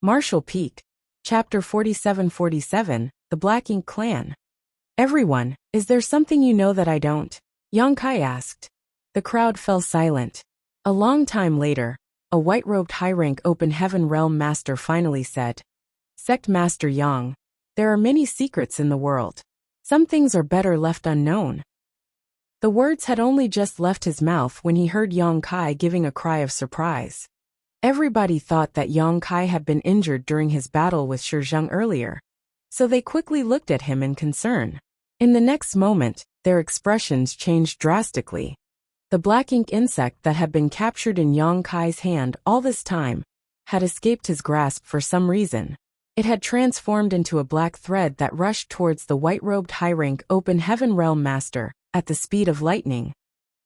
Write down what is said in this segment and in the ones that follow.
Marshall Peak. Chapter 4747, The Black Ink Clan. Everyone, is there something you know that I don't? Yang Kai asked. The crowd fell silent. A long time later, a white-robed high-rank Open Heaven Realm Master finally said, Sect Master Yang, there are many secrets in the world. Some things are better left unknown. The words had only just left his mouth when he heard Yang Kai giving a cry of surprise. Everybody thought that Yang Kai had been injured during his battle with Shizheng earlier, so they quickly looked at him in concern. In the next moment, their expressions changed drastically. The black ink insect that had been captured in Yang Kai's hand all this time had escaped his grasp for some reason. It had transformed into a black thread that rushed towards the white-robed high-rank Open Heaven Realm Master at the speed of lightning.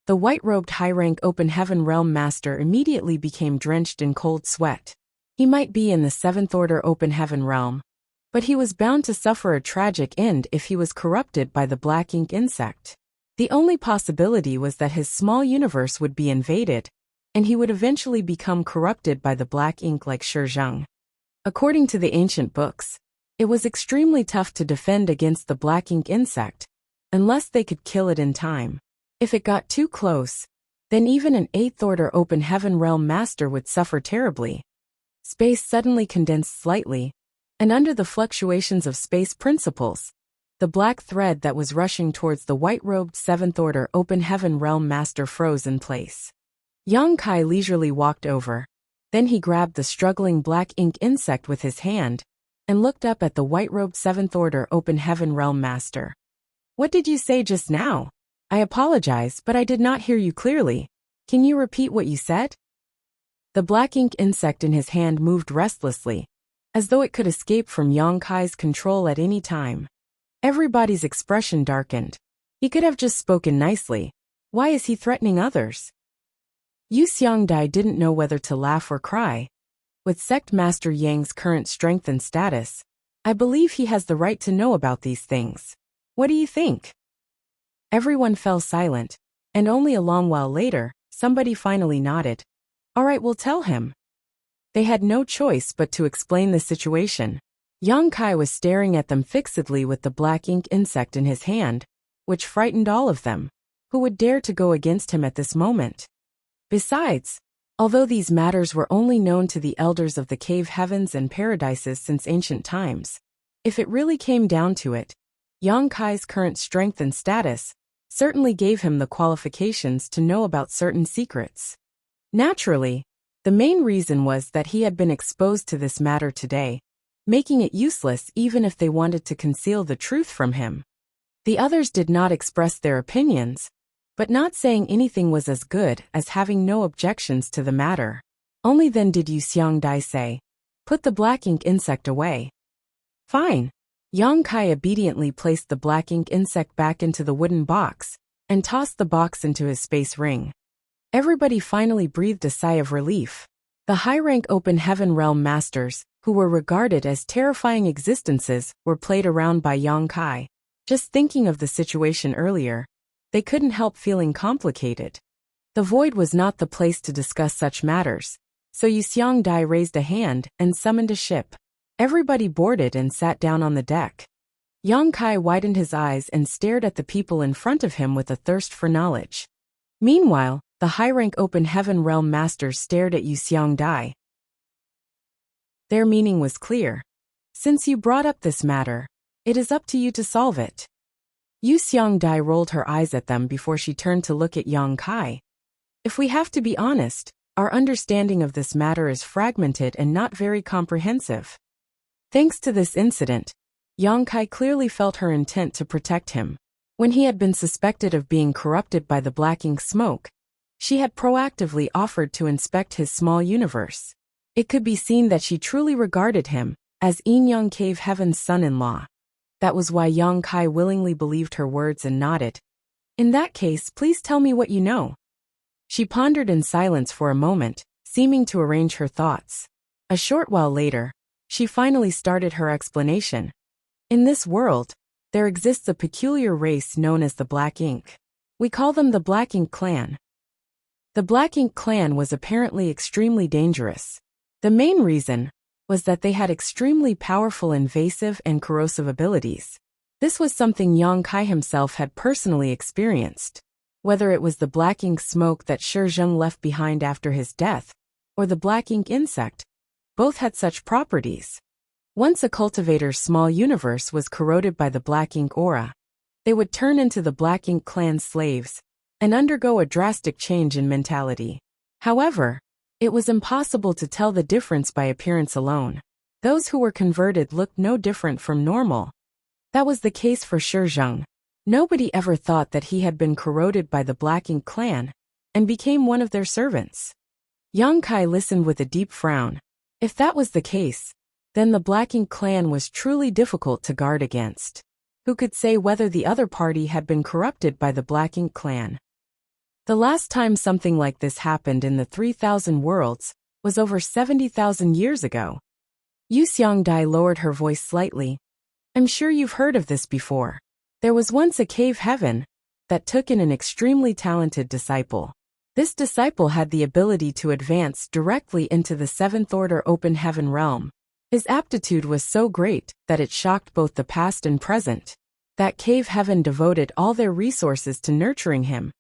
The white-robed high-rank Open Heaven Realm Master immediately became drenched in cold sweat. He might be in the 7th Order Open Heaven Realm, but he was bound to suffer a tragic end if he was corrupted by the black ink insect. The only possibility was that his small universe would be invaded, and he would eventually become corrupted by the black ink like Shizheng. According to the ancient books, it was extremely tough to defend against the black ink insect, unless they could kill it in time. If it got too close, then even an 8th Order Open Heaven Realm Master would suffer terribly. Space suddenly condensed slightly, and under the fluctuations of space principles, the black thread that was rushing towards the white-robed 7th Order Open Heaven Realm Master froze in place. Yang Kai leisurely walked over. Then he grabbed the struggling black ink insect with his hand and looked up at the white-robed 7th Order Open Heaven Realm Master. What did you say just now? I apologize, but I did not hear you clearly. Can you repeat what you said? The black ink insect in his hand moved restlessly, as though it could escape from Yang Kai's control at any time. Everybody's expression darkened. He could have just spoken nicely. Why is he threatening others? Yu Xiangdai didn't know whether to laugh or cry. With Sect Master Yang's current strength and status, I believe he has the right to know about these things. What do you think? Everyone fell silent, and only a long while later, somebody finally nodded. All right, we'll tell him. They had no choice but to explain the situation. Yang Kai was staring at them fixedly with the black ink insect in his hand, which frightened all of them. Who would dare to go against him at this moment? Besides, although these matters were only known to the elders of the cave heavens and paradises since ancient times, if it really came down to it, Yang Kai's current strength and status certainly gave him the qualifications to know about certain secrets. Naturally, the main reason was that he had been exposed to this matter today, making it useless even if they wanted to conceal the truth from him. The others did not express their opinions, but not saying anything was as good as having no objections to the matter. Only then did Yu Xiangdai say, Put the black ink insect away. Fine. Yang Kai obediently placed the black ink insect back into the wooden box and tossed the box into his space ring. Everybody finally breathed a sigh of relief. The high-rank Open Heaven Realm Masters, who were regarded as terrifying existences, were played around by Yang Kai. Just thinking of the situation earlier, they couldn't help feeling complicated. The void was not the place to discuss such matters, so Yu Xiangdai raised a hand and summoned a ship. Everybody boarded and sat down on the deck. Yang Kai widened his eyes and stared at the people in front of him with a thirst for knowledge. Meanwhile, the high-rank Open Heaven Realm Masters stared at Yu Xiangdai. Their meaning was clear. Since you brought up this matter, it is up to you to solve it. Yu Xiangdai rolled her eyes at them before she turned to look at Yang Kai. If we have to be honest, our understanding of this matter is fragmented and not very comprehensive. Thanks to this incident, Yang Kai clearly felt her intent to protect him. When he had been suspected of being corrupted by the black ink smoke, she had proactively offered to inspect his small universe. It could be seen that she truly regarded him as Yin-Yang Cave Heaven's son-in-law. That was why Yang Kai willingly believed her words and nodded. In that case, please tell me what you know. She pondered in silence for a moment, seeming to arrange her thoughts. A short while later, she finally started her explanation. In this world, there exists a peculiar race known as the Black Ink. We call them the Black Ink Clan. The Black Ink Clan was apparently extremely dangerous. The main reason was that they had extremely powerful invasive and corrosive abilities. This was something Yang Kai himself had personally experienced. Whether it was the black ink smoke that Shi Zheng left behind after his death, or the black ink insect, both had such properties. Once a cultivator's small universe was corroded by the black ink aura, they would turn into the black ink clan's slaves and undergo a drastic change in mentality. However, it was impossible to tell the difference by appearance alone. Those who were converted looked no different from normal. That was the case for Shi Zheng. Nobody ever thought that he had been corroded by the Black Ink clan and became one of their servants. Yang Kai listened with a deep frown. If that was the case, then the Black Ink clan was truly difficult to guard against. Who could say whether the other party had been corrupted by the Black Ink clan? The last time something like this happened in the 3,000 worlds was over 70,000 years ago. Yu Xiangdai lowered her voice slightly. I'm sure you've heard of this before. There was once a cave heaven that took in an extremely talented disciple. This disciple had the ability to advance directly into the seventh order open heaven realm. His aptitude was so great that it shocked both the past and present. That cave heaven devoted all their resources to nurturing him,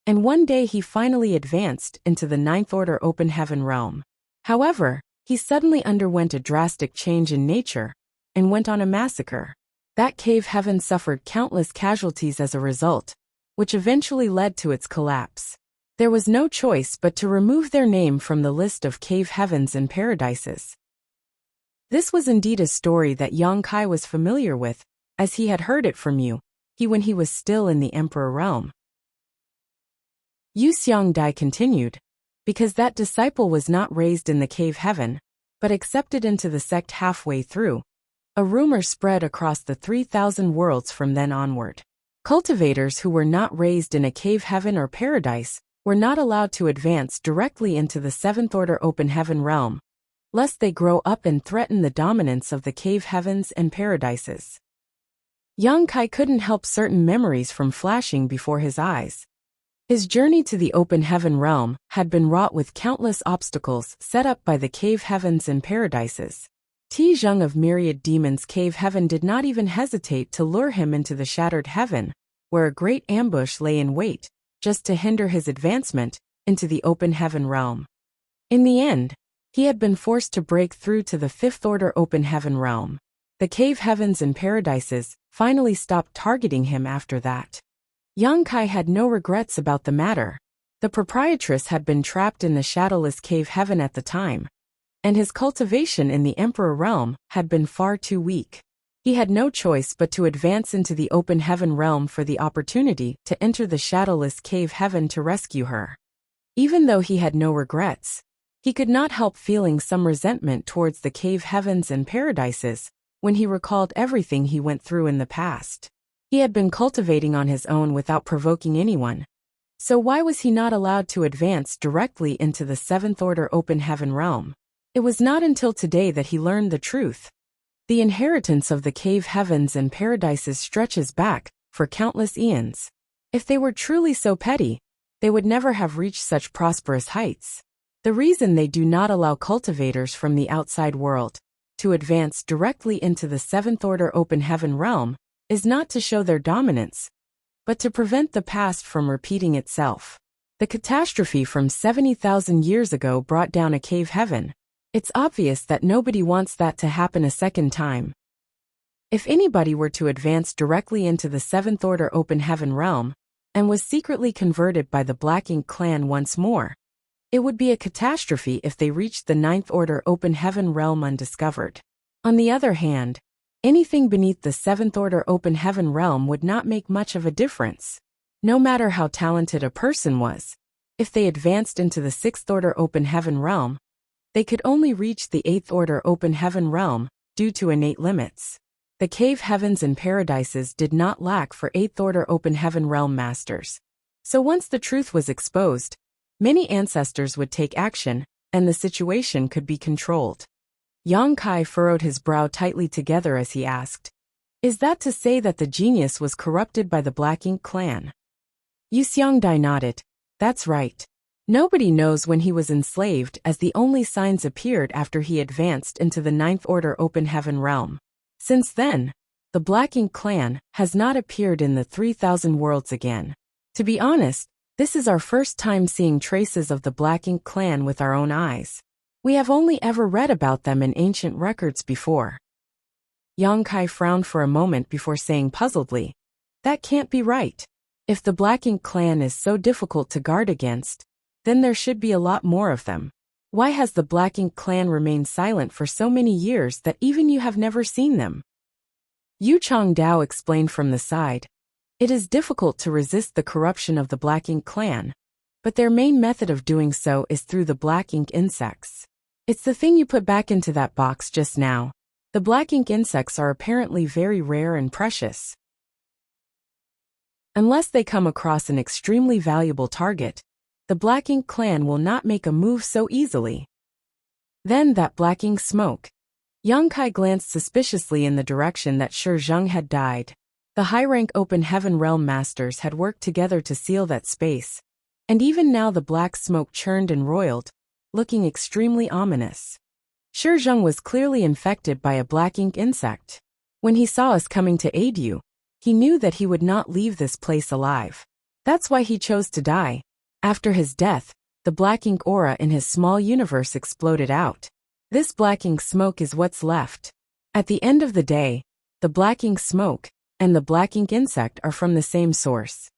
and one day he finally advanced into the ninth order open heaven realm. However, he suddenly underwent a drastic change in nature and went on a massacre. That cave heaven suffered countless casualties as a result, which eventually led to its collapse. There was no choice but to remove their name from the list of cave heavens and paradises. This was indeed a story that Yang Kai was familiar with, as he had heard it from you, when he was still in the Emperor realm. Yu Xiangdai continued, because that disciple was not raised in the cave heaven, but accepted into the sect halfway through. A rumor spread across the 3,000 worlds from then onward. Cultivators who were not raised in a cave heaven or paradise were not allowed to advance directly into the seventh order open heaven realm, lest they grow up and threaten the dominance of the cave heavens and paradises. Yang Kai couldn't help certain memories from flashing before his eyes. His journey to the open heaven realm had been wrought with countless obstacles set up by the cave heavens and paradises. Ti Zheng of Myriad Demons Cave Heaven did not even hesitate to lure him into the Shattered Heaven, where a great ambush lay in wait, just to hinder his advancement into the open heaven realm. In the end, he had been forced to break through to the fifth order open heaven realm. The cave heavens and paradises finally stopped targeting him after that. Yang Kai had no regrets about the matter. The proprietress had been trapped in the shadowless cave heaven at the time, and his cultivation in the Emperor realm had been far too weak. He had no choice but to advance into the open heaven realm for the opportunity to enter the shadowless cave heaven to rescue her. Even though he had no regrets, he could not help feeling some resentment towards the cave heavens and paradises when he recalled everything he went through in the past. He had been cultivating on his own without provoking anyone. So why was he not allowed to advance directly into the seventh order open heaven realm? It was not until today that he learned the truth. The inheritance of the cave heavens and paradises stretches back for countless eons. If they were truly so petty, they would never have reached such prosperous heights. The reason they do not allow cultivators from the outside world to advance directly into the seventh order open heaven realm is not to show their dominance, but to prevent the past from repeating itself. The catastrophe from 70,000 years ago brought down a cave heaven. It's obvious that nobody wants that to happen a second time. If anybody were to advance directly into the seventh order open heaven realm and was secretly converted by the Black Ink clan once more, it would be a catastrophe if they reached the ninth order open heaven realm undiscovered. On the other hand, anything beneath the seventh order open heaven realm would not make much of a difference. No matter how talented a person was, if they advanced into the sixth order open heaven realm, they could only reach the eighth order open heaven realm due to innate limits. The cave heavens and paradises did not lack for eighth order open heaven realm masters. So once the truth was exposed, many ancestors would take action, and the situation could be controlled. Yang Kai furrowed his brow tightly together as he asked, "Is that to say that the genius was corrupted by the Black Ink clan?" Yu Xiangdai nodded. "That's right. Nobody knows when he was enslaved, as the only signs appeared after he advanced into the Ninth Order Open Heaven realm. Since then, the Black Ink clan has not appeared in the 3000 worlds again. To be honest, this is our first time seeing traces of the Black Ink clan with our own eyes. We have only ever read about them in ancient records before. Yang Kai frowned for a moment before saying puzzledly, "That can't be right. If the Black Ink clan is so difficult to guard against, then there should be a lot more of them. Why has the Black Ink clan remained silent for so many years that even you have never seen them?" Yu Changdao explained from the side. It is difficult to resist the corruption of the Black Ink clan, but their main method of doing so is through the Black Ink insects. It's the thing you put back into that box just now. The Black Ink insects are apparently very rare and precious. Unless they come across an extremely valuable target, the Black Ink clan will not make a move so easily. Then that Black Ink smoke. Yang Kai glanced suspiciously in the direction that Shi Zheng had died. The high-rank Open Heaven Realm Masters had worked together to seal that space, and even now the black smoke churned and roiled, looking extremely ominous. Shi Zheng was clearly infected by a Black Ink insect. When he saw us coming to aid you, he knew that he would not leave this place alive. That's why he chose to die. After his death, the Black Ink aura in his small universe exploded out. This Black Ink smoke is what's left. At the end of the day, the Black Ink smoke and the Black Ink insect are from the same source.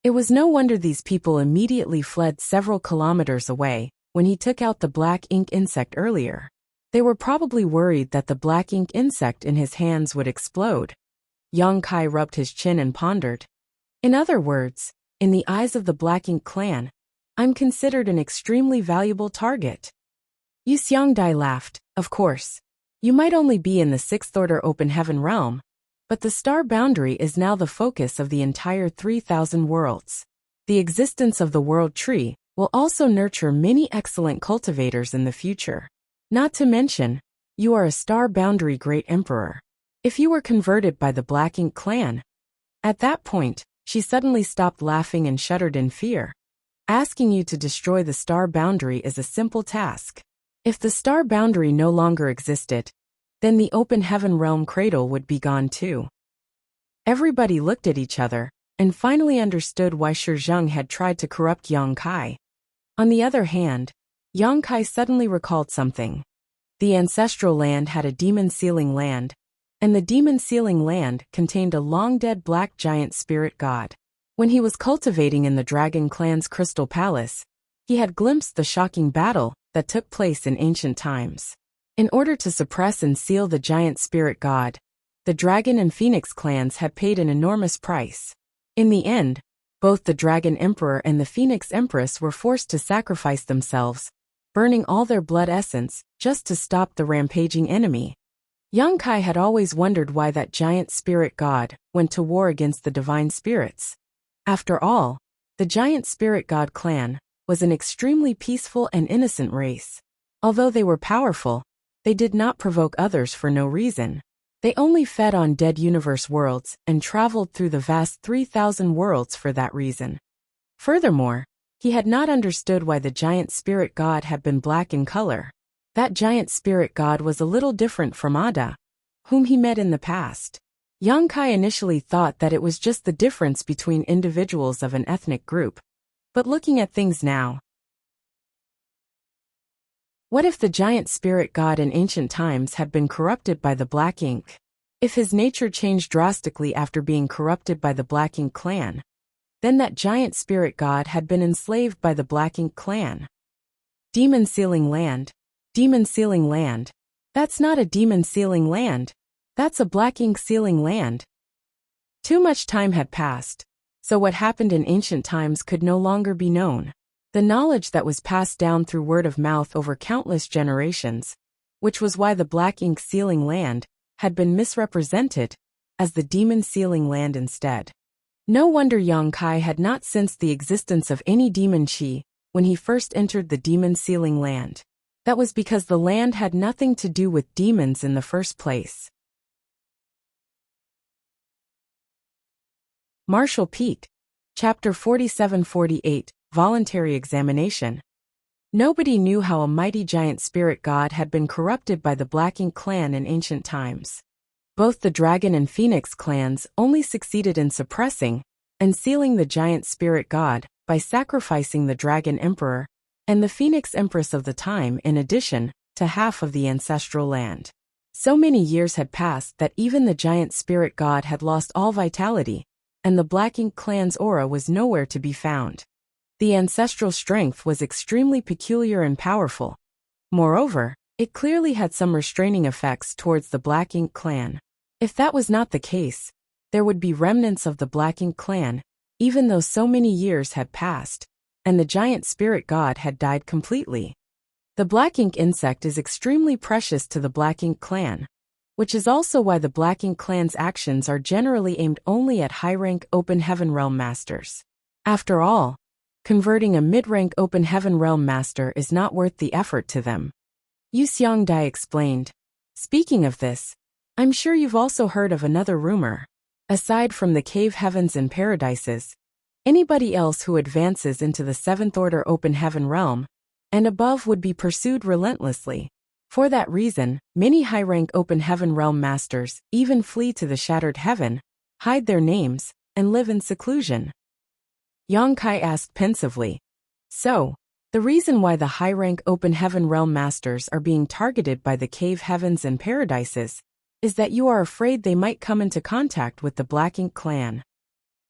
It was no wonder these people immediately fled several kilometers away when he took out the Black Ink insect earlier. They were probably worried that the Black Ink insect in his hands would explode. Yang Kai rubbed his chin and pondered. In other words, in the eyes of the Black Ink clan, I'm considered an extremely valuable target. Yu Xiangdai laughed. Of course. You might only be in the Sixth Order Open Heaven realm, but the star boundary is now the focus of the entire 3000 worlds. The existence of the world tree will also nurture many excellent cultivators in the future. Not to mention, you are a star boundary great emperor. If you were converted by the Black Ink clan. At that point, she suddenly stopped laughing and shuddered in fear. Asking you to destroy the star boundary is a simple task. If the star boundary no longer existed, then the Open Heaven Realm cradle would be gone too. Everybody looked at each other, and finally understood why Shi Zheng had tried to corrupt Yang Kai. On the other hand, Yang Kai suddenly recalled something. The ancestral land had a demon sealing land, and the demon sealing land contained a long-dead black giant spirit god. When he was cultivating in the Dragon Clan's Crystal Palace, he had glimpsed the shocking battle that took place in ancient times. In order to suppress and seal the giant spirit god, the Dragon and Phoenix clans had paid an enormous price. In the end, both the Dragon Emperor and the Phoenix Empress were forced to sacrifice themselves, burning all their blood essence just to stop the rampaging enemy. Yang Kai had always wondered why that giant spirit god went to war against the divine spirits. After all, the giant spirit god clan was an extremely peaceful and innocent race. Although they were powerful, they did not provoke others for no reason. They only fed on dead universe worlds and traveled through the vast 3000 worlds for that reason. Furthermore, he had not understood why the giant spirit god had been black in color. That giant spirit god was a little different from Ada, whom he met in the past. Yang Kai initially thought that it was just the difference between individuals of an ethnic group. But looking at things now, what if the giant spirit god in ancient times had been corrupted by the Black Ink? If his nature changed drastically after being corrupted by the Black Ink clan, then that giant spirit god had been enslaved by the Black Ink clan. Demon sealing land. Demon sealing land. That's not a demon sealing land. That's a Black Ink sealing land. Too much time had passed, so what happened in ancient times could no longer be known. The knowledge that was passed down through word of mouth over countless generations, which was why the Black Ink sealing land had been misrepresented as the demon sealing land instead. No wonder Yang Kai had not sensed the existence of any demon chi when he first entered the demon sealing land. That was because the land had nothing to do with demons in the first place. Martial Peak, Chapter 47-48, voluntary examination. Nobody knew how a mighty giant spirit god had been corrupted by the Black Ink clan in ancient times. Both the Dragon and Phoenix clans only succeeded in suppressing and sealing the giant spirit god by sacrificing the Dragon Emperor and the Phoenix Empress of the time in addition to half of the ancestral land. So many years had passed that even the giant spirit god had lost all vitality, and the Black Ink clan's aura was nowhere to be found. The ancestral strength was extremely peculiar and powerful. Moreover, it clearly had some restraining effects towards the Black Ink clan. If that was not the case, there would be remnants of the Black Ink clan, even though so many years had passed, and the giant spirit god had died completely. The Black Ink insect is extremely precious to the Black Ink clan, which is also why the Black Ink clan's actions are generally aimed only at high-rank Open Heaven Realm Masters. After all, converting a mid-rank Open Heaven Realm Master is not worth the effort to them. Yu Xiangdai explained. Speaking of this, I'm sure you've also heard of another rumor. Aside from the Cave Heavens and Paradises, anybody else who advances into the 7th Order Open Heaven Realm and above would be pursued relentlessly. For that reason, many high-rank Open Heaven Realm Masters even flee to the Shattered Heaven, hide their names, and live in seclusion. Yang Kai asked pensively. So, the reason why the high-rank Open Heaven Realm Masters are being targeted by the Cave Heavens and Paradises is that you are afraid they might come into contact with the Black Ink clan.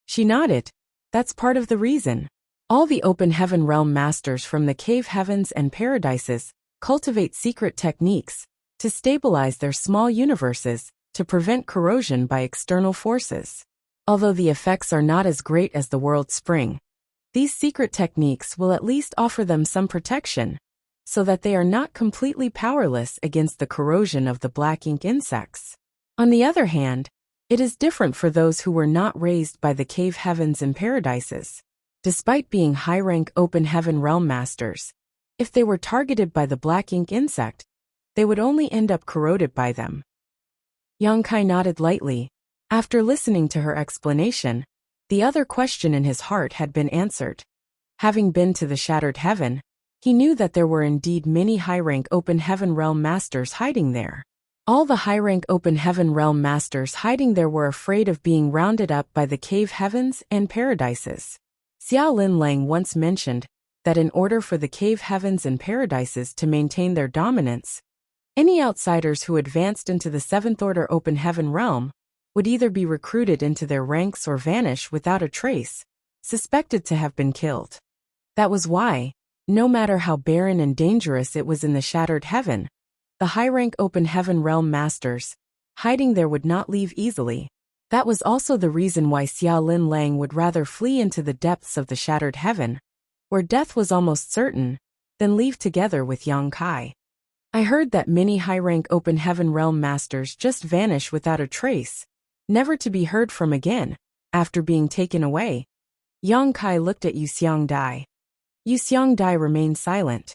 She nodded. That's part of the reason. All the Open Heaven Realm Masters from the Cave Heavens and Paradises cultivate secret techniques to stabilize their small universes to prevent corrosion by external forces. Although the effects are not as great as the World Spring, these secret techniques will at least offer them some protection, so that they are not completely powerless against the corrosion of the Black Ink insects. On the other hand, it is different for those who were not raised by the Cave Heavens and Paradises. Despite being high-rank Open Heaven Realm Masters, if they were targeted by the Black Ink insect, they would only end up corroded by them. Yang Kai nodded lightly. After listening to her explanation, the other question in his heart had been answered. Having been to the Shattered Heaven, he knew that there were indeed many high-rank Open Heaven Realm Masters hiding there. All the high-rank Open Heaven Realm Masters hiding there were afraid of being rounded up by the Cave Heavens and Paradises. Xiaolin Lang once mentioned that in order for the Cave Heavens and Paradises to maintain their dominance, any outsiders who advanced into the 7th Order Open Heaven Realm would either be recruited into their ranks or vanish without a trace, suspected to have been killed. That was why, no matter how barren and dangerous it was in the Shattered Heaven, the high-rank Open Heaven Realm Masters hiding there would not leave easily. That was also the reason why Xiaolin Lang would rather flee into the depths of the Shattered Heaven, where death was almost certain, than leave together with Yang Kai. I heard that many high-rank Open Heaven Realm Masters just vanish without a trace, never to be heard from again, after being taken away. Yang Kai looked at Yu Xiangdai. Yu Xiangdai remained silent.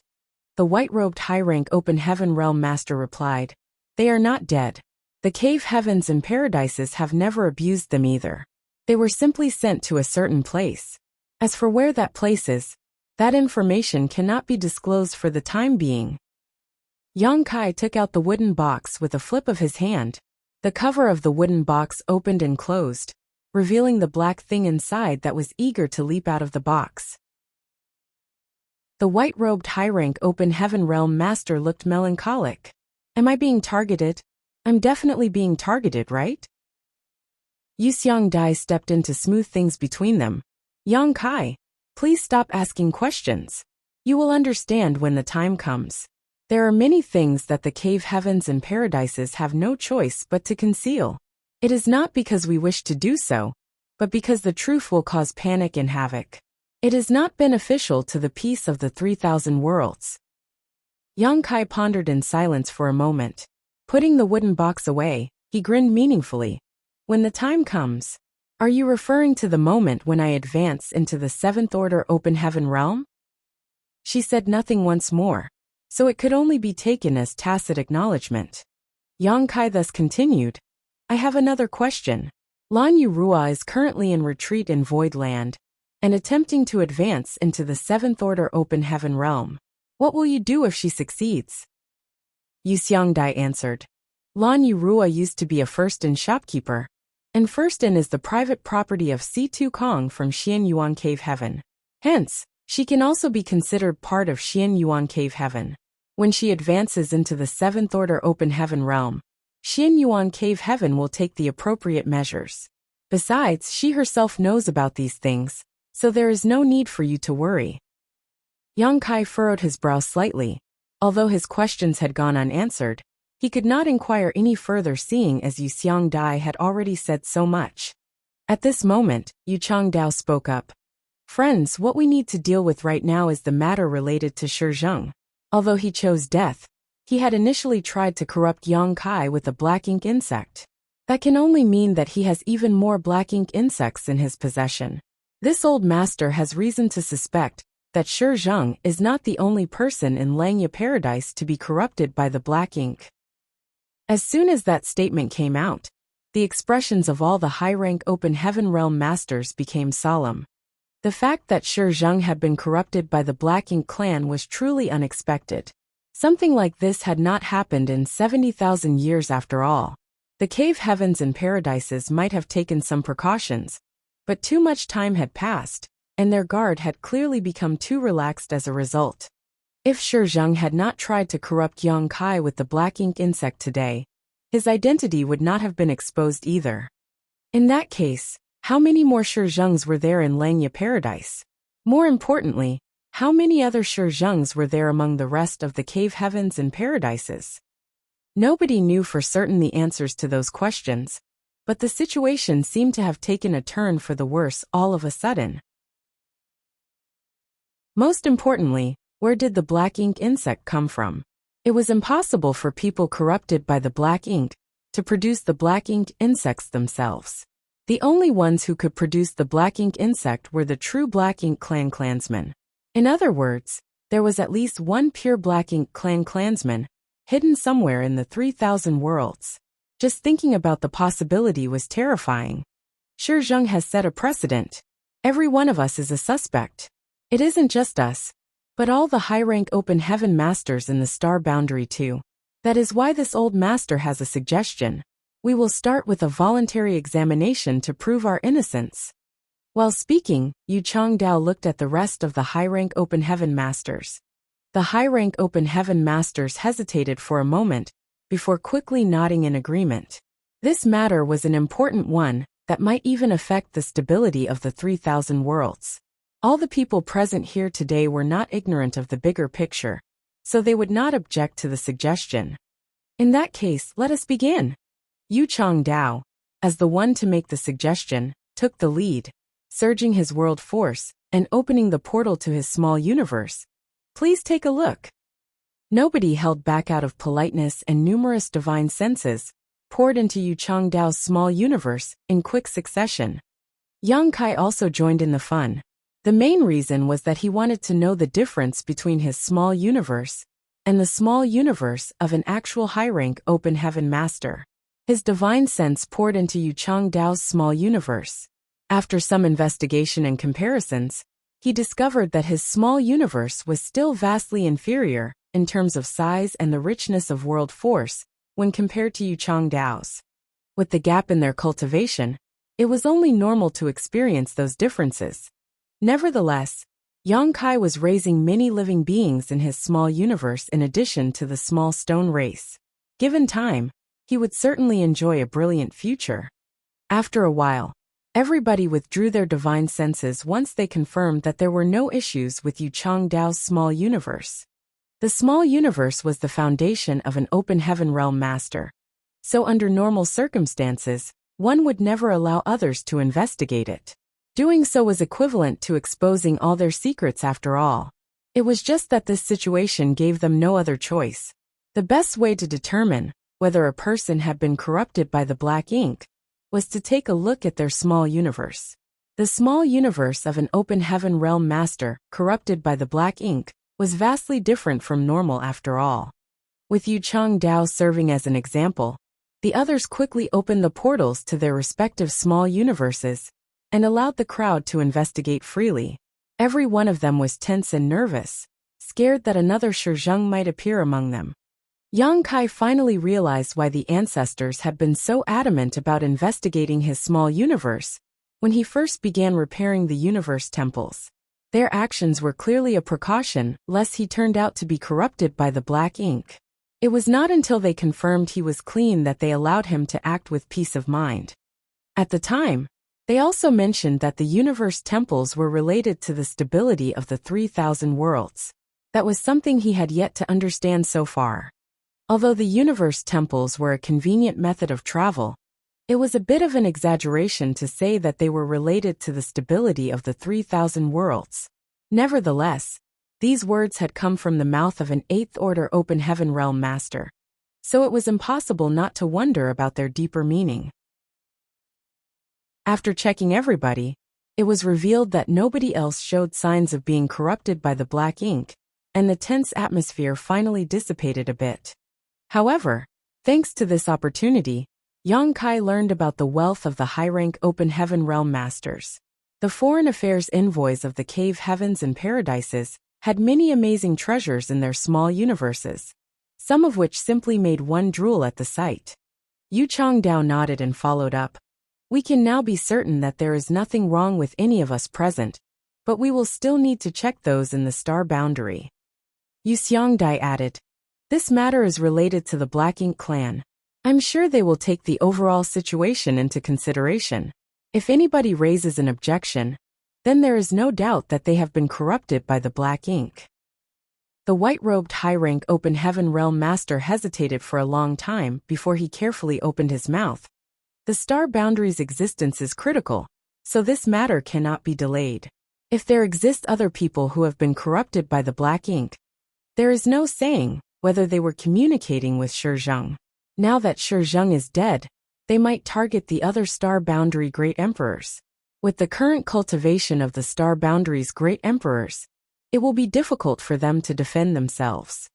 The white-robed high-rank Open Heaven Realm Master replied, "They are not dead. The Cave Heavens and Paradises have never abused them either. They were simply sent to a certain place. As for where that place is, that information cannot be disclosed for the time being." Yang Kai took out the wooden box with a flip of his hand. The cover of the wooden box opened and closed, revealing the black thing inside that was eager to leap out of the box. The white-robed high-rank Open Heaven Realm Master looked melancholic. "Am I being targeted? I'm definitely being targeted, right?" Yu Xiangdai stepped in to smooth things between them. "Yang Kai, please stop asking questions. You will understand when the time comes. There are many things that the Cave Heavens and Paradises have no choice but to conceal. It is not because we wish to do so, but because the truth will cause panic and havoc. It is not beneficial to the peace of the 3,000 worlds." Yang Kai pondered in silence for a moment. Putting the wooden box away, he grinned meaningfully. "When the time comes, are you referring to the moment when I advance into the 7th Order Open Heaven Realm?" She said nothing once more, so it could only be taken as tacit acknowledgement. Yang Kai thus continued, "I have another question. Lan Yu Rua is currently in retreat in Void Land, and attempting to advance into the seventh order open heaven realm. What will you do if she succeeds? Yu Xiangdai answered. Lan Yurua used to be a first-in shopkeeper, and first-in is the private property of Si-Tu Kong from Xian Yuan Cave Heaven. Hence, she can also be considered part of Xian Yuan Cave Heaven. When she advances into the seventh order open heaven realm, Xian Yuan Cave Heaven will take the appropriate measures. Besides, she herself knows about these things, so there is no need for you to worry. Yang Kai furrowed his brow slightly. Although his questions had gone unanswered, he could not inquire any further seeing as Yu Xiangdai had already said so much. At this moment, Yu Changdao spoke up. Friends, what we need to deal with right now is the matter related to Shi Zheng. Although he chose death, he had initially tried to corrupt Yang Kai with a black ink insect. That can only mean that he has even more black ink insects in his possession. This old master has reason to suspect that Shi Zheng is not the only person in Langya Paradise to be corrupted by the black ink. As soon as that statement came out, the expressions of all the high-rank open heaven realm masters became solemn. The fact that Shi Zheng had been corrupted by the Black Ink clan was truly unexpected. Something like this had not happened in 70,000 years after all. The cave heavens and paradises might have taken some precautions, but too much time had passed, and their guard had clearly become too relaxed as a result. If Shi Zheng had not tried to corrupt Yang Kai with the black ink insect today, his identity would not have been exposed either. In that case, how many more Shi Zhengs were there in Langya Paradise? More importantly, how many other Shi Zhengs were there among the rest of the cave heavens and paradises? Nobody knew for certain the answers to those questions, but the situation seemed to have taken a turn for the worse all of a sudden. Most importantly, where did the black ink insect come from? It was impossible for people corrupted by the black ink to produce the black ink insects themselves. The only ones who could produce the black ink insect were the true black ink clan clansmen. In other words, there was at least one pure black ink clan clansman hidden somewhere in the 3,000 worlds. Just thinking about the possibility was terrifying. Shi Zheng has set a precedent. Every one of us is a suspect. It isn't just us, but all the high-rank open heaven masters in the star boundary too. That is why this old master has a suggestion. We will start with a voluntary examination to prove our innocence. While speaking, Yu Changdao looked at the rest of the high-rank open heaven masters. The high-rank open heaven masters hesitated for a moment, before quickly nodding in agreement. This matter was an important one that might even affect the stability of the 3,000 worlds. All the people present here today were not ignorant of the bigger picture, so they would not object to the suggestion. In that case, let us begin. Yu Changdao, as the one to make the suggestion, took the lead, surging his world force and opening the portal to his small universe. Please take a look. Nobody held back out of politeness, and numerous divine senses poured into Yu Changdao's small universe in quick succession. Yang Kai also joined in the fun. The main reason was that he wanted to know the difference between his small universe and the small universe of an actual high-rank open heaven master. His divine sense poured into Yu Changdao's small universe. After some investigation and comparisons, he discovered that his small universe was still vastly inferior in terms of size and the richness of world force when compared to Yu Changdao's. With the gap in their cultivation, it was only normal to experience those differences. Nevertheless, Yang Kai was raising many living beings in his small universe in addition to the small stone race. Given time, he would certainly enjoy a brilliant future. After a while, everybody withdrew their divine senses once they confirmed that there were no issues with Yu Changdao's small universe. The small universe was the foundation of an open heaven realm master. So under normal circumstances, one would never allow others to investigate it. Doing so was equivalent to exposing all their secrets after all. It was just that this situation gave them no other choice. The best way to determine whether a person had been corrupted by the black ink was to take a look at their small universe. The small universe of an open heaven realm master corrupted by the black ink was vastly different from normal after all. With Yu Changdao serving as an example, the others quickly opened the portals to their respective small universes and allowed the crowd to investigate freely. Every one of them was tense and nervous, scared that another Shizheng might appear among them. Yang Kai finally realized why the ancestors had been so adamant about investigating his small universe when he first began repairing the universe temples. Their actions were clearly a precaution lest he turned out to be corrupted by the black ink. It was not until they confirmed he was clean that they allowed him to act with peace of mind. At the time, they also mentioned that the universe temples were related to the stability of the 3,000 worlds. That was something he had yet to understand so far. Although the universe temples were a convenient method of travel, it was a bit of an exaggeration to say that they were related to the stability of the 3,000 worlds. Nevertheless, these words had come from the mouth of an 8th Order Open Heaven Realm Master, so it was impossible not to wonder about their deeper meaning. After checking everybody, it was revealed that nobody else showed signs of being corrupted by the black ink, and the tense atmosphere finally dissipated a bit. However, thanks to this opportunity, Yang Kai learned about the wealth of the high-rank Open Heaven Realm Masters. The foreign affairs envoys of the cave heavens and paradises had many amazing treasures in their small universes, some of which simply made one drool at the sight. Yu Changdao nodded and followed up. We can now be certain that there is nothing wrong with any of us present, but we will still need to check those in the star boundary. Yu Xiangdai added, this matter is related to the Black Ink clan. I'm sure they will take the overall situation into consideration. If anybody raises an objection, then there is no doubt that they have been corrupted by the black ink. The white-robed high-rank Open Heaven Realm Master hesitated for a long time before he carefully opened his mouth. The star boundary's existence is critical, so this matter cannot be delayed. If there exist other people who have been corrupted by the black ink, there is no saying whether they were communicating with Shizheng. Now that Shizheng is dead, they might target the other star boundary great emperors. With the current cultivation of the star boundary's great emperors, it will be difficult for them to defend themselves.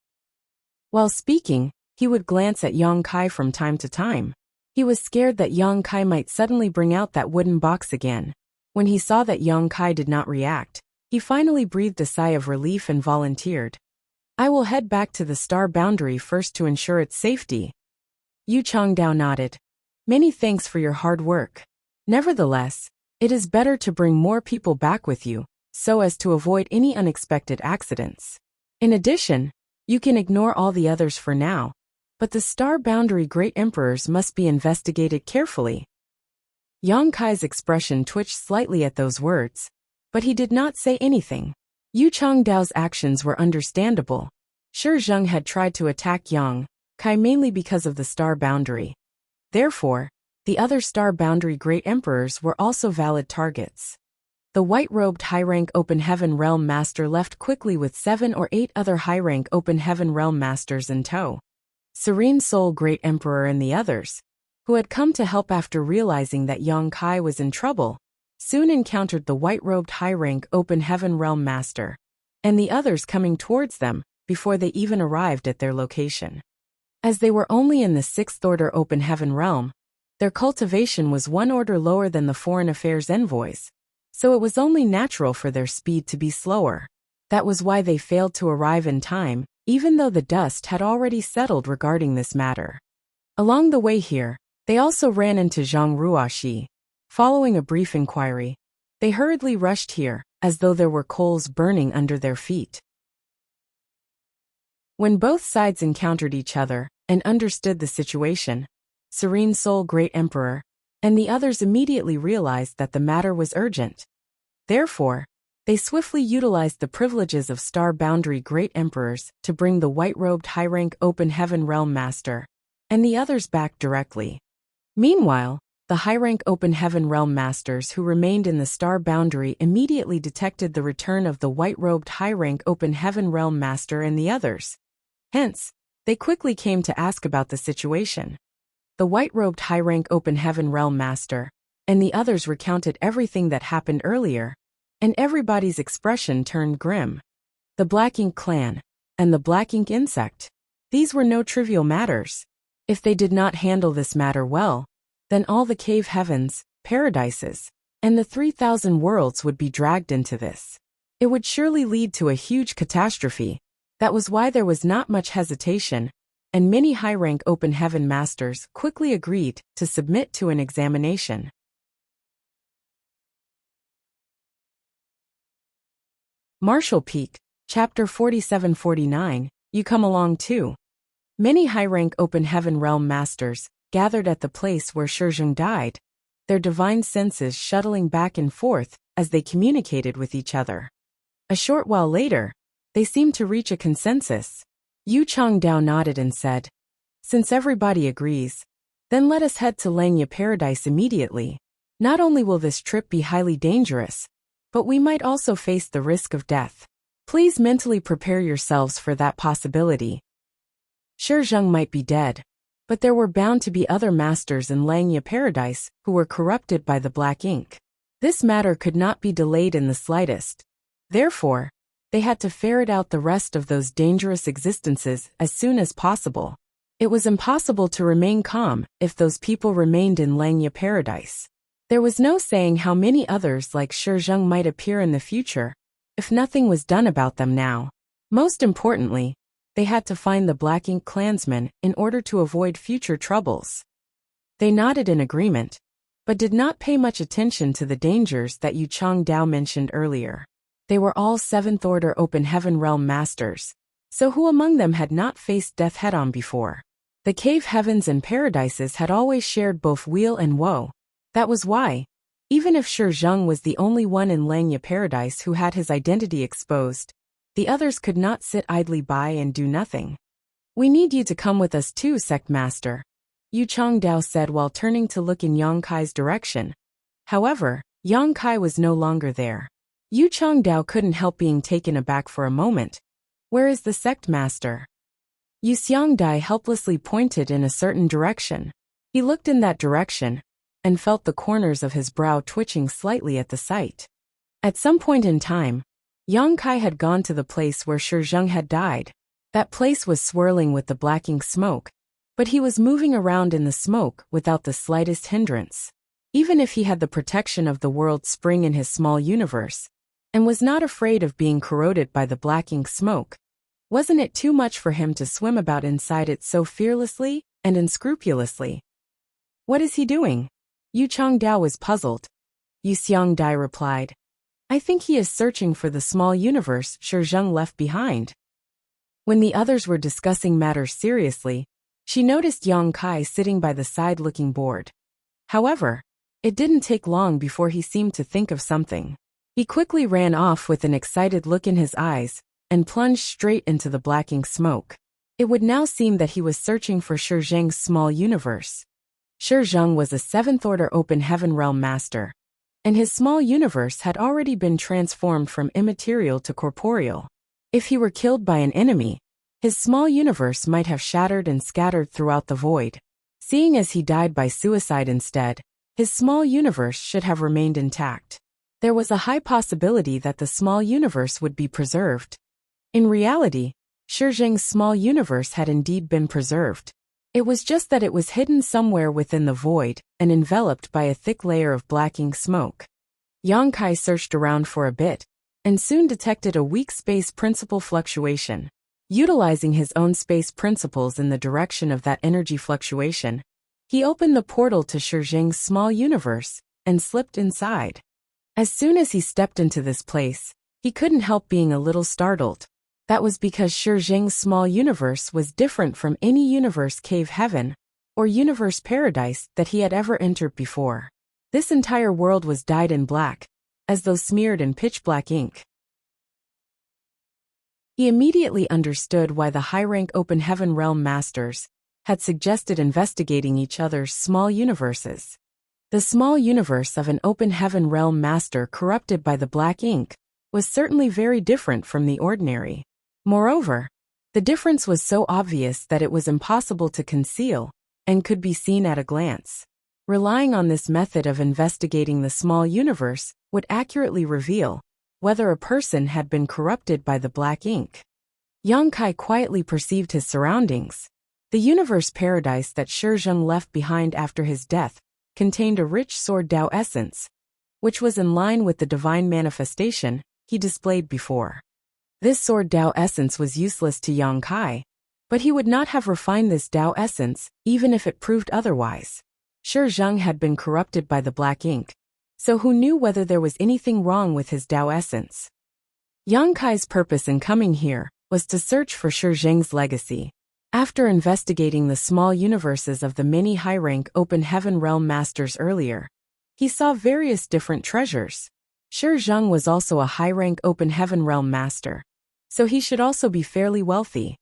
While speaking, he would glance at Yang Kai from time to time. He was scared that Yang Kai might suddenly bring out that wooden box again. When he saw that Yang Kai did not react, he finally breathed a sigh of relief and volunteered. I will head back to the star boundary first to ensure its safety. Yu Changdao nodded. Many thanks for your hard work. Nevertheless, it is better to bring more people back with you, so as to avoid any unexpected accidents. In addition, you can ignore all the others for now, but the star boundary great emperors must be investigated carefully. Yang Kai's expression twitched slightly at those words, but he did not say anything. Yu Changdao's actions were understandable. Shizheng had tried to attack Yang Kai mainly because of the star boundary. Therefore, the other star boundary great emperors were also valid targets. The white-robed high-rank Open Heaven Realm Master left quickly with 7 or 8 other high-rank Open Heaven Realm Masters in tow. Serene Soul Great Emperor and the others, who had come to help after realizing that Yang Kai was in trouble, soon encountered the white-robed high-rank Open Heaven Realm Master, and the others coming towards them before they even arrived at their location. As they were only in the 6th Order Open Heaven Realm, their cultivation was 1 order lower than the Foreign Affairs envoys, so it was only natural for their speed to be slower. That was why they failed to arrive in time, even though the dust had already settled regarding this matter. Along the way here, they also ran into Zhang Ruoxi. Following a brief inquiry, they hurriedly rushed here, as though there were coals burning under their feet. When both sides encountered each other and understood the situation, Serene Soul Great Emperor and the others immediately realized that the matter was urgent. Therefore, they swiftly utilized the privileges of Star Boundary Great Emperors to bring the white-robed high-rank Open Heaven Realm Master and the others back directly. Meanwhile, the high-rank Open Heaven Realm Masters who remained in the Star Boundary immediately detected the return of the white-robed high-rank Open Heaven Realm Master and the others. Hence, they quickly came to ask about the situation. The white-robed high-rank Open Heaven Realm Master and the others recounted everything that happened earlier, and everybody's expression turned grim. The Black Ink clan and the Black Ink insect. These were no trivial matters. If they did not handle this matter well, then all the cave heavens, paradises, and the 3,000 worlds would be dragged into this. It would surely lead to a huge catastrophe. That was why there was not much hesitation, and many high-rank open heaven masters quickly agreed to submit to an examination. Martial Peak, Chapter 47-49, You Come Along Too. Many high-rank open heaven realm masters gathered at the place where Shizheng died, their divine senses shuttling back and forth as they communicated with each other. A short while later, they seemed to reach a consensus. Yu Changdao nodded and said, "Since everybody agrees, then let us head to Langya Paradise immediately. Not only will this trip be highly dangerous, but we might also face the risk of death. Please mentally prepare yourselves for that possibility." Shizheng might be dead, but there were bound to be other masters in Langya Paradise who were corrupted by the black ink. This matter could not be delayed in the slightest. Therefore, they had to ferret out the rest of those dangerous existences as soon as possible. It was impossible to remain calm if those people remained in Langya Paradise. There was no saying how many others like Shizheng might appear in the future, if nothing was done about them now. Most importantly, they had to find the Black Ink clansmen in order to avoid future troubles. They nodded in agreement, but did not pay much attention to the dangers that Yu Changdao mentioned earlier. They were all 7th Order Open Heaven Realm Masters, so who among them had not faced death head-on before? The cave heavens and paradises had always shared both weal and woe. That was why, even if Shizheng was the only one in Langya Paradise who had his identity exposed, the others could not sit idly by and do nothing. "We need you to come with us too, Sect Master," Yu Changdao said while turning to look in Yang Kai's direction. However, Yang Kai was no longer there. Yu Changdao couldn't help being taken aback for a moment. "Where is the Sect Master?" Yu Xiangdai helplessly pointed in a certain direction. He looked in that direction, and felt the corners of his brow twitching slightly at the sight. At some point in time, Yang Kai had gone to the place where Shizheng had died. That place was swirling with the black ink smoke, but he was moving around in the smoke without the slightest hindrance. Even if he had the protection of the world spring in his small universe, and was not afraid of being corroded by the black ink smoke, wasn't it too much for him to swim about inside it so fearlessly and unscrupulously? What is he doing? Yu Changdao was puzzled. Yu Xiangdai replied, "I think he is searching for the small universe Shizheng left behind." When the others were discussing matters seriously, she noticed Yang Kai sitting by the side looking bored. However, it didn't take long before he seemed to think of something. He quickly ran off with an excited look in his eyes and plunged straight into the black ink smoke. It would now seem that he was searching for Shizheng's small universe. Shizheng was a 7th Order Open Heaven Realm Master, and his small universe had already been transformed from immaterial to corporeal. If he were killed by an enemy, his small universe might have shattered and scattered throughout the void. Seeing as he died by suicide instead, his small universe should have remained intact. There was a high possibility that the small universe would be preserved. In reality, Shizheng's small universe had indeed been preserved. It was just that it was hidden somewhere within the void and enveloped by a thick layer of black ink smoke. Yang Kai searched around for a bit, and soon detected a weak space principle fluctuation. Utilizing his own space principles in the direction of that energy fluctuation, he opened the portal to Shizheng's small universe and slipped inside. As soon as he stepped into this place, he couldn't help being a little startled. That was because Shizheng's small universe was different from any universe cave heaven or universe paradise that he had ever entered before. This entire world was dyed in black, as though smeared in pitch-black ink. He immediately understood why the high-rank Open Heaven Realm Masters had suggested investigating each other's small universes. The small universe of an Open Heaven Realm Master corrupted by the black ink was certainly very different from the ordinary. Moreover, the difference was so obvious that it was impossible to conceal and could be seen at a glance. Relying on this method of investigating the small universe would accurately reveal whether a person had been corrupted by the black ink. Yang Kai quietly perceived his surroundings. The universe paradise that Shizheng left behind after his death contained a rich sword Dao essence, which was in line with the divine manifestation he displayed before. This sword Tao essence was useless to Yang Kai, but he would not have refined this Tao essence even if it proved otherwise. Shi Zheng had been corrupted by the black ink, so who knew whether there was anything wrong with his Tao essence? Yang Kai's purpose in coming here was to search for Shi Zheng's legacy. After investigating the small universes of the many high-rank open heaven realm masters earlier, he saw various different treasures. Shi Zheng was also a high-rank open heaven realm master, so he should also be fairly wealthy.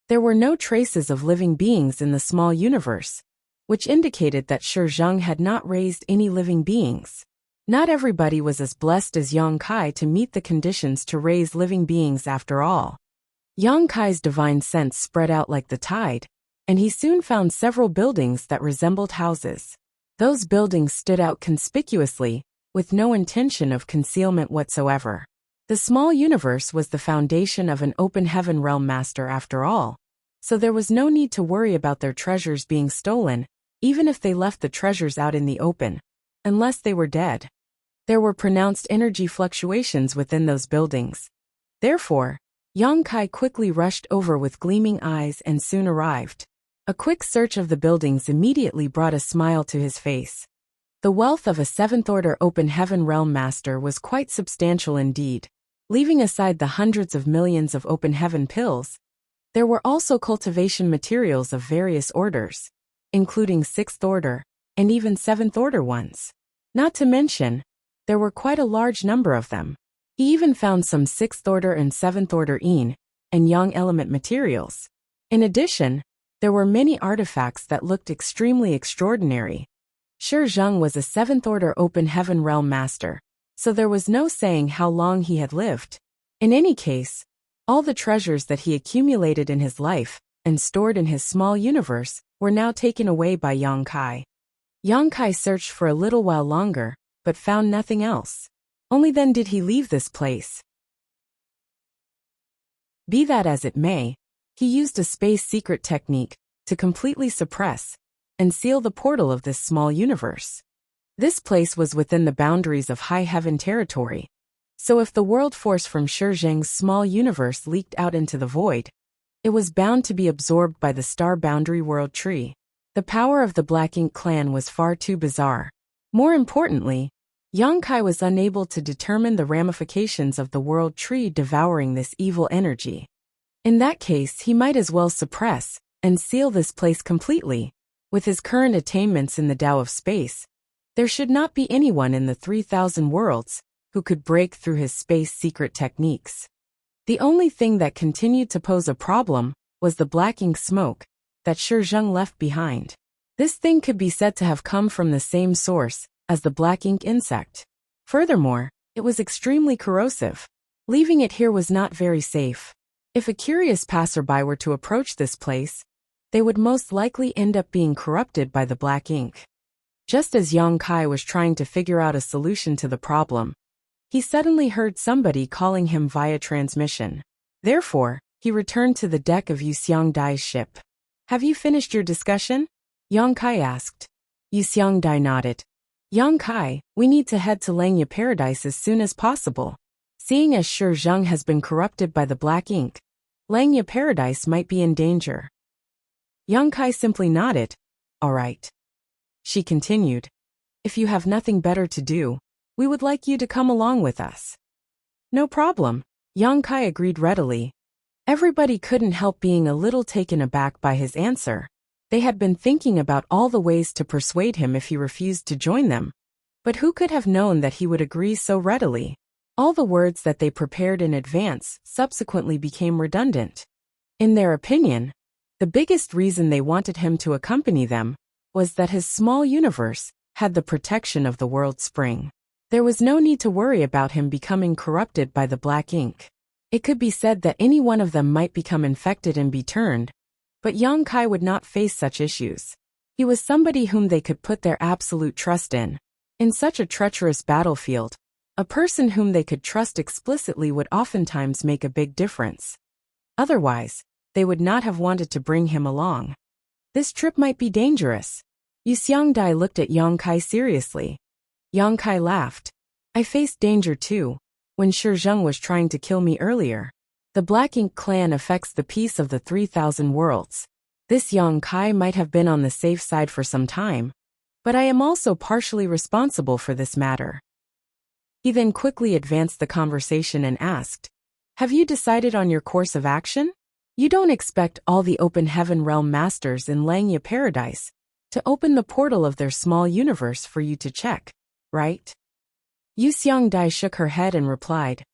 There were no traces of living beings in the small universe, which indicated that Shi Zheng had not raised any living beings. Not everybody was as blessed as Yang Kai to meet the conditions to raise living beings after all. Yang Kai's divine sense spread out like the tide, and he soon found several buildings that resembled houses. Those buildings stood out conspicuously, with no intention of concealment whatsoever. The small universe was the foundation of an open heaven realm master after all, so there was no need to worry about their treasures being stolen, even if they left the treasures out in the open, unless they were dead. There were pronounced energy fluctuations within those buildings. Therefore, Yang Kai quickly rushed over with gleaming eyes and soon arrived. A quick search of the buildings immediately brought a smile to his face. The wealth of a seventh-order open heaven realm master was quite substantial indeed. Leaving aside the hundreds of millions of open heaven pills, there were also cultivation materials of various orders, including sixth order and even seventh order ones. Not to mention, there were quite a large number of them. He even found some sixth order and seventh order yin and yang element materials. In addition, there were many artifacts that looked extremely extraordinary. Shi Zheng was a seventh order open heaven realm master, so there was no saying how long he had lived. In any case, all the treasures that he accumulated in his life and stored in his small universe were now taken away by Yang Kai. Yang Kai searched for a little while longer, but found nothing else. Only then did he leave this place. Be that as it may, he used a space secret technique to completely suppress and seal the portal of this small universe. This place was within the boundaries of high heaven territory, so if the world force from Shi Zheng's small universe leaked out into the void, it was bound to be absorbed by the star boundary world tree. The power of the Black Ink clan was far too bizarre. More importantly, Yang Kai was unable to determine the ramifications of the world tree devouring this evil energy. In that case, he might as well suppress and seal this place completely. With his current attainments in the Tao of space, there should not be anyone in the 3,000 worlds who could break through his space secret techniques. The only thing that continued to pose a problem was the black ink smoke that Shi Zheng left behind. This thing could be said to have come from the same source as the black ink insect. Furthermore, it was extremely corrosive. Leaving it here was not very safe. If a curious passerby were to approach this place, they would most likely end up being corrupted by the black ink. Just as Yang Kai was trying to figure out a solution to the problem, he suddenly heard somebody calling him via transmission. Therefore, he returned to the deck of Wuxia Dai's ship. "Have you finished your discussion?" Yang Kai asked. Wuxia Dai nodded. "Yang Kai, we need to head to Langya Paradise as soon as possible. Seeing as Shi Zheng has been corrupted by the black ink, Langya Paradise might be in danger." Yang Kai simply nodded. "All right." She continued, "If you have nothing better to do, we would like you to come along with us." "No problem," Yang Kai agreed readily. Everybody couldn't help being a little taken aback by his answer. They had been thinking about all the ways to persuade him if he refused to join them. But who could have known that he would agree so readily? All the words that they prepared in advance subsequently became redundant. In their opinion, the biggest reason they wanted him to accompany them was that his small universe had the protection of the world spring. There was no need to worry about him becoming corrupted by the black ink. It could be said that any one of them might become infected and be turned, but Yang Kai would not face such issues. He was somebody whom they could put their absolute trust in. In such a treacherous battlefield, a person whom they could trust explicitly would oftentimes make a big difference. Otherwise, they would not have wanted to bring him along. This trip might be dangerous. Wuxia Dai looked at Yang Kai seriously. Yang Kai laughed. I faced danger too, when Zheng was trying to kill me earlier. The Black Ink clan affects the peace of the 3,000 worlds. This Yang Kai might have been on the safe side for some time, but I am also partially responsible for this matter. He then quickly advanced the conversation and asked, have you decided on your course of action? You don't expect all the Open Heaven Realm Masters in Langya Paradise to open the portal of their small universe for you to check, right? Yu Xiangdai shook her head and replied,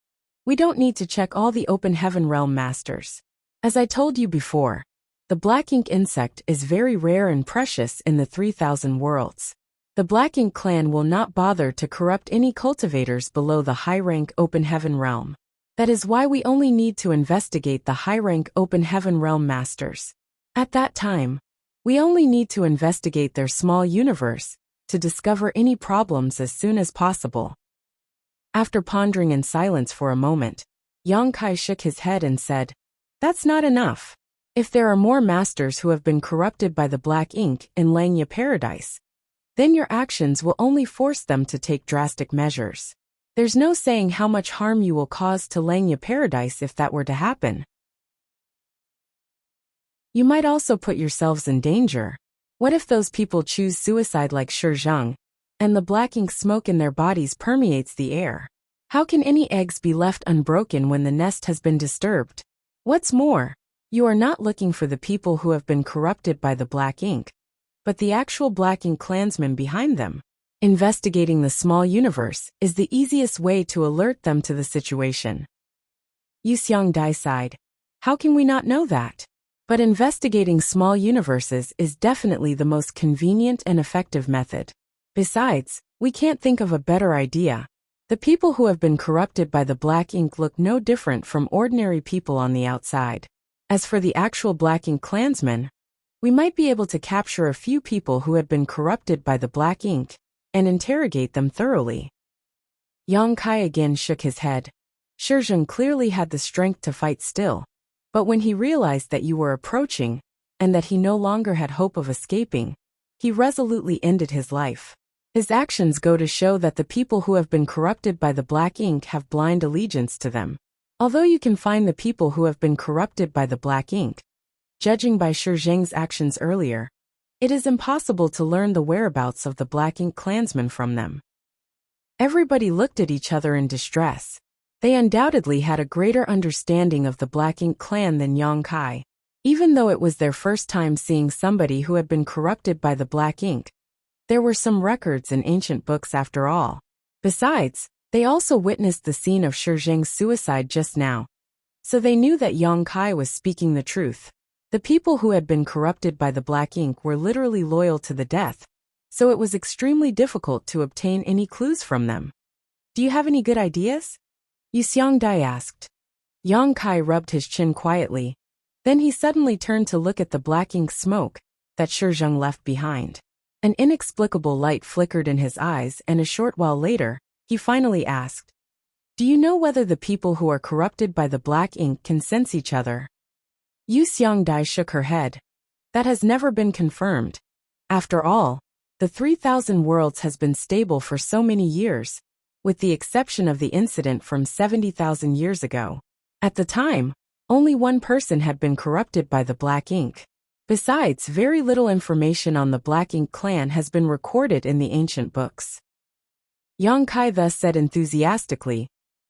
we don't need to check all the Open Heaven Realm Masters. As I told you before, the Black Ink insect is very rare and precious in the 3,000 worlds. The Black Ink clan will not bother to corrupt any cultivators below the high-rank Open Heaven Realm. That is why we only need to investigate the high-rank Open Heaven Realm Masters. At that time, we only need to investigate their small universe to discover any problems as soon as possible. After pondering in silence for a moment, Yang Kai shook his head and said, that's not enough. If there are more masters who have been corrupted by the Black Ink in Langya Paradise, then your actions will only force them to take drastic measures. There's no saying how much harm you will cause to Langya Paradise if that were to happen. You might also put yourselves in danger. What if those people choose suicide like Zheng, and the Black Ink smoke in their bodies permeates the air? How can any eggs be left unbroken when the nest has been disturbed? What's more, you are not looking for the people who have been corrupted by the Black Ink, but the actual Black Ink clansmen behind them. Investigating the small universe is the easiest way to alert them to the situation. Yu Xiangdai sighed. How can we not know that? But investigating small universes is definitely the most convenient and effective method. Besides, we can't think of a better idea. The people who have been corrupted by the Black Ink look no different from ordinary people on the outside. As for the actual Black Ink clansmen, we might be able to capture a few people who had been corrupted by the Black Ink and interrogate them thoroughly. Yang Kai again shook his head. Zheng clearly had the strength to fight still, but when he realized that you were approaching, and that he no longer had hope of escaping, he resolutely ended his life. His actions go to show that the people who have been corrupted by the Black Ink have blind allegiance to them. Although you can find the people who have been corrupted by the Black Ink, judging by Zheng's actions earlier, it is impossible to learn the whereabouts of the Black Ink clansmen from them. Everybody looked at each other in distress. They undoubtedly had a greater understanding of the Black Ink clan than Yang Kai. Even though it was their first time seeing somebody who had been corrupted by the Black Ink, there were some records in ancient books after all. Besides, they also witnessed the scene of Zheng's suicide just now, so they knew that Yang Kai was speaking the truth. The people who had been corrupted by the Black Ink were literally loyal to the death, so it was extremely difficult to obtain any clues from them. Do you have any good ideas? Yu Xiangdai asked. Yang Kai rubbed his chin quietly. Then he suddenly turned to look at the Black Ink smoke that Zheng left behind. An inexplicable light flickered in his eyes, and a short while later, he finally asked, do you know whether the people who are corrupted by the Black Ink can sense each other? Yu Xiangdai shook her head. That has never been confirmed. After all, the 3,000 worlds has been stable for so many years, with the exception of the incident from 70,000 years ago. At the time, only one person had been corrupted by the Black Ink. Besides, very little information on the Black Ink clan has been recorded in the ancient books. Yang Kai thus said enthusiastically,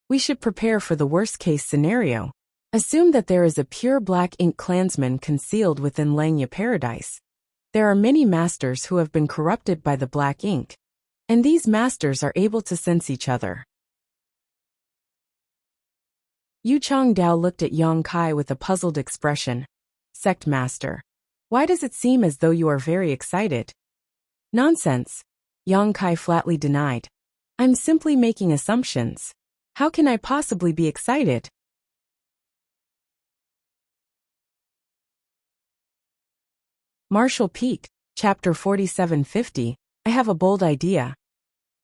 we should prepare for the worst-case scenario. Assume that there is a pure Black Ink clansman concealed within Langya Paradise. There are many masters who have been corrupted by the Black Ink, and these masters are able to sense each other. Yu Changdao looked at Yang Kai with a puzzled expression. Sect Master, why does it seem as though you are very excited? Nonsense, Yang Kai flatly denied. I'm simply making assumptions. How can I possibly be excited? Martial Peak, Chapter 4750, I have a bold idea.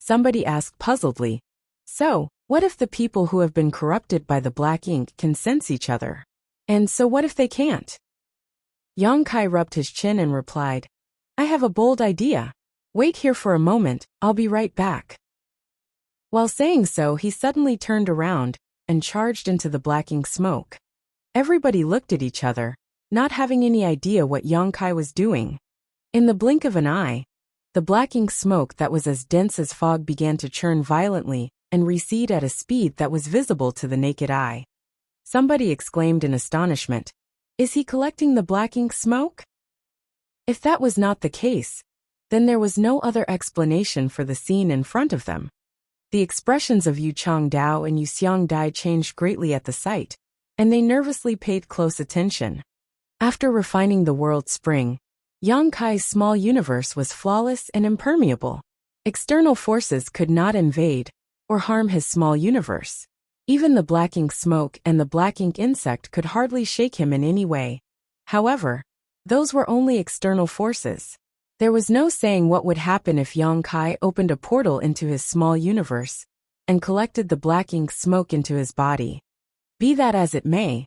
Somebody asked puzzledly. So, what if the people who have been corrupted by the Black Ink can sense each other? And so what if they can't? Yang Kai rubbed his chin and replied, I have a bold idea. Wait here for a moment, I'll be right back. While saying so, he suddenly turned around and charged into the blacking smoke. Everybody looked at each other, not having any idea what Yang Kai was doing. In the blink of an eye, the blacking smoke that was as dense as fog began to churn violently and recede at a speed that was visible to the naked eye. Somebody exclaimed in astonishment, "Is he collecting the blacking smoke?" If that was not the case, then there was no other explanation for the scene in front of them. The expressions of Yu Changdao and Yu Xiangdai changed greatly at the sight, and they nervously paid close attention. After refining the world spring, Yang Kai's small universe was flawless and impermeable. External forces could not invade or harm his small universe. Even the blacking smoke and the black ink insect could hardly shake him in any way. However, those were only external forces. There was no saying what would happen if Yang Kai opened a portal into his small universe and collected the black ink smoke into his body. Be that as it may,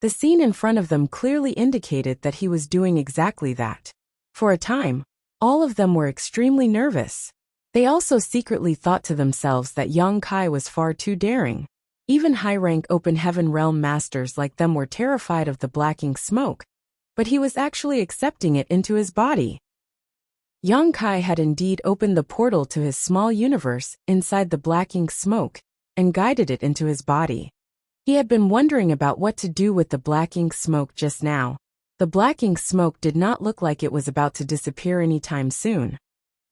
the scene in front of them clearly indicated that he was doing exactly that. For a time, all of them were extremely nervous. They also secretly thought to themselves that Yang Kai was far too daring. Even high-rank open heaven realm masters like them were terrified of the blacking smoke, but he was actually accepting it into his body. Yang Kai had indeed opened the portal to his small universe inside the blacking smoke and guided it into his body. He had been wondering about what to do with the blacking smoke just now. The blacking smoke did not look like it was about to disappear anytime soon,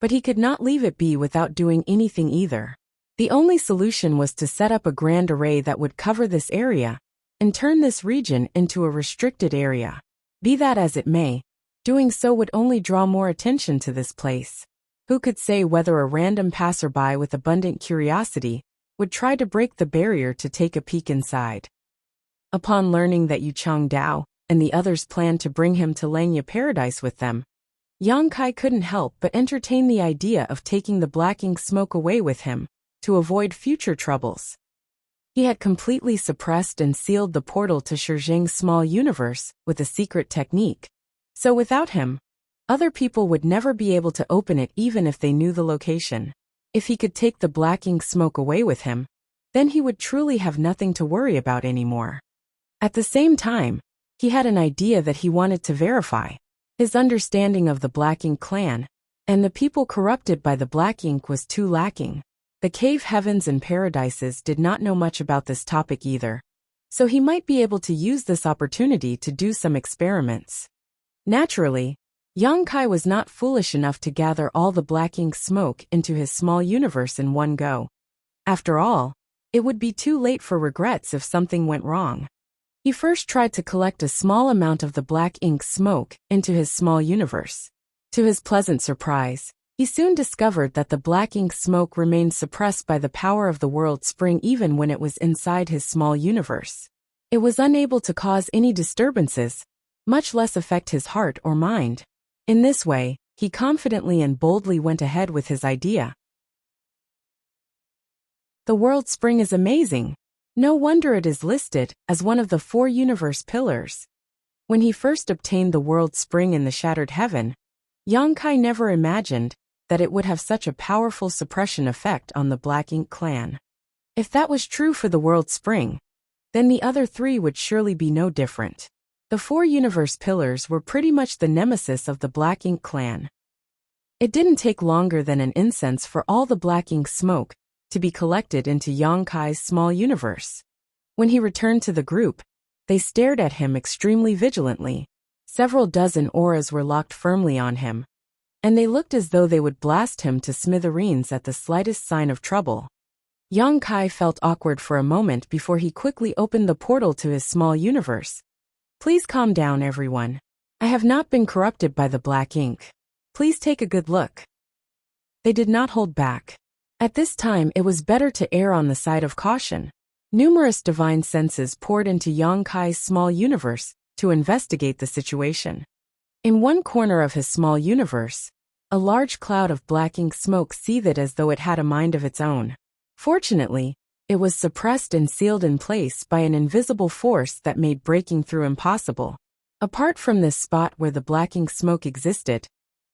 but he could not leave it be without doing anything either. The only solution was to set up a grand array that would cover this area and turn this region into a restricted area. Be that as it may, doing so would only draw more attention to this place. Who could say whether a random passerby with abundant curiosity would try to break the barrier to take a peek inside? Upon learning that Yu Changdao and the others planned to bring him to Langya Paradise with them, Yang Kai couldn't help but entertain the idea of taking the blacking smoke away with him to avoid future troubles. He had completely suppressed and sealed the portal to Shizheng's small universe with a secret technique. So without him, other people would never be able to open it even if they knew the location. If he could take the blacking smoke away with him, then he would truly have nothing to worry about anymore. At the same time, he had an idea that he wanted to verify. His understanding of the Black Ink clan and the people corrupted by the Black Ink was too lacking. The cave heavens and paradises did not know much about this topic either, so he might be able to use this opportunity to do some experiments. Naturally, Yang Kai was not foolish enough to gather all the black ink smoke into his small universe in one go. After all, it would be too late for regrets if something went wrong. He first tried to collect a small amount of the black ink smoke into his small universe. To his pleasant surprise, he soon discovered that the black ink smoke remained suppressed by the power of the world spring even when it was inside his small universe. It was unable to cause any disturbances, much less affect his heart or mind. In this way, he confidently and boldly went ahead with his idea. The world spring is amazing. No wonder it is listed as one of the 4 universe pillars. When he first obtained the world spring in the shattered heaven, Yang Kai never imagined that it would have such a powerful suppression effect on the Black Ink clan. If that was true for the world spring, then the other 3 would surely be no different. The 4 universe pillars were pretty much the nemesis of the Black Ink clan. It didn't take longer than an incense for all the black ink smoke to be collected into Yang Kai's small universe. When he returned to the group, they stared at him extremely vigilantly. Several dozen auras were locked firmly on him, and they looked as though they would blast him to smithereens at the slightest sign of trouble. Yang Kai felt awkward for a moment before he quickly opened the portal to his small universe. Please calm down, everyone. I have not been corrupted by the black ink. Please take a good look. They did not hold back. At this time it was better to err on the side of caution. Numerous divine senses poured into Yang Kai's small universe to investigate the situation. In one corner of his small universe, a large cloud of black ink smoke seethed as though it had a mind of its own. Fortunately, it was suppressed and sealed in place by an invisible force that made breaking through impossible. Apart from this spot where the black ink smoke existed,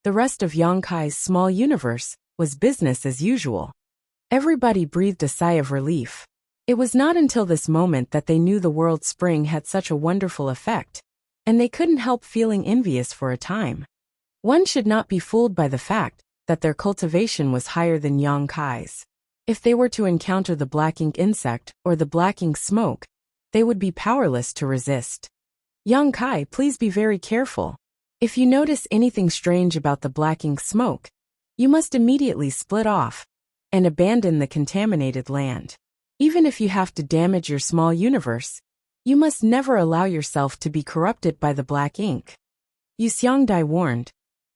the rest of Yang Kai's small universe was business as usual. Everybody breathed a sigh of relief. It was not until this moment that they knew the world spring had such a wonderful effect, and they couldn't help feeling envious for a time. One should not be fooled by the fact that their cultivation was higher than Yang Kai's. If they were to encounter the black ink insect or the black ink smoke, they would be powerless to resist. Yang Kai, please be very careful. If you notice anything strange about the black ink smoke, you must immediately split off and abandon the contaminated land. Even if you have to damage your small universe, you must never allow yourself to be corrupted by the black ink. Yu Xiangdai warned.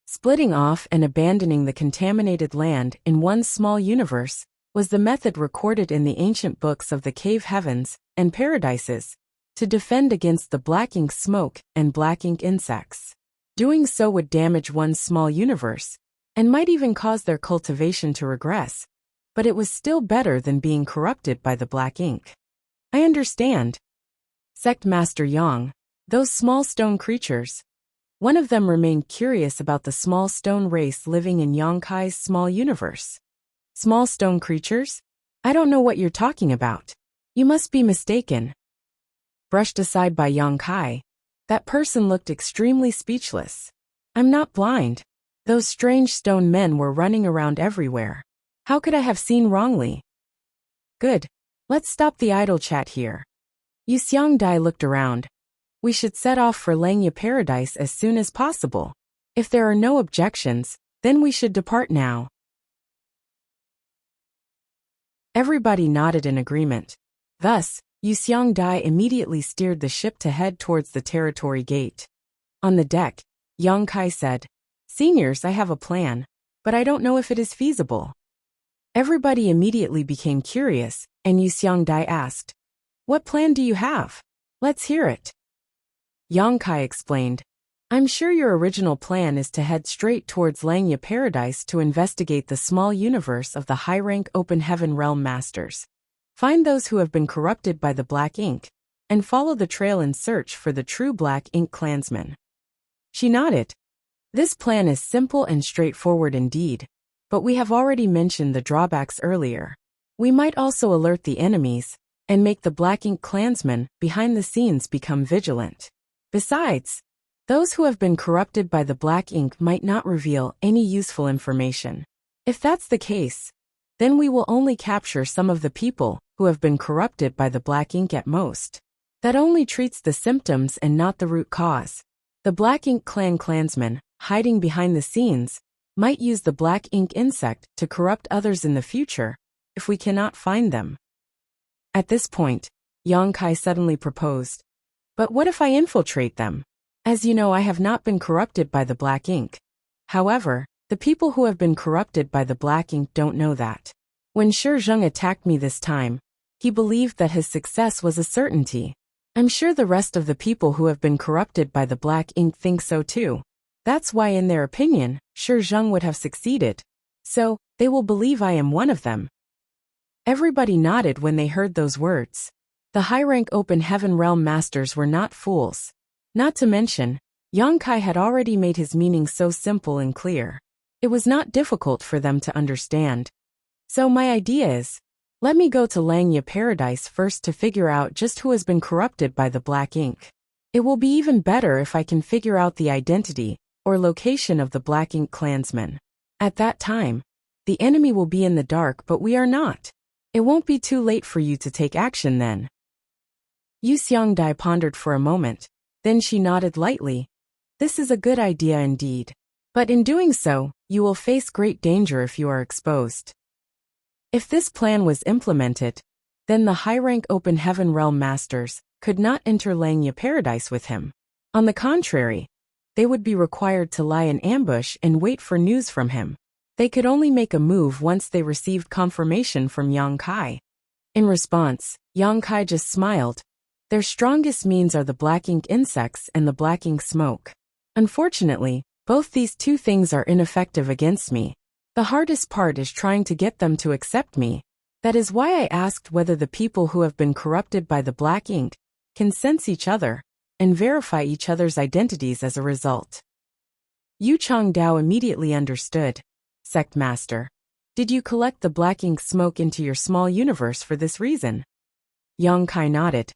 Splitting off and abandoning the contaminated land in one small universe was the method recorded in the ancient books of the cave heavens and paradises to defend against the black ink smoke and black ink insects. Doing so would damage one's small universe and might even cause their cultivation to regress, but it was still better than being corrupted by the black ink. I understand. Sect Master Yang, those small stone creatures. One of them remained curious about the small stone race living in Yang Kai's small universe. Small stone creatures? I don't know what you're talking about. You must be mistaken. Brushed aside by Yang Kai, that person looked extremely speechless. I'm not blind. Those strange stone men were running around everywhere. How could I have seen wrongly? Good. Let's stop the idle chat here. Yu Xiangdai looked around. We should set off for Langya Paradise as soon as possible. If there are no objections, then we should depart now. Everybody nodded in agreement. Thus, Yu Xiangdai immediately steered the ship to head towards the territory gate. On the deck, Yang Kai said, Seniors, I have a plan, but I don't know if it is feasible. Everybody immediately became curious, and Yu Xiangdai asked, What plan do you have? Let's hear it. Yang Kai explained, I'm sure your original plan is to head straight towards Langya Paradise to investigate the small universe of the high-rank Open Heaven Realm Masters. Find those who have been corrupted by the black ink, and follow the trail in search for the true black ink clansmen. She nodded. This plan is simple and straightforward indeed, but we have already mentioned the drawbacks earlier. We might also alert the enemies, and make the black ink clansmen behind the scenes become vigilant. Besides, those who have been corrupted by the black ink might not reveal any useful information. If that's the case, then we will only capture some of the people who have been corrupted by the black ink at most. That only treats the symptoms and not the root cause. The black ink clansmen, hiding behind the scenes, might use the black ink insect to corrupt others in the future, if we cannot find them. At this point, Yang Kai suddenly proposed. But what if I infiltrate them? As you know, I have not been corrupted by the black ink. However, the people who have been corrupted by the black ink don't know that. When Shi Zheng attacked me this time, he believed that his success was a certainty. I'm sure the rest of the people who have been corrupted by the black ink think so too. That's why in their opinion, Shi Zheng would have succeeded. So, they will believe I am one of them. Everybody nodded when they heard those words. The high-rank Open Heaven Realm Masters were not fools. Not to mention, Yang Kai had already made his meaning so simple and clear. It was not difficult for them to understand. So my idea is, let me go to Langya Paradise first to figure out just who has been corrupted by the black ink. It will be even better if I can figure out the identity or location of the black ink clansmen. At that time, the enemy will be in the dark, but we are not. It won't be too late for you to take action then. Yu Xiangdai pondered for a moment, then she nodded lightly. This is a good idea indeed. But in doing so, you will face great danger if you are exposed. If this plan was implemented, then the high-rank Open Heaven Realm Masters could not enter Langya Paradise with him. On the contrary, they would be required to lie in ambush and wait for news from him. They could only make a move once they received confirmation from Yang Kai. In response, Yang Kai just smiled. Their strongest means are the black ink insects and the black ink smoke. Unfortunately, both these two things are ineffective against me. The hardest part is trying to get them to accept me. That is why I asked whether the people who have been corrupted by the black ink can sense each other and verify each other's identities as a result. Yu Changdao immediately understood. Sect Master, Did you collect the black ink smoke into your small universe for this reason? Yang Kai nodded.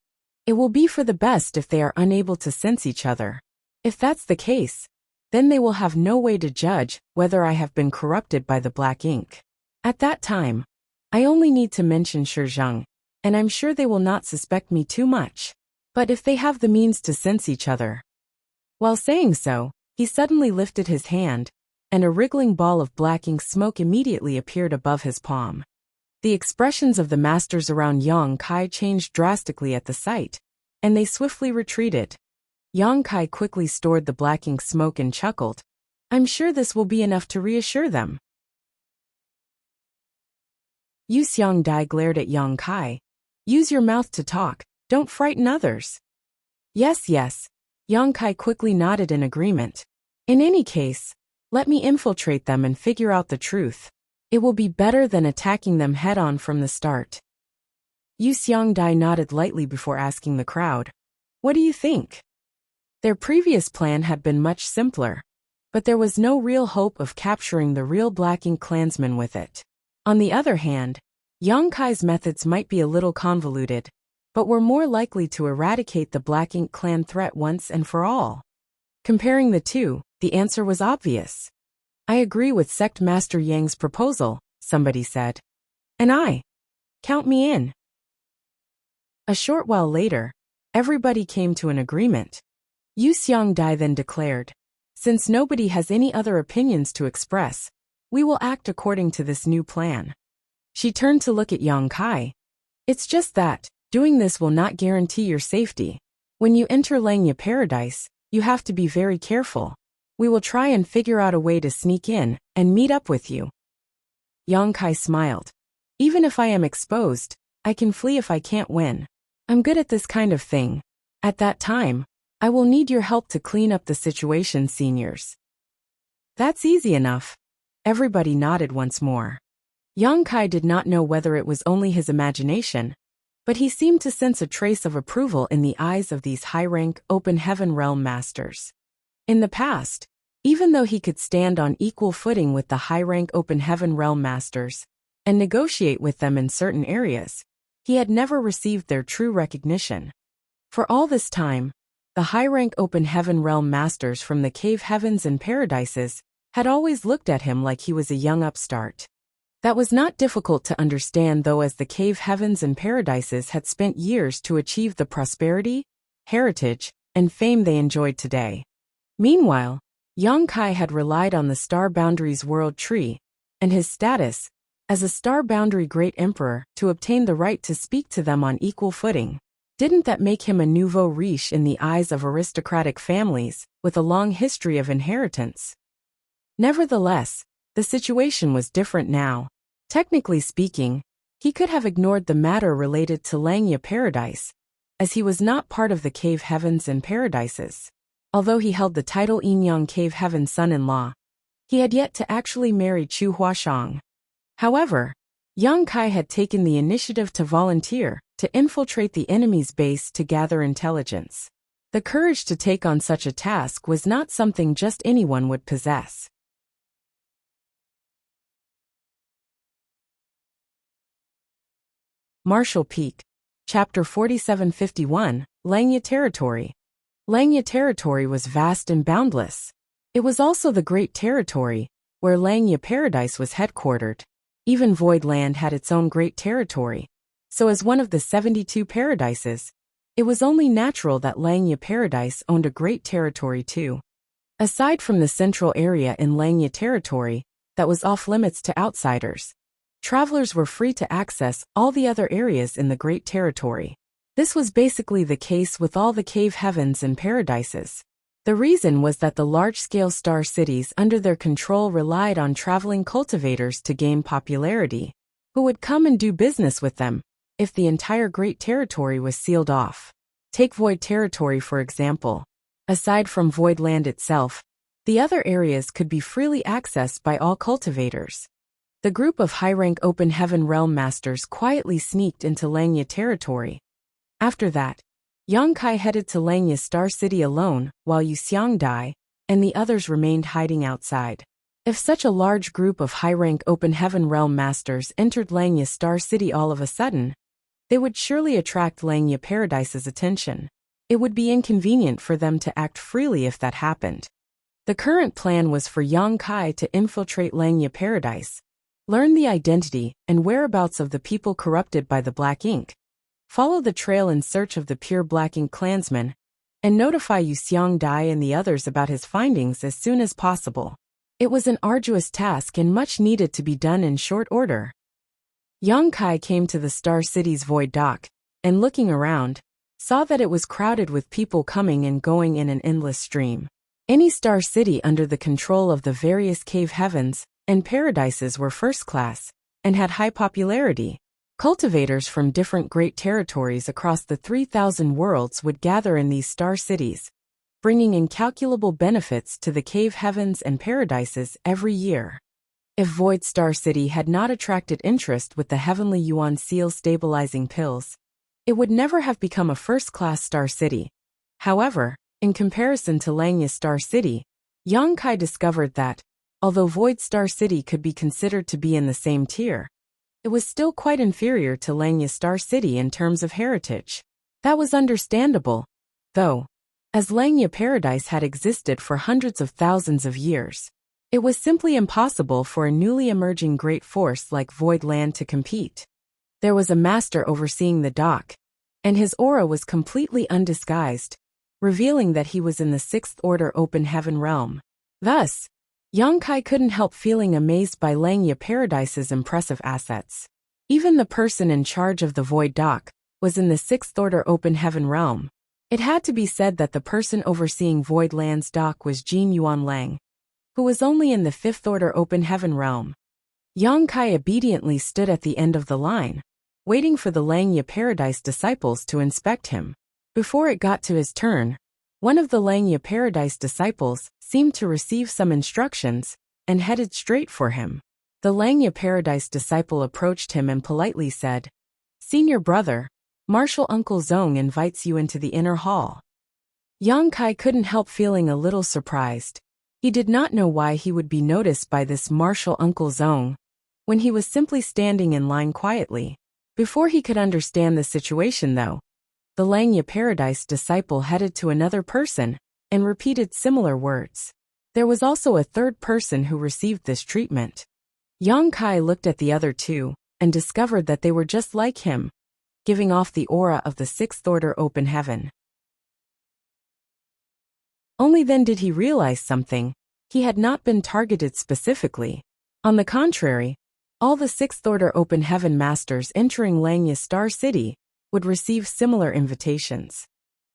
It will be for the best if they are unable to sense each other. If that's the case, then they will have no way to judge whether I have been corrupted by the black ink. At that time, I only need to mention Shizheng, and I'm sure they will not suspect me too much. But if they have the means to sense each other. While saying so, he suddenly lifted his hand, and a wriggling ball of black ink smoke immediately appeared above his palm. The expressions of the masters around Yang Kai changed drastically at the sight, and they swiftly retreated. Yang Kai quickly stored the black ink smoke and chuckled. I'm sure this will be enough to reassure them. Yu Xiangdai glared at Yang Kai. Use your mouth to talk, don't frighten others. Yes, yes. Yang Kai quickly nodded in agreement. In any case, let me infiltrate them and figure out the truth. It will be better than attacking them head-on from the start. Yu Xiangdai nodded lightly before asking the crowd. What do you think? Their previous plan had been much simpler, but there was no real hope of capturing the real Black Ink clansmen with it. On the other hand, Yang Kai's methods might be a little convoluted, but were more likely to eradicate the Black Ink clan threat once and for all. Comparing the two, the answer was obvious. I agree with Sect Master Yang's proposal, somebody said. And I. Count me in. A short while later, everybody came to an agreement. Yu Xiangdai then declared, since nobody has any other opinions to express, we will act according to this new plan. She turned to look at Yang Kai. It's just that, doing this will not guarantee your safety. When you enter Langya Paradise, you have to be very careful. We will try and figure out a way to sneak in and meet up with you. Yang Kai smiled. Even if I am exposed, I can flee if I can't win. I'm good at this kind of thing. At that time, I will need your help to clean up the situation, seniors. That's easy enough. Everybody nodded once more. Yang Kai did not know whether it was only his imagination, but he seemed to sense a trace of approval in the eyes of these high-rank, open heaven realm masters. In the past, even though he could stand on equal footing with the high-rank open heaven realm masters and negotiate with them in certain areas, he had never received their true recognition. For all this time, the high-rank open heaven realm masters from the cave heavens and paradises had always looked at him like he was a young upstart. That was not difficult to understand, though, as the cave heavens and paradises had spent years to achieve the prosperity, heritage, and fame they enjoyed today. Meanwhile, Yang Kai had relied on the Star Boundaries World Tree and his status as a Star Boundary Great Emperor to obtain the right to speak to them on equal footing. Didn't that make him a nouveau riche in the eyes of aristocratic families with a long history of inheritance? Nevertheless, the situation was different now. Technically speaking, he could have ignored the matter related to Langya Paradise, as he was not part of the cave heavens and paradises. Although he held the title Yinyang Cave Heaven son-in-law, he had yet to actually marry Chu Huashang. However, Yang Kai had taken the initiative to volunteer to infiltrate the enemy's base to gather intelligence. The courage to take on such a task was not something just anyone would possess. Martial Peak, Chapter 4751, Langya Territory. Langya Territory was vast and boundless. It was also the Great Territory, where Langya Paradise was headquartered. Even Void Land had its own great territory, so as one of the 72 paradises, it was only natural that Langya Paradise owned a great territory too. Aside from the central area in Langya Territory that was off-limits to outsiders, travelers were free to access all the other areas in the Great Territory. This was basically the case with all the cave heavens and paradises. The reason was that the large-scale star cities under their control relied on traveling cultivators to gain popularity, who would come and do business with them if the entire Great Territory was sealed off. Take Void Territory for example. Aside from Void Land itself, the other areas could be freely accessed by all cultivators. The group of high-rank open heaven realm masters quietly sneaked into Langya Territory. After that, Yang Kai headed to Langya Star City alone, while Yu Xiangdai and the others remained hiding outside. If such a large group of high-rank Open Heaven Realm Masters entered Langya Star City all of a sudden, they would surely attract Langya Paradise's attention. It would be inconvenient for them to act freely if that happened. The current plan was for Yang Kai to infiltrate Langya Paradise, learn the identity and whereabouts of the people corrupted by the Black Ink, follow the trail in search of the pure Black Ink clansman, and notify Yu Xiang Dai and the others about his findings as soon as possible. It was an arduous task and much needed to be done in short order. Yang Kai came to the Star City's void dock, and looking around, saw that it was crowded with people coming and going in an endless stream. Any Star City under the control of the various cave heavens and paradises were first class, and had high popularity. Cultivators from different great territories across the 3,000 worlds would gather in these Star Cities, bringing incalculable benefits to the cave heavens and paradises every year. If Void Star City had not attracted interest with the Heavenly Yuan Seal stabilizing pills, it would never have become a first-class Star City. However, in comparison to Langya Star City, Yang Kai discovered that, although Void Star City could be considered to be in the same tier, it was still quite inferior to Langya Star City in terms of heritage. That was understandable, though, as Langya Paradise had existed for hundreds of thousands of years. It was simply impossible for a newly emerging great force like Void Land to compete. There was a master overseeing the dock, and his aura was completely undisguised, revealing that he was in the Sixth Order Open Heaven realm. Thus, Yang Kai couldn't help feeling amazed by Langya Paradise's impressive assets. Even the person in charge of the Void Dock was in the Sixth Order Open Heaven realm. It had to be said that the person overseeing Void Land's dock was Jin Yuan Lang, who was only in the Fifth Order Open Heaven realm. Yang Kai obediently stood at the end of the line, waiting for the Langya Paradise disciples to inspect him. Before it got to his turn, one of the Langya Paradise disciples seemed to receive some instructions and headed straight for him. The Langya Paradise disciple approached him and politely said, "Senior brother, Martial Uncle Zong invites you into the inner hall." Yang Kai couldn't help feeling a little surprised. He did not know why he would be noticed by this Martial Uncle Zong, when he was simply standing in line quietly. Before he could understand the situation though, the Langya Paradise disciple headed to another person and repeated similar words. There was also a third person who received this treatment. Yang Kai looked at the other two and discovered that they were just like him, giving off the aura of the Sixth Order Open Heaven. Only then did he realize something. He had not been targeted specifically. On the contrary, all the Sixth Order Open Heaven Masters entering Langya Star City would receive similar invitations.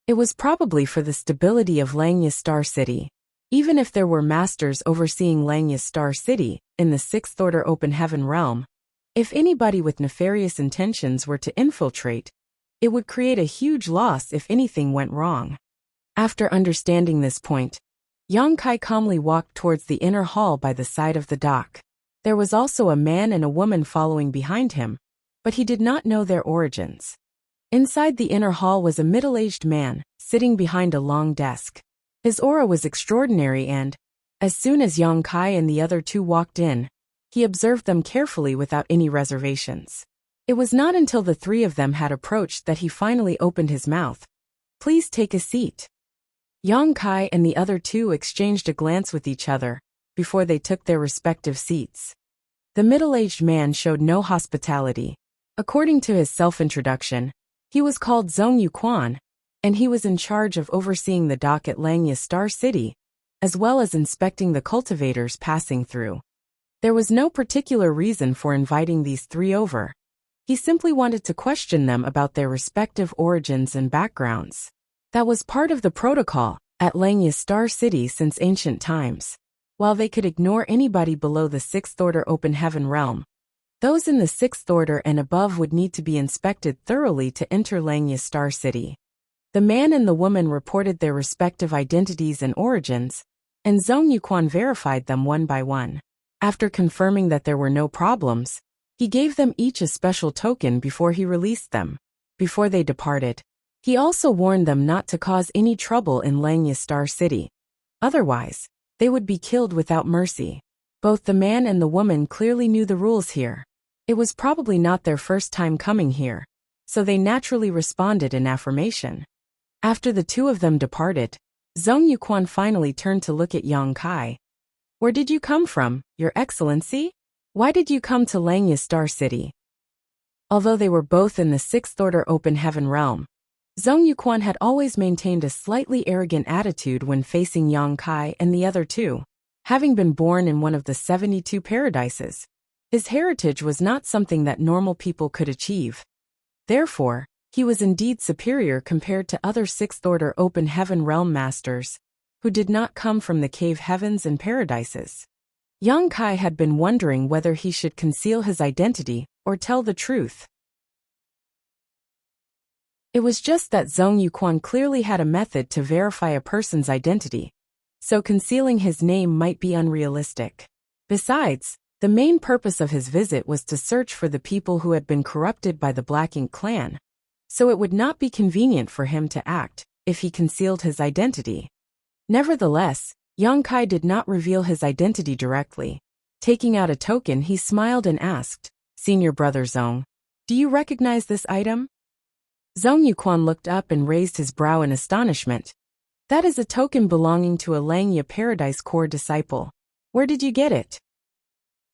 It was probably for the stability of Langya Star City. Even if there were masters overseeing Langya Star City in the Sixth Order Open Heaven realm, if anybody with nefarious intentions were to infiltrate, it would create a huge loss if anything went wrong. After understanding this point, Yang Kai calmly walked towards the inner hall by the side of the dock. There was also a man and a woman following behind him, but he did not know their origins. Inside the inner hall was a middle-aged man, sitting behind a long desk. His aura was extraordinary and, as soon as Yang Kai and the other two walked in, he observed them carefully without any reservations. It was not until the three of them had approached that he finally opened his mouth. "Please take a seat." Yang Kai and the other two exchanged a glance with each other before they took their respective seats. The middle-aged man showed no hospitality. According to his self-introduction, he was called Zhong Yuquan, and he was in charge of overseeing the dock at Langya Star City, as well as inspecting the cultivators passing through. There was no particular reason for inviting these three over. He simply wanted to question them about their respective origins and backgrounds. That was part of the protocol at Langya Star City since ancient times. While they could ignore anybody below the Sixth Order Open Heaven realm, those in the Sixth Order and above would need to be inspected thoroughly to enter Langya Star City. The man and the woman reported their respective identities and origins, and Zhong Yuquan verified them one by one. After confirming that there were no problems, he gave them each a special token before he released them. Before they departed, he also warned them not to cause any trouble in Langya Star City. Otherwise, they would be killed without mercy. Both the man and the woman clearly knew the rules here. It was probably not their first time coming here, so they naturally responded in affirmation. After the two of them departed, Zhong Yuquan finally turned to look at Yang Kai. Where did you come from, Your Excellency? Why did you come to Langya Star City? Although they were both in the Sixth Order Open Heaven realm, Zhong Yuquan had always maintained a slightly arrogant attitude when facing Yang Kai and the other two. Having been born in one of the 72 paradises, his heritage was not something that normal people could achieve. Therefore, he was indeed superior compared to other Sixth Order Open Heaven realm masters, who did not come from the cave heavens and paradises. Yang Kai had been wondering whether he should conceal his identity or tell the truth. It was just that Zhong Yuquan clearly had a method to verify a person's identity, so concealing his name might be unrealistic. Besides, the main purpose of his visit was to search for the people who had been corrupted by the Black Ink clan, so it would not be convenient for him to act if he concealed his identity. Nevertheless, Yang Kai did not reveal his identity directly. Taking out a token, he smiled and asked, Senior Brother Zhong, do you recognize this item? Zhong Yuquan looked up and raised his brow in astonishment. That is a token belonging to a Langya Paradise core disciple. Where did you get it?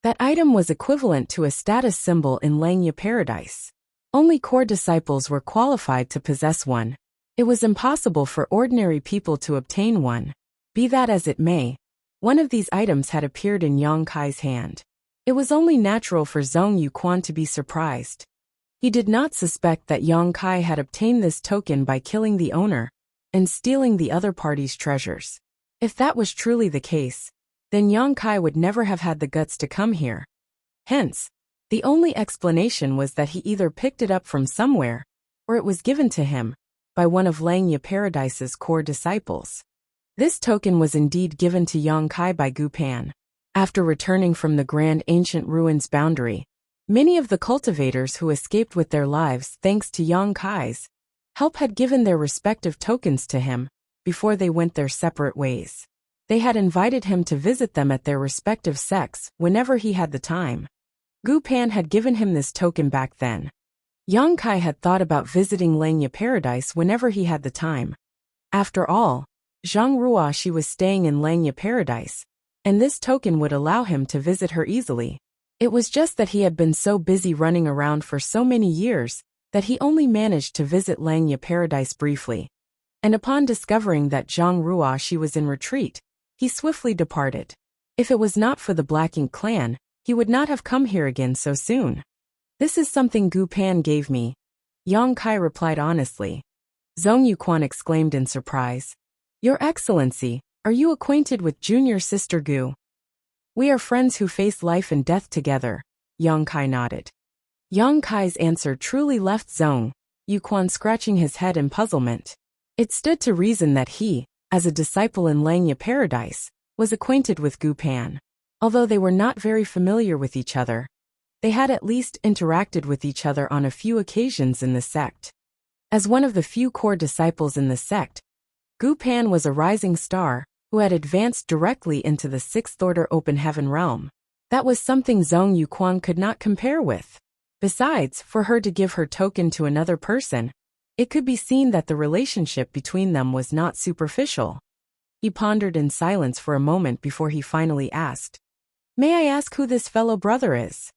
That item was equivalent to a status symbol in Langya Paradise. Only core disciples were qualified to possess one. It was impossible for ordinary people to obtain one. Be that as it may, one of these items had appeared in Yang Kai's hand. It was only natural for Zhong Yuquan to be surprised. He did not suspect that Yang Kai had obtained this token by killing the owner and stealing the other party's treasures. If that was truly the case, then Yang Kai would never have had the guts to come here. Hence, the only explanation was that he either picked it up from somewhere, or it was given to him by one of Langya Paradise's core disciples. This token was indeed given to Yang Kai by Gu Pan. After returning from the Grand Ancient Ruins boundary, many of the cultivators who escaped with their lives thanks to Yang Kai's help had given their respective tokens to him before they went their separate ways. They had invited him to visit them at their respective sects whenever he had the time. Gu Pan had given him this token back then. Yang Kai had thought about visiting Langya Paradise whenever he had the time. After all, Zhang Ruoshi was staying in Langya Paradise, and this token would allow him to visit her easily. It was just that he had been so busy running around for so many years that he only managed to visit Langya Paradise briefly. And upon discovering that Zhang Ruoshi was in retreat, he swiftly departed. If it was not for the Black Ink clan, he would not have come here again so soon. This is something Gu Pan gave me, Yang Kai replied honestly. Zhong Yuquan exclaimed in surprise. Your Excellency, are you acquainted with junior sister Gu? We are friends who face life and death together, Yang Kai nodded. Yang Kai's answer truly left Zhong Yuquan scratching his head in puzzlement. It stood to reason that he, as a disciple in Langya Paradise, was acquainted with Gu Pan. Although they were not very familiar with each other, they had at least interacted with each other on a few occasions in the sect. As one of the few core disciples in the sect, Gu Pan was a rising star who had advanced directly into the Sixth Order Open Heaven realm. That was something Zhong Yuquan could not compare with. Besides, for her to give her token to another person, it could be seen that the relationship between them was not superficial. He pondered in silence for a moment before he finally asked, May I ask who this fellow brother is?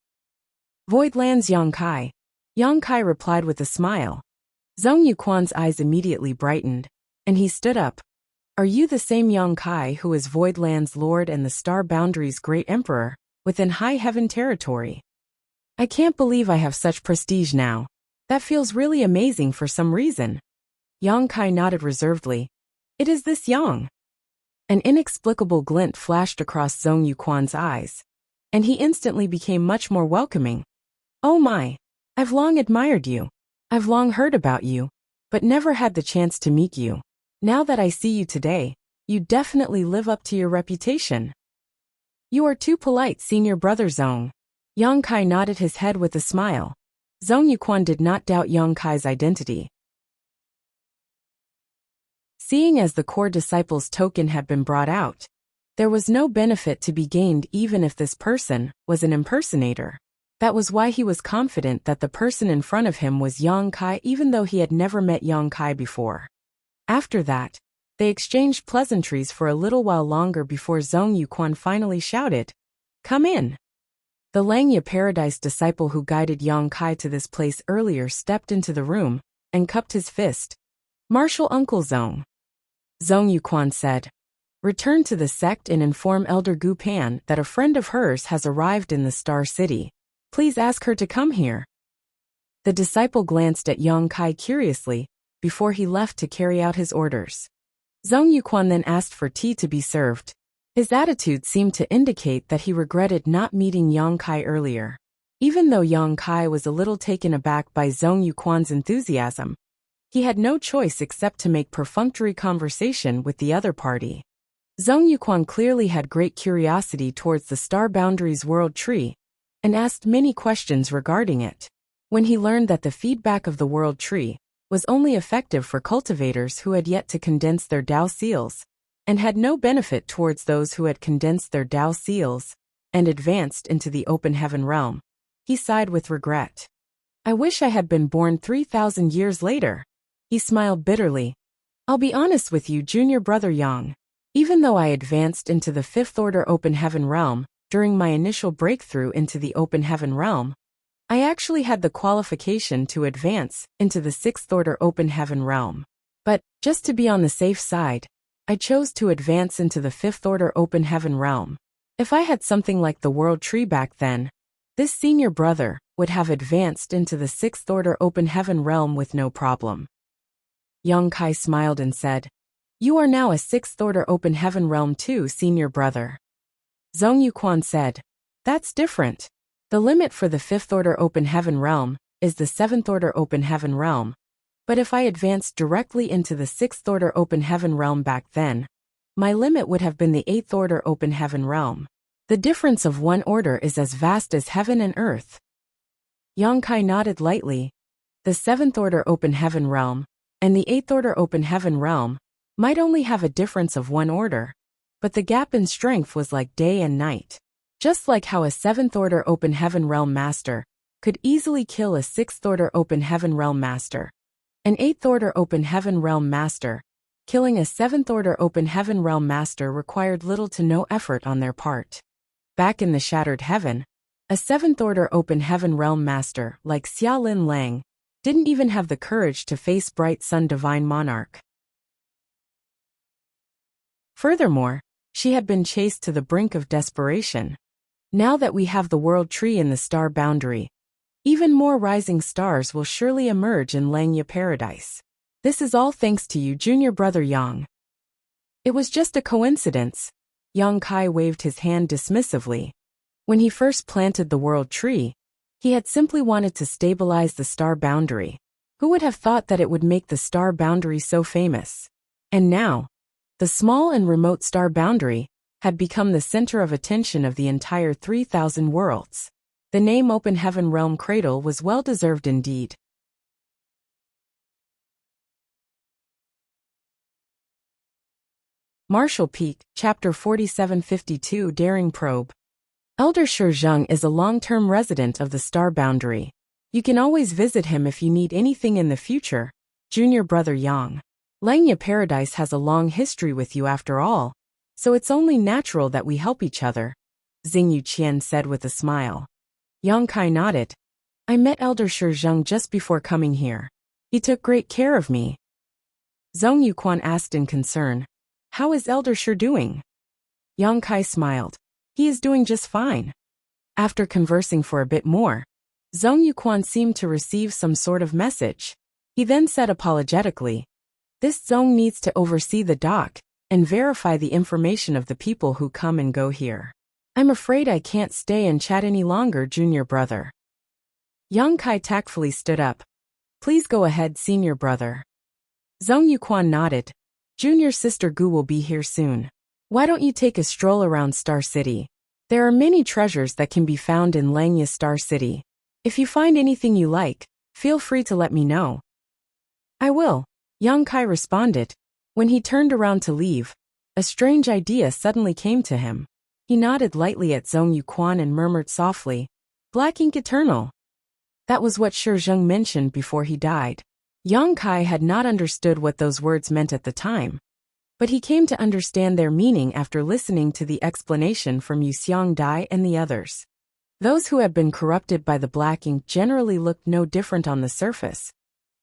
Voidland's Yang Kai. Yang Kai replied with a smile. Zhong Yuquan's eyes immediately brightened, and he stood up. Are you the same Yang Kai who is Voidland's lord and the Star Boundary's great emperor, within High Heaven territory? I can't believe I have such prestige now. That feels really amazing for some reason. Yang Kai nodded reservedly. It is this Yang. An inexplicable glint flashed across Zhong Yuquan's eyes, and he instantly became much more welcoming. Oh my! I've long admired you. I've long heard about you, but never had the chance to meet you. Now that I see you today, you definitely live up to your reputation. You are too polite, senior brother Zhong. Yang Kai nodded his head with a smile. Zhong Yuquan did not doubt Yang Kai's identity. Seeing as the core disciple's token had been brought out, There was no benefit to be gained even if this person was an impersonator. That was why he was confident that the person in front of him was Yang Kai even though he had never met Yang Kai before. After that, they exchanged pleasantries for a little while longer before Zhong Yuquan finally shouted, "Come in." The Langya Paradise disciple who guided Yang Kai to this place earlier stepped into the room and cupped his fist. "Martial Uncle Zhong." Zhong Yuquan said, "Return to the sect and inform Elder Gu Pan that a friend of hers has arrived in the Star City. Please ask her to come here." The disciple glanced at Yang Kai curiously before he left to carry out his orders. Zhong Yuquan then asked for tea to be served. His attitude seemed to indicate that he regretted not meeting Yang Kai earlier. Even though Yang Kai was a little taken aback by Zhong Yuquan's enthusiasm, he had no choice except to make perfunctory conversation with the other party. Zhong Yuquan clearly had great curiosity towards the Star Boundaries World Tree and asked many questions regarding it. When he learned that the feedback of the World Tree was only effective for cultivators who had yet to condense their Dao seals, and had no benefit towards those who had condensed their Dao seals and advanced into the open heaven realm, he sighed with regret. "I wish I had been born 3,000 years later." He smiled bitterly. "I'll be honest with you, junior brother Yang. Even though I advanced into the Fifth Order Open Heaven realm during my initial breakthrough into the Open Heaven realm, I actually had the qualification to advance into the Sixth Order Open Heaven realm. But, just to be on the safe side, I chose to advance into the Fifth Order Open Heaven realm. If I had something like the World Tree back then, this senior brother would have advanced into the Sixth Order Open Heaven realm with no problem." Yang Kai smiled and said, "You are now a Sixth Order Open Heaven realm too, senior brother." Zhong Yuquan said, "That's different. The limit for the Fifth Order Open Heaven realm is the Seventh Order Open Heaven realm, but if I advanced directly into the Sixth Order Open Heaven realm back then, my limit would have been the Eighth Order Open Heaven realm. The difference of one order is as vast as heaven and earth." Yang Kai nodded lightly. The Seventh Order Open Heaven realm and the Eighth Order Open Heaven realm might only have a difference of one order, but the gap in strength was like day and night. Just like how a Seventh Order Open Heaven realm master could easily kill a Sixth Order Open Heaven realm master, an Eighth Order Open Heaven realm master killing a Seventh Order Open Heaven realm master required little to no effort on their part. Back in the Shattered Heaven, a Seventh Order Open Heaven realm master like Xiaolin Lang didn't even have the courage to face Bright Sun Divine Monarch. Furthermore, she had been chased to the brink of desperation. Now that we have the World Tree in the Star Boundary, even more rising stars will surely emerge in Langya Paradise. This is all thanks to you, junior brother Yang. It was just a coincidence. Yang Kai waved his hand dismissively. When he first planted the World Tree, he had simply wanted to stabilize the Star Boundary. Who would have thought that it would make the Star Boundary so famous? And now, the small and remote Star Boundary had become the center of attention of the entire 3,000 worlds. The name Open Heaven Realm Cradle was well-deserved indeed. Martial Peak, Chapter 4752 Daring Probe. Elder Shizheng is a long-term resident of the Star Boundary. You can always visit him if you need anything in the future, junior brother Yang. Langya Paradise has a long history with you after all, so it's only natural that we help each other, Xing Yuqian said with a smile. Yang Kai nodded. I met Elder Shizheng just before coming here. He took great care of me. Zhong Yuquan asked in concern, How is Elder Shi doing? Yang Kai smiled. He is doing just fine. After conversing for a bit more, Zhong Yuquan seemed to receive some sort of message. He then said apologetically, This Zhong needs to oversee the dock and verify the information of the people who come and go here. I'm afraid I can't stay and chat any longer, junior brother. Yang Kai tactfully stood up. Please go ahead, senior brother. Zhong Yuquan nodded. Junior sister Gu will be here soon. Why don't you take a stroll around Star City? There are many treasures that can be found in Langya Star City. If you find anything you like, feel free to let me know. I will, Yang Kai responded. When he turned around to leave, A strange idea suddenly came to him. He nodded lightly at Zhong Yuquan and murmured softly, "Black ink eternal." That was what Shi Zheng mentioned before he died. Yang Kai had not understood what those words meant at the time, but he came to understand their meaning after listening to the explanation from Yuxiang Dai and the others. Those who had been corrupted by the black ink generally looked no different on the surface,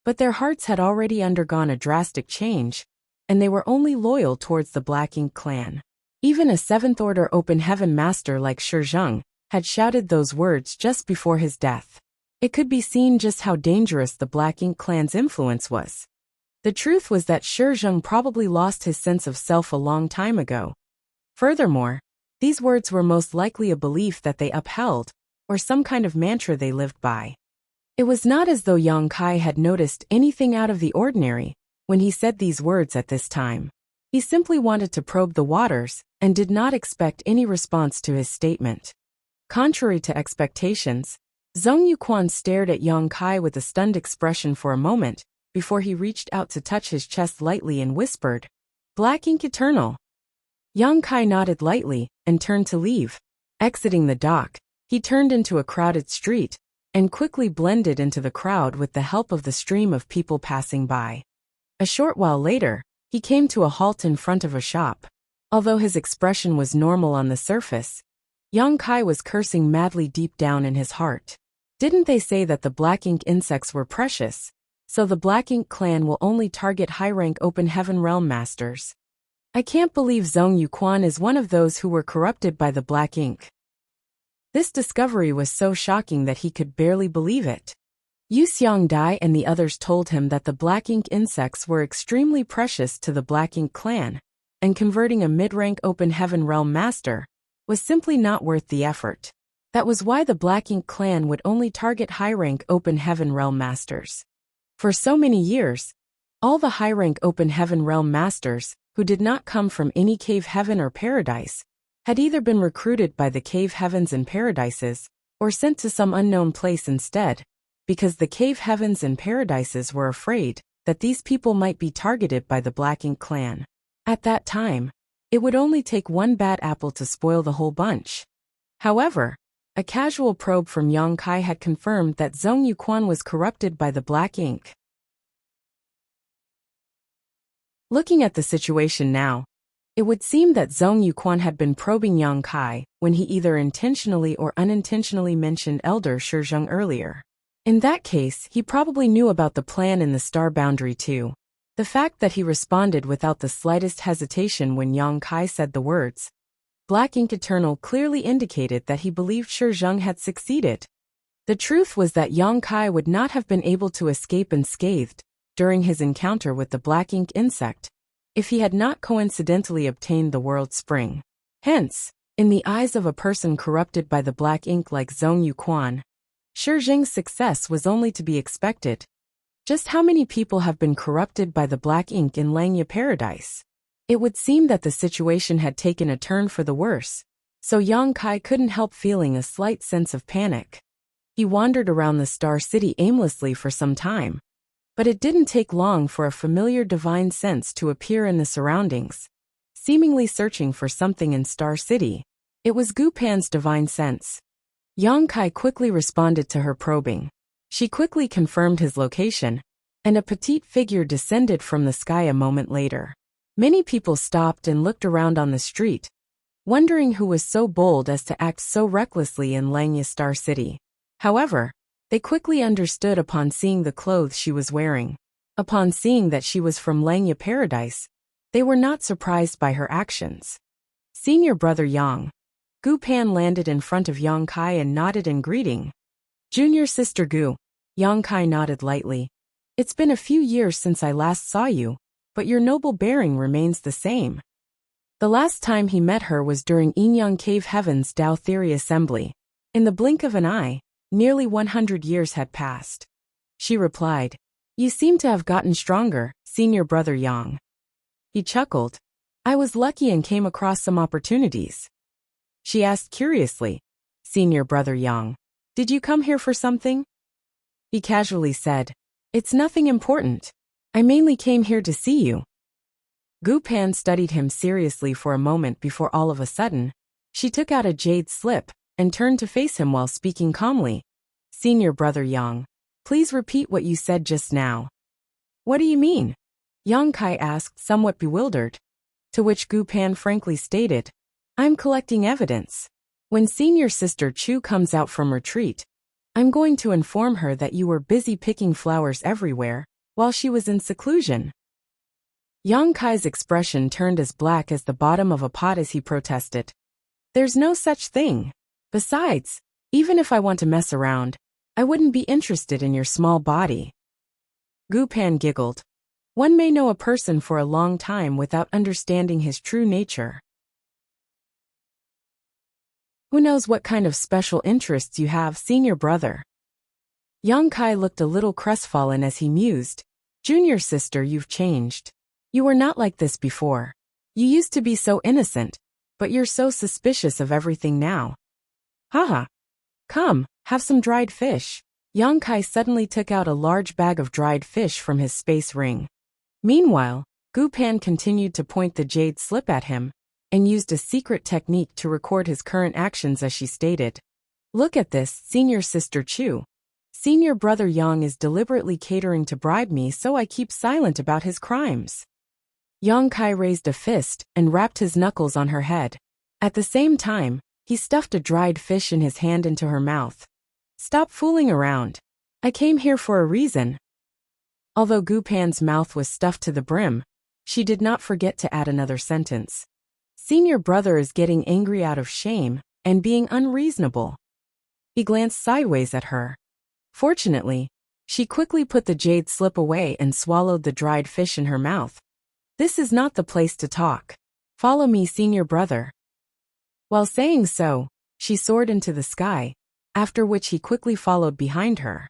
but their hearts had already undergone a drastic change, and they were only loyal towards the Black Ink clan. Even a seventh-order open heaven master like Shi Zheng had shouted those words just before his death. It could be seen just how dangerous the Black Ink clan's influence was. The truth was that Shi Zheng probably lost his sense of self a long time ago. Furthermore, these words were most likely a belief that they upheld, or some kind of mantra they lived by. It was not as though Yang Kai had noticed anything out of the ordinary when he said these words at this time. He simply wanted to probe the waters and did not expect any response to his statement. Contrary to expectations, Zhong Yuquan stared at Yang Kai with a stunned expression for a moment before he reached out to touch his chest lightly and whispered, "Black Ink Eternal." Yang Kai nodded lightly and turned to leave. Exiting the dock, he turned into a crowded street and quickly blended into the crowd with the help of the stream of people passing by. A short while later, he came to a halt in front of a shop. Although his expression was normal on the surface, Yang Kai was cursing madly deep down in his heart. Didn't they say that the Black Ink insects were precious? So the Black Ink clan will only target high-rank Open Heaven Realm Masters. I can't believe Zhong Yuquan is one of those who were corrupted by the Black Ink. This discovery was so shocking that he could barely believe it. Yuxiang Dai and the others told him that the Black Ink insects were extremely precious to the Black Ink clan, and converting a mid-rank Open Heaven Realm Master was simply not worth the effort. That was why the Black Ink clan would only target high-rank Open Heaven Realm Masters. For so many years, all the high-rank Open Heaven Realm Masters, who did not come from any cave heaven or paradise, had either been recruited by the cave heavens and paradises, or sent to some unknown place instead, because the cave heavens and paradises were afraid that these people might be targeted by the Black Ink clan. At that time, it would only take one bad apple to spoil the whole bunch. However, a casual probe from Yang Kai had confirmed that Zhong Yuquan was corrupted by the Black Ink. Looking at the situation now, it would seem that Zhong Yuquan had been probing Yang Kai when he either intentionally or unintentionally mentioned Elder Shi Zheng earlier. In that case, he probably knew about the plan in the star boundary too. The fact that he responded without the slightest hesitation when Yang Kai said the words, "Black Ink Eternal," clearly indicated that he believed Shi Zheng had succeeded. The truth was that Yang Kai would not have been able to escape unscathed during his encounter with the Black Ink insect if he had not coincidentally obtained the World Spring. Hence, in the eyes of a person corrupted by the Black Ink like Zhong Yuquan, Shi Zheng's success was only to be expected. Just how many people have been corrupted by the Black Ink in Langya Paradise? It would seem that the situation had taken a turn for the worse, so Yang Kai couldn't help feeling a slight sense of panic. He wandered around the Star City aimlessly for some time, but it didn't take long for a familiar divine sense to appear in the surroundings, seemingly searching for something in Star City. It was Gu Pan's divine sense. Yang Kai quickly responded to her probing. She quickly confirmed his location, and a petite figure descended from the sky a moment later. Many people stopped and looked around on the street, wondering who was so bold as to act so recklessly in Langya Star City. However, they quickly understood upon seeing the clothes she was wearing. Upon seeing that she was from Langya Paradise, they were not surprised by her actions. Senior brother Yang. Gu Pan landed in front of Yang Kai and nodded in greeting. Junior sister Gu. Yang Kai nodded lightly. It's been a few years since I last saw you, but your noble bearing remains the same. The last time he met her was during Yinyang Cave Heaven's Tao Theory Assembly. In the blink of an eye, nearly 100 years had passed. She replied, "You seem to have gotten stronger, senior brother Yang." He chuckled. "I was lucky and came across some opportunities." She asked curiously, "Senior brother Yang, did you come here for something?" He casually said, "It's nothing important. I mainly came here to see you." Gu Pan studied him seriously for a moment before all of a sudden, she took out a jade slip and turned to face him while speaking calmly. Senior brother Yang, please repeat what you said just now. What do you mean? Yang Kai asked, somewhat bewildered. To which Gu Pan frankly stated, I'm collecting evidence. When senior sister Chu comes out from retreat, I'm going to inform her that you were busy picking flowers everywhere while she was in seclusion. Yang Kai's expression turned as black as the bottom of a pot as he protested. There's no such thing. Besides, even if I want to mess around, I wouldn't be interested in your small body. Gu Pan giggled. One may know a person for a long time without understanding his true nature. Who knows what kind of special interests you have, senior brother? Yang Kai looked a little crestfallen as he mused. Junior sister, you've changed. You were not like this before. You used to be so innocent, but you're so suspicious of everything now. Haha. Come, have some dried fish. Yang Kai suddenly took out a large bag of dried fish from his space ring. Meanwhile, Gu Pan continued to point the jade slip at him, and used a secret technique to record his current actions as she stated. Look at this, senior sister Chu. Senior brother Yang is deliberately catering to bribe me, so I keep silent about his crimes. Yang Kai raised a fist and rapped his knuckles on her head. At the same time, he stuffed a dried fish in his hand into her mouth. Stop fooling around. I came here for a reason. Although Gu Pan's mouth was stuffed to the brim, she did not forget to add another sentence. Senior brother is getting angry out of shame and being unreasonable. He glanced sideways at her. Fortunately, she quickly put the jade slip away and swallowed the dried fish in her mouth. This is not the place to talk. Follow me, senior brother. While saying so, she soared into the sky, after which he quickly followed behind her.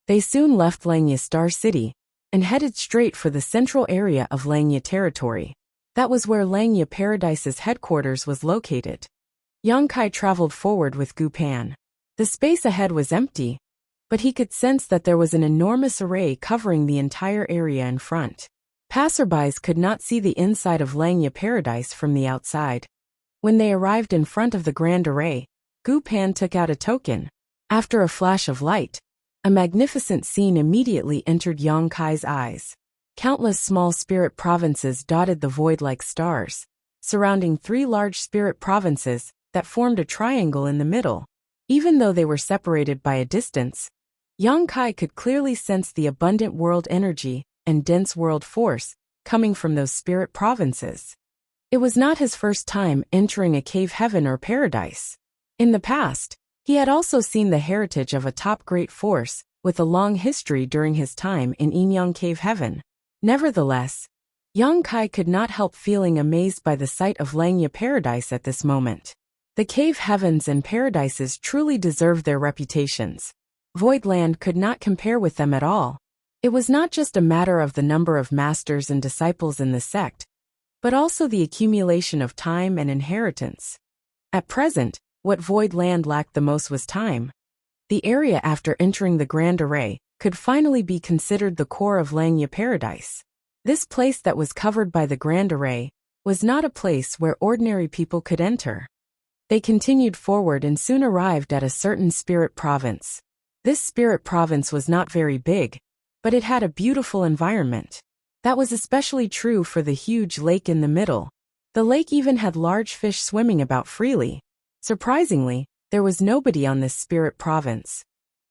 They soon left Langya Star City and headed straight for the central area of Langya territory. That was where Langya Paradise's headquarters was located. Yang Kai traveled forward with Gu Pan. The space ahead was empty, but he could sense that there was an enormous array covering the entire area in front. Passerbys could not see the inside of Langya Paradise from the outside. When they arrived in front of the grand array, Gu Pan took out a token. After a flash of light, a magnificent scene immediately entered Yang Kai's eyes. Countless small spirit provinces dotted the void like stars, surrounding 3 large spirit provinces that formed a triangle in the middle. Even though they were separated by a distance, Yang Kai could clearly sense the abundant world energy and dense world force coming from those spirit provinces. It was not his first time entering a cave heaven or paradise. In the past, he had also seen the heritage of a top great force with a long history during his time in Inyang Cave Heaven. Nevertheless, Yang Kai could not help feeling amazed by the sight of Langya Paradise at this moment. The cave heavens and paradises truly deserved their reputations. Voidland could not compare with them at all. It was not just a matter of the number of masters and disciples in the sect, but also the accumulation of time and inheritance. At present, what Voidland lacked the most was time. The area after entering the Grand Array could finally be considered the core of Langya Paradise. This place that was covered by the Grand Array was not a place where ordinary people could enter. They continued forward and soon arrived at a certain spirit province. This spirit province was not very big, but it had a beautiful environment. That was especially true for the huge lake in the middle. The lake even had large fish swimming about freely. Surprisingly, there was nobody on this spirit province.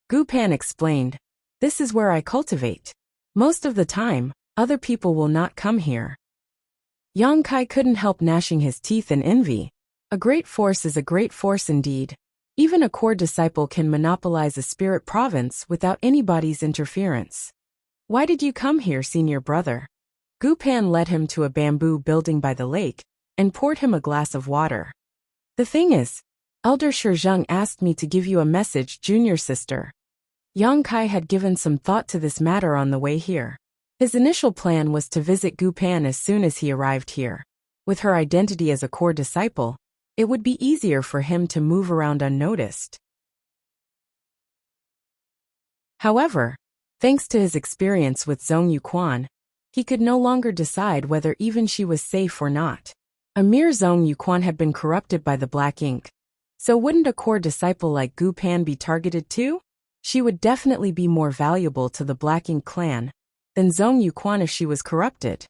Gu Pan explained, "This is where I cultivate. Most of the time, other people will not come here." Yang Kai couldn't help gnashing his teeth in envy. A great force is a great force indeed. Even a core disciple can monopolize a spirit province without anybody's interference. Why did you come here, senior brother? Gu Pan led him to a bamboo building by the lake and poured him a glass of water. The thing is, Elder Shizheng asked me to give you a message, junior sister. Yang Kai had given some thought to this matter on the way here. His initial plan was to visit Gu Pan as soon as he arrived here. With her identity as a core disciple, it would be easier for him to move around unnoticed. However, thanks to his experience with Zhong Yuquan, He could no longer decide whether even she was safe or not. A mere Zhong Yuquan had been corrupted by the black ink. So wouldn't a core disciple like Gu Pan be targeted too? She would definitely be more valuable to the Black Ink clan than Zhong Yuquan if she was corrupted.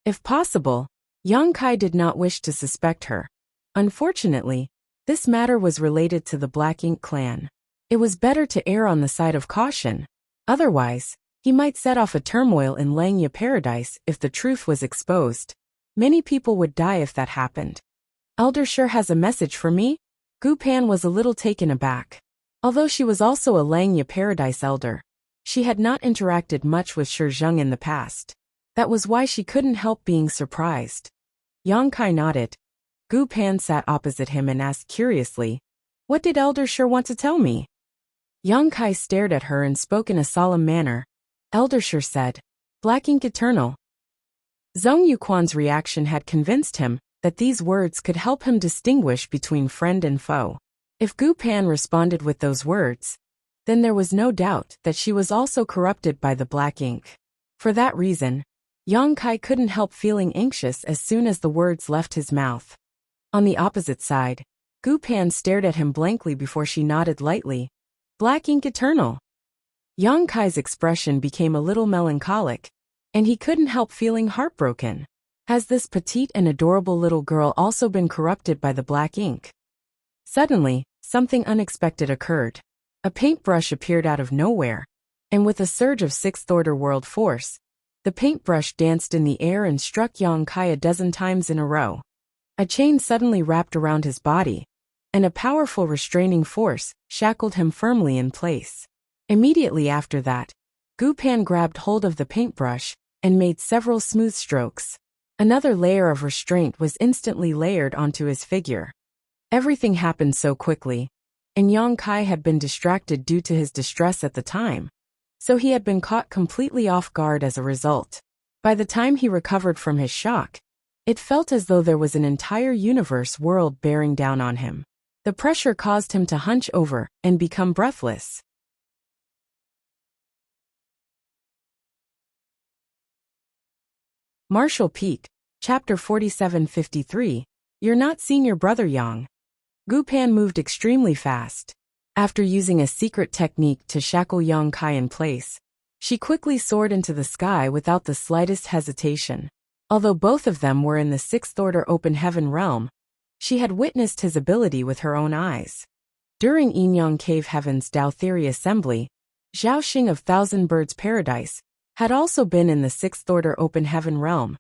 If possible, Yang Kai did not wish to suspect her. Unfortunately, this matter was related to the Black Ink clan. It was better to err on the side of caution. Otherwise, he might set off a turmoil in Langya Paradise if the truth was exposed. Many people would die if that happened. Elder Shi has a message for me? Gu Pan was a little taken aback. Although she was also a Langya Paradise elder, she had not interacted much with Shi Zheng in the past. That was why she couldn't help being surprised. Yang Kai nodded. Gu Pan sat opposite him and asked curiously, "What did Elder Shi want to tell me?" Yang Kai stared at her and spoke in a solemn manner. Elder Shi said, "Black Ink Eternal." Zhong Yuquan's reaction had convinced him that these words could help him distinguish between friend and foe. If Gu Pan responded with those words, then there was no doubt that she was also corrupted by the black ink. For that reason, Yang Kai couldn't help feeling anxious as soon as the words left his mouth. On the opposite side, Gu Pan stared at him blankly before she nodded lightly. Black Ink Eternal. Yang Kai's expression became a little melancholic, and he couldn't help feeling heartbroken. Has this petite and adorable little girl also been corrupted by the black ink? Suddenly, something unexpected occurred. A paintbrush appeared out of nowhere, and with a surge of sixth-order world force, the paintbrush danced in the air and struck Yang Kai a dozen times in a row. A chain suddenly wrapped around his body, and a powerful restraining force shackled him firmly in place. Immediately after that, Gu Pan grabbed hold of the paintbrush and made several smooth strokes. Another layer of restraint was instantly layered onto his figure. Everything happened so quickly, and Yang Kai had been distracted due to his distress at the time, so he had been caught completely off guard as a result. By the time he recovered from his shock, it felt as though there was an entire universe world bearing down on him. The pressure caused him to hunch over and become breathless. Martial Peak, Chapter 4753, You're not Senior Brother Yang. Gu Pan moved extremely fast. After using a secret technique to shackle Yang Kai in place, she quickly soared into the sky without the slightest hesitation. Although both of them were in the sixth-order open heaven realm, she had witnessed his ability with her own eyes. During Yinyang Cave Heaven's Dao Theory Assembly, Zhao Xing of Thousand Birds Paradise had also been in the sixth-order open heaven realm.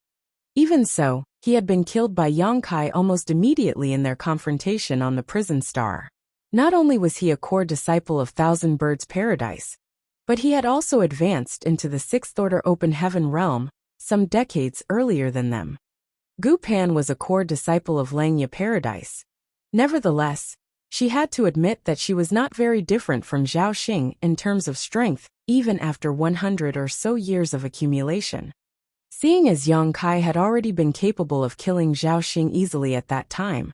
Even so, he had been killed by Yang Kai almost immediately in their confrontation on the prison star. Not only was he a core disciple of Thousand Birds Paradise, but he had also advanced into the sixth-order open heaven realm some decades earlier than them. Gu Pan was a core disciple of Langya Paradise. Nevertheless, she had to admit that she was not very different from Zhao Xing in terms of strength, even after 100 or so years of accumulation. Seeing as Yang Kai had already been capable of killing Zhao Xing easily at that time,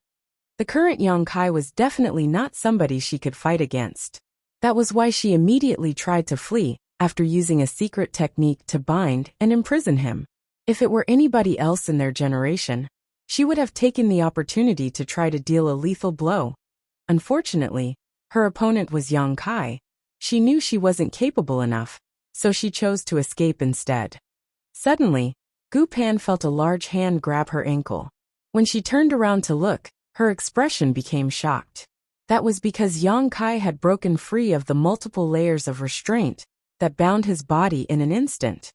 the current Yang Kai was definitely not somebody she could fight against. That was why she immediately tried to flee, after using a secret technique to bind and imprison him. If it were anybody else in their generation, she would have taken the opportunity to try to deal a lethal blow. Unfortunately, her opponent was Yang Kai. She knew she wasn't capable enough, so she chose to escape instead. Suddenly, Gu Pan felt a large hand grab her ankle. When she turned around to look, her expression became shocked. That was because Yang Kai had broken free of the multiple layers of restraint that bound his body in an instant.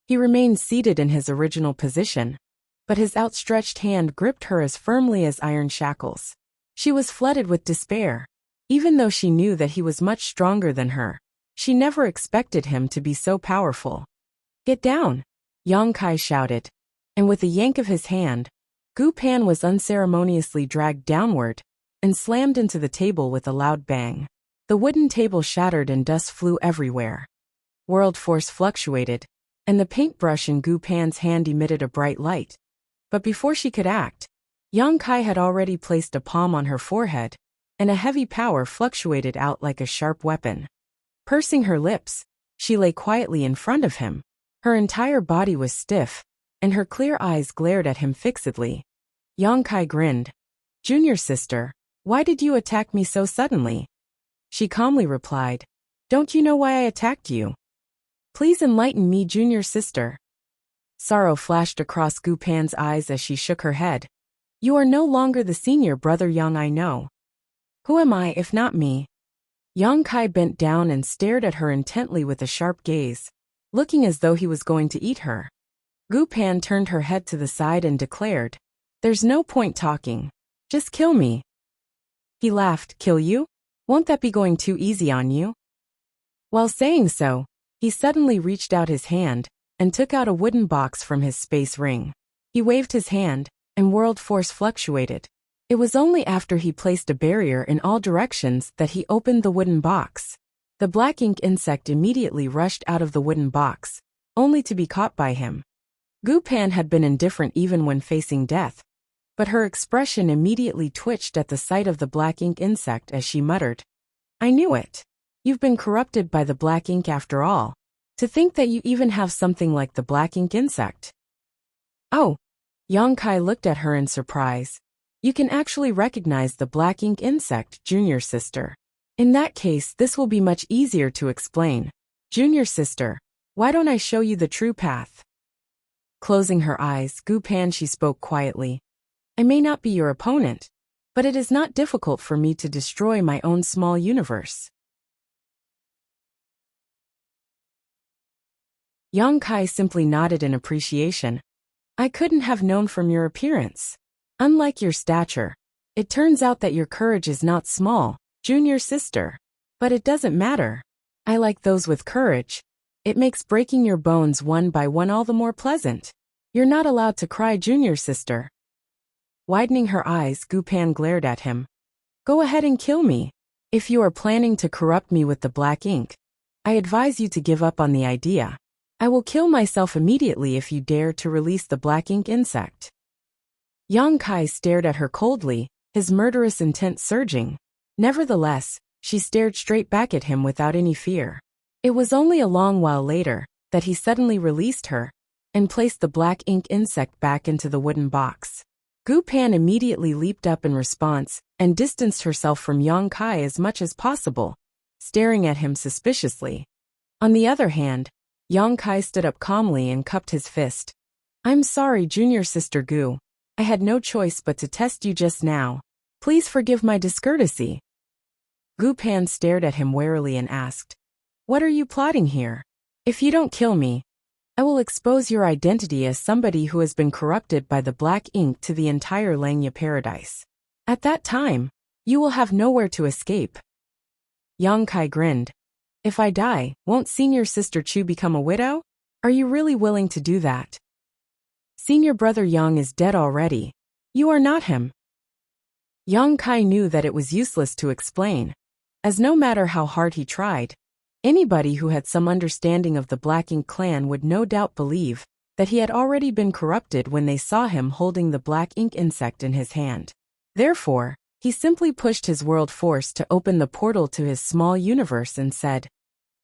He remained seated in his original position, but his outstretched hand gripped her as firmly as iron shackles. She was flooded with despair. Even though she knew that he was much stronger than her, she never expected him to be so powerful. "Get down!" Yang Kai shouted, and with a yank of his hand, Gu Pan was unceremoniously dragged downward and slammed into the table with a loud bang. The wooden table shattered and dust flew everywhere. World force fluctuated, and the paintbrush in Gu Pan's hand emitted a bright light. But before she could act, Yang Kai had already placed a palm on her forehead, and a heavy power fluctuated out like a sharp weapon. Pursing her lips, she lay quietly in front of him, Her entire body was stiff, and her clear eyes glared at him fixedly. Yongkai grinned. Junior sister, why did you attack me so suddenly? She calmly replied, don't you know why I attacked you? Please enlighten me, junior sister. Sorrow flashed across Gu Pan's eyes as she shook her head. You are no longer the senior brother Yang I know. Who am I if not me? Yongkai bent down and stared at her intently with a sharp gaze, looking as though he was going to eat her. Gu Pan turned her head to the side and declared, there's no point talking. Just kill me. He laughed. Kill you? Won't that be going too easy on you? While saying so, he suddenly reached out his hand and took out a wooden box from his space ring. He waved his hand, and world force fluctuated. It was only after he placed a barrier in all directions that he opened the wooden box. The black ink insect immediately rushed out of the wooden box, only to be caught by him. Gu Pan had been indifferent even when facing death, but her expression immediately twitched at the sight of the black ink insect as she muttered, I knew it. You've been corrupted by the black ink after all. To think that you even have something like the black ink insect. Oh. Yongkai looked at her in surprise. You can actually recognize the black ink insect, junior sister. In that case, this will be much easier to explain. Junior sister, why don't I show you the true path? Closing her eyes, Gu Pan, she spoke quietly. I may not be your opponent, but it is not difficult for me to destroy my own small universe. Yongkai simply nodded in appreciation. I couldn't have known from your appearance. Unlike your stature, it turns out that your courage is not small, junior sister. But it doesn't matter. I like those with courage. It makes breaking your bones one by one all the more pleasant. You're not allowed to cry, junior sister. Widening her eyes, Gu Pan glared at him. Go ahead and kill me. If you are planning to corrupt me with the black ink, I advise you to give up on the idea. I will kill myself immediately if you dare to release the black ink insect. Yongkai stared at her coldly, his murderous intent surging. Nevertheless, she stared straight back at him without any fear. It was only a long while later that he suddenly released her and placed the black ink insect back into the wooden box. Gu Pan immediately leaped up in response and distanced herself from Yongkai as much as possible, staring at him suspiciously. On the other hand, Yongkai stood up calmly and cupped his fist. I'm sorry, junior sister Gu. I had no choice but to test you just now. Please forgive my discourtesy. Gu Pan stared at him warily and asked, what are you plotting here? If you don't kill me, I will expose your identity as somebody who has been corrupted by the black ink to the entire Langya paradise. At that time, you will have nowhere to escape. Yongkai grinned. If I die, won't senior sister Chu become a widow? Are you really willing to do that? Senior brother Yang is dead already. You are not him. Yongkai knew that it was useless to explain, as no matter how hard he tried, anybody who had some understanding of the Black Ink clan would no doubt believe that he had already been corrupted when they saw him holding the black ink insect in his hand. Therefore, he simply pushed his world force to open the portal to his small universe and said,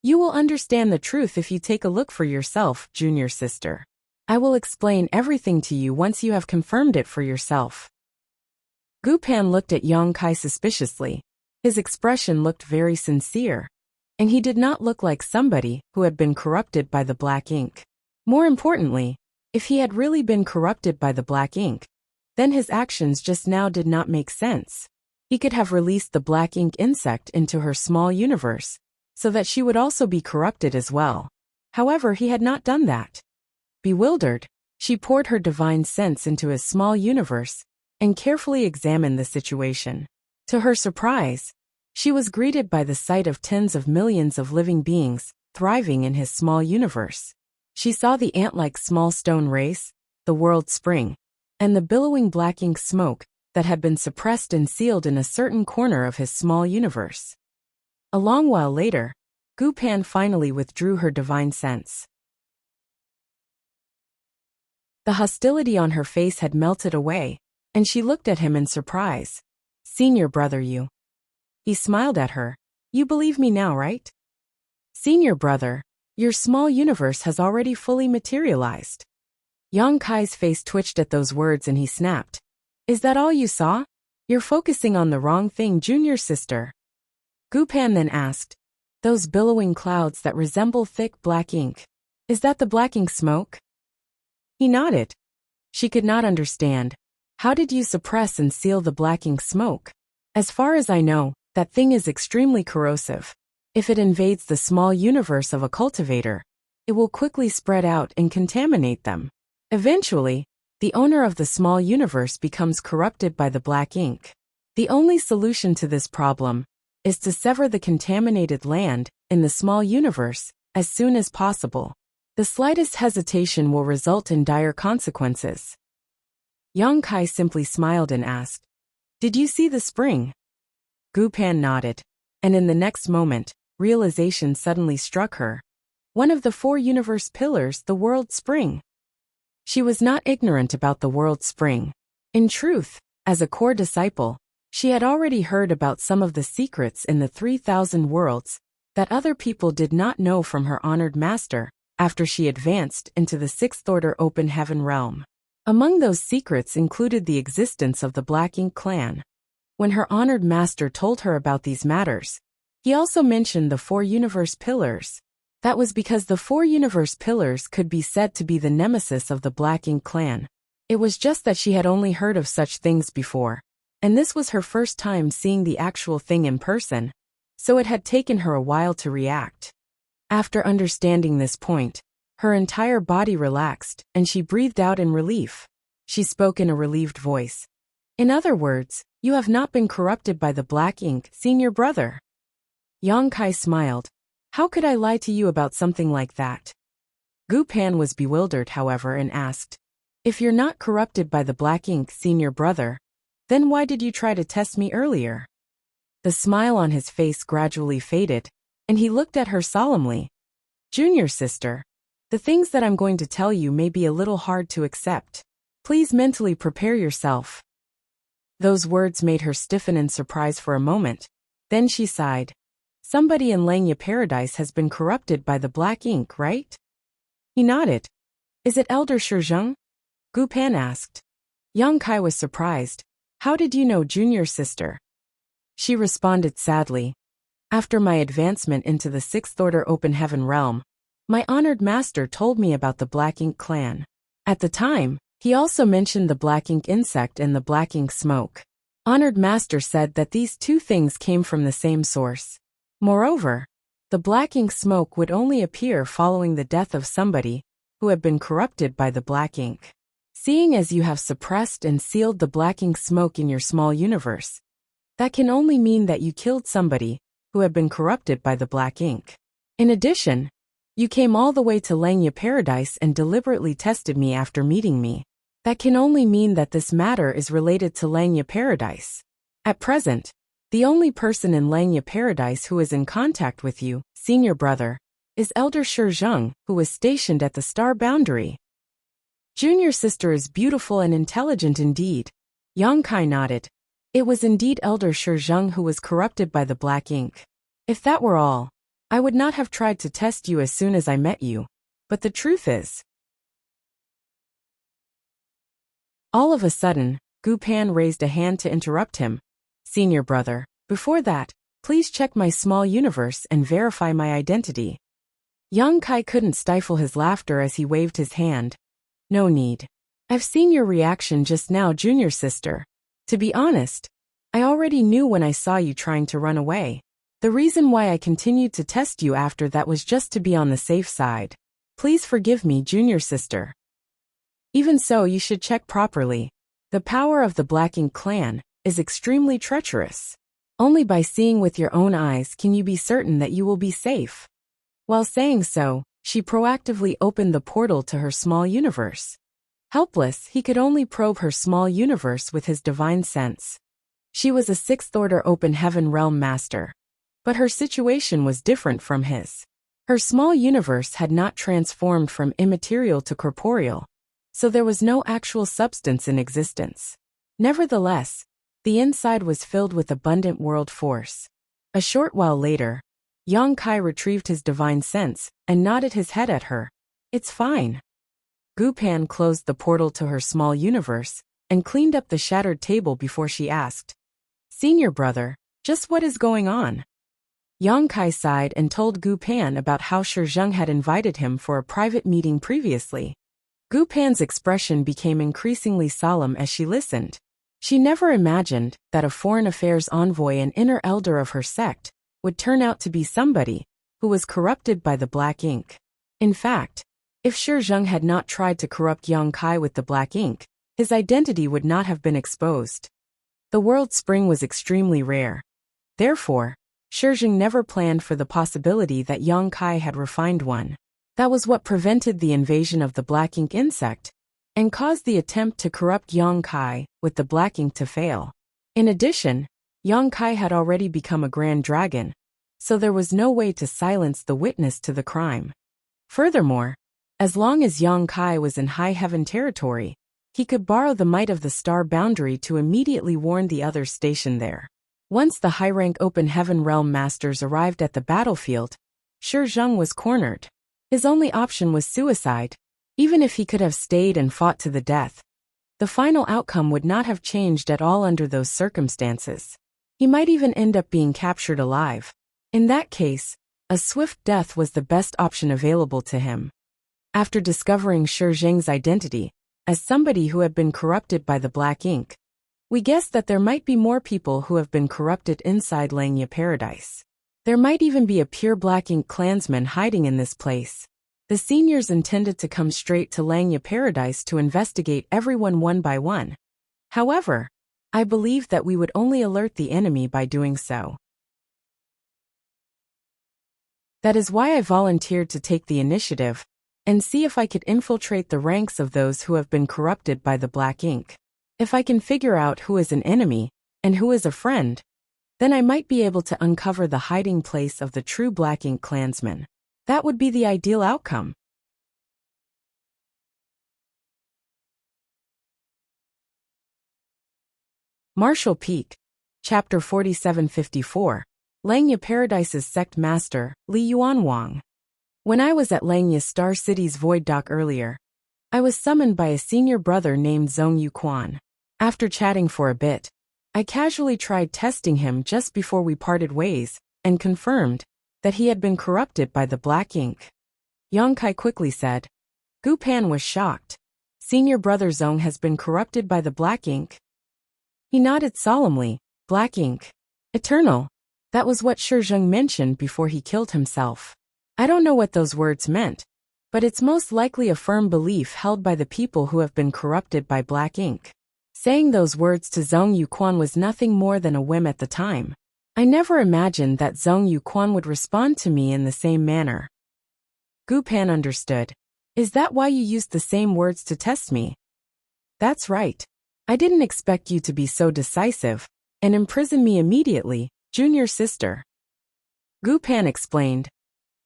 You will understand the truth if you take a look for yourself, junior sister. I will explain everything to you once you have confirmed it for yourself. Gu Pan looked at Yongkai suspiciously. His expression looked very sincere, and he did not look like somebody who had been corrupted by the black ink. More importantly, if he had really been corrupted by the black ink, then his actions just now did not make sense. He could have released the black ink insect into her small universe, so that she would also be corrupted as well. However, he had not done that. Bewildered, she poured her divine sense into his small universe and carefully examined the situation. To her surprise, she was greeted by the sight of tens of millions of living beings thriving in his small universe. She saw the ant-like small stone race, the world spring, and the billowing black ink smoke that had been suppressed and sealed in a certain corner of his small universe. A long while later, Gu Pan finally withdrew her divine sense. The hostility on her face had melted away, and she looked at him in surprise. Senior brother, you. He smiled at her. You believe me now, right? Senior brother, Your small universe has already fully materialized. Yang Kai's face twitched at those words and he snapped. Is that all you saw? You're focusing on the wrong thing, junior sister. Gu Pan then asked. Those billowing clouds that resemble thick black ink. Is that the black ink smoke? He nodded. She could not understand. How did you suppress and seal the black ink smoke? As far as I know, that thing is extremely corrosive. If it invades the small universe of a cultivator, it will quickly spread out and contaminate them. Eventually, the owner of the small universe becomes corrupted by the black ink. The only solution to this problem is to sever the contaminated land in the small universe as soon as possible. The slightest hesitation will result in dire consequences. Yang Kai simply smiled and asked, Did you see the spring? Gu Pan nodded, and in the next moment, realization suddenly struck her. One of the 4 universe pillars, the world spring. She was not ignorant about the world spring. In truth, as a core disciple, she had already heard about some of the secrets in the 3,000 worlds that other people did not know from her honored master after she advanced into the 6th order open heaven realm. Among those secrets included the existence of the Black Ink clan. When her honored master told her about these matters, he also mentioned the 4 universe pillars. That was because the 4 universe pillars could be said to be the nemesis of the Black Ink clan. It was just that she had only heard of such things before, and this was her first time seeing the actual thing in person, so it had taken her a while to react. After understanding this point, her entire body relaxed, and she breathed out in relief. She spoke in a relieved voice. In other words, you have not been corrupted by the Black Ink, senior brother. Yang Kai smiled. How could I lie to you about something like that? Gu Pan was bewildered, however, and asked, If you're not corrupted by the Black Ink, senior brother, then why did you try to test me earlier? The smile on his face gradually faded, and he looked at her solemnly. Junior sister, the things that I'm going to tell you may be a little hard to accept. Please mentally prepare yourself. Those words made her stiffen in surprise for a moment. Then she sighed. Somebody in Langya Paradise has been corrupted by the Black Ink, right? He nodded. Is it Elder Shizheng? Gu Pan asked. Yang Kai was surprised. How did you know, junior sister? She responded sadly. After my advancement into the 6th order open heaven realm, my honored master told me about the Black Ink clan. At the time, he also mentioned the Black Ink insect and the Black Ink smoke. Honored master said that these 2 things came from the same source. Moreover, the Black Ink smoke would only appear following the death of somebody who had been corrupted by the Black Ink. Seeing as you have suppressed and sealed the Black Ink smoke in your small universe, that can only mean that you killed somebody who had been corrupted by the Black Ink. In addition, you came all the way to Langya Paradise and deliberately tested me after meeting me. That can only mean that this matter is related to Langya Paradise. At present, the only person in Langya Paradise who is in contact with you, senior brother, is Elder Shizheng, who was stationed at the star boundary. Junior sister is beautiful and intelligent indeed. Yang Kai nodded. It was indeed Elder Shizheng who was corrupted by the Black Ink. If that were all, I would not have tried to test you as soon as I met you. But the truth is... All of a sudden, Gu Pan raised a hand to interrupt him. Senior brother, before that, please check my small universe and verify my identity. Yang Kai couldn't stifle his laughter as he waved his hand. No need. I've seen your reaction just now, junior sister. To be honest, I already knew when I saw you trying to run away. The reason why I continued to test you after that was just to be on the safe side. Please forgive me, junior sister. Even so, you should check properly. The power of the Black Ink clan is extremely treacherous. Only by seeing with your own eyes can you be certain that you will be safe. While saying so, she proactively opened the portal to her small universe. Helpless, he could only probe her small universe with his divine sense. She was a 6th order open heaven realm master. But her situation was different from his. Her small universe had not transformed from immaterial to corporeal, so there was no actual substance in existence. Nevertheless, the inside was filled with abundant world force. A short while later, Yang Kai retrieved his divine sense and nodded his head at her. It's fine. Gu Pan closed the portal to her small universe and cleaned up the shattered table before she asked, Senior brother, just what is going on? Yang Kai sighed and told Gu Pan about how Shi Zheng had invited him for a private meeting previously. Gu Pan's expression became increasingly solemn as she listened. She never imagined that a foreign affairs envoy and inner elder of her sect would turn out to be somebody who was corrupted by the black ink. In fact, if Shi Zheng had not tried to corrupt Yang Kai with the black ink, his identity would not have been exposed. The world spring was extremely rare. Therefore, Shi Zheng never planned for the possibility that Yang Kai had refined one. That was what prevented the invasion of the black ink insect and caused the attempt to corrupt Yang Kai with the black ink to fail. In addition, Yang Kai had already become a grand dragon, so there was no way to silence the witness to the crime. Furthermore, as long as Yang Kai was in high heaven territory, he could borrow the might of the star boundary to immediately warn the others stationed there. Once the high-rank open heaven realm masters arrived at the battlefield, Shi Zheng was cornered. His only option was suicide. Even if he could have stayed and fought to the death, the final outcome would not have changed at all under those circumstances. He might even end up being captured alive. In that case, a swift death was the best option available to him. After discovering Shi Zheng's identity as somebody who had been corrupted by the black ink, we guessed that there might be more people who have been corrupted inside Langya Paradise. There might even be a pure black ink clansman hiding in this place. The seniors intended to come straight to Langya Paradise to investigate everyone one by one. However, I believed that we would only alert the enemy by doing so. That is why I volunteered to take the initiative and see if I could infiltrate the ranks of those who have been corrupted by the black ink. If I can figure out who is an enemy and who is a friend, then I might be able to uncover the hiding place of the true black ink clansman. That would be the ideal outcome. Martial Peak, Chapter 4754, Langya Paradise's Sect Master, Li Yuanwang. When I was at Langya Star City's Void Dock earlier, I was summoned by a senior brother named Zhong Yuquan. After chatting for a bit, I casually tried testing him just before we parted ways, and confirmed that he had been corrupted by the black ink. Yang Kai quickly said. Gu Pan was shocked. Senior brother Zhong has been corrupted by the black ink. He nodded solemnly. Black ink. Eternal. That was what Shi Zheng mentioned before he killed himself. I don't know what those words meant, but it's most likely a firm belief held by the people who have been corrupted by black ink. Saying those words to Zhong Yuquan was nothing more than a whim at the time. I never imagined that Zhong Yuquan would respond to me in the same manner. Gu Pan understood. Is that why you used the same words to test me? That's right. I didn't expect you to be so decisive and imprison me immediately, junior sister. Gu Pan explained.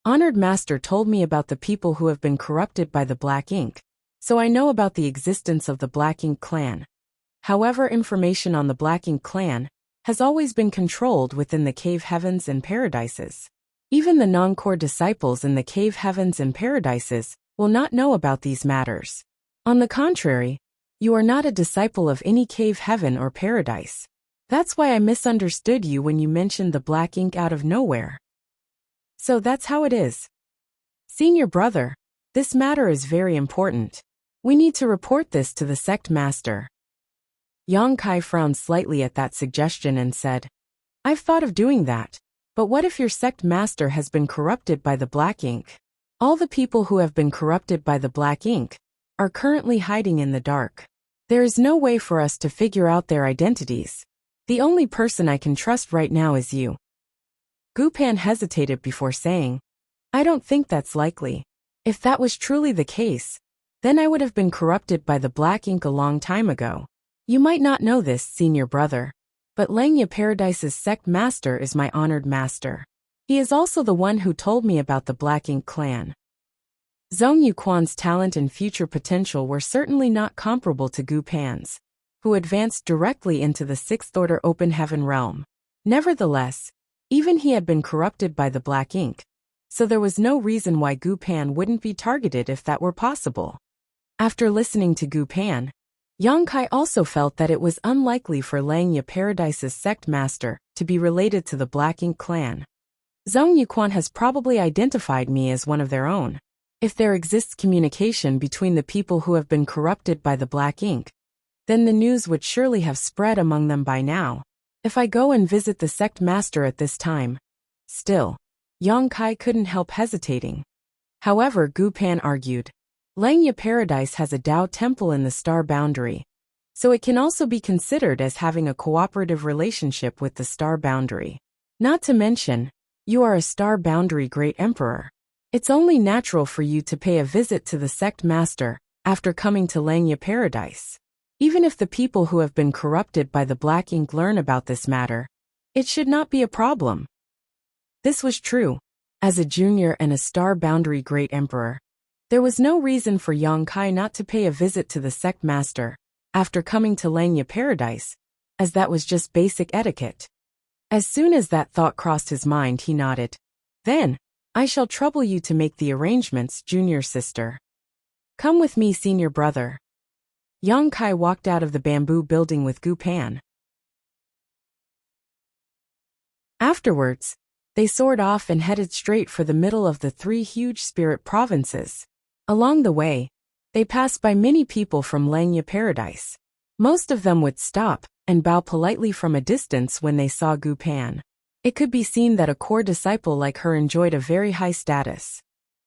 Honored Master told me about the people who have been corrupted by the black ink, so I know about the existence of the black ink clan. However, information on the black ink clan has always been controlled within the cave heavens and paradises. Even the non-core disciples in the cave heavens and paradises will not know about these matters. On the contrary, you are not a disciple of any cave heaven or paradise. That's why I misunderstood you when you mentioned the black ink out of nowhere. So that's how it is. Senior brother, this matter is very important. We need to report this to the sect master. Yang Kai frowned slightly at that suggestion and said, I've thought of doing that, but what if your sect master has been corrupted by the black ink? All the people who have been corrupted by the black ink are currently hiding in the dark. There is no way for us to figure out their identities. The only person I can trust right now is you. Gu Pan hesitated before saying, I don't think that's likely. If that was truly the case, then I would have been corrupted by the black ink a long time ago. You might not know this, senior brother, but Langya Paradise's sect master is my honored master. He is also the one who told me about the black ink clan. Zhong Yuquan's talent and future potential were certainly not comparable to Gu Pan's, who advanced directly into the sixth order open heaven realm. Nevertheless, Even he had been corrupted by the black ink, so there was no reason why Gu Pan wouldn't be targeted if that were possible. After listening to Gu Pan, Yang Kai also felt that it was unlikely for Langya Paradise's sect master to be related to the Black Ink clan. Zhong Yuquan has probably identified me as one of their own. If there exists communication between the people who have been corrupted by the Black Ink, then the news would surely have spread among them by now. If I go and visit the sect master at this time. Still, Yang Kai couldn't help hesitating. However, Gu Pan argued, Langya Paradise has a Dao temple in the star boundary, so it can also be considered as having a cooperative relationship with the star boundary. Not to mention, you are a star boundary great emperor. It's only natural for you to pay a visit to the sect master after coming to Langya Paradise. Even if the people who have been corrupted by the Black Ink learn about this matter, it should not be a problem. This was true. As a junior and a star boundary great emperor, there was no reason for Yang Kai not to pay a visit to the sect master after coming to Langya Paradise, as that was just basic etiquette. As soon as that thought crossed his mind, he nodded. Then, I shall trouble you to make the arrangements, junior sister. Come with me, senior brother. Yang Kai walked out of the bamboo building with Gu Pan. Afterwards, they soared off and headed straight for the middle of the three huge spirit provinces. Along the way, they passed by many people from Langya Paradise. Most of them would stop and bow politely from a distance when they saw Gu Pan. It could be seen that a core disciple like her enjoyed a very high status.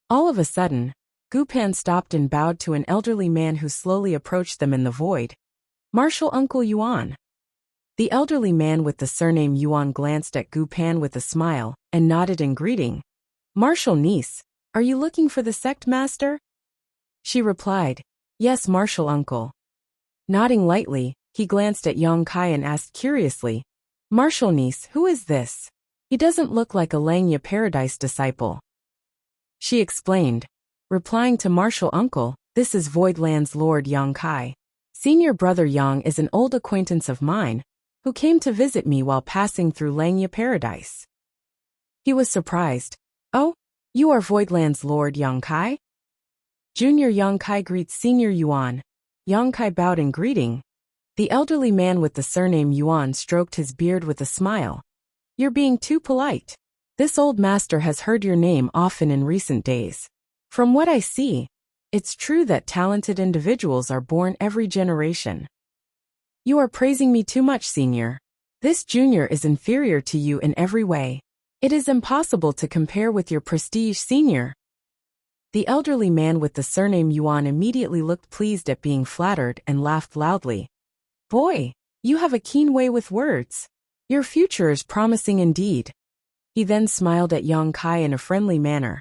All of a sudden, Gu Pan stopped and bowed to an elderly man who slowly approached them in the void. Martial Uncle Yuan. The elderly man with the surname Yuan glanced at Gu Pan with a smile and nodded in greeting. Martial niece, are you looking for the sect master? She replied, Yes, martial uncle. Nodding lightly, he glanced at Yang Kai and asked curiously, Martial niece, who is this? He doesn't look like a Langya Paradise disciple. She explained, replying to martial uncle, this is Voidland's Lord Yang Kai. Senior brother Yang is an old acquaintance of mine, who came to visit me while passing through Langya Paradise. He was surprised. Oh, you are Voidland's Lord Yang Kai? Junior Yang Kai greets Senior Yuan. Yang Kai bowed in greeting. The elderly man with the surname Yuan stroked his beard with a smile. You're being too polite. This old master has heard your name often in recent days. From what I see, it's true that talented individuals are born every generation. You are praising me too much, senior. This junior is inferior to you in every way. It is impossible to compare with your prestige, senior. The elderly man with the surname Yuan immediately looked pleased at being flattered and laughed loudly. Boy, you have a keen way with words. Your future is promising indeed. He then smiled at Yang Kai in a friendly manner.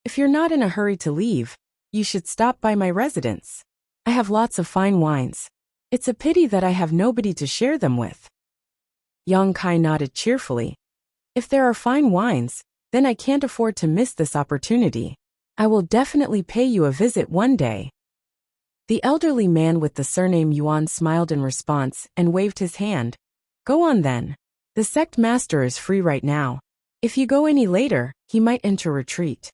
If you're not in a hurry to leave, you should stop by my residence. I have lots of fine wines. It's a pity that I have nobody to share them with. Yang Kai nodded cheerfully. If there are fine wines, then I can't afford to miss this opportunity. I will definitely pay you a visit one day. The elderly man with the surname Yuan smiled in response and waved his hand. Go on then. The sect master is free right now. If you go any later, he might enter retreat.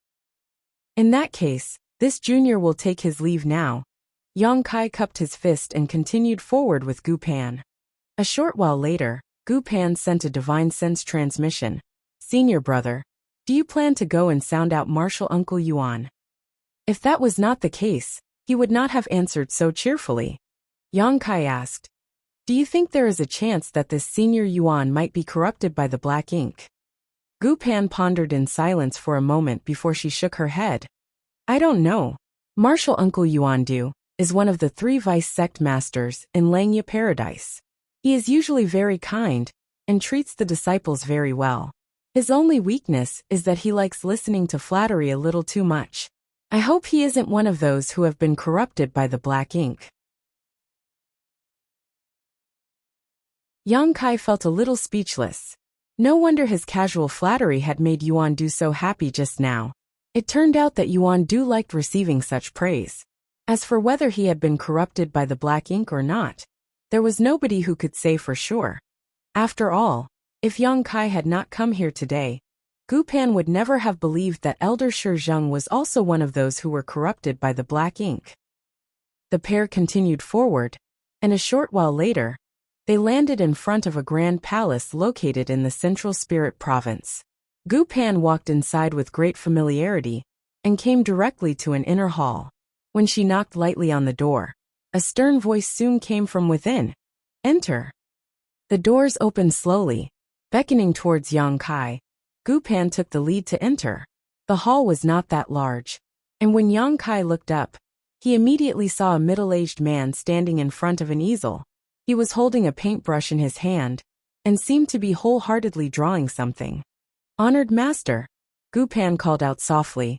In that case, this junior will take his leave now. Yang Kai cupped his fist and continued forward with Gu Pan. A short while later, Gu Pan sent a divine sense transmission. Senior brother, do you plan to go and sound out martial Uncle Yuan? If that was not the case, he would not have answered so cheerfully. Yang Kai asked, do you think there is a chance that this senior Yuan might be corrupted by the black ink? Gu Pan pondered in silence for a moment before she shook her head. I don't know. Martial Uncle Yuan is one of the 3 vice sect masters in Langya Paradise. He is usually very kind and treats the disciples very well. His only weakness is that he likes listening to flattery a little too much. I hope he isn't one of those who have been corrupted by the black ink. Yang Kai felt a little speechless. No wonder his casual flattery had made Yuan Du so happy just now. It turned out that Yuan Du liked receiving such praise. As for whether he had been corrupted by the black ink or not, there was nobody who could say for sure. After all, If Yang Kai had not come here today, Gu Pan would never have believed that Elder Shi Zheng was also one of those who were corrupted by the black ink. The pair continued forward, and a short while later, they landed in front of a grand palace located in the Central Spirit Province. Gu Pan walked inside with great familiarity and came directly to an inner hall. When she knocked lightly on the door, a stern voice soon came from within. "Enter." The doors opened slowly, beckoning towards Yang Kai. Gu Pan took the lead to enter. The hall was not that large, and when Yang Kai looked up, he immediately saw a middle-aged man standing in front of an easel. He was holding a paintbrush in his hand and seemed to be wholeheartedly drawing something. "Honored master," Gu Pan called out softly.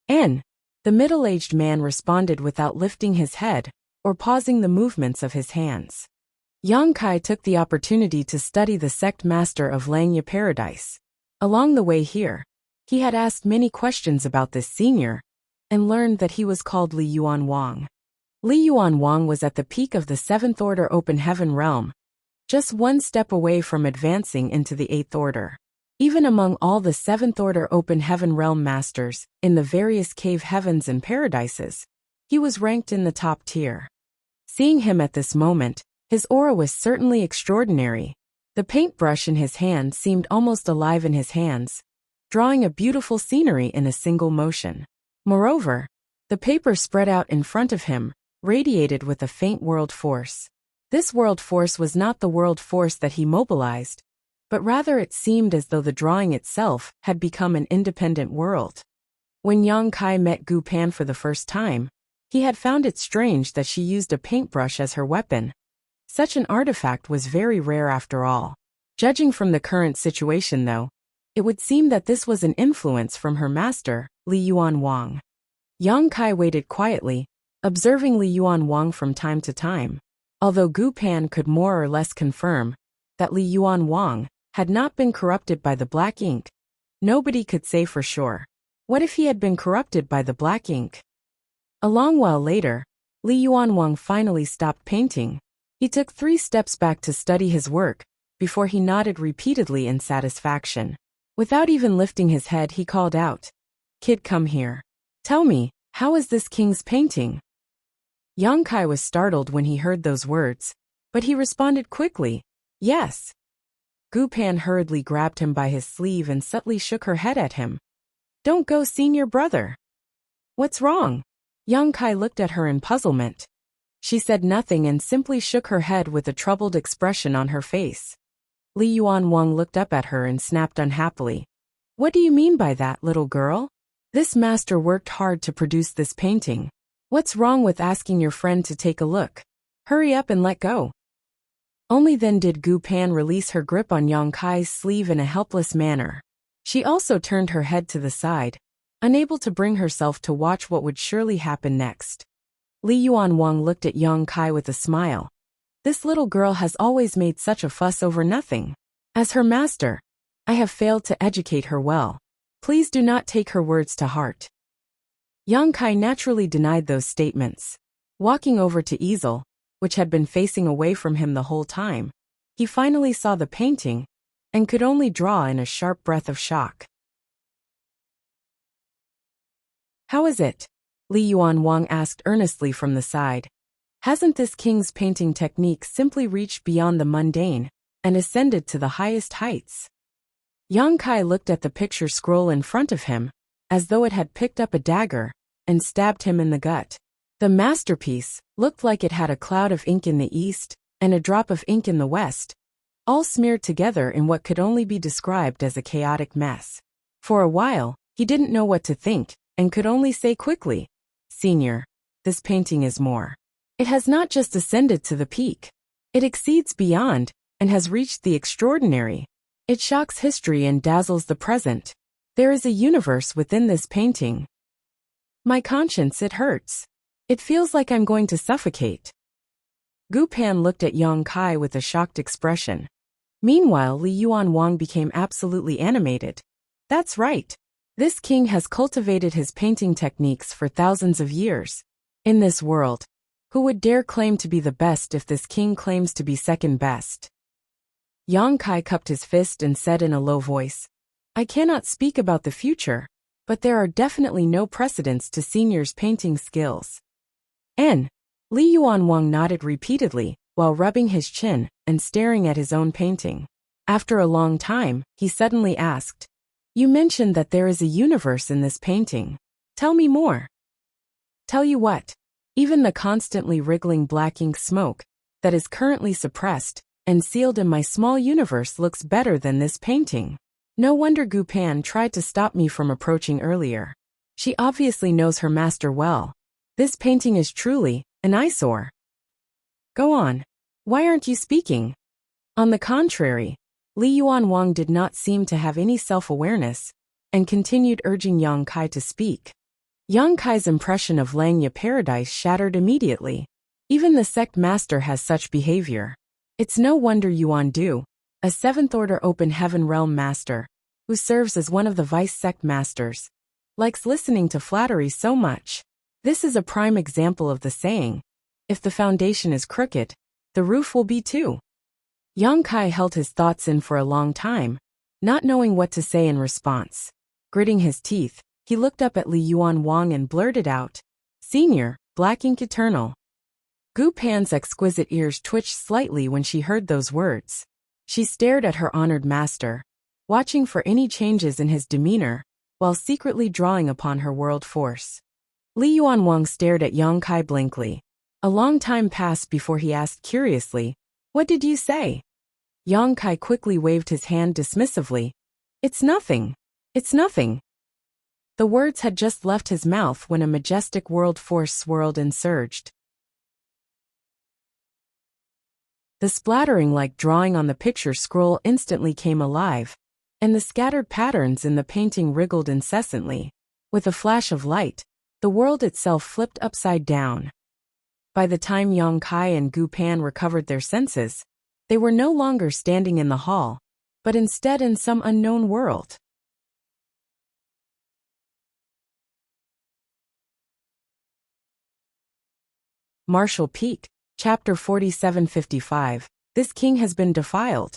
"En." The middle-aged man responded without lifting his head or pausing the movements of his hands. Yang Kai took the opportunity to study the sect master of Langya Paradise. Along the way here, he had asked many questions about this senior and learned that he was called Li Yuan Wang. Li Yuan Wang was at the peak of the 7th Order Open Heaven realm, just one step away from advancing into the 8th Order. Even among all the 7th Order Open Heaven realm masters in the various cave heavens and paradises, he was ranked in the top tier. Seeing him at this moment, his aura was certainly extraordinary. The paintbrush in his hand seemed almost alive in his hands, drawing a beautiful scenery in a single motion. Moreover, the paper spread out in front of him radiated with a faint world force. This world force was not the world force that he mobilized, but rather it seemed as though the drawing itself had become an independent world. When Yang Kai met Gu Pan for the first time, he had found it strange that she used a paintbrush as her weapon. Such an artifact was very rare after all. Judging from the current situation though, it would seem that this was an influence from her master, Li Yuan Wang. Yang Kai waited quietly, observing Li Yuan Wang from time to time. Although Gu Pan could more or less confirm that Li Yuan Wang had not been corrupted by the black ink, nobody could say for sure. What if he had been corrupted by the black ink? A long while later, Li Yuan Wang finally stopped painting. He took 3 steps back to study his work, before he nodded repeatedly in satisfaction. Without even lifting his head, he called out, "Kid, come here. Tell me, how is this king's painting?" Yang Kai was startled when he heard those words, but he responded quickly, "Yes." Gu Pan hurriedly grabbed him by his sleeve and subtly shook her head at him. "Don't go, senior brother." "What's wrong?" Yang Kai looked at her in puzzlement. She said nothing and simply shook her head with a troubled expression on her face. Li Yuan Wang looked up at her and snapped unhappily. "What do you mean by that, little girl? This master worked hard to produce this painting. What's wrong with asking your friend to take a look? Hurry up and let go." Only then did Gu Pan release her grip on Yang Kai's sleeve in a helpless manner. She also turned her head to the side, unable to bring herself to watch what would surely happen next. Li Yuan Wang looked at Yang Kai with a smile. This little girl has always made such a fuss over nothing. As her master, I have failed to educate her well. Please do not take her words to heart. Yang Kai naturally denied those statements. Walking over to easel, which had been facing away from him the whole time, he finally saw the painting and could only draw in a sharp breath of shock. "How is it?" Li Yuan Wang asked earnestly from the side. "Hasn't this king's painting technique simply reached beyond the mundane and ascended to the highest heights?" Yang Kai looked at the picture scroll in front of him, as though it had picked up a dagger and stabbed him in the gut. The masterpiece looked like it had a cloud of ink in the east and a drop of ink in the west, all smeared together in what could only be described as a chaotic mess. For a while, he didn't know what to think and could only say quickly, "Senior, this painting is more. It has not just ascended to the peak. It exceeds beyond and has reached the extraordinary. It shocks history and dazzles the present. There is a universe within this painting. My conscience, it hurts. It feels like I'm going to suffocate." Gu Pan looked at Yang Kai with a shocked expression. Meanwhile, Li Yuan Wang became absolutely animated. "That's right. This king has cultivated his painting techniques for thousands of years. In this world, who would dare claim to be the best if this king claims to be second best?" Yang Kai cupped his fist and said in a low voice, I cannot speak about the future, but there are definitely no precedents to senior's painting skills. N. Li Yuanwang nodded repeatedly, while rubbing his chin and staring at his own painting. After a long time, he suddenly asked, You mentioned that there is a universe in this painting. Tell me more. Tell you what. Even the constantly wriggling black ink smoke that is currently suppressed and sealed in my small universe looks better than this painting. No wonder Gu Pan tried to stop me from approaching earlier. She obviously knows her master well. This painting is truly an eyesore. Go on. Why aren't you speaking? On the contrary, Li Yuanwang did not seem to have any self-awareness and continued urging Yang Kai to speak. Yang Kai's impression of Langya paradise shattered immediately. Even the sect master has such behavior. It's no wonder Yuan Du, a 7th-order open heaven realm master, who serves as one of the vice sect masters, likes listening to flattery so much. This is a prime example of the saying, if the foundation is crooked, the roof will be too. Yang Kai held his thoughts in for a long time, not knowing what to say in response. Gritting his teeth, he looked up at Li Yuanwang and blurted out, Senior, Black Ink Eternal. Gu Pan's exquisite ears twitched slightly when she heard those words. She stared at her honored master, watching for any changes in his demeanor, while secretly drawing upon her world force. Li Yuanwang stared at Yang Kai blankly. A long time passed before he asked curiously, What did you say? Yang Kai quickly waved his hand dismissively. It's nothing. It's nothing. The words had just left his mouth when a majestic world force swirled and surged. The splattering like drawing on the picture scroll instantly came alive, and the scattered patterns in the painting wriggled incessantly. With a flash of light, the world itself flipped upside down. By the time Yang Kai and Gu Pan recovered their senses, they were no longer standing in the hall, but instead in some unknown world. Martial Peak, Chapter 4755. This king has been defiled.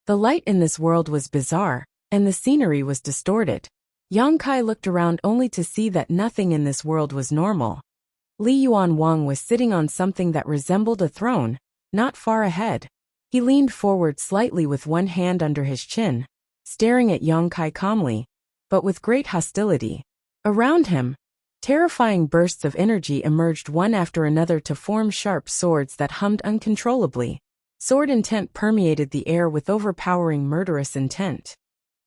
The light in this world was bizarre, and the scenery was distorted. Yang Kai looked around only to see that nothing in this world was normal. Li Yuanwang was sitting on something that resembled a throne, not far ahead. He leaned forward slightly with one hand under his chin, staring at Yang Kai calmly, but with great hostility. Around him, terrifying bursts of energy emerged one after another to form sharp swords that hummed uncontrollably. Sword intent permeated the air with overpowering murderous intent.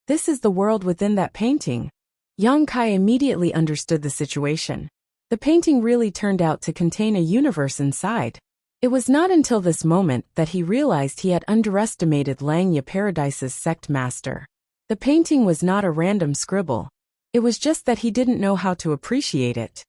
This is the world within that painting. Yang Kai immediately understood the situation. The painting really turned out to contain a universe inside. It was not until this moment that he realized he had underestimated Langya Paradise's sect master. The painting was not a random scribble. It was just that he didn't know how to appreciate it.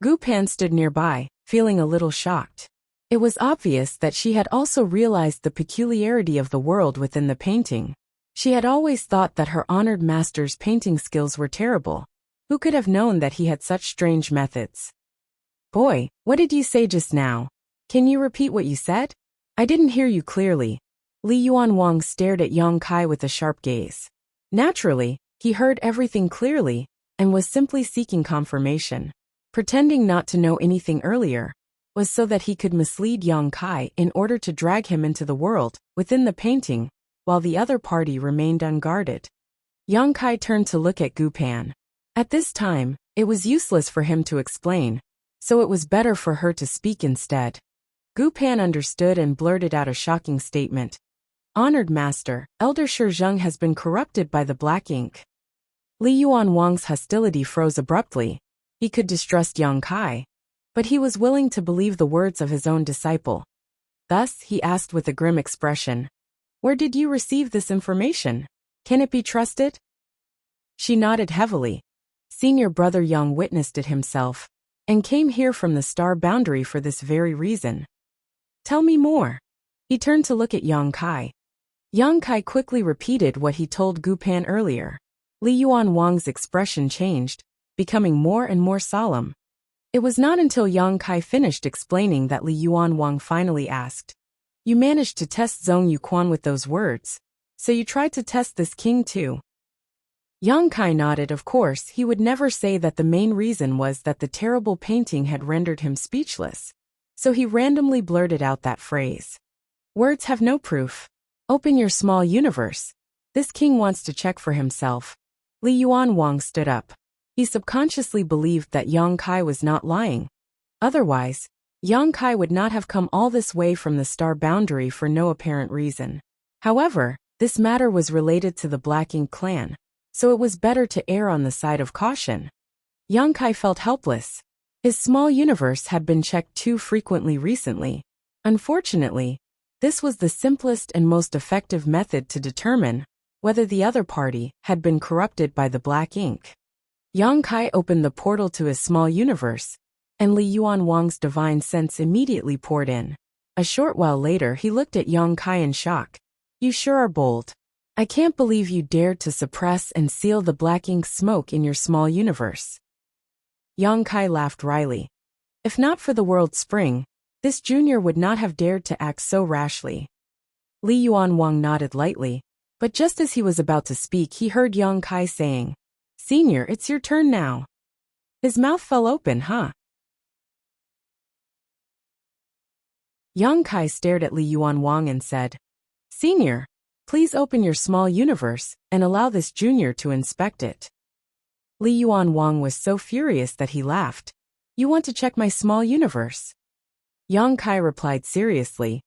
Gu Pan stood nearby, feeling a little shocked. It was obvious that she had also realized the peculiarity of the world within the painting. She had always thought that her honored master's painting skills were terrible. Who could have known that he had such strange methods? Boy, what did you say just now? Can you repeat what you said? I didn't hear you clearly. Li Yuanwang stared at Yang Kai with a sharp gaze. Naturally, he heard everything clearly, and was simply seeking confirmation. Pretending not to know anything earlier, was so that he could mislead Yang Kai in order to drag him into the world within the painting, while the other party remained unguarded. Yang Kai turned to look at Gu Pan. At this time, it was useless for him to explain, so it was better for her to speak instead. Gu Pan understood and blurted out a shocking statement. Honored Master, Elder Shizheng has been corrupted by the black ink. Li Yuanwang's hostility froze abruptly. He could distrust Yang Kai, but he was willing to believe the words of his own disciple. Thus, he asked with a grim expression, Where did you receive this information? Can it be trusted? She nodded heavily. Senior brother Yang witnessed it himself, and came here from the star boundary for this very reason. Tell me more. He turned to look at Yang Kai. Yang Kai quickly repeated what he told Gu Pan earlier. Li Yuanwang's expression changed, becoming more and more solemn. It was not until Yang Kai finished explaining that Li Yuanwang finally asked, You managed to test Zhong Yuquan with those words. So you tried to test this king too? Yang Kai nodded. Of course, he would never say that the main reason was that the terrible painting had rendered him speechless. So he randomly blurted out that phrase. Words have no proof. Open your small universe. This king wants to check for himself. Li Yuan Wang stood up. He subconsciously believed that Yang Kai was not lying. Otherwise, Yang Kai would not have come all this way from the star boundary for no apparent reason. However, this matter was related to the Black Ink clan, so it was better to err on the side of caution. Yang Kai felt helpless. His small universe had been checked too frequently recently. Unfortunately, this was the simplest and most effective method to determine whether the other party had been corrupted by the Black Ink. Yang Kai opened the portal to his small universe, and Li Yuan Wang's divine sense immediately poured in. A short while later he looked at Yang Kai in shock. You sure are bold. I can't believe you dared to suppress and seal the Black Ink smoke in your small universe. Yang Kai laughed wryly. If not for the world spring, this junior would not have dared to act so rashly. Li Yuan Wang nodded lightly, but just as he was about to speak he heard Yang Kai saying, Senior, it's your turn now. His mouth fell open, huh? Yang Kai stared at Li Yuan Wang and said, Senior, please open your small universe and allow this junior to inspect it. Li Yuan Wang was so furious that he laughed. You want to check my small universe? Yang Kai replied seriously,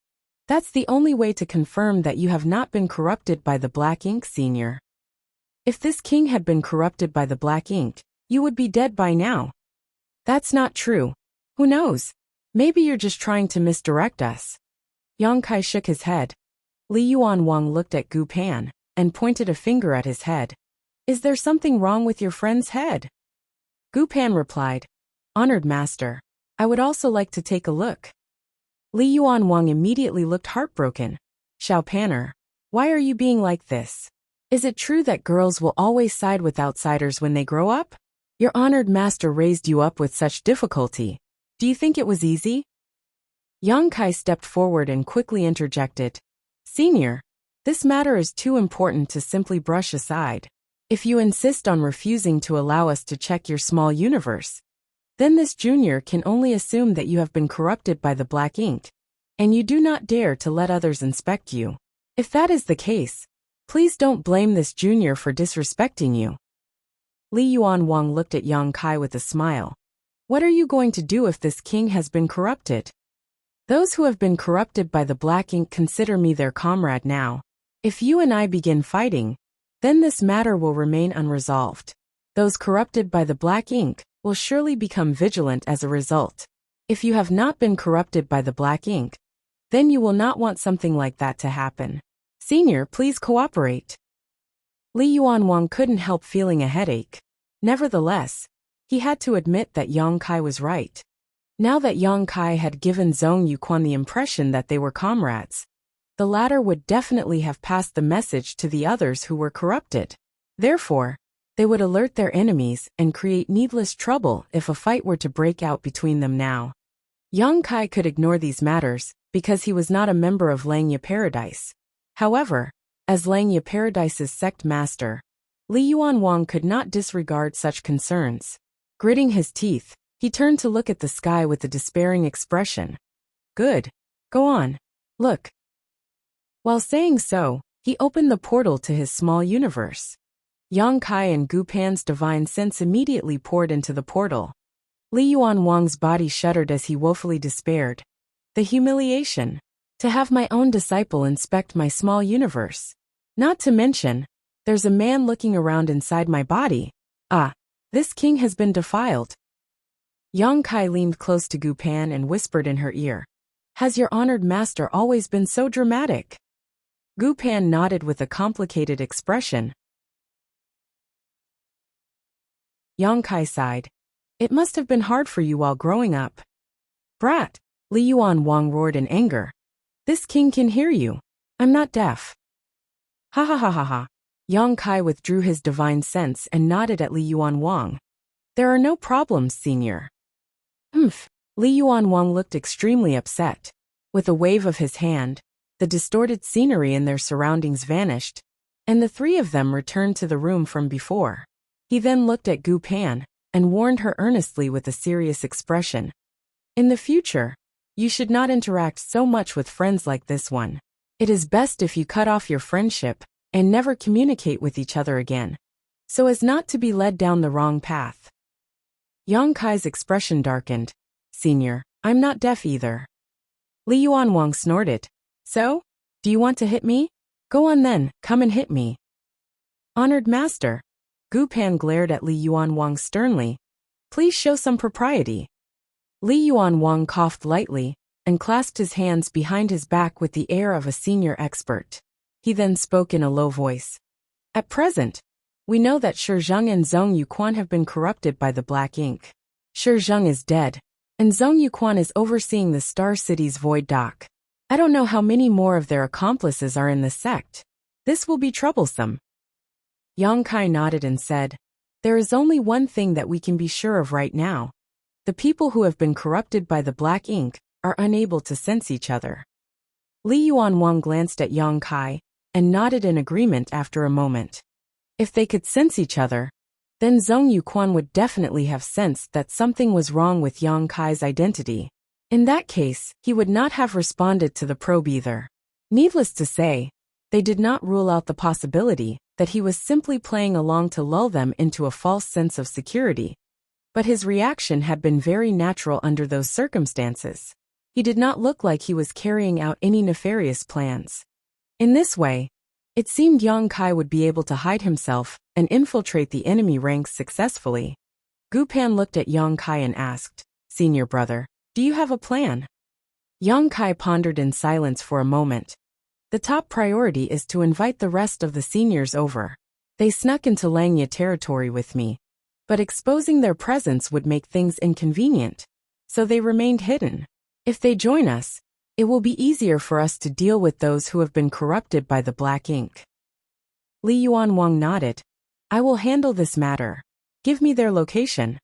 That's the only way to confirm that you have not been corrupted by the Black Ink, Senior. If this king had been corrupted by the Black Ink, you would be dead by now. That's not true. Who knows? Maybe you're just trying to misdirect us. Yang Kai shook his head. Li Yuan Wang looked at Gu Pan and pointed a finger at his head. Is there something wrong with your friend's head? Gu Pan replied, Honored master, I would also like to take a look. Li Yuan Wang immediately looked heartbroken. Xiao Panner, why are you being like this? Is it true that girls will always side with outsiders when they grow up? Your honored master raised you up with such difficulty. Do you think it was easy? Yang Kai stepped forward and quickly interjected. Senior, this matter is too important to simply brush aside. If you insist on refusing to allow us to check your small universe, then this junior can only assume that you have been corrupted by the Black Ink, and you do not dare to let others inspect you. If that is the case, please don't blame this junior for disrespecting you. Li Yuan Wang looked at Yang Kai with a smile. What are you going to do if this king has been corrupted? Those who have been corrupted by the Black Ink consider me their comrade now. If you and I begin fighting, then this matter will remain unresolved. Those corrupted by the Black Ink will surely become vigilant as a result. If you have not been corrupted by the Black Ink, then you will not want something like that to happen. Senior, please cooperate. Li Yuan Wang couldn't help feeling a headache. Nevertheless, he had to admit that Yang Kai was right. Now that Yang Kai had given Zhong Yuquan the impression that they were comrades, the latter would definitely have passed the message to the others who were corrupted. Therefore, they would alert their enemies and create needless trouble if a fight were to break out between them now. Yang Kai could ignore these matters because he was not a member of Langya Paradise. However, as Langya Paradise's sect master, Li Yuan Wang could not disregard such concerns. Gritting his teeth, he turned to look at the sky with a despairing expression. Good. Go on. Look. While saying so, he opened the portal to his small universe. Yang Kai and Gu Pan's divine sense immediately poured into the portal. Li Yuan Wang's body shuddered as he woefully despaired. The humiliation. To have my own disciple inspect my small universe. Not to mention, there's a man looking around inside my body. Ah, this king has been defiled. Yang Kai leaned close to Gu Pan and whispered in her ear. Has your honored master always been so dramatic? Gu Pan nodded with a complicated expression. Yang Kai sighed. It must have been hard for you while growing up. Brat! Li Yuan Wang roared in anger. This king can hear you. I'm not deaf. Ha ha ha ha ha. Yang Kai withdrew his divine sense and nodded at Li Yuan Wang. There are no problems, senior. Li Yuan Wang looked extremely upset. With a wave of his hand, The distorted scenery in their surroundings vanished, and the three of them returned to the room from before. He then looked at Gu Pan and warned her earnestly with a serious expression. In the future, you should not interact so much with friends like this one. It is best if you cut off your friendship and never communicate with each other again, so as not to be led down the wrong path. Yang Kai's expression darkened. Senior, I'm not deaf either. Li Yuanwang snorted. So? Do you want to hit me? Go on then, come and hit me. Honored master. Gu Pan glared at Li Yuanwang sternly. Please show some propriety. Li Yuanwang coughed lightly and clasped his hands behind his back with the air of a senior expert. He then spoke in a low voice. At present, we know that Shi Zheng and Zhong Yuquan have been corrupted by the black ink. Shi Zheng is dead, and Zhong Yuquan is overseeing the Star City's void dock. I don't know how many more of their accomplices are in the sect. This will be troublesome. Yang Kai nodded and said, There is only one thing that we can be sure of right now. The people who have been corrupted by the black ink are unable to sense each other. Li Yuanwang glanced at Yang Kai and nodded in agreement after a moment. If they could sense each other, then Zhong Yuquan would definitely have sensed that something was wrong with Yang Kai's identity. In that case, he would not have responded to the probe either. Needless to say, they did not rule out the possibility that he was simply playing along to lull them into a false sense of security. But his reaction had been very natural under those circumstances. He did not look like he was carrying out any nefarious plans. In this way, it seemed Yang Kai would be able to hide himself and infiltrate the enemy ranks successfully. Gu Pan looked at Yang Kai and asked, Senior brother, do you have a plan? Yang Kai pondered in silence for a moment. The top priority is to invite the rest of the seniors over. They snuck into Langya territory with me, but exposing their presence would make things inconvenient, so they remained hidden. If they join us, it will be easier for us to deal with those who have been corrupted by the black ink. Li Yuanwang nodded. I will handle this matter. Give me their location.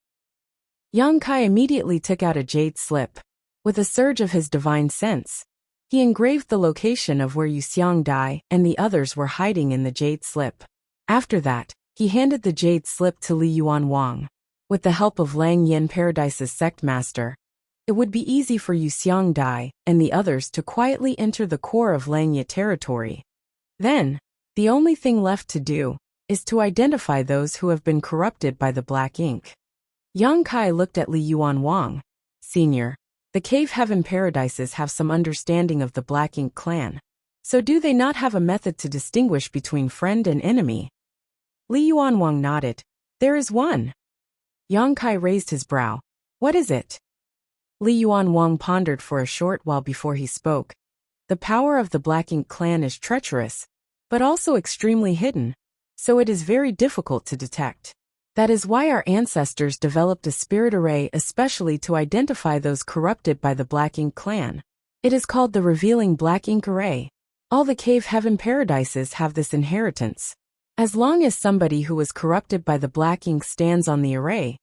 Yang Kai immediately took out a jade slip. With a surge of his divine sense, he engraved the location of where Yuxiang Dai and the others were hiding in the jade slip. After that, he handed the jade slip to Li Yuanwang. With the help of Lang Yin Paradise's sect master, it would be easy for Yuxiang Dai and the others to quietly enter the core of Langya territory. Then, the only thing left to do is to identify those who have been corrupted by the black ink. Yang Kai looked at Li Yuanwang. Senior, the Cave Heaven Paradises have some understanding of the Black Ink clan. So do they not have a method to distinguish between friend and enemy? Li Yuanwang nodded. There is one. Yang Kai raised his brow. What is it? Li Yuanwang pondered for a short while before he spoke. The power of the Black Ink clan is treacherous, but also extremely hidden, so it is very difficult to detect. That is why our ancestors developed a spirit array especially to identify those corrupted by the Black Ink clan. It is called the Revealing Black Ink Array. All the Cave Heaven Paradises have this inheritance. As long as somebody who was corrupted by the Black Ink stands on the array,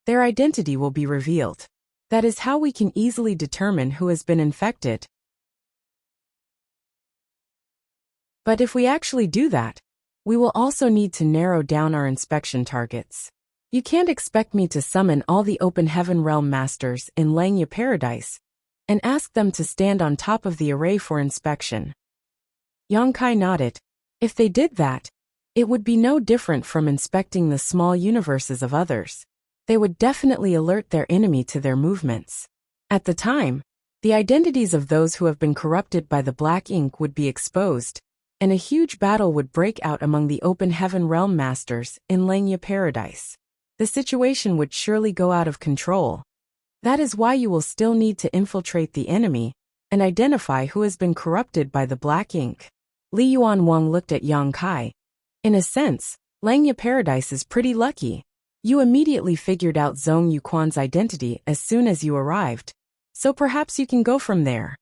their identity will be revealed. That is how we can easily determine who has been infected. But if we actually do that, we will also need to narrow down our inspection targets. You can't expect me to summon all the Open Heaven Realm Masters in Langya Paradise and ask them to stand on top of the array for inspection. Yang Kai nodded. If they did that, it would be no different from inspecting the small universes of others. They would definitely alert their enemy to their movements. At the time, the identities of those who have been corrupted by the Black Ink would be exposed, and a huge battle would break out among the Open Heaven Realm Masters in Langya Paradise. The situation would surely go out of control. That is why you will still need to infiltrate the enemy and identify who has been corrupted by the Black Ink. Li Yuanwang looked at Yang Kai. In a sense, Langya Paradise is pretty lucky. You immediately figured out Zhong Yuquan's identity as soon as you arrived, so perhaps you can go from there.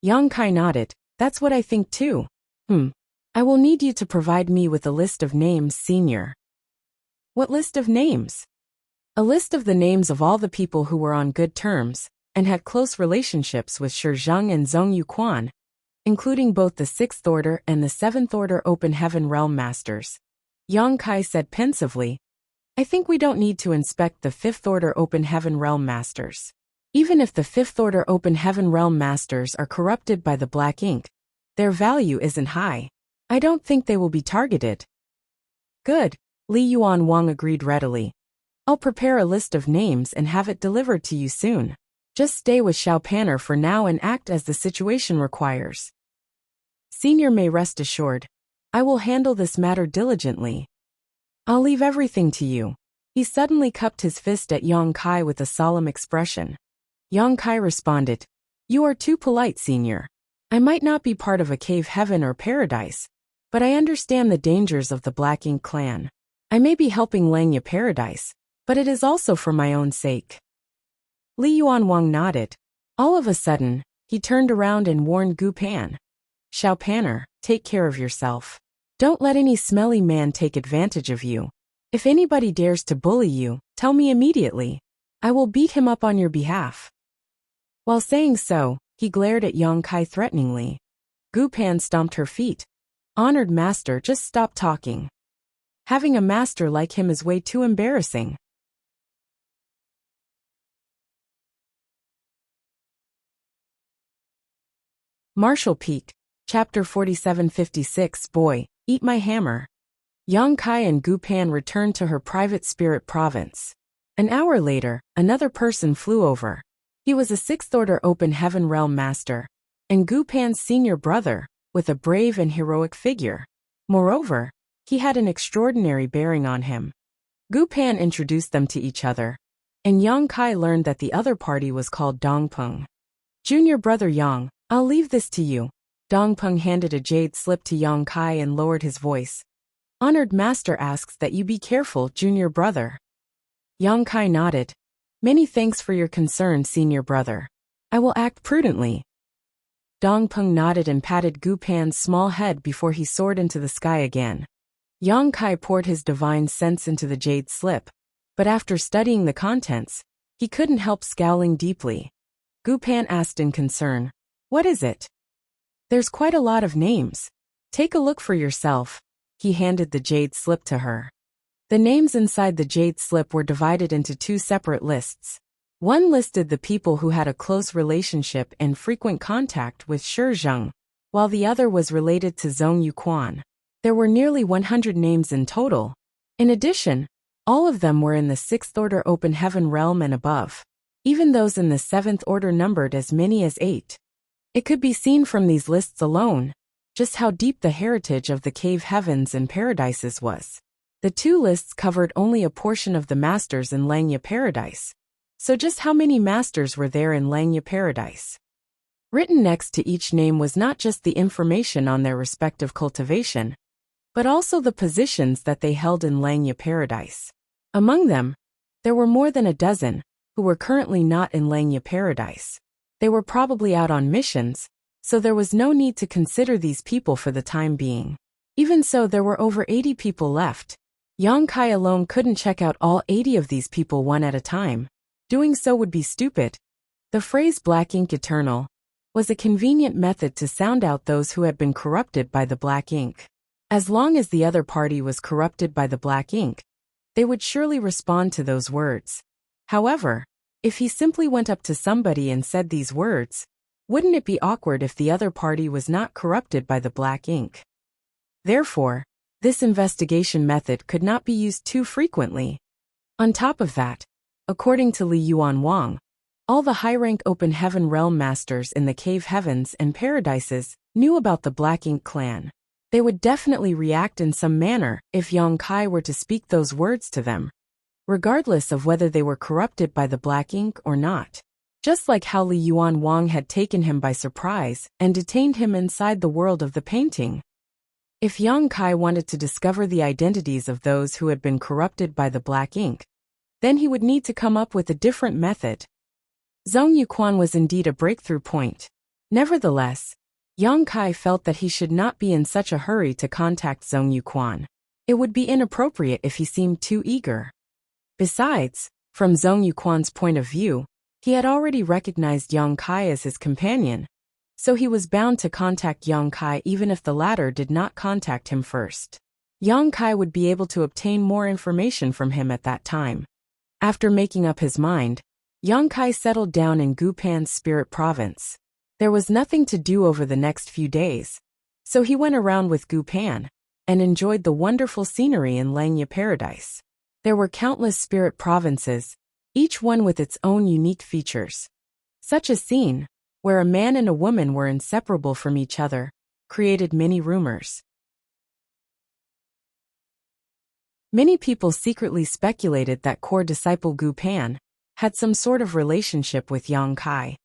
Yang Kai nodded. That's what I think too. I will need you to provide me with a list of names, Senior. What list of names? A list of the names of all the people who were on good terms and had close relationships with Shi Zheng and Zhong Yuquan. including both the 6th Order and the 7th Order Open Heaven Realm Masters. Yang Kai said pensively, I think we don't need to inspect the 5th Order Open Heaven Realm Masters. Even if the 5th Order Open Heaven Realm Masters are corrupted by the black ink, their value isn't high. I don't think they will be targeted. Good, Li Yuan Wang agreed readily. I'll prepare a list of names and have it delivered to you soon. Just stay with Xiao Panner for now and act as the situation requires. Senior may rest assured. I will handle this matter diligently. I'll leave everything to you. He suddenly cupped his fist at Yang Kai with a solemn expression. Yang Kai responded, You are too polite, Senior. I might not be part of a cave heaven or paradise, but I understand the dangers of the Black Ink clan. I may be helping Langya Paradise, but it is also for my own sake. Li Yuan Wang nodded. All of a sudden, he turned around and warned Gu Pan. Xiao Panner, take care of yourself. Don't let any smelly man take advantage of you. If anybody dares to bully you, tell me immediately. I will beat him up on your behalf. While saying so, he glared at Yang Kai threateningly. Gu Pan stomped her feet. Honored master, just stop talking. Having a master like him is way too embarrassing. Marshall Peak, Chapter 4756. Boy, eat my hammer. Yang Kai and Gu Pan returned to her private spirit province. An hour later, another person flew over. He was a 6th Order Open Heaven Realm Master, and Gu Pan's senior brother, with a brave and heroic figure. Moreover, he had an extraordinary bearing on him. Gu Pan introduced them to each other, and Yang Kai learned that the other party was called Dongpeng. Junior brother Yang, I'll leave this to you. Dongpeng handed a jade slip to Yang Kai and lowered his voice. Honored master asks that you be careful, junior brother. Yang Kai nodded. Many thanks for your concern, senior brother. I will act prudently. Dongpeng nodded and patted Gu Pan's small head before he soared into the sky again. Yang Kai poured his divine sense into the jade slip, but after studying the contents, he couldn't help scowling deeply. Gu Pan asked in concern, What is it? There's quite a lot of names. Take a look for yourself. He handed the jade slip to her. The names inside the jade slip were divided into 2 separate lists. One listed the people who had a close relationship and frequent contact with Shi Zheng, while the other was related to Zhong Yuquan. There were nearly 100 names in total. In addition, all of them were in the 6th Order Open Heaven realm and above. Even those in the 7th Order numbered as many as 8. It could be seen from these lists alone just how deep the heritage of the cave heavens and paradises was. The 2 lists covered only a portion of the masters in Langya Paradise. So just how many masters were there in Langya Paradise? Written next to each name was not just the information on their respective cultivation, but also the positions that they held in Langya Paradise. Among them, there were more than a dozen who were currently not in Langya Paradise. They were probably out on missions, so there was no need to consider these people for the time being. Even so, there were over 80 people left. Yang Kai alone couldn't check out all 80 of these people one at a time. Doing so would be stupid. The phrase Black Ink Eternal was a convenient method to sound out those who had been corrupted by the Black Ink. As long as the other party was corrupted by the Black Ink, they would surely respond to those words. However, if he simply went up to somebody and said these words, wouldn't it be awkward if the other party was not corrupted by the Black Ink? Therefore, this investigation method could not be used too frequently. On top of that, according to Li Yuan Wang, all the high-rank Open Heaven Realm Masters in the Cave Heavens and Paradises knew about the Black Ink clan. They would definitely react in some manner if Yang Kai were to speak those words to them, regardless of whether they were corrupted by the Black Ink or not. Just like how Li Yuan Wang had taken him by surprise and detained him inside the world of the painting. If Yang Kai wanted to discover the identities of those who had been corrupted by the Black Ink, then he would need to come up with a different method. Zhong Yuquan was indeed a breakthrough point. Nevertheless, Yang Kai felt that he should not be in such a hurry to contact Zhong Yuquan. It would be inappropriate if he seemed too eager. Besides, from Zhong Yuquan's point of view, he had already recognized Yang Kai as his companion, so he was bound to contact Yang Kai even if the latter did not contact him first. Yang Kai would be able to obtain more information from him at that time. After making up his mind, Yang Kai settled down in Gu Pan's spirit province. There was nothing to do over the next few days, so he went around with Gu Pan and enjoyed the wonderful scenery in Langya Paradise. There were countless spirit provinces, each one with its own unique features. Such a scene, where a man and a woman were inseparable from each other, created many rumors. Many people secretly speculated that core disciple Gu Pan had some sort of relationship with Yang Kai.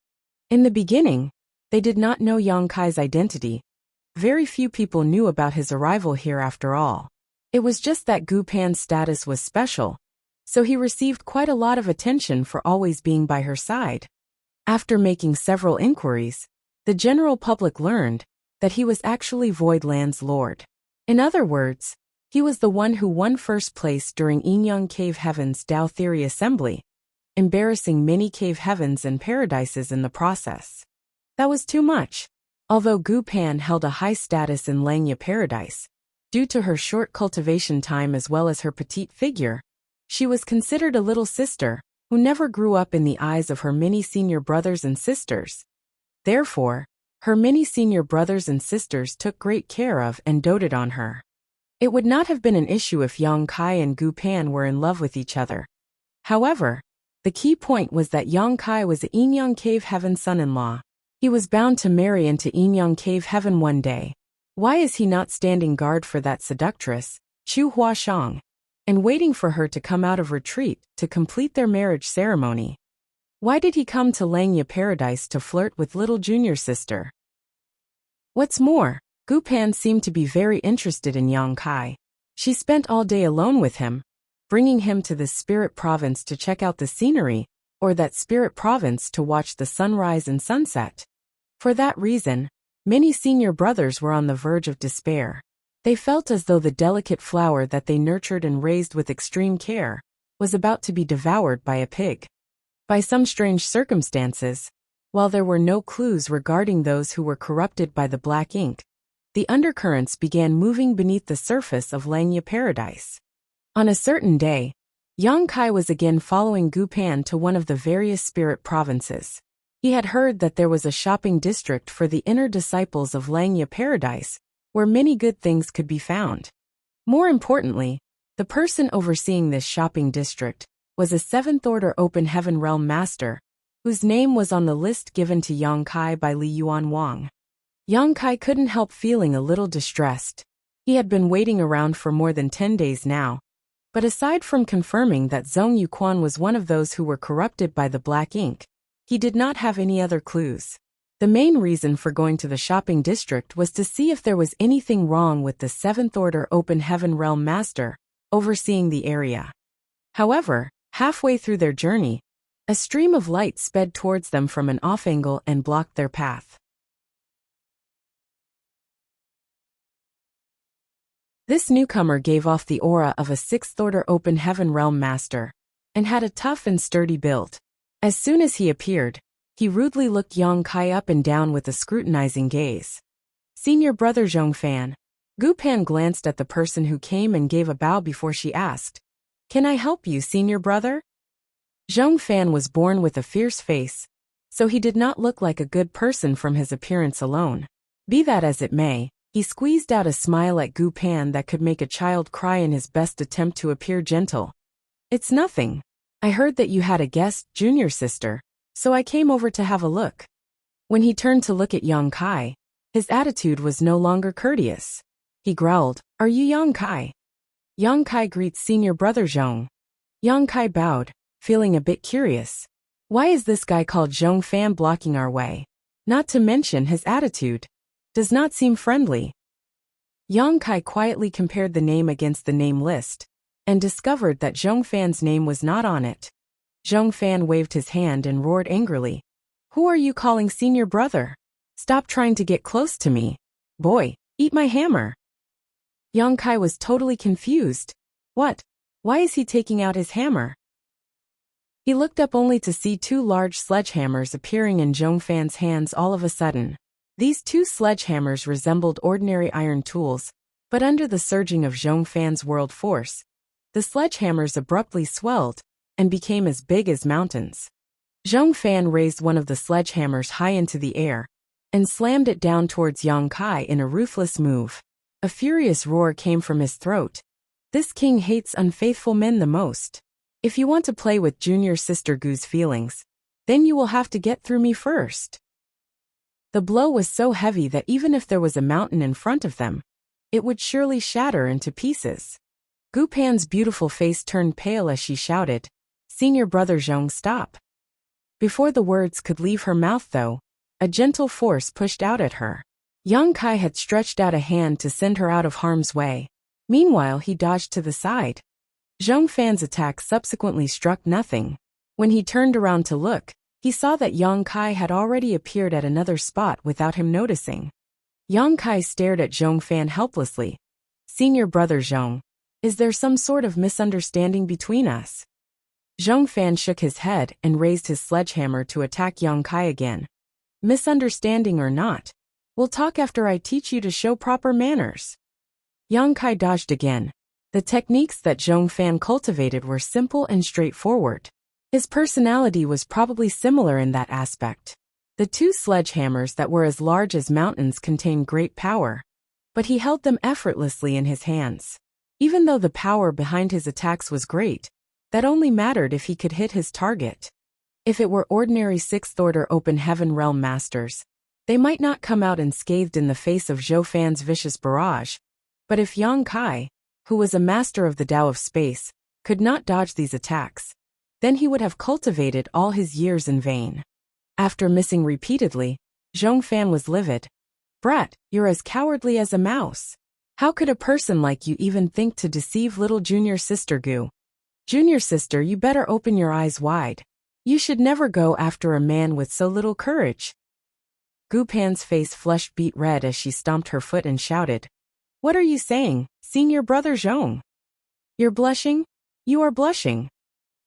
In the beginning, they did not know Yang Kai's identity. Very few people knew about his arrival here after all. It was just that Gu Pan's status was special, so he received quite a lot of attention for always being by her side. After making several inquiries, the general public learned that he was actually Void Land's lord. In other words, he was the one who won first place during Yinyang Cave Heaven's Tao Theory Assembly, embarrassing many cave heavens and paradises in the process. That was too much. Although Gu Pan held a high status in Langya Paradise, due to her short cultivation time as well as her petite figure, she was considered a little sister who never grew up in the eyes of her many senior brothers and sisters. Therefore, her many senior brothers and sisters took great care of and doted on her. It would not have been an issue if Yang Kai and Gu Pan were in love with each other. However, the key point was that Yang Kai was a Yinyang Cave Heaven son-in-law. He was bound to marry into Yinyang Cave Heaven one day. Why is he not standing guard for that seductress, Chu Huashang, and waiting for her to come out of retreat to complete their marriage ceremony? Why did he come to Langya Paradise to flirt with little junior sister? What's more, Gu Pan seemed to be very interested in Yang Kai. She spent all day alone with him, bringing him to this spirit province to check out the scenery, or that spirit province to watch the sunrise and sunset. For that reason, many senior brothers were on the verge of despair. They felt as though the delicate flower that they nurtured and raised with extreme care was about to be devoured by a pig. By some strange circumstances, while there were no clues regarding those who were corrupted by the black ink, the undercurrents began moving beneath the surface of Langya Paradise. On a certain day, Yang Kai was again following Gu Pan to one of the various spirit provinces. He had heard that there was a shopping district for the inner disciples of Langya Paradise, where many good things could be found. More importantly, the person overseeing this shopping district was a 7th Order Open Heaven Realm Master, whose name was on the list given to Yang Kai by Li Yuan Wang. Yang Kai couldn't help feeling a little distressed. He had been waiting around for more than 10 days now, but aside from confirming that Zhong Yuquan was one of those who were corrupted by the black ink, he did not have any other clues. The main reason for going to the shopping district was to see if there was anything wrong with the 7th Order Open Heaven Realm Master overseeing the area. However, halfway through their journey, a stream of light sped towards them from an off-angle and blocked their path. This newcomer gave off the aura of a 6th Order Open Heaven Realm Master, and had a tough and sturdy build. As soon as he appeared, he rudely looked Yang Kai up and down with a scrutinizing gaze. "Senior brother Zhong Fan." Gu Pan glanced at the person who came and gave a bow before she asked, "Can I help you, senior brother?" Zhong Fan was born with a fierce face, so he did not look like a good person from his appearance alone. Be that as it may, he squeezed out a smile at Gu Pan that could make a child cry in his best attempt to appear gentle. "It's nothing. I heard that you had a guest, junior sister, so I came over to have a look." When he turned to look at Yang Kai, his attitude was no longer courteous. He growled, "Are you Yang Kai?" Yang Kai greets senior brother Zhong. Yang Kai bowed, feeling a bit curious. Why is this guy called Zhong Fan blocking our way? Not to mention his attitude does not seem friendly. Yang Kai quietly compared the name against the name list, and discovered that Zhong Fan's name was not on it. Zhong Fan waved his hand and roared angrily. "Who are you calling senior brother? Stop trying to get close to me. Boy, eat my hammer." Yang Kai was totally confused. What? Why is he taking out his hammer? He looked up only to see 2 large sledgehammers appearing in Zhong Fan's hands all of a sudden. These two sledgehammers resembled ordinary iron tools, but under the surging of Zhong Fan's world force, the sledgehammers abruptly swelled and became as big as mountains. Zhong Fan raised one of the sledgehammers high into the air and slammed it down towards Yang Kai in a ruthless move. A furious roar came from his throat. This king hates unfaithful men the most. If you want to play with junior sister Gu's feelings, then you will have to get through me first. The blow was so heavy that even if there was a mountain in front of them, it would surely shatter into pieces. Gu Pan's beautiful face turned pale as she shouted, "Senior brother Zhong, stop." Before the words could leave her mouth though, a gentle force pushed out at her. Yang Kai had stretched out a hand to send her out of harm's way. Meanwhile, he dodged to the side. Zhong Fan's attack subsequently struck nothing. When he turned around to look, he saw that Yang Kai had already appeared at another spot without him noticing. Yang Kai stared at Zhong Fan helplessly. "Senior brother Zhong, is there some sort of misunderstanding between us?" Zhong Fan shook his head and raised his sledgehammer to attack Yang Kai again. "Misunderstanding or not, we'll talk after I teach you to show proper manners." Yang Kai dodged again. The techniques that Zhong Fan cultivated were simple and straightforward. His personality was probably similar in that aspect. The two sledgehammers that were as large as mountains contained great power, but he held them effortlessly in his hands. Even though the power behind his attacks was great, that only mattered if he could hit his target. If it were ordinary sixth-order open heaven realm masters, they might not come out unscathed in the face of Zhou Fan's vicious barrage, but if Yang Kai, who was a master of the Tao of space, could not dodge these attacks, then he would have cultivated all his years in vain. After missing repeatedly, Zhong Fan was livid. "Brat, you're as cowardly as a mouse. How could a person like you even think to deceive little junior sister Gu? Junior sister, you better open your eyes wide. You should never go after a man with so little courage." Gu Pan's face flushed beet red as she stomped her foot and shouted, "What are you saying, senior brother Zhong? You're blushing? You are blushing."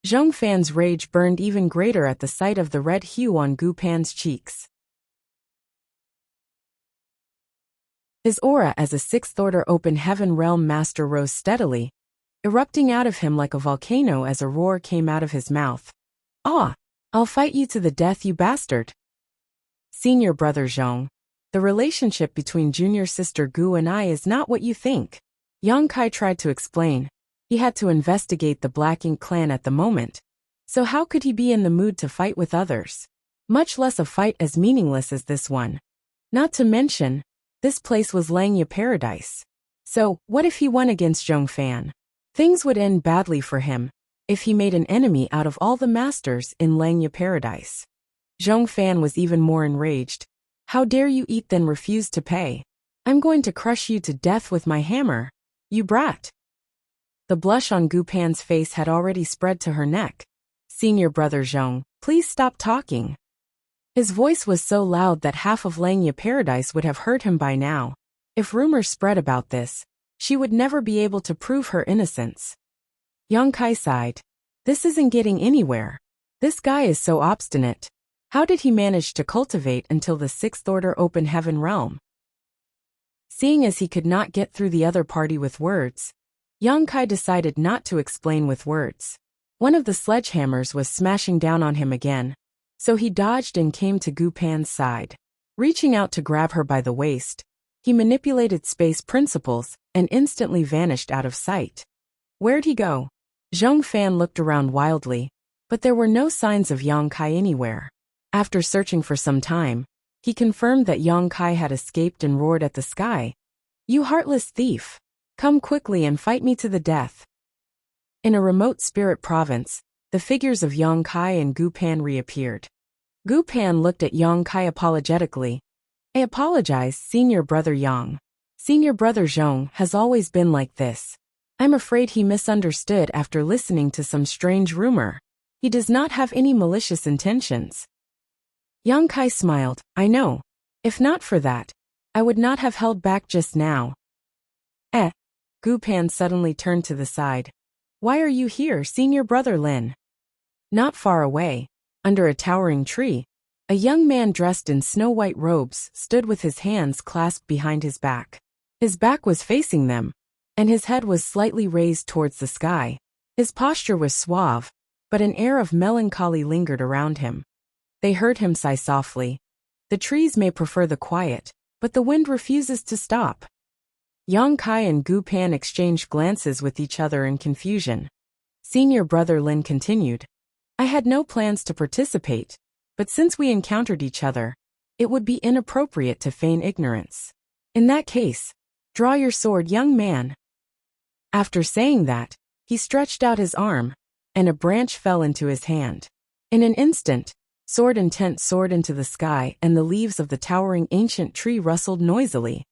Zhong Fan's rage burned even greater at the sight of the red hue on Gu Pan's cheeks. His aura as a sixth-order open heaven realm master rose steadily, erupting out of him like a volcano as a roar came out of his mouth. "Ah! I'll fight you to the death, you bastard." "Senior brother Zhong, the relationship between junior sister Gu and I is not what you think." Yang Kai tried to explain. He had to investigate the Black Ink clan at the moment, so how could he be in the mood to fight with others? Much less a fight as meaningless as this one. Not to mention, this place was Langya paradise. So, what if he won against Zhong Fan? Things would end badly for him if he made an enemy out of all the masters in Langya paradise. Zhong Fan was even more enraged. "How dare you eat then refuse to pay? I'm going to crush you to death with my hammer, you brat." The blush on Gu Pan's face had already spread to her neck. "Senior brother Zhong, please stop talking." His voice was so loud that half of Langya paradise would have heard him by now. If rumors spread about this, she would never be able to prove her innocence. Yang Kai sighed. "This isn't getting anywhere. This guy is so obstinate. How did he manage to cultivate until the sixth-order open heaven realm?" Seeing as he could not get through the other party with words, Yang Kai decided not to explain with words. One of the sledgehammers was smashing down on him again, so he dodged and came to Gu Pan's side. Reaching out to grab her by the waist, he manipulated space principles and instantly vanished out of sight. Where'd he go? Zhong Fan looked around wildly, but there were no signs of Yang Kai anywhere. After searching for some time, he confirmed that Yang Kai had escaped and roared at the sky, "You heartless thief! Come quickly and fight me to the death." In a remote spirit province, the figures of Yang Kai and Gu Pan reappeared. Gu Pan looked at Yang Kai apologetically. "I apologize, senior brother Yang. Senior brother Zhong has always been like this. I'm afraid he misunderstood after listening to some strange rumor. He does not have any malicious intentions." Yang Kai smiled. "I know. If not for that, I would not have held back just now." Gu Pan suddenly turned to the side. "Why are you here, senior brother Lin?" Not far away, under a towering tree, A young man dressed in snow-white robes stood with his hands clasped behind his back. His back was facing them, and his head was slightly raised towards the sky. His posture was suave, but an air of melancholy lingered around him. They heard him sigh softly. The trees may prefer the quiet, but the wind refuses to stop. Yang Kai and Gu Pan exchanged glances with each other in confusion. Senior brother Lin continued. I had no plans to participate, but since we encountered each other, it would be inappropriate to feign ignorance. In that case, draw your sword, young man. After saying that, he stretched out his arm, and a branch fell into his hand. In an instant, sword intent soared into the sky and the leaves of the towering ancient tree rustled noisily.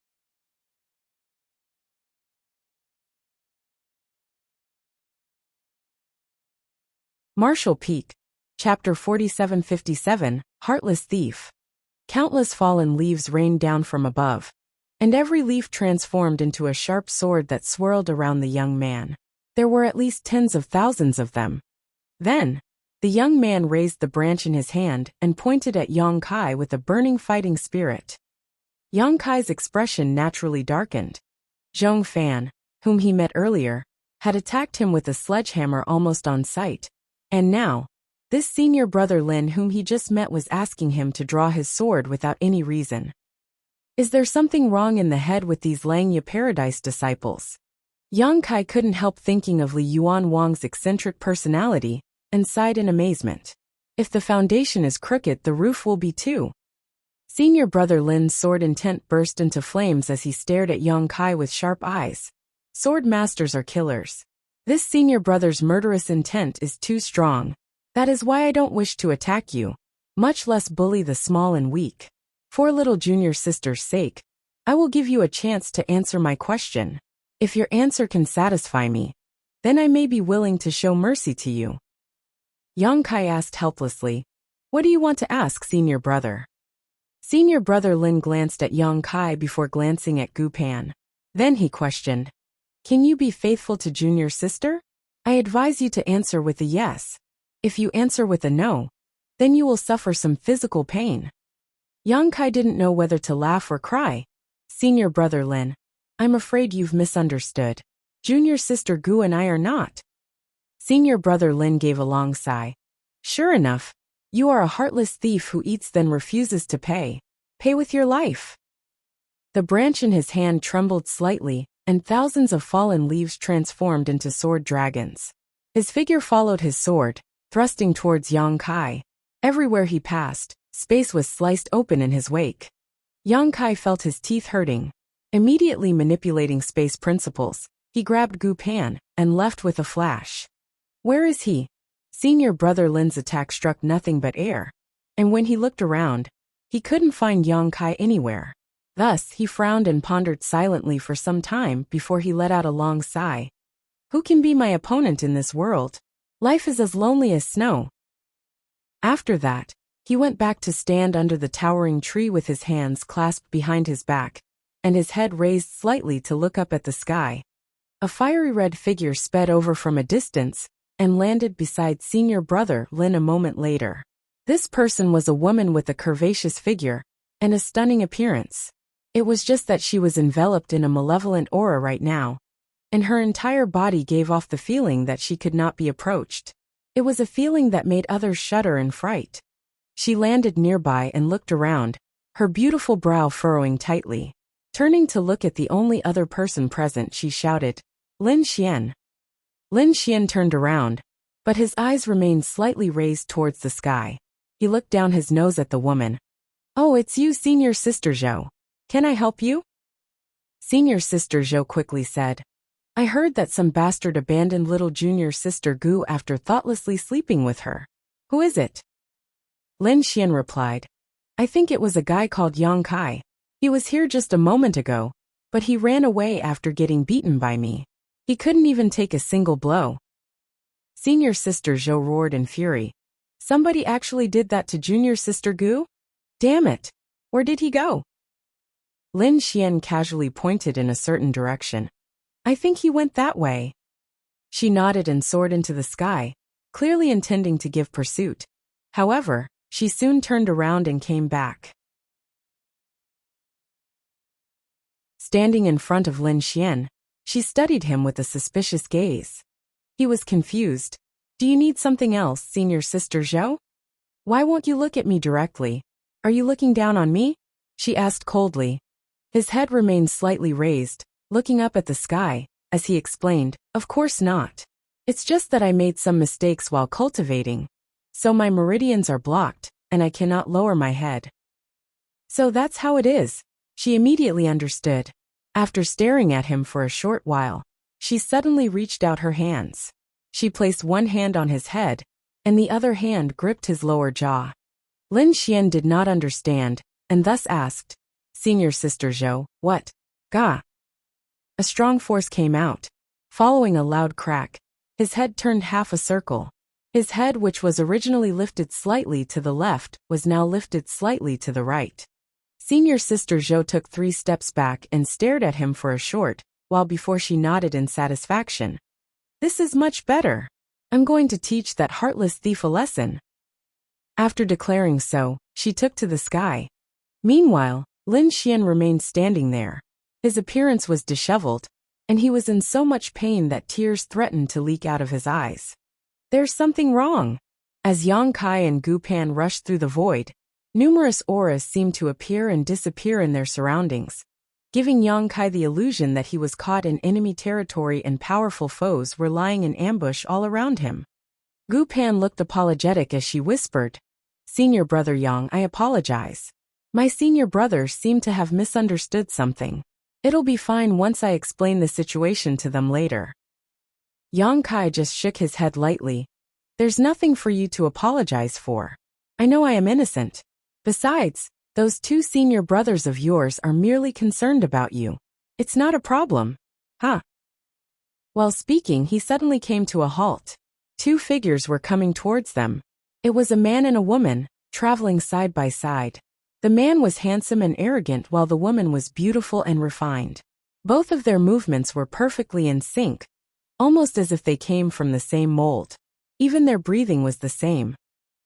Martial Peak, Chapter 4757, Heartless Thief. Countless fallen leaves rained down from above, and every leaf transformed into a sharp sword that swirled around the young man. There were at least tens of thousands of them. Then, the young man raised the branch in his hand and pointed at Yang Kai with a burning fighting spirit. Yang Kai's expression naturally darkened. Zhong Fan, whom he met earlier, had attacked him with a sledgehammer almost on sight, and now, this senior brother Lin whom he just met was asking him to draw his sword without any reason. Is there something wrong in the head with these Langya Paradise disciples? Yang Kai couldn't help thinking of Li Yuan Wang's eccentric personality, and sighed in amazement. If the foundation is crooked, the roof will be too. Senior brother Lin's sword intent burst into flames as he stared at Yang Kai with sharp eyes. Sword masters are killers. This senior brother's murderous intent is too strong. That is why I don't wish to attack you, much less bully the small and weak. For little junior sister's sake, I will give you a chance to answer my question. If your answer can satisfy me, then I may be willing to show mercy to you. Yang Kai asked helplessly, What do you want to ask, senior brother? Senior brother Lin glanced at Yang Kai before glancing at Gu Pan. Then he questioned, Can you be faithful to junior sister? I advise you to answer with a yes. If you answer with a no, then you will suffer some physical pain. Yang Kai didn't know whether to laugh or cry. Senior brother Lin, I'm afraid you've misunderstood. Junior sister Gu and I are not. Senior brother Lin gave a long sigh. Sure enough, you are a heartless thief who eats then refuses to pay. Pay with your life. The branch in his hand trembled slightly, and thousands of fallen leaves transformed into sword dragons. His figure followed his sword, thrusting towards Yang Kai. Everywhere he passed, space was sliced open in his wake. Yang Kai felt his teeth hurting. Immediately manipulating space principles, he grabbed Gu Pan and left with a flash. Where is he? Senior brother Lin's attack struck nothing but air, and when he looked around, he couldn't find Yang Kai anywhere. Thus, he frowned and pondered silently for some time before he let out a long sigh. Who can be my opponent in this world? Life is as lonely as snow. After that, he went back to stand under the towering tree with his hands clasped behind his back, and his head raised slightly to look up at the sky. A fiery red figure sped over from a distance, and landed beside senior brother Lin a moment later. This person was a woman with a curvaceous figure, and a stunning appearance. It was just that she was enveloped in a malevolent aura right now, and her entire body gave off the feeling that she could not be approached. It was a feeling that made others shudder in fright. She landed nearby and looked around, her beautiful brow furrowing tightly. Turning to look at the only other person present, she shouted, Lin Xian. Lin Xian turned around, but his eyes remained slightly raised towards the sky. He looked down his nose at the woman. Oh, it's you, senior sister Zhou. Can I help you? Senior sister Zhou quickly said, I heard that some bastard abandoned little junior sister Gu after thoughtlessly sleeping with her. Who is it? Lin Xian replied, I think it was a guy called Yang Kai. He was here just a moment ago, but he ran away after getting beaten by me. He couldn't even take a single blow. Senior sister Zhou roared in fury. Somebody actually did that to junior sister Gu? Damn it! Where did he go? Lin Xian casually pointed in a certain direction. I think he went that way. She nodded and soared into the sky, clearly intending to give pursuit. However, She soon turned around and came back. Standing in front of Lin Xian, she studied him with a suspicious gaze. He was confused. Do you need something else, senior sister Zhou? Why won't you look at me directly? Are you looking down on me? She asked coldly. His head remained slightly raised, looking up at the sky, as he explained, of course not. It's just that I made some mistakes while cultivating. So my meridians are blocked, and I cannot lower my head. So that's how it is. She immediately understood. After staring at him for a short while, she suddenly reached out her hands. She placed one hand on his head, and the other hand gripped his lower jaw. Lin Xian did not understand, and thus asked, Senior Sister Zhou, what? Ga. A strong force came out. Following a loud crack, his head turned half a circle. His head, which was originally lifted slightly to the left, was now lifted slightly to the right. Senior Sister Zhou took 3 steps back and stared at him for a short while before she nodded in satisfaction. This is much better. I'm going to teach that heartless thief a lesson. After declaring so, she took to the sky. Meanwhile, Lin Xian remained standing there. His appearance was disheveled, and he was in so much pain that tears threatened to leak out of his eyes. There's something wrong. As Yang Kai and Gu Pan rushed through the void, numerous auras seemed to appear and disappear in their surroundings, giving Yang Kai the illusion that he was caught in enemy territory and powerful foes were lying in ambush all around him. Gu Pan looked apologetic as she whispered, Senior Brother Yang, I apologize. My senior brother seemed to have misunderstood something. It'll be fine once I explain the situation to them later. Yang Kai just shook his head lightly. There's nothing for you to apologize for. I know I am innocent. Besides, those 2 senior brothers of yours are merely concerned about you. It's not a problem. Huh? While speaking, he suddenly came to a halt. 2 figures were coming towards them. It was a man and a woman, traveling side by side. The man was handsome and arrogant while the woman was beautiful and refined. Both of their movements were perfectly in sync, almost as if they came from the same mold. Even their breathing was the same.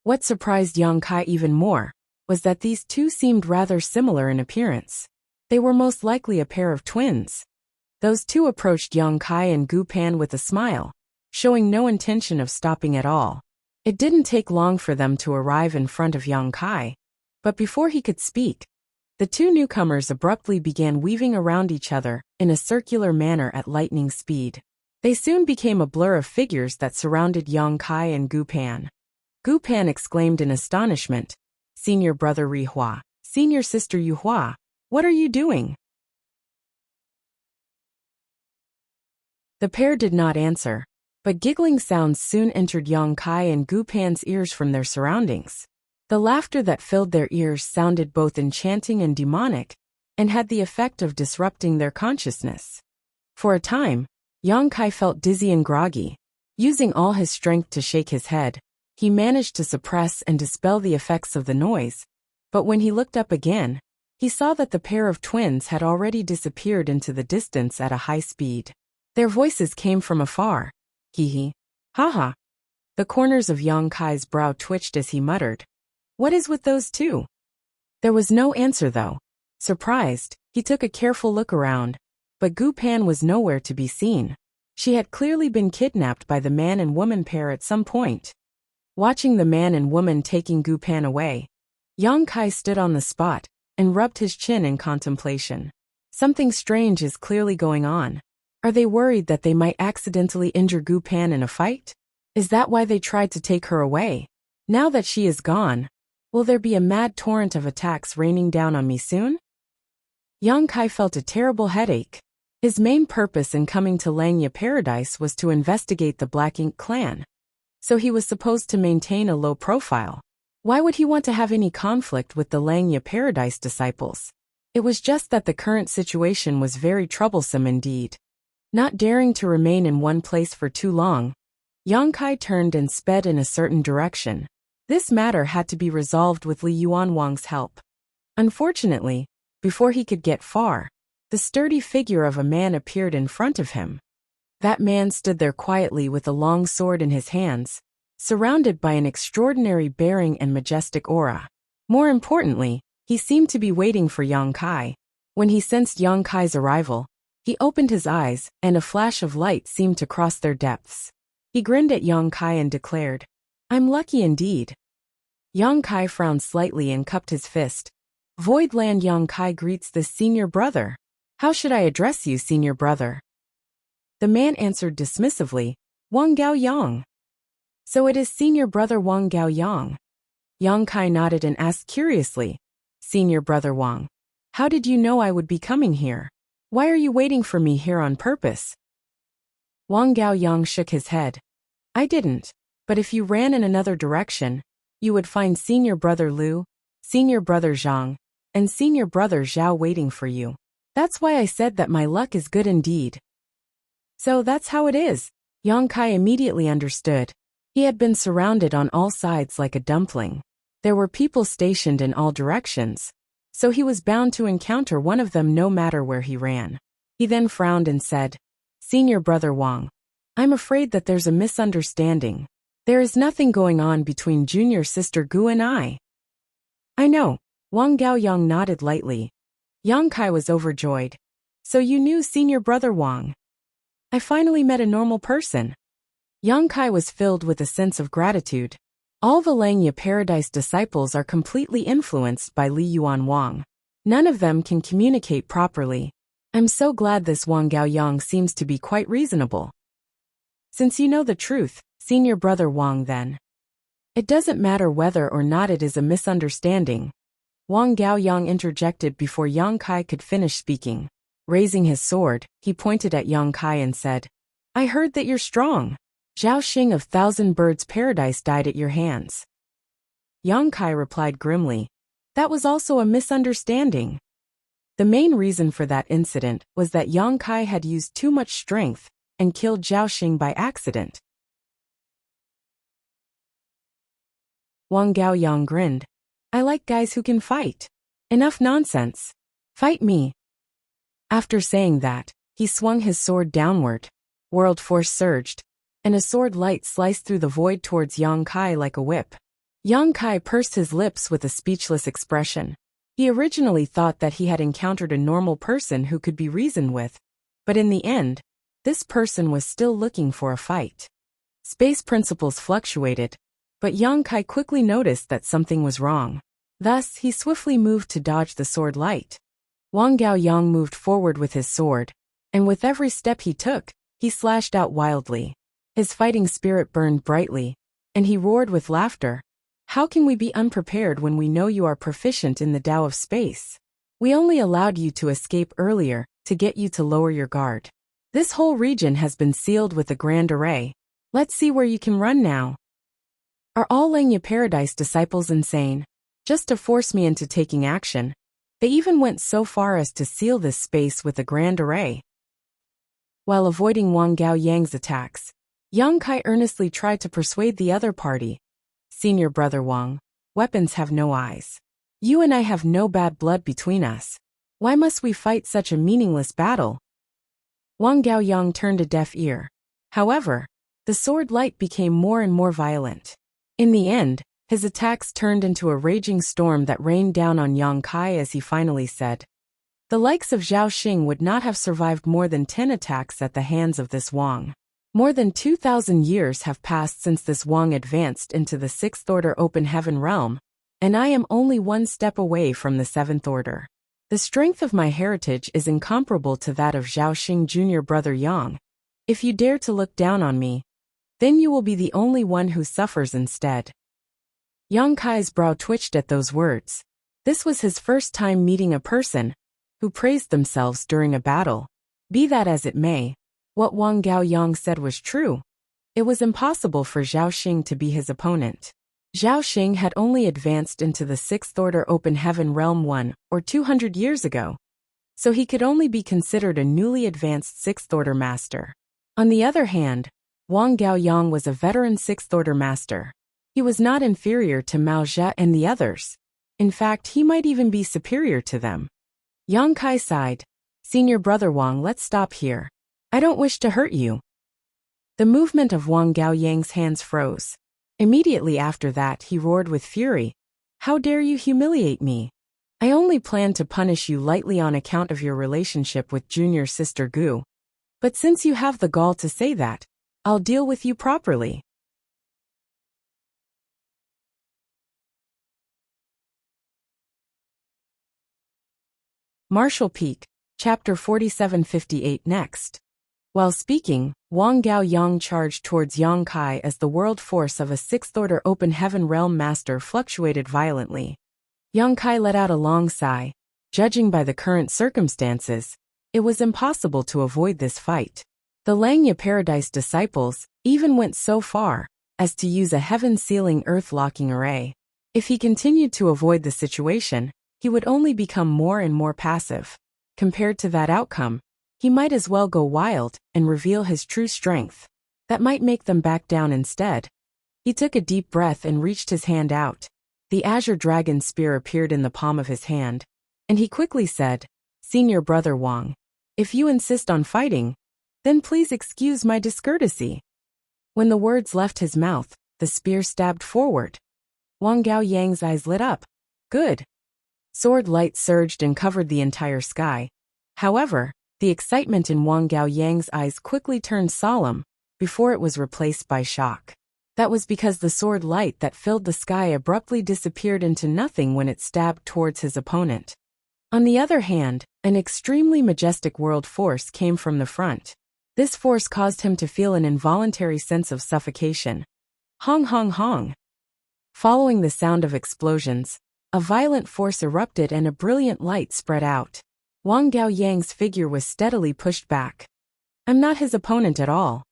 What surprised Yang Kai even more was that these 2 seemed rather similar in appearance. They were most likely a pair of twins. Those 2 approached Yang Kai and Gu Pan with a smile, showing no intention of stopping at all. It didn't take long for them to arrive in front of Yang Kai, but before he could speak, the 2 newcomers abruptly began weaving around each other in a circular manner at lightning speed. They soon became a blur of figures that surrounded Yang Kai and Gu Pan. Gu Pan exclaimed in astonishment, Senior Brother Ri Hua, Senior Sister Yu Hua, what are you doing? The pair did not answer, but giggling sounds soon entered Yang Kai and Gu Pan's ears from their surroundings. The laughter that filled their ears sounded both enchanting and demonic, and had the effect of disrupting their consciousness. For a time, Yang Kai felt dizzy and groggy. Using all his strength to shake his head, he managed to suppress and dispel the effects of the noise, but when he looked up again, he saw that the pair of twins had already disappeared into the distance at a high speed. Their voices came from afar. Hee. Ha. The corners of Yang Kai's brow twitched as he muttered, What is with those 2? There was no answer though. Surprised, he took a careful look around, but Gu Pan was nowhere to be seen. She had clearly been kidnapped by the man and woman pair at some point. Watching the man and woman taking Gu Pan away, Yang Kai stood on the spot and rubbed his chin in contemplation. Something strange is clearly going on. Are they worried that they might accidentally injure Gu Pan in a fight? Is that why they tried to take her away? Now that she is gone, will there be a mad torrent of attacks raining down on me soon? Yang Kai felt a terrible headache. His main purpose in coming to Langya Paradise was to investigate the Black Ink clan, so he was supposed to maintain a low profile. Why would he want to have any conflict with the Langya Paradise disciples? It was just that the current situation was very troublesome indeed. Not daring to remain in one place for too long, Yang Kai turned and sped in a certain direction. This matter had to be resolved with Li Yuanwang's help. Unfortunately, before he could get far, the sturdy figure of a man appeared in front of him. That man stood there quietly with a long sword in his hands, surrounded by an extraordinary bearing and majestic aura. More importantly, he seemed to be waiting for Yang Kai. When he sensed Yang Kai's arrival, he opened his eyes, and a flash of light seemed to cross their depths. He grinned at Yang Kai and declared, "I'm lucky indeed." Yang Kai frowned slightly and cupped his fist. "Void Land Yang Kai greets this senior brother. How should I address you, senior brother?" The man answered dismissively, "Wang Gao Yang." "So it is senior brother Wang Gao Yang." Yang Kai nodded and asked curiously, "Senior brother Wang, how did you know I would be coming here? Why are you waiting for me here on purpose?" Wang Gao Yang shook his head. "I didn't, but if you ran in another direction, you would find senior brother Liu, senior brother Zhang, and senior brother Zhao waiting for you. That's why I said that my luck is good indeed." "So that's how it is." Yang Kai immediately understood. He had been surrounded on all sides like a dumpling. There were people stationed in all directions, so he was bound to encounter one of them no matter where he ran. He then frowned and said, "Senior brother Wang, I'm afraid that there's a misunderstanding. There is nothing going on between junior sister Gu and I." "I know." Wang Gao Yang nodded lightly. Yang Kai was overjoyed. "So you knew senior brother Wang? I finally met a normal person." Yang Kai was filled with a sense of gratitude. All the Langya Paradise disciples are completely influenced by Li Yuan Wang. None of them can communicate properly. I'm so glad this Wang Gao Yang seems to be quite reasonable. Since you know the truth, senior brother Wang, then it doesn't matter whether or not it is a misunderstanding. Wang Gao Yang interjected before Yang Kai could finish speaking. Raising his sword, he pointed at Yang Kai and said, "I heard that you're strong. Zhao Xing of Thousand Birds Paradise died at your hands." Yang Kai replied grimly, "That was also a misunderstanding." The main reason for that incident was that Yang Kai had used too much strength and killed Zhao Xing by accident. Wang Gao Yang grinned. "I like guys who can fight. Enough nonsense. Fight me." After saying that, he swung his sword downward. World force surged, and a sword light sliced through the void towards Yang Kai like a whip. Yang Kai pursed his lips with a speechless expression. He originally thought that he had encountered a normal person who could be reasoned with, but in the end, this person was still looking for a fight. Space principles fluctuated, but Yang Kai quickly noticed that something was wrong. Thus, he swiftly moved to dodge the sword light. Wang Gao Yang moved forward with his sword, and with every step he took, he slashed out wildly. His fighting spirit burned brightly, and he roared with laughter. "How can we be unprepared when we know you are proficient in the Tao of space? We only allowed you to escape earlier, to get you to lower your guard. This whole region has been sealed with a grand array. Let's see where you can run now." Are all Langya Paradise disciples insane? Just to force me into taking action. They even went so far as to seal this space with a grand array. While avoiding Wang Gao Yang's attacks, Yang Kai earnestly tried to persuade the other party. "Senior brother Wang, weapons have no eyes. You and I have no bad blood between us. Why must we fight such a meaningless battle?" Wang Gao Yang turned a deaf ear. However, the sword light became more and more violent. In the end, his attacks turned into a raging storm that rained down on Yang Kai as he finally said, "The likes of Zhao Xing would not have survived more than 10 attacks at the hands of this Wang. More than 2,000 years have passed since this Wang advanced into the Sixth Order Open Heaven realm, and I am only one step away from the Seventh Order. The strength of my heritage is incomparable to that of Zhao Xing Jr. brother Yang. If you dare to look down on me, then you will be the only one who suffers instead." Yang Kai's brow twitched at those words. This was his first time meeting a person who praised themselves during a battle. Be that as it may, what Wang Gao Yang said was true. It was impossible for Zhao Xing to be his opponent. Zhao Xing had only advanced into the Sixth Order Open Heaven realm 1 or 200 years ago, so he could only be considered a newly advanced Sixth Order master. On the other hand, Wang Gao Yang was a veteran Sixth Order master. He was not inferior to Mao Zhe and the others. In fact, he might even be superior to them. Yang Kai sighed. "Senior brother Wang, let's stop here. I don't wish to hurt you." The movement of Wang Gao Yang's hands froze. Immediately after that he roared with fury. How dare you humiliate me? I only planned to punish you lightly on account of your relationship with junior sister Gu. But since you have the gall to say that, I'll deal with you properly. Martial Peak, Chapter 4758 next. While speaking, Wang Gao Yang charged towards Yang Kai as the world force of a sixth-order open heaven realm master fluctuated violently. Yang Kai let out a long sigh. Judging by the current circumstances, it was impossible to avoid this fight. The Langya Paradise disciples even went so far as to use a heaven-sealing earth-locking array. If he continued to avoid the situation, he would only become more and more passive. Compared to that outcome, he might as well go wild and reveal his true strength. That might make them back down instead. He took a deep breath and reached his hand out. The azure dragon spear appeared in the palm of his hand, and he quickly said, Senior brother Wang, if you insist on fighting, then please excuse my discourtesy. When the words left his mouth, the spear stabbed forward. Wang Gao Yang's eyes lit up. Good. Sword light surged and covered the entire sky. However, the excitement in Wang Gao Yang's eyes quickly turned solemn before it was replaced by shock. That was because the sword light that filled the sky abruptly disappeared into nothing when it stabbed towards his opponent. On the other hand, an extremely majestic world force came from the front. This force caused him to feel an involuntary sense of suffocation. Hong hong hong. Following the sound of explosions, a violent force erupted and a brilliant light spread out. Wang Gao Yang's figure was steadily pushed back. I'm not his opponent at all.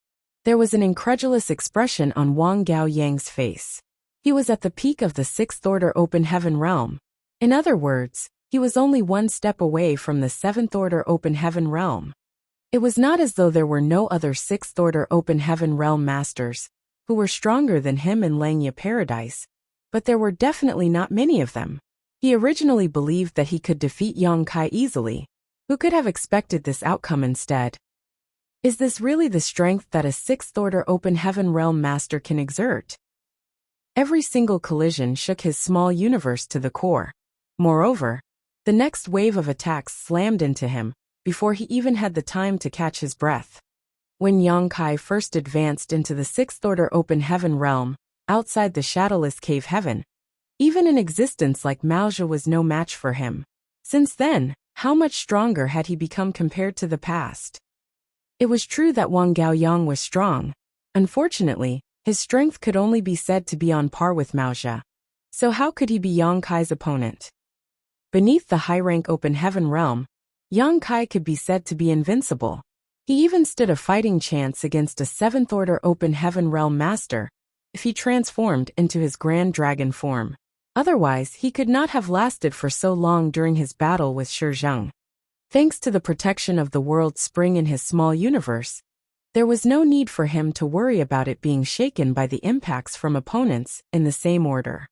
There was an incredulous expression on Wang Gao Yang's face. He was at the peak of the sixth-order open heaven realm. In other words, he was only one step away from the seventh-order open heaven realm. It was not as though there were no other sixth-order open heaven realm masters who were stronger than him in Langya Paradise, but there were definitely not many of them. He originally believed that he could defeat Yang Kai easily. Who could have expected this outcome instead? Is this really the strength that a sixth-order open heaven realm master can exert? Every single collision shook his small universe to the core. Moreover, the next wave of attacks slammed into him before he even had the time to catch his breath. When Yang Kai first advanced into the sixth-order open heaven realm, outside the shadowless cave heaven, even an existence like Maozha was no match for him. Since then, how much stronger had he become compared to the past? It was true that Wang Gao Yang was strong. Unfortunately, his strength could only be said to be on par with Maozha. So how could he be Yang Kai's opponent? Beneath the high-rank open heaven realm, Yang Kai could be said to be invincible. He even stood a fighting chance against a seventh-order open heaven realm master if he transformed into his grand dragon form. Otherwise, he could not have lasted for so long during his battle with Shi Zheng. Thanks to the protection of the world spring in his small universe, there was no need for him to worry about it being shaken by the impacts from opponents in the same order.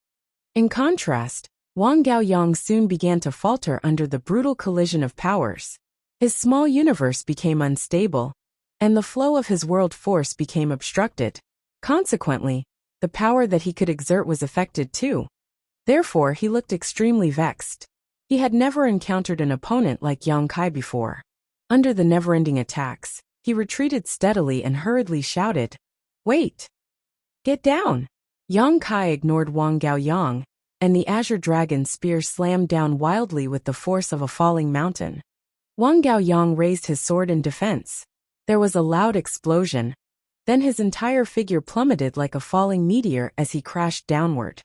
In contrast, Wang Gao Yang soon began to falter under the brutal collision of powers. His small universe became unstable, and the flow of his world force became obstructed. Consequently, the power that he could exert was affected too. Therefore, he looked extremely vexed. He had never encountered an opponent like Yang Kai before. Under the never-ending attacks, he retreated steadily and hurriedly shouted, "Wait! Get down!" Yang Kai ignored Wang Gao Yang, and the azure dragon spear slammed down wildly with the force of a falling mountain. Wang Gao Yang raised his sword in defense. There was a loud explosion. Then his entire figure plummeted like a falling meteor as he crashed downward.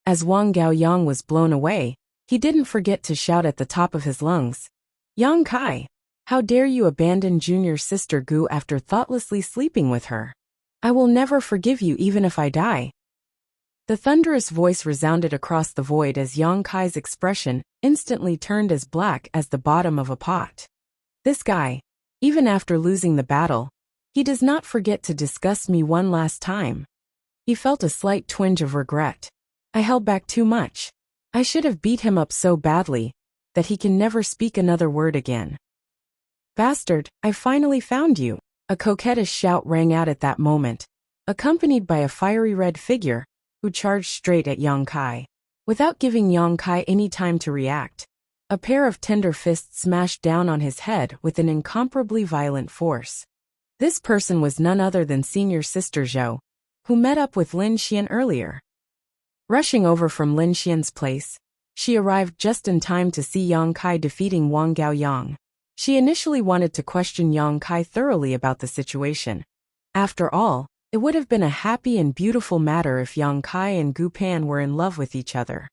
As Wang Gao Yang was blown away, he didn't forget to shout at the top of his lungs, "Yang Kai, how dare you abandon junior sister Gu after thoughtlessly sleeping with her? I will never forgive you even if I die." The thunderous voice resounded across the void as Yang Kai's expression instantly turned as black as the bottom of a pot. This guy, even after losing the battle, he does not forget to disgust me one last time. He felt a slight twinge of regret. I held back too much. I should have beat him up so badly that he can never speak another word again. Bastard, I finally found you. A coquettish shout rang out at that moment, accompanied by a fiery red figure, who charged straight at Yang Kai. Without giving Yang Kai any time to react, a pair of tender fists smashed down on his head with an incomparably violent force. This person was none other than Senior Sister Zhou, who met up with Lin Xian earlier. Rushing over from Lin Xian's place, she arrived just in time to see Yang Kai defeating Wang Gaoyang. She initially wanted to question Yang Kai thoroughly about the situation. After all, it would have been a happy and beautiful matter if Yang Kai and Gu Pan were in love with each other.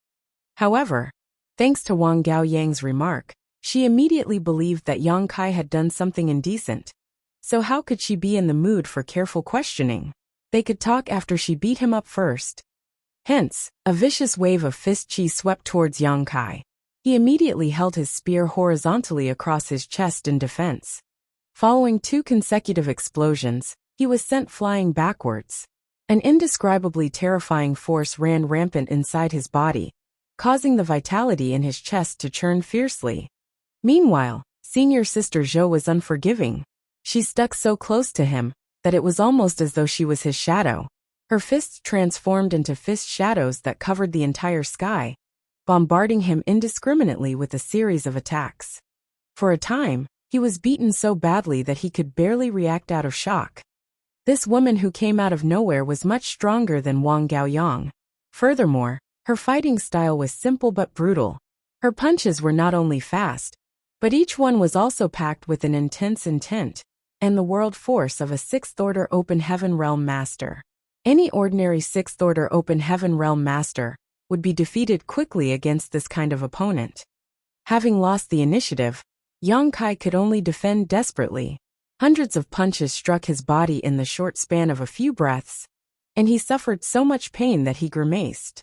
However, thanks to Wang Gaoyang's remark, she immediately believed that Yang Kai had done something indecent. So how could she be in the mood for careful questioning? They could talk after she beat him up first. Hence, a vicious wave of fist chi swept towards Yang Kai. He immediately held his spear horizontally across his chest in defense. Following 2 consecutive explosions, he was sent flying backwards. An indescribably terrifying force ran rampant inside his body, causing the vitality in his chest to churn fiercely. Meanwhile, Senior Sister Zhou was unforgiving. She stuck so close to him that it was almost as though she was his shadow. Her fists transformed into fist shadows that covered the entire sky, bombarding him indiscriminately with a series of attacks. For a time, he was beaten so badly that he could barely react out of shock. This woman who came out of nowhere was much stronger than Wang Gaoyang. Furthermore, her fighting style was simple but brutal. Her punches were not only fast, but each one was also packed with an intense intent and the world force of a 6th-order Open Heaven Realm Master. Any ordinary 6th-order Open Heaven Realm Master would be defeated quickly against this kind of opponent. Having lost the initiative, Yang Kai could only defend desperately. Hundreds of punches struck his body in the short span of a few breaths, and he suffered so much pain that he grimaced.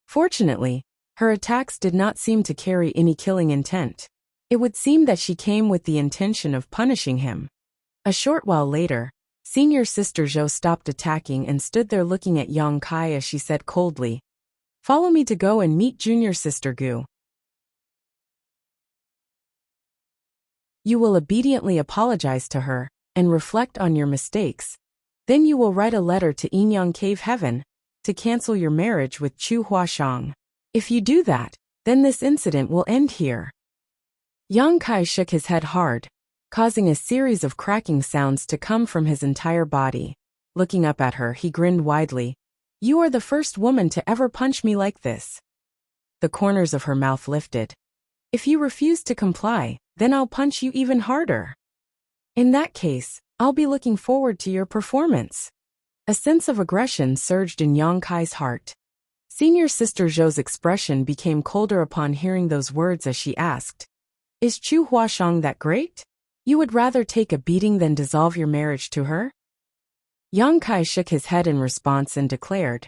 Fortunately, her attacks did not seem to carry any killing intent. It would seem that she came with the intention of punishing him. A short while later, Senior Sister Zhou stopped attacking and stood there looking at Yang Kai as she said coldly, "Follow me to go and meet Junior Sister Gu. You will obediently apologize to her and reflect on your mistakes. Then you will write a letter to Yinyang Cave Heaven to cancel your marriage with Chu Huashang. If you do that, then this incident will end here." Yang Kai shook his head hard, causing a series of cracking sounds to come from his entire body. Looking up at her, he grinned widely. "You are the first woman to ever punch me like this." The corners of her mouth lifted. "If you refuse to comply, then I'll punch you even harder. In that case, I'll be looking forward to your performance." A sense of aggression surged in Yang Kai's heart. Senior Sister Zhou's expression became colder upon hearing those words as she asked, "Is Chu Huashang that great? You would rather take a beating than dissolve your marriage to her?" Yang Kai shook his head in response and declared,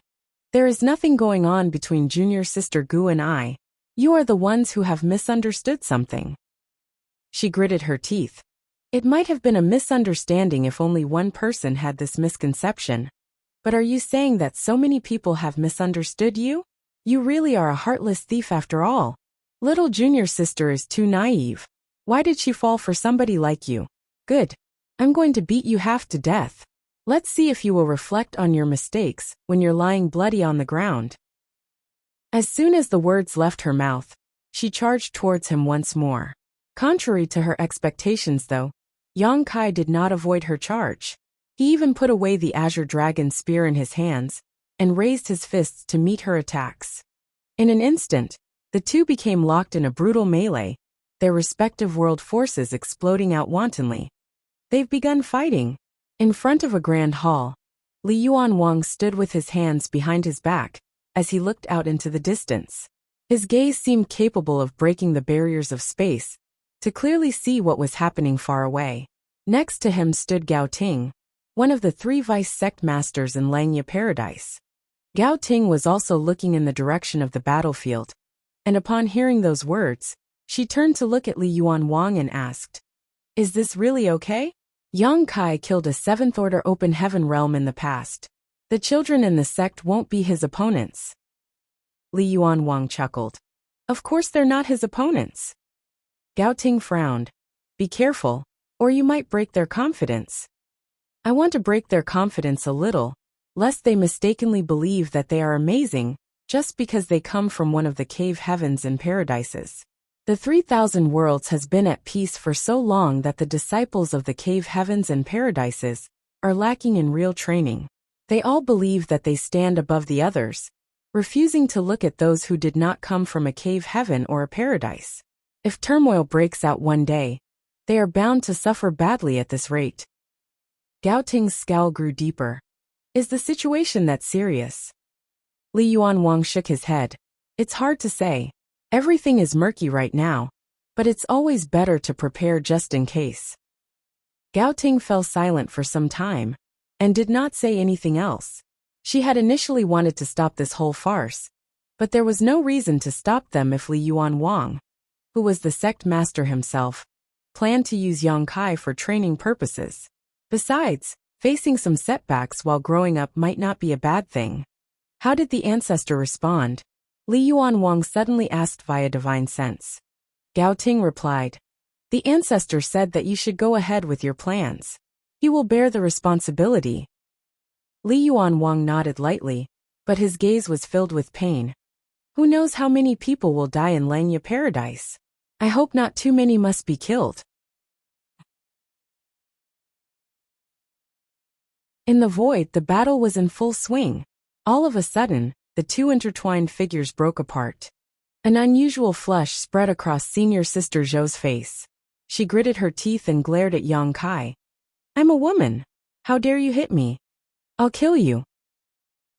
"There is nothing going on between Junior Sister Gu and I. You are the ones who have misunderstood something." She gritted her teeth. It might have been a misunderstanding if only one person had this misconception. But are you saying that so many people have misunderstood you? You really are a heartless thief after all. Little Junior Sister is too naive. Why did she fall for somebody like you? Good. I'm going to beat you half to death. Let's see if you will reflect on your mistakes when you're lying bloody on the ground." As soon as the words left her mouth, she charged towards him once more. Contrary to her expectations though, Yang Kai did not avoid her charge. He even put away the Azure Dragon spear in his hands and raised his fists to meet her attacks. In an instant, the two became locked in a brutal melee, their respective world forces exploding out wantonly. They've begun fighting. In front of a grand hall, Li Yuan Wang stood with his hands behind his back as he looked out into the distance. His gaze seemed capable of breaking the barriers of space to clearly see what was happening far away. Next to him stood Gao Ting, one of the 3 vice sect masters in Langya Paradise. Gao Ting was also looking in the direction of the battlefield, and upon hearing those words, she turned to look at Li Yuan Wang and asked, "Is this really okay? Yang Kai killed a 7th-order Open Heaven realm in the past. The children in the sect won't be his opponents." Li Yuan Wang chuckled. "Of course they're not his opponents." Gao Ting frowned. "Be careful, or you might break their confidence." I want to break their confidence a little, lest they mistakenly believe that they are amazing, just because they come from one of the cave heavens and paradises. The 3,000 worlds has been at peace for so long that the disciples of the cave heavens and paradises are lacking in real training. They all believe that they stand above the others, refusing to look at those who did not come from a cave heaven or a paradise. If turmoil breaks out one day, they are bound to suffer badly at this rate. Gao Ting's scowl grew deeper. Is the situation that serious? Li Yuanwang shook his head. It's hard to say. Everything is murky right now, but it's always better to prepare just in case. Gao Ting fell silent for some time, and did not say anything else. She had initially wanted to stop this whole farce, but there was no reason to stop them if Li Yuanwang, who was the sect master himself, planned to use Yang Kai for training purposes. Besides, facing some setbacks while growing up might not be a bad thing. How did the ancestor respond? Li Yuanwang suddenly asked via divine sense. Gao Ting replied, the ancestor said that you should go ahead with your plans. He will bear the responsibility. Li Yuanwang nodded lightly, but his gaze was filled with pain. Who knows how many people will die in Langya Paradise? I hope not too many must be killed. In the void, the battle was in full swing. All of a sudden, the two intertwined figures broke apart. An unusual flush spread across Senior Sister Zhou's face. She gritted her teeth and glared at Yang Kai. I'm a woman. How dare you hit me? I'll kill you.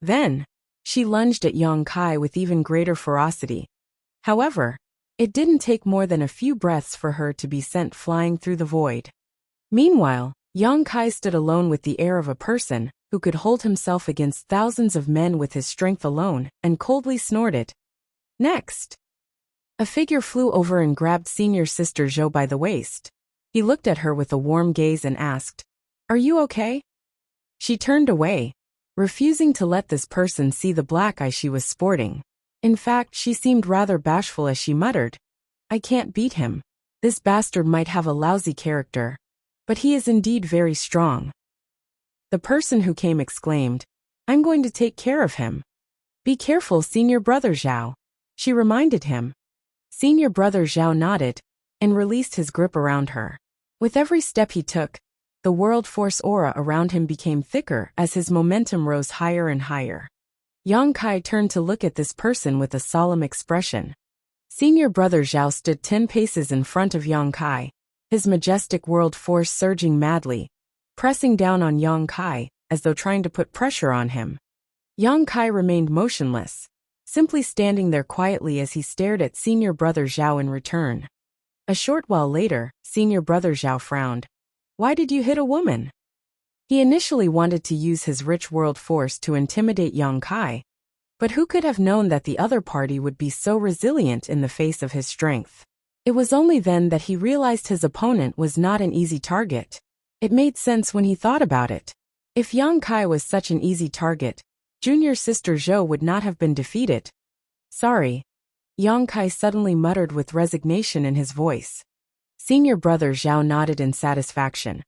Then, she lunged at Yang Kai with even greater ferocity. However, it didn't take more than a few breaths for her to be sent flying through the void. Meanwhile, Yang Kai stood alone with the air of a person who could hold himself against thousands of men with his strength alone, and coldly snorted. Next! A figure flew over and grabbed Senior Sister Zhou by the waist. He looked at her with a warm gaze and asked, Are you okay? She turned away, refusing to let this person see the black eye she was sporting. In fact, she seemed rather bashful as she muttered, I can't beat him. This bastard might have a lousy character, but he is indeed very strong. The person who came exclaimed, I'm going to take care of him. Be careful, Senior Brother Zhao. She reminded him. Senior Brother Zhao nodded, and released his grip around her. With every step he took, the world force aura around him became thicker as his momentum rose higher and higher. Yang Kai turned to look at this person with a solemn expression. Senior Brother Zhao stood 10 paces in front of Yang Kai, his majestic world force surging madly, pressing down on Yang Kai, as though trying to put pressure on him. Yang Kai remained motionless, simply standing there quietly as he stared at Senior Brother Zhao in return. A short while later, Senior Brother Zhao frowned. Why did you hit a woman? He initially wanted to use his rich world force to intimidate Yang Kai, but who could have known that the other party would be so resilient in the face of his strength? It was only then that he realized his opponent was not an easy target. It made sense when he thought about it. If Yang Kai was such an easy target, Junior Sister Zhou would not have been defeated. Sorry. Yang Kai suddenly muttered with resignation in his voice. Senior Brother Zhao nodded in satisfaction.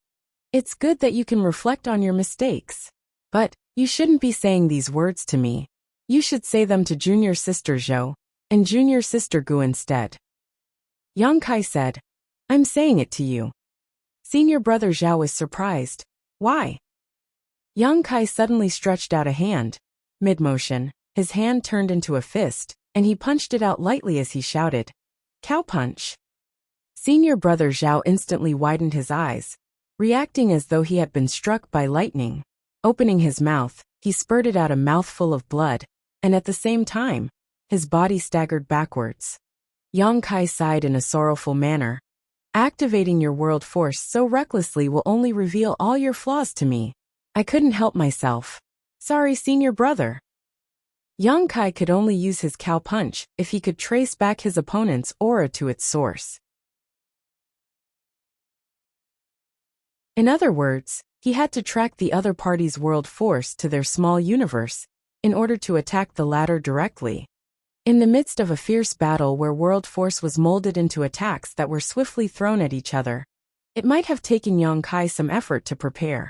It's good that you can reflect on your mistakes. But, you shouldn't be saying these words to me. You should say them to Junior Sister Zhou, and Junior Sister Gu instead. Yang Kai said, I'm saying it to you. Senior Brother Zhao was surprised. Why? Yang Kai suddenly stretched out a hand. Mid-motion, his hand turned into a fist, and he punched it out lightly as he shouted, Cow punch. Senior Brother Zhao instantly widened his eyes, reacting as though he had been struck by lightning. Opening his mouth, he spurted out a mouthful of blood, and at the same time, his body staggered backwards. Yang Kai sighed in a sorrowful manner. Activating your world force so recklessly will only reveal all your flaws to me. I couldn't help myself. Sorry, Senior Brother. Yang Kai could only use his cow punch if he could trace back his opponent's aura to its source. In other words, he had to track the other party's world force to their small universe, in order to attack the latter directly. In the midst of a fierce battle where world force was molded into attacks that were swiftly thrown at each other, it might have taken Yang Kai some effort to prepare.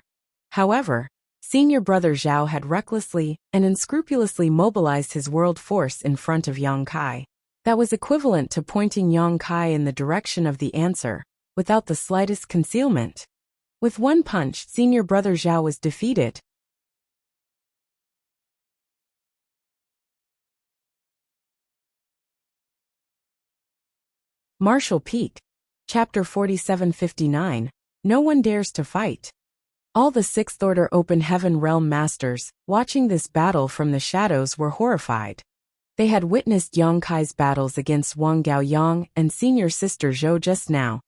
However, senior brother Zhao had recklessly and unscrupulously mobilized his world force in front of Yang Kai. That was equivalent to pointing Yang Kai in the direction of the answer, without the slightest concealment. With one punch, senior brother Zhao was defeated. Martial Peak. Chapter 4759. No one dares to fight. All the Sixth Order Open Heaven Realm Masters, watching this battle from the shadows, were horrified. They had witnessed Yang Kai's battles against Wang Gaoyang and senior sister Zhou just now.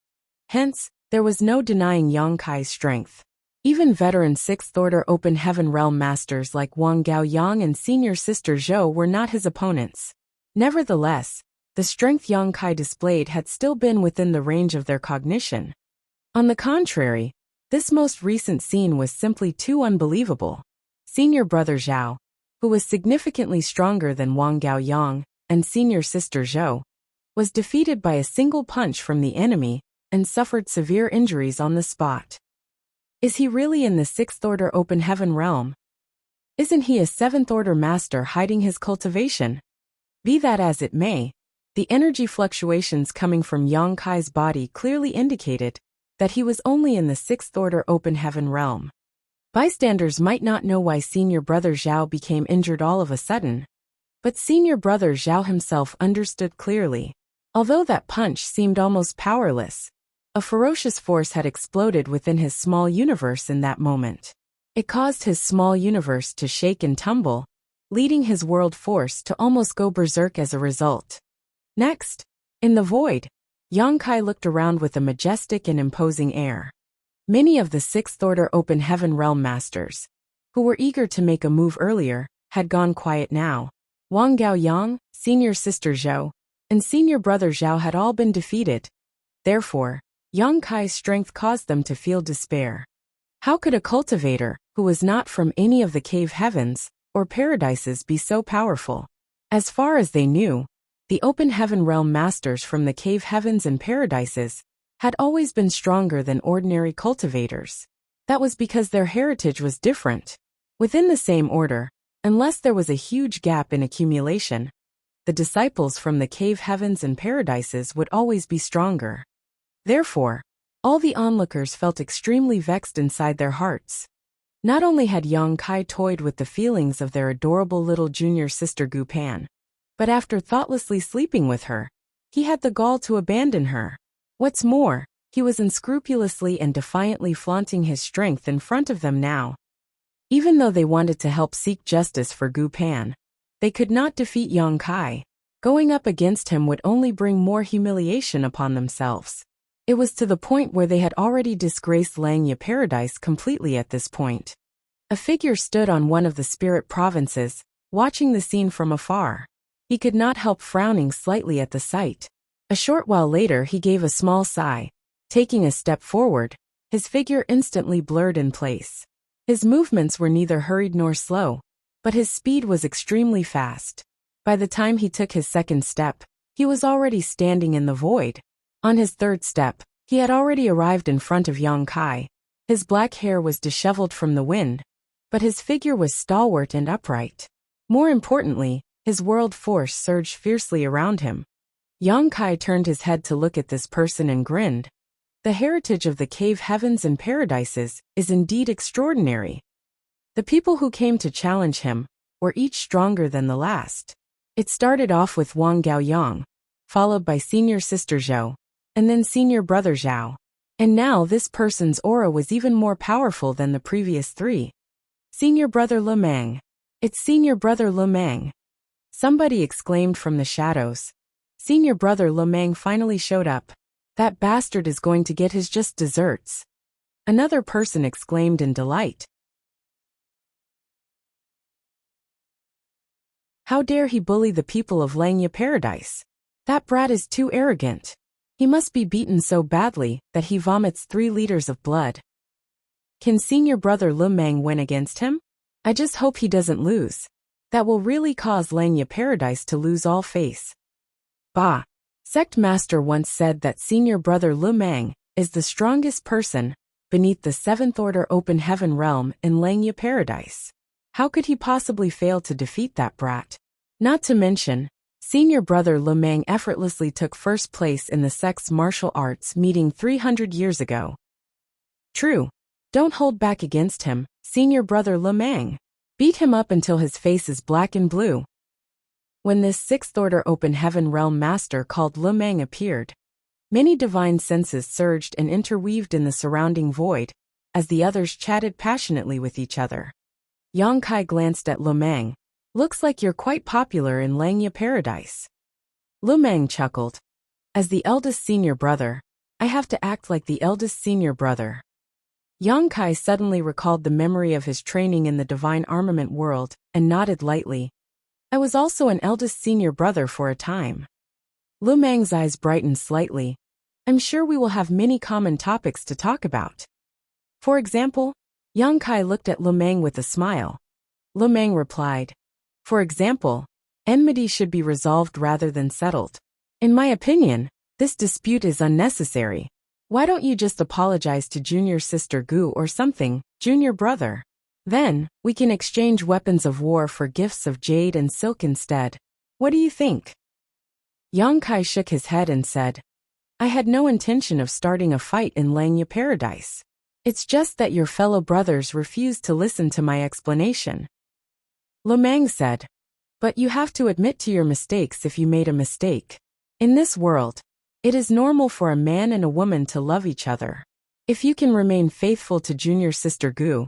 Hence, there was no denying Yang Kai's strength. Even veteran Sixth Order Open Heaven Realm Masters like Wang Gaoyang and senior sister Zhou were not his opponents. Nevertheless, the strength Yang Kai displayed had still been within the range of their cognition. On the contrary, this most recent scene was simply too unbelievable. Senior brother Zhao, who was significantly stronger than Wang Gaoyang and senior sister Zhou, was defeated by a single punch from the enemy and suffered severe injuries on the spot. Is he really in the Sixth Order Open Heaven realm? Isn't he a Seventh Order master hiding his cultivation? Be that as it may, the energy fluctuations coming from Yang Kai's body clearly indicated that he was only in the Sixth Order Open Heaven realm. Bystanders might not know why senior brother Zhao became injured all of a sudden, but senior brother Zhao himself understood clearly. Although that punch seemed almost powerless, a ferocious force had exploded within his small universe in that moment. It caused his small universe to shake and tumble, leading his world force to almost go berserk as a result. Next, in the void, Yang Kai looked around with a majestic and imposing air. Many of the Sixth Order Open Heaven Realm Masters, who were eager to make a move earlier, had gone quiet now. Wang Gaoyang, senior sister Zhou, and senior brother Zhao had all been defeated. Therefore, Yang Kai's strength caused them to feel despair. How could a cultivator, who was not from any of the cave heavens or paradises, be so powerful? As far as they knew, the Open Heaven Realm Masters from the cave heavens and paradises had always been stronger than ordinary cultivators. That was because their heritage was different. Within the same order, unless there was a huge gap in accumulation, the disciples from the cave heavens and paradises would always be stronger. Therefore, all the onlookers felt extremely vexed inside their hearts. Not only had Yang Kai toyed with the feelings of their adorable little junior sister Gu Pan, but after thoughtlessly sleeping with her, he had the gall to abandon her. What's more, he was unscrupulously and defiantly flaunting his strength in front of them now. Even though they wanted to help seek justice for Gu Pan, they could not defeat Yang Kai. Going up against him would only bring more humiliation upon themselves. It was to the point where they had already disgraced Langya Paradise completely at this point. A figure stood on one of the spirit provinces, watching the scene from afar. He could not help frowning slightly at the sight. A short while later he gave a small sigh. Taking a step forward, his figure instantly blurred in place. His movements were neither hurried nor slow, but his speed was extremely fast. By the time he took his second step, he was already standing in the void. On his third step, he had already arrived in front of Yang Kai. His black hair was disheveled from the wind, but his figure was stalwart and upright. More importantly, his world force surged fiercely around him. Yang Kai turned his head to look at this person and grinned. The heritage of the cave heavens and paradises is indeed extraordinary. The people who came to challenge him were each stronger than the last. It started off with Wang Gaoyang, followed by senior sister Zhou, and then senior brother Zhao. And now this person's aura was even more powerful than the previous three. Senior brother Le Mang. It's senior brother Le Mang. Somebody exclaimed from the shadows. Senior brother Le Mang finally showed up. That bastard is going to get his just desserts. Another person exclaimed in delight. How dare he bully the people of Langya Paradise? That brat is too arrogant. He must be beaten so badly that he vomits 3 liters of blood. Can senior brother Le Mang win against him? I just hope he doesn't lose. That will really cause Langya Paradise to lose all face. Bah! Sect Master once said that senior brother Le Mang is the strongest person beneath the seventh order open heaven realm in Langya Paradise. How could he possibly fail to defeat that brat? Not to mention, senior brother Lu Meng effortlessly took first place in the sect's martial arts meeting 300 years ago. True. Don't hold back against him, senior brother Lu Meng. Beat him up until his face is black and blue. When this sixth order open heaven realm master called Lu Meng appeared, many divine senses surged and interweaved in the surrounding void, as the others chatted passionately with each other. Yang Kai glanced at Lu Meng. Looks like you're quite popular in Langya Paradise. Lu Meng chuckled. As the eldest senior brother, I have to act like the eldest senior brother. Yang Kai suddenly recalled the memory of his training in the divine armament world, and nodded lightly. I was also an eldest senior brother for a time. Lu Meng's eyes brightened slightly. I'm sure we will have many common topics to talk about. For example, Yang Kai looked at Lu Meng with a smile. Lu Meng replied, for example, enmity should be resolved rather than settled. In my opinion, this dispute is unnecessary. Why don't you just apologize to junior sister Gu or something, junior brother? Then, we can exchange weapons of war for gifts of jade and silk instead. What do you think? Yang Kai shook his head and said, I had no intention of starting a fight in Langya Paradise. It's just that your fellow brothers refused to listen to my explanation. Lu Meng said, but you have to admit to your mistakes if you made a mistake. In this world, it is normal for a man and a woman to love each other. If you can remain faithful to junior sister Gu,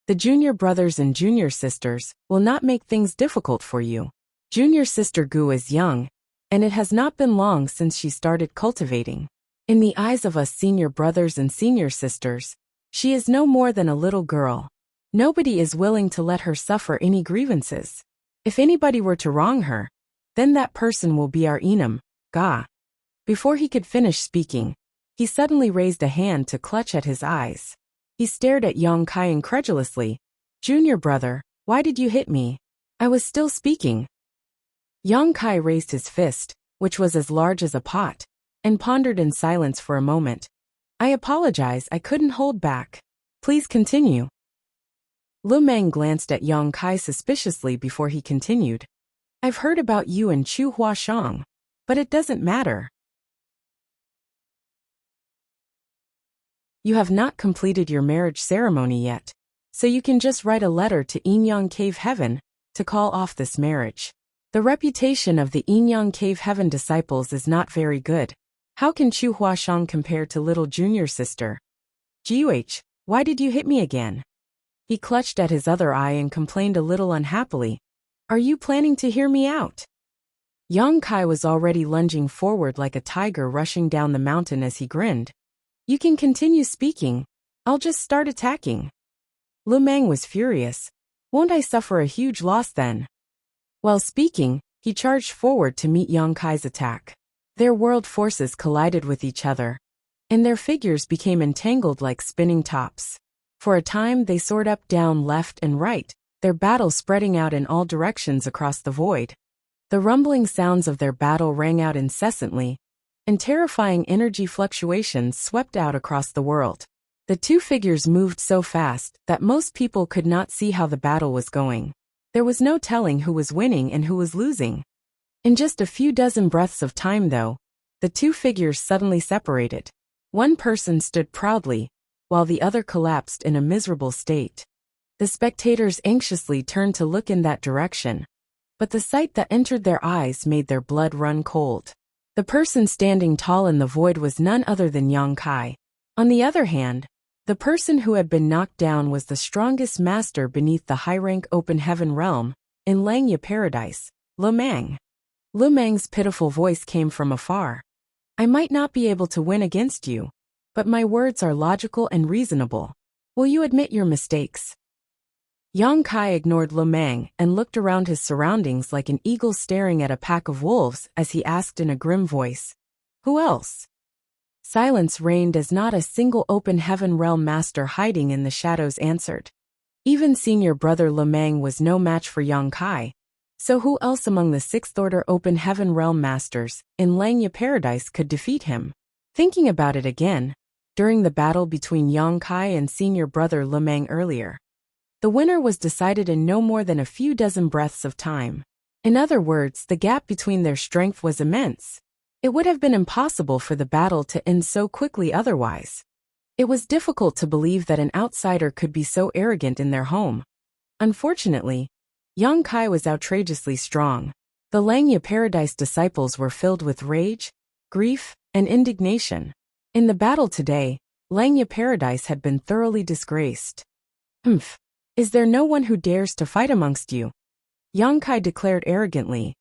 the junior brothers and junior sisters will not make things difficult for you. Junior sister Gu is young, and it has not been long since she started cultivating. In the eyes of us senior brothers and senior sisters, she is no more than a little girl. Nobody is willing to let her suffer any grievances. If anybody were to wrong her, then that person will be our enemy, Ga. Before he could finish speaking, he suddenly raised a hand to clutch at his eyes. He stared at Yang Kai incredulously. Junior brother, why did you hit me? I was still speaking. Yang Kai raised his fist, which was as large as a pot, and pondered in silence for a moment. I apologize, I couldn't hold back. Please continue. Lu Meng glanced at Yang Kai suspiciously before he continued. I've heard about you and Chu Huashang, but it doesn't matter. You have not completed your marriage ceremony yet, so you can just write a letter to Yinyang Cave Heaven to call off this marriage. The reputation of the Yinyang Cave Heaven disciples is not very good. How can Chu Huashang compare to little junior sister? Guh, why did you hit me again? He clutched at his other eye and complained a little unhappily. Are you planning to hear me out? Yang Kai was already lunging forward like a tiger rushing down the mountain as he grinned. You can continue speaking. I'll just start attacking. Lu Meng was furious. Won't I suffer a huge loss then? While speaking, he charged forward to meet Yang Kai's attack. Their world forces collided with each other, and their figures became entangled like spinning tops. For a time they soared up, down, left and right, their battle spreading out in all directions across the void. The rumbling sounds of their battle rang out incessantly, and terrifying energy fluctuations swept out across the world. The two figures moved so fast that most people could not see how the battle was going. There was no telling who was winning and who was losing. In just a few dozen breaths of time though, the two figures suddenly separated. One person stood proudly, while the other collapsed in a miserable state. The spectators anxiously turned to look in that direction, but the sight that entered their eyes made their blood run cold. The person standing tall in the void was none other than Yang Kai. On the other hand, the person who had been knocked down was the strongest master beneath the high-rank open heaven realm, in Langya Paradise, Lu Meng. Lu Meng's pitiful voice came from afar. I might not be able to win against you, but my words are logical and reasonable. Will you admit your mistakes? Yang Kai ignored Lu Meng and looked around his surroundings like an eagle staring at a pack of wolves as he asked in a grim voice, Who else? Silence reigned as not a single open heaven realm master hiding in the shadows answered. Even senior brother Lu Meng was no match for Yang Kai, so who else among the sixth order open heaven realm masters in Langya Paradise could defeat him? Thinking about it again, during the battle between Yang Kai and senior brother Lemang earlier. The winner was decided in no more than a few dozen breaths of time. In other words, the gap between their strength was immense. It would have been impossible for the battle to end so quickly otherwise. It was difficult to believe that an outsider could be so arrogant in their home. Unfortunately, Yang Kai was outrageously strong. The Langya Paradise disciples were filled with rage, grief, and indignation. In the battle today, Langya Paradise had been thoroughly disgraced. "Humph! Is there no one who dares to fight amongst you?" Yang Kai declared arrogantly.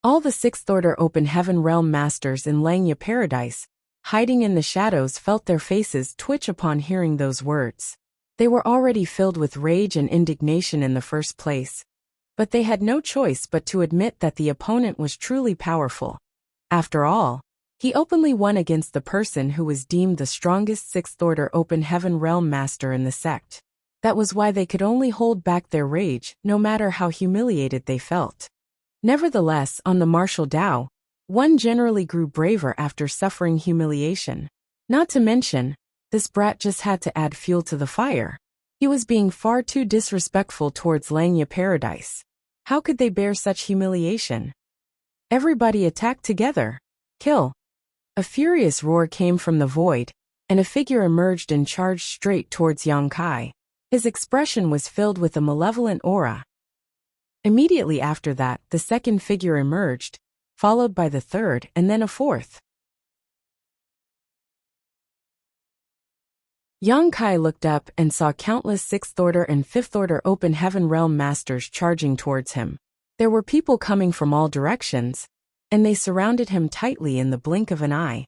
All the Sixth Order Open Heaven Realm Masters in Langya Paradise, hiding in the shadows, felt their faces twitch upon hearing those words. They were already filled with rage and indignation in the first place, but they had no choice but to admit that the opponent was truly powerful. After all, he openly won against the person who was deemed the strongest Sixth Order Open Heaven Realm Master in the sect. That was why they could only hold back their rage, no matter how humiliated they felt. Nevertheless, on the martial Tao, one generally grew braver after suffering humiliation. Not to mention, this brat just had to add fuel to the fire. He was being far too disrespectful towards Langya Paradise. How could they bear such humiliation? Everybody attacked together. Kill! A furious roar came from the void, and a figure emerged and charged straight towards Yang Kai. His expression was filled with a malevolent aura. Immediately after that, the second figure emerged, followed by the third and then a fourth. Yang Kai looked up and saw countless Sixth Order and Fifth Order Open Heaven Realm Masters charging towards him. There were people coming from all directions, and they surrounded him tightly in the blink of an eye.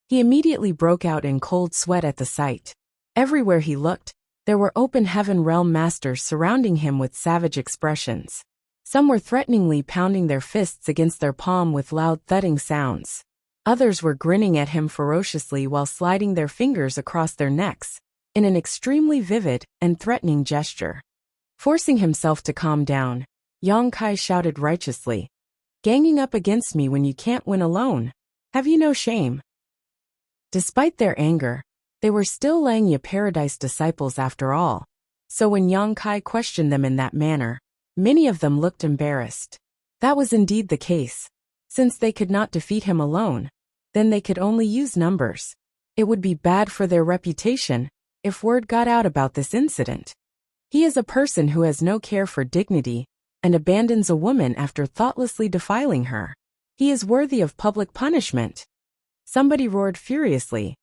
He immediately broke out in cold sweat at the sight. Everywhere he looked, there were Open Heaven Realm Masters surrounding him with savage expressions. Some were threateningly pounding their fists against their palm with loud thudding sounds. Others were grinning at him ferociously while sliding their fingers across their necks, in an extremely vivid and threatening gesture. Forcing himself to calm down, Yang Kai shouted righteously, "Ganging up against me when you can't win alone. Have you no shame?" Despite their anger, they were still Langya Paradise disciples after all, so when Yang Kai questioned them in that manner, many of them looked embarrassed. That was indeed the case. Since they could not defeat him alone, then they could only use numbers. It would be bad for their reputation if word got out about this incident. He is a person who has no care for dignity and abandons a woman after thoughtlessly defiling her. He is worthy of public punishment. Somebody roared furiously.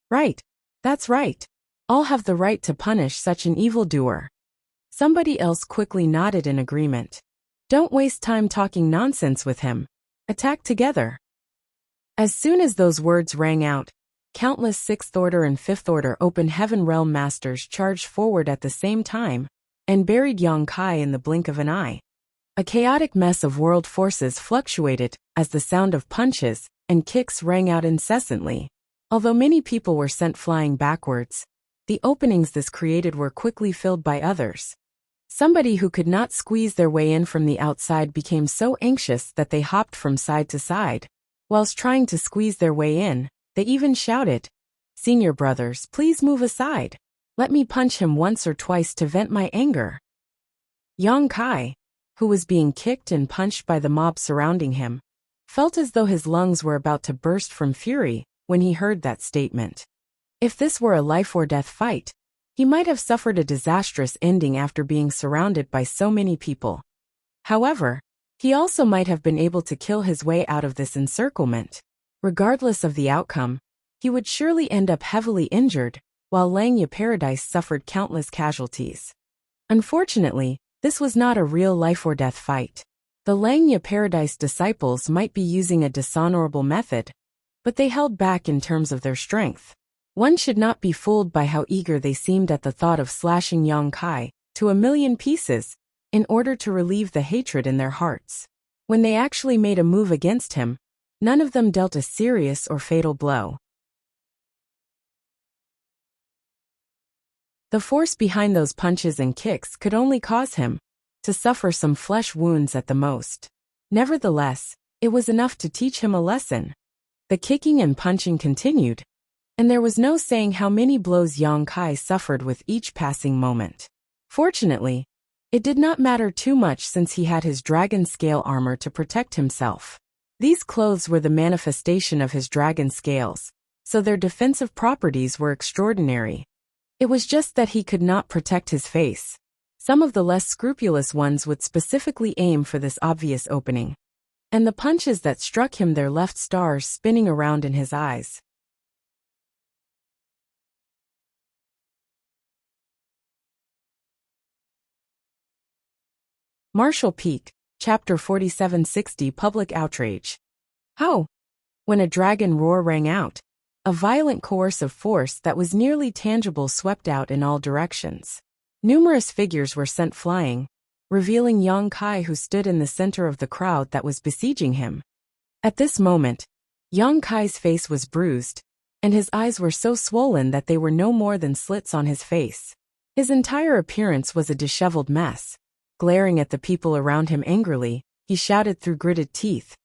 "Right. That's right. All have the right to punish such an evildoer." Somebody else quickly nodded in agreement. "Don't waste time talking nonsense with him. Attack together." As soon as those words rang out, countless Sixth Order and Fifth Order Open Heaven Realm Masters charged forward at the same time and buried Yang Kai in the blink of an eye. A chaotic mess of world forces fluctuated as the sound of punches and kicks rang out incessantly. Although many people were sent flying backwards, the openings this created were quickly filled by others. Somebody who could not squeeze their way in from the outside became so anxious that they hopped from side to side. Whilst trying to squeeze their way in, they even shouted, "Senior brothers, please move aside. Let me punch him once or twice to vent my anger." Yang Kai, who was being kicked and punched by the mob surrounding him, felt as though his lungs were about to burst from fury when he heard that statement. If this were a life or death fight, he might have suffered a disastrous ending after being surrounded by so many people. However, he also might have been able to kill his way out of this encirclement. Regardless of the outcome, he would surely end up heavily injured, while Langya Paradise suffered countless casualties. Unfortunately, this was not a real life or death fight. The Langya Paradise disciples might be using a dishonorable method, but they held back in terms of their strength. One should not be fooled by how eager they seemed at the thought of slashing Yang Kai to 1,000,000 pieces in order to relieve the hatred in their hearts. When they actually made a move against him, none of them dealt a serious or fatal blow. The force behind those punches and kicks could only cause him to suffer some flesh wounds at the most. Nevertheless, it was enough to teach him a lesson. The kicking and punching continued, and there was no saying how many blows Yang Kai suffered with each passing moment. Fortunately, it did not matter too much since he had his dragon scale armor to protect himself. These clothes were the manifestation of his dragon scales, so their defensive properties were extraordinary. It was just that he could not protect his face. Some of the less scrupulous ones would specifically aim for this obvious opening, and the punches that struck him there left stars spinning around in his eyes. Martial Peak, Chapter 4760 Public Outrage. How? When a dragon roar rang out, a violent coercive force that was nearly tangible swept out in all directions. Numerous figures were sent flying, revealing Yang Kai, who stood in the center of the crowd that was besieging him. At this moment, Yang Kai's face was bruised, and his eyes were so swollen that they were no more than slits on his face. His entire appearance was a disheveled mess. Glaring at the people around him angrily, he shouted through gritted teeth,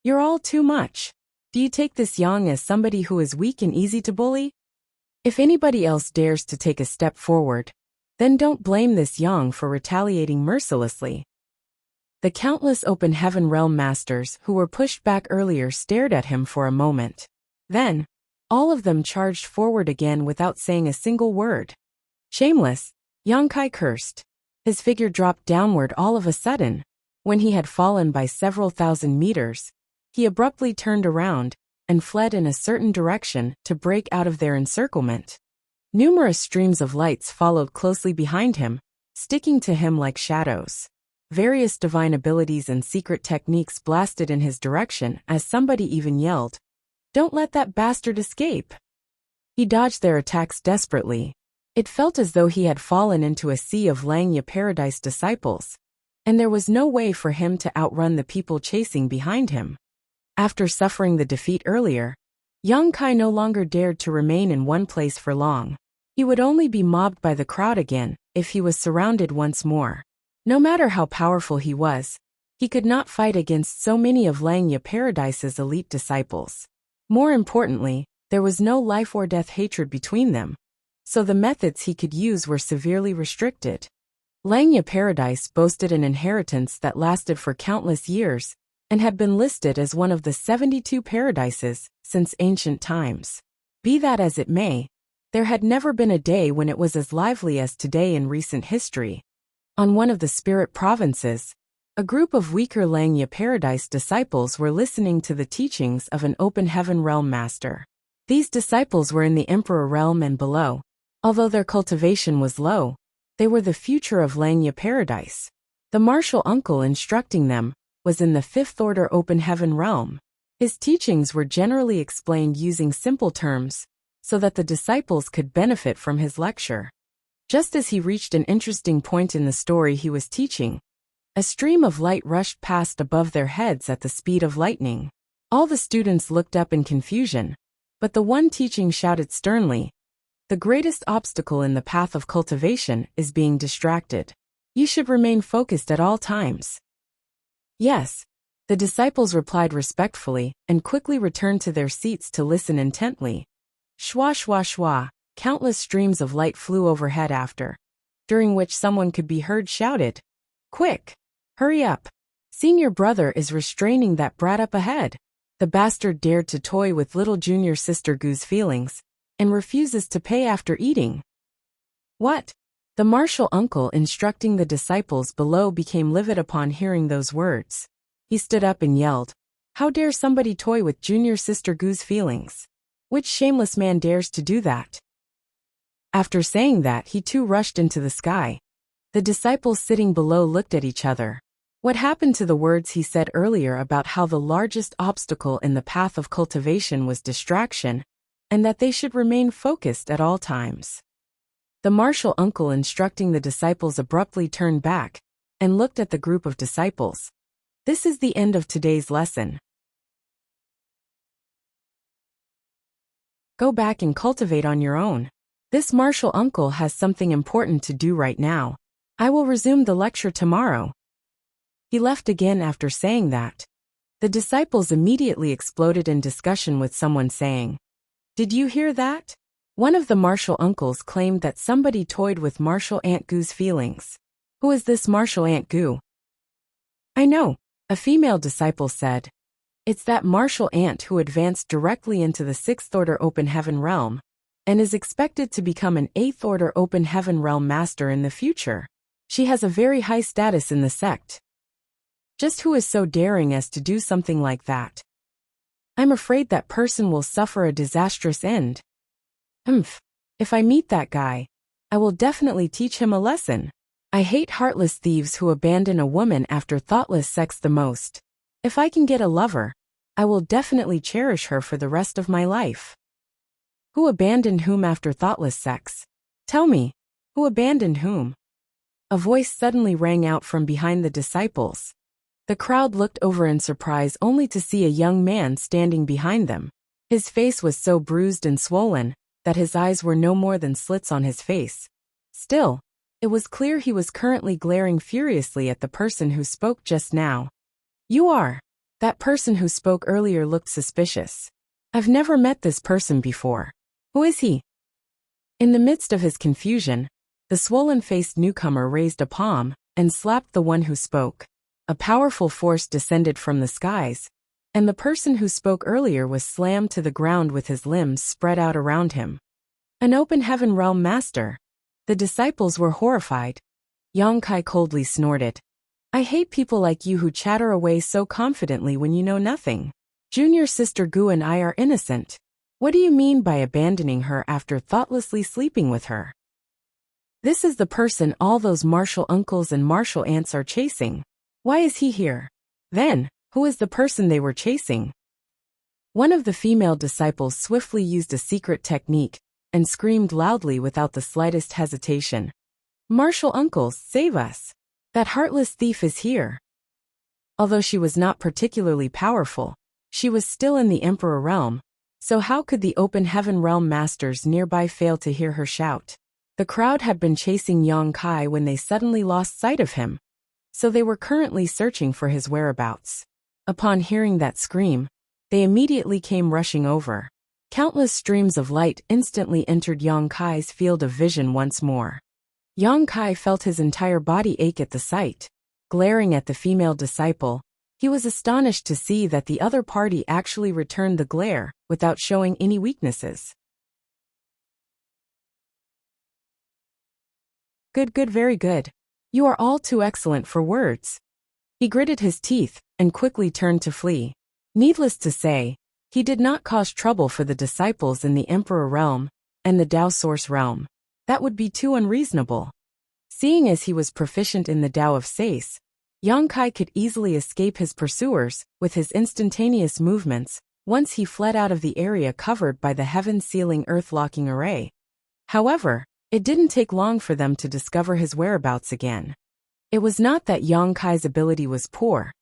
"You're all too much. Do you take this Yang as somebody who is weak and easy to bully? If anybody else dares to take a step forward, then don't blame this Yang for retaliating mercilessly." The countless open heaven realm masters who were pushed back earlier stared at him for a moment. Then, all of them charged forward again without saying a single word. Shameless, Yang Kai cursed. His figure dropped downward all of a sudden. When he had fallen by several thousand meters, he abruptly turned around and fled in a certain direction to break out of their encirclement. Numerous streams of lights followed closely behind him, sticking to him like shadows. Various divine abilities and secret techniques blasted in his direction as somebody even yelled, "Don't let that bastard escape!" He dodged their attacks desperately. It felt as though he had fallen into a sea of Langya Paradise disciples, and there was no way for him to outrun the people chasing behind him. After suffering the defeat earlier, Yang Kai no longer dared to remain in one place for long. He would only be mobbed by the crowd again if he was surrounded once more. No matter how powerful he was, he could not fight against so many of Langya Paradise's elite disciples. More importantly, there was no life or death hatred between them, so the methods he could use were severely restricted. Langya Paradise boasted an inheritance that lasted for countless years and had been listed as one of the 72 paradises since ancient times. Be that as it may, there had never been a day when it was as lively as today in recent history. On one of the spirit provinces, a group of weaker Langya Paradise disciples were listening to the teachings of an open heaven realm master. These disciples were in the Emperor realm and below. Although their cultivation was low, they were the future of Langya Paradise. The martial uncle instructing them was in the fifth order open heaven realm. His teachings were generally explained using simple terms, so that the disciples could benefit from his lecture. Just as he reached an interesting point in the story he was teaching, a stream of light rushed past above their heads at the speed of lightning. All the students looked up in confusion, but the one teaching shouted sternly, "The greatest obstacle in the path of cultivation is being distracted. You should remain focused at all times." "Yes," the disciples replied respectfully and quickly returned to their seats to listen intently. Shwa shwa shwa, countless streams of light flew overhead after, during which someone could be heard shouted, "Quick! Hurry up! Senior brother is restraining that brat up ahead. The bastard dared to toy with little junior sister Gu's feelings, and refuses to pay after eating." "What?" The martial uncle instructing the disciples below became livid upon hearing those words. He stood up and yelled, "How dare somebody toy with junior sister Gu's feelings? Which shameless man dares to do that?" After saying that, he too rushed into the sky. The disciples sitting below looked at each other. What happened to the words he said earlier about how the largest obstacle in the path of cultivation was distraction, and that they should remain focused at all times? The martial uncle instructing the disciples abruptly turned back and looked at the group of disciples. This is the end of today's lesson. Go back and cultivate on your own. This martial uncle has something important to do right now. I will resume the lecture tomorrow. He left again after saying that. The disciples immediately exploded in discussion with someone saying, Did you hear that? One of the martial uncles claimed that somebody toyed with martial Aunt Gu's feelings. Who is this martial Aunt Gu? I know, a female disciple said. It's that martial aunt who advanced directly into the 6th Order Open Heaven Realm, and is expected to become an 8th Order Open Heaven Realm Master in the future. She has a very high status in the sect. Just who is so daring as to do something like that? I'm afraid that person will suffer a disastrous end. If I meet that guy, I will definitely teach him a lesson. I hate heartless thieves who abandon a woman after thoughtless sex the most. If I can get a lover, I will definitely cherish her for the rest of my life. Who abandoned whom after thoughtless sex? Tell me, who abandoned whom? A voice suddenly rang out from behind the disciples. The crowd looked over in surprise only to see a young man standing behind them. His face was so bruised and swollen that his eyes were no more than slits on his face. Still, it was clear he was currently glaring furiously at the person who spoke just now. You are. That person who spoke earlier looked suspicious. I've never met this person before. Who is he? In the midst of his confusion, the swollen-faced newcomer raised a palm and slapped the one who spoke. A powerful force descended from the skies, and the person who spoke earlier was slammed to the ground with his limbs spread out around him. An open heaven realm master. The disciples were horrified. Yang Kai coldly snorted. I hate people like you who chatter away so confidently when you know nothing. Junior sister Gu and I are innocent. What do you mean by abandoning her after thoughtlessly sleeping with her? This is the person all those martial uncles and martial aunts are chasing. Why is he here? Then, who is the person they were chasing? One of the female disciples swiftly used a secret technique and screamed loudly without the slightest hesitation. Martial uncles, save us! That heartless thief is here. Although she was not particularly powerful, she was still in the Emperor realm, so how could the open heaven realm masters nearby fail to hear her shout? The crowd had been chasing Yang Kai when they suddenly lost sight of him, so they were currently searching for his whereabouts. Upon hearing that scream, they immediately came rushing over. Countless streams of light instantly entered Yang Kai's field of vision once more. Yang Kai felt his entire body ache at the sight. Glaring at the female disciple, he was astonished to see that the other party actually returned the glare without showing any weaknesses. Good, very good. You are all too excellent for words. He gritted his teeth and quickly turned to flee. Needless to say, he did not cause trouble for the disciples in the Emperor realm and the Tao Source realm. That would be too unreasonable. Seeing as he was proficient in the Tao of Sais, Yang Kai could easily escape his pursuers with his instantaneous movements once he fled out of the area covered by the heaven-sealing earth-locking array. However, it didn't take long for them to discover his whereabouts again. It was not that Yang Kai's ability was poor,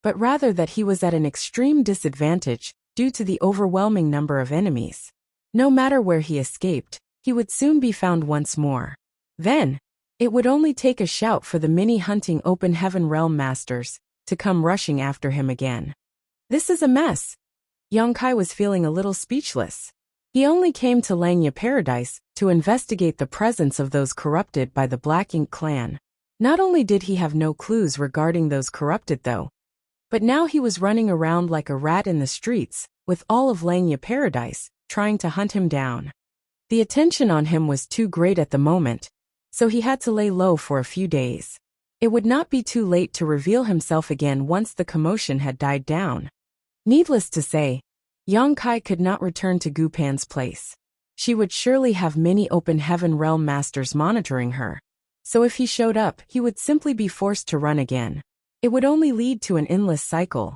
but rather that he was at an extreme disadvantage due to the overwhelming number of enemies. No matter where he escaped, he would soon be found once more. Then, it would only take a shout for the mini-hunting open heaven realm masters to come rushing after him again. This is a mess. Yang Kai was feeling a little speechless. He only came to Langya Paradise to investigate the presence of those corrupted by the Black Ink clan. Not only did he have no clues regarding those corrupted though, but now he was running around like a rat in the streets with all of Langya Paradise trying to hunt him down. The attention on him was too great at the moment, so he had to lay low for a few days. It would not be too late to reveal himself again once the commotion had died down. Needless to say, Yang Kai could not return to Gupan's place. She would surely have many open heaven realm masters monitoring her, so if he showed up, he would simply be forced to run again. It would only lead to an endless cycle.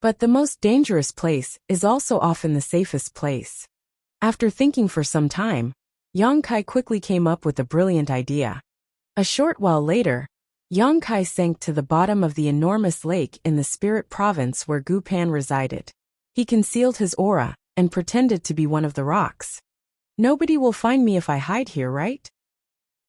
But the most dangerous place is also often the safest place. After thinking for some time, Yang Kai quickly came up with a brilliant idea. A short while later, Yang Kai sank to the bottom of the enormous lake in the Spirit Province where Gupan resided. He concealed his aura and pretended to be one of the rocks. Nobody will find me if I hide here, right?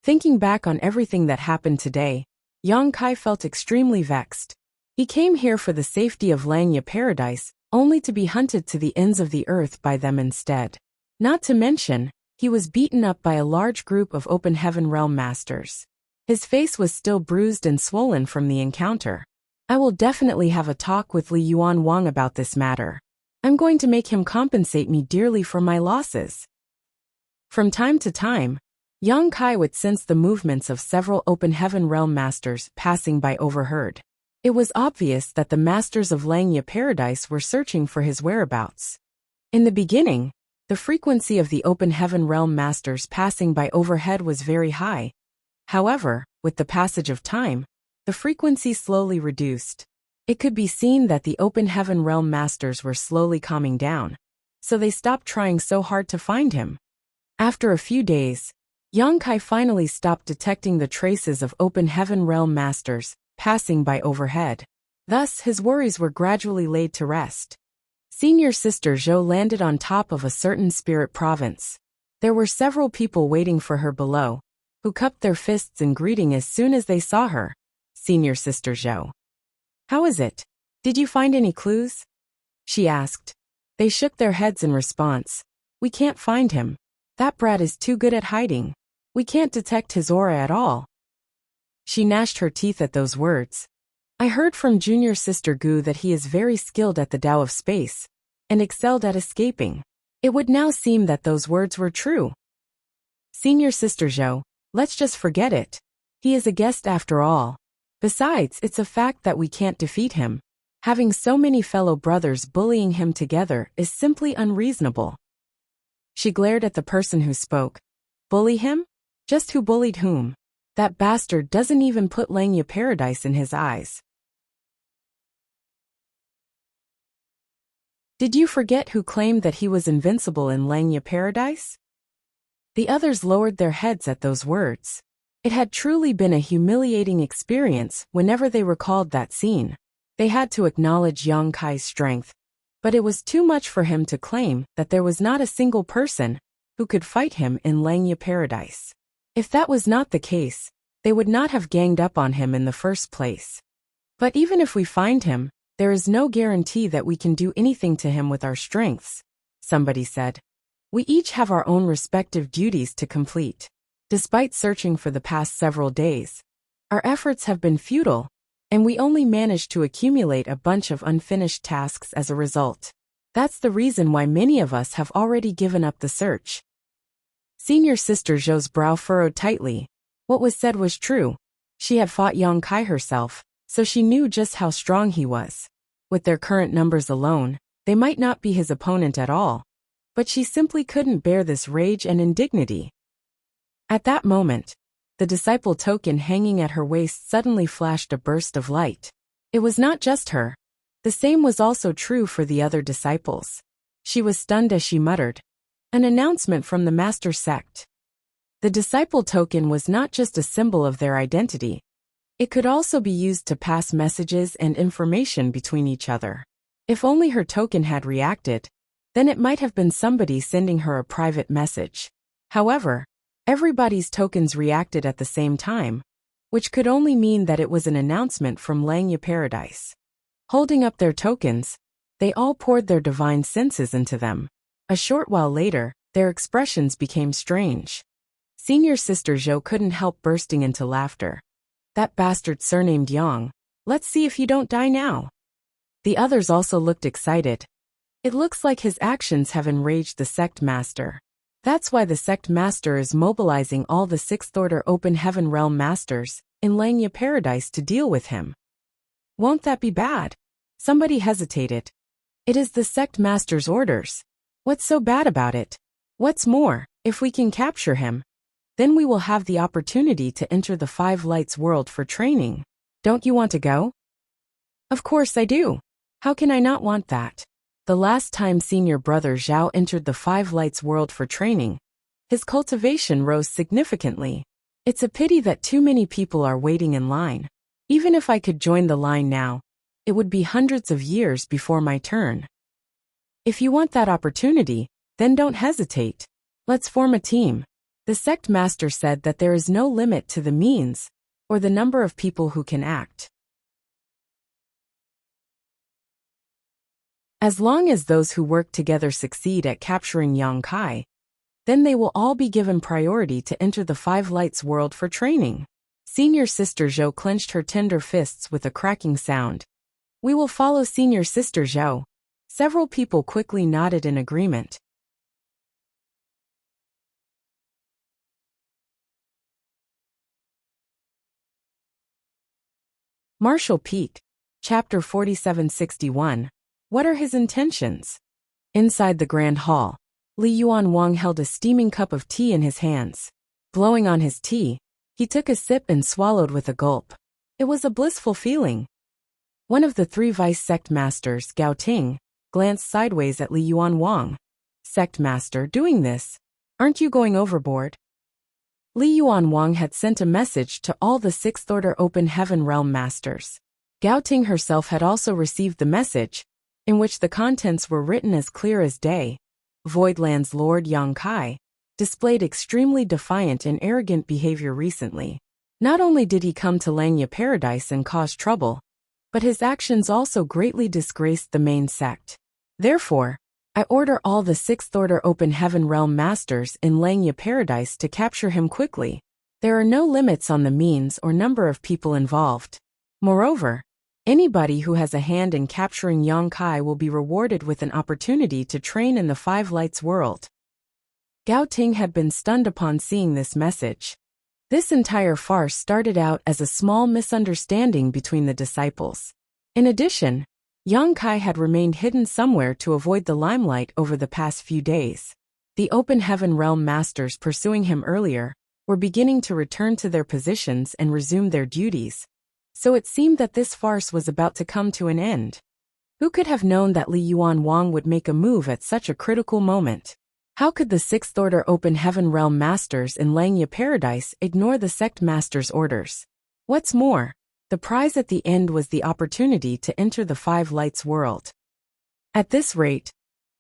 Thinking back on everything that happened today, Yang Kai felt extremely vexed. He came here for the safety of Langya Paradise, only to be hunted to the ends of the earth by them instead. Not to mention, he was beaten up by a large group of Open Heaven Realm Masters. His face was still bruised and swollen from the encounter. I will definitely have a talk with Li Yuan Wang about this matter. I'm going to make him compensate me dearly for my losses. From time to time, Yang Kai would sense the movements of several Open Heaven Realm Masters passing by overheard. It was obvious that the Masters of Langya Paradise were searching for his whereabouts. In the beginning, the frequency of the Open Heaven Realm Masters passing by overhead was very high. However, with the passage of time, the frequency slowly reduced. It could be seen that the Open Heaven Realm Masters were slowly calming down, so they stopped trying so hard to find him. After a few days, Yang Kai finally stopped detecting the traces of Open Heaven Realm Masters passing by overhead. Thus, his worries were gradually laid to rest. Senior Sister Zhou landed on top of a certain spirit province. There were several people waiting for her below, who cupped their fists in greeting as soon as they saw her. Senior Sister Zhou. How is it? Did you find any clues? She asked. They shook their heads in response. We can't find him. That brat is too good at hiding. We can't detect his aura at all. She gnashed her teeth at those words. I heard from Junior Sister Gu that he is very skilled at the Tao of Space, and excelled at escaping. It would now seem that those words were true. Senior Sister Zhou, let's just forget it. He is a guest after all. Besides, it's a fact that we can't defeat him. Having so many fellow brothers bullying him together is simply unreasonable. She glared at the person who spoke. Bully him? Just who bullied whom? That bastard doesn't even put Langya Paradise in his eyes. Did you forget who claimed that he was invincible in Langya Paradise? The others lowered their heads at those words. It had truly been a humiliating experience whenever they recalled that scene. They had to acknowledge Yang Kai's strength, but it was too much for him to claim that there was not a single person who could fight him in Langya Paradise. If that was not the case, they would not have ganged up on him in the first place. But even if we find him, there is no guarantee that we can do anything to him with our strengths, somebody said. We each have our own respective duties to complete. Despite searching for the past several days, our efforts have been futile, and we only managed to accumulate a bunch of unfinished tasks as a result. That's the reason why many of us have already given up the search. Senior Sister Zhou's brow furrowed tightly. What was said was true. She had fought Yang Kai herself, so she knew just how strong he was. With their current numbers alone, they might not be his opponent at all. But she simply couldn't bear this rage and indignity. At that moment, the disciple token hanging at her waist suddenly flashed a burst of light. It was not just her. The same was also true for the other disciples. She was stunned as she muttered, an announcement from the master sect. The disciple token was not just a symbol of their identity. It could also be used to pass messages and information between each other. If only her token had reacted, then it might have been somebody sending her a private message. However, everybody's tokens reacted at the same time, which could only mean that it was an announcement from Langya Paradise. Holding up their tokens, they all poured their divine senses into them. A short while later, their expressions became strange. Senior Sister Zhou couldn't help bursting into laughter. That bastard surnamed Yang. Let's see if you don't die now. The others also looked excited. It looks like his actions have enraged the sect master. That's why the sect master is mobilizing all the 6th Order Open Heaven Realm Masters in Langya Paradise to deal with him. Won't that be bad? Somebody hesitated. It is the sect master's orders. What's so bad about it? What's more, if we can capture him, then we will have the opportunity to enter the Five Lights world for training. Don't you want to go? Of course I do. How can I not want that? The last time senior brother Zhao entered the Five Lights world for training, his cultivation rose significantly. It's a pity that too many people are waiting in line. Even if I could join the line now, it would be hundreds of years before my turn. If you want that opportunity, then don't hesitate. Let's form a team. The sect master said that there is no limit to the means or the number of people who can act. As long as those who work together succeed at capturing Yang Kai, then they will all be given priority to enter the Five Lights world for training. Senior Sister Zhou clenched her tender fists with a cracking sound. We will follow Senior Sister Zhou. Several people quickly nodded in agreement. Marshall Peak, Chapter 4761. What are his intentions? Inside the Grand Hall, Li Yuan Wang held a steaming cup of tea in his hands. Blowing on his tea, he took a sip and swallowed with a gulp. It was a blissful feeling. One of the three vice sect masters, Gao Ting, glanced sideways at Li Yuan Wang. Sect master, doing this? Aren't you going overboard? Li Yuan Wang had sent a message to all the Sixth Order Open Heaven Realm Masters. Gao Ting herself had also received the message, in which the contents were written as clear as day. Voidland's Lord Yang Kai displayed extremely defiant and arrogant behavior recently. Not only did he come to Langya Paradise and cause trouble, but his actions also greatly disgraced the main sect. Therefore, I order all the Sixth Order Open Heaven Realm Masters in Langya Paradise to capture him quickly. There are no limits on the means or number of people involved. Moreover, anybody who has a hand in capturing Yang Kai will be rewarded with an opportunity to train in the Five Lights world. Gao Ting had been stunned upon seeing this message. This entire farce started out as a small misunderstanding between the disciples. In addition, Yang Kai had remained hidden somewhere to avoid the limelight over the past few days. The Open Heaven Realm Masters pursuing him earlier were beginning to return to their positions and resume their duties, so it seemed that this farce was about to come to an end. Who could have known that Li Yuan Wang would make a move at such a critical moment? How could the Sixth Order Open Heaven Realm Masters in Langya Paradise ignore the sect master's orders? What's more, the prize at the end was the opportunity to enter the Five Lights world. At this rate,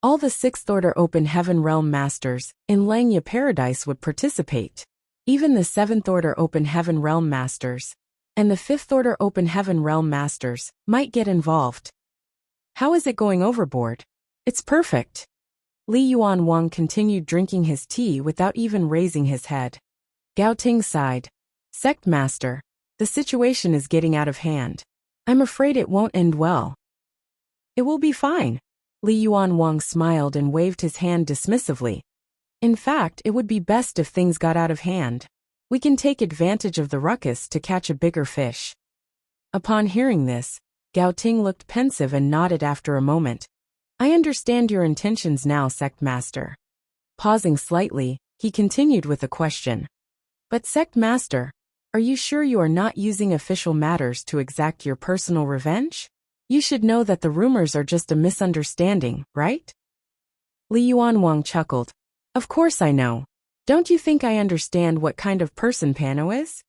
all the Sixth Order Open Heaven Realm Masters in Langya Paradise would participate. Even the Seventh Order Open Heaven Realm Masters and the Fifth Order Open Heaven Realm Masters might get involved. How is it going overboard? It's perfect. Li Yuan Wang continued drinking his tea without even raising his head. Gao Ting sighed. Sect Master, the situation is getting out of hand. I'm afraid it won't end well. It will be fine. Li Yuan Wang smiled and waved his hand dismissively. In fact, it would be best if things got out of hand. We can take advantage of the ruckus to catch a bigger fish. Upon hearing this, Gao Ting looked pensive and nodded after a moment. I understand your intentions now, Sect Master. Pausing slightly, he continued with a question. But Sect Master, are you sure you are not using official matters to exact your personal revenge? You should know that the rumors are just a misunderstanding, right? Li Yuan Wang chuckled. Of course I know. Don't you think I understand what kind of person Pano is?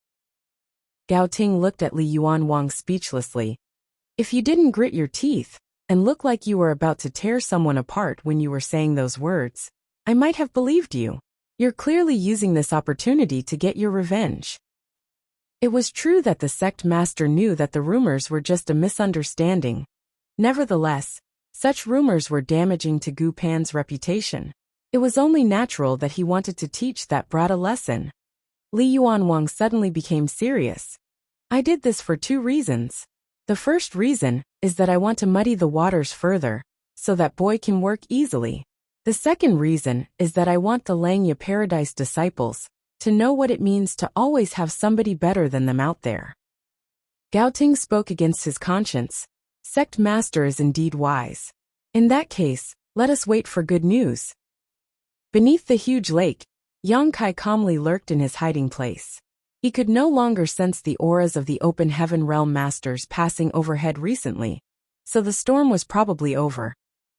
Gao Ting looked at Li Yuan Wang speechlessly. If you didn't grit your teeth and look like you were about to tear someone apart when you were saying those words, I might have believed you. You're clearly using this opportunity to get your revenge. It was true that the sect master knew that the rumors were just a misunderstanding. Nevertheless, such rumors were damaging to Gu Pan's reputation. It was only natural that he wanted to teach that brat a lesson. Li Yuan Wang suddenly became serious. I did this for two reasons. The first reason is that I want to muddy the waters further, so that boy can work easily. The second reason is that I want the Langya Paradise disciples to know what it means to always have somebody better than them out there. Gao Ting spoke against his conscience. Sect Master is indeed wise. In that case, let us wait for good news. Beneath the huge lake, Yang Kai calmly lurked in his hiding place. He could no longer sense the auras of the Open Heaven Realm Masters passing overhead recently, so the storm was probably over.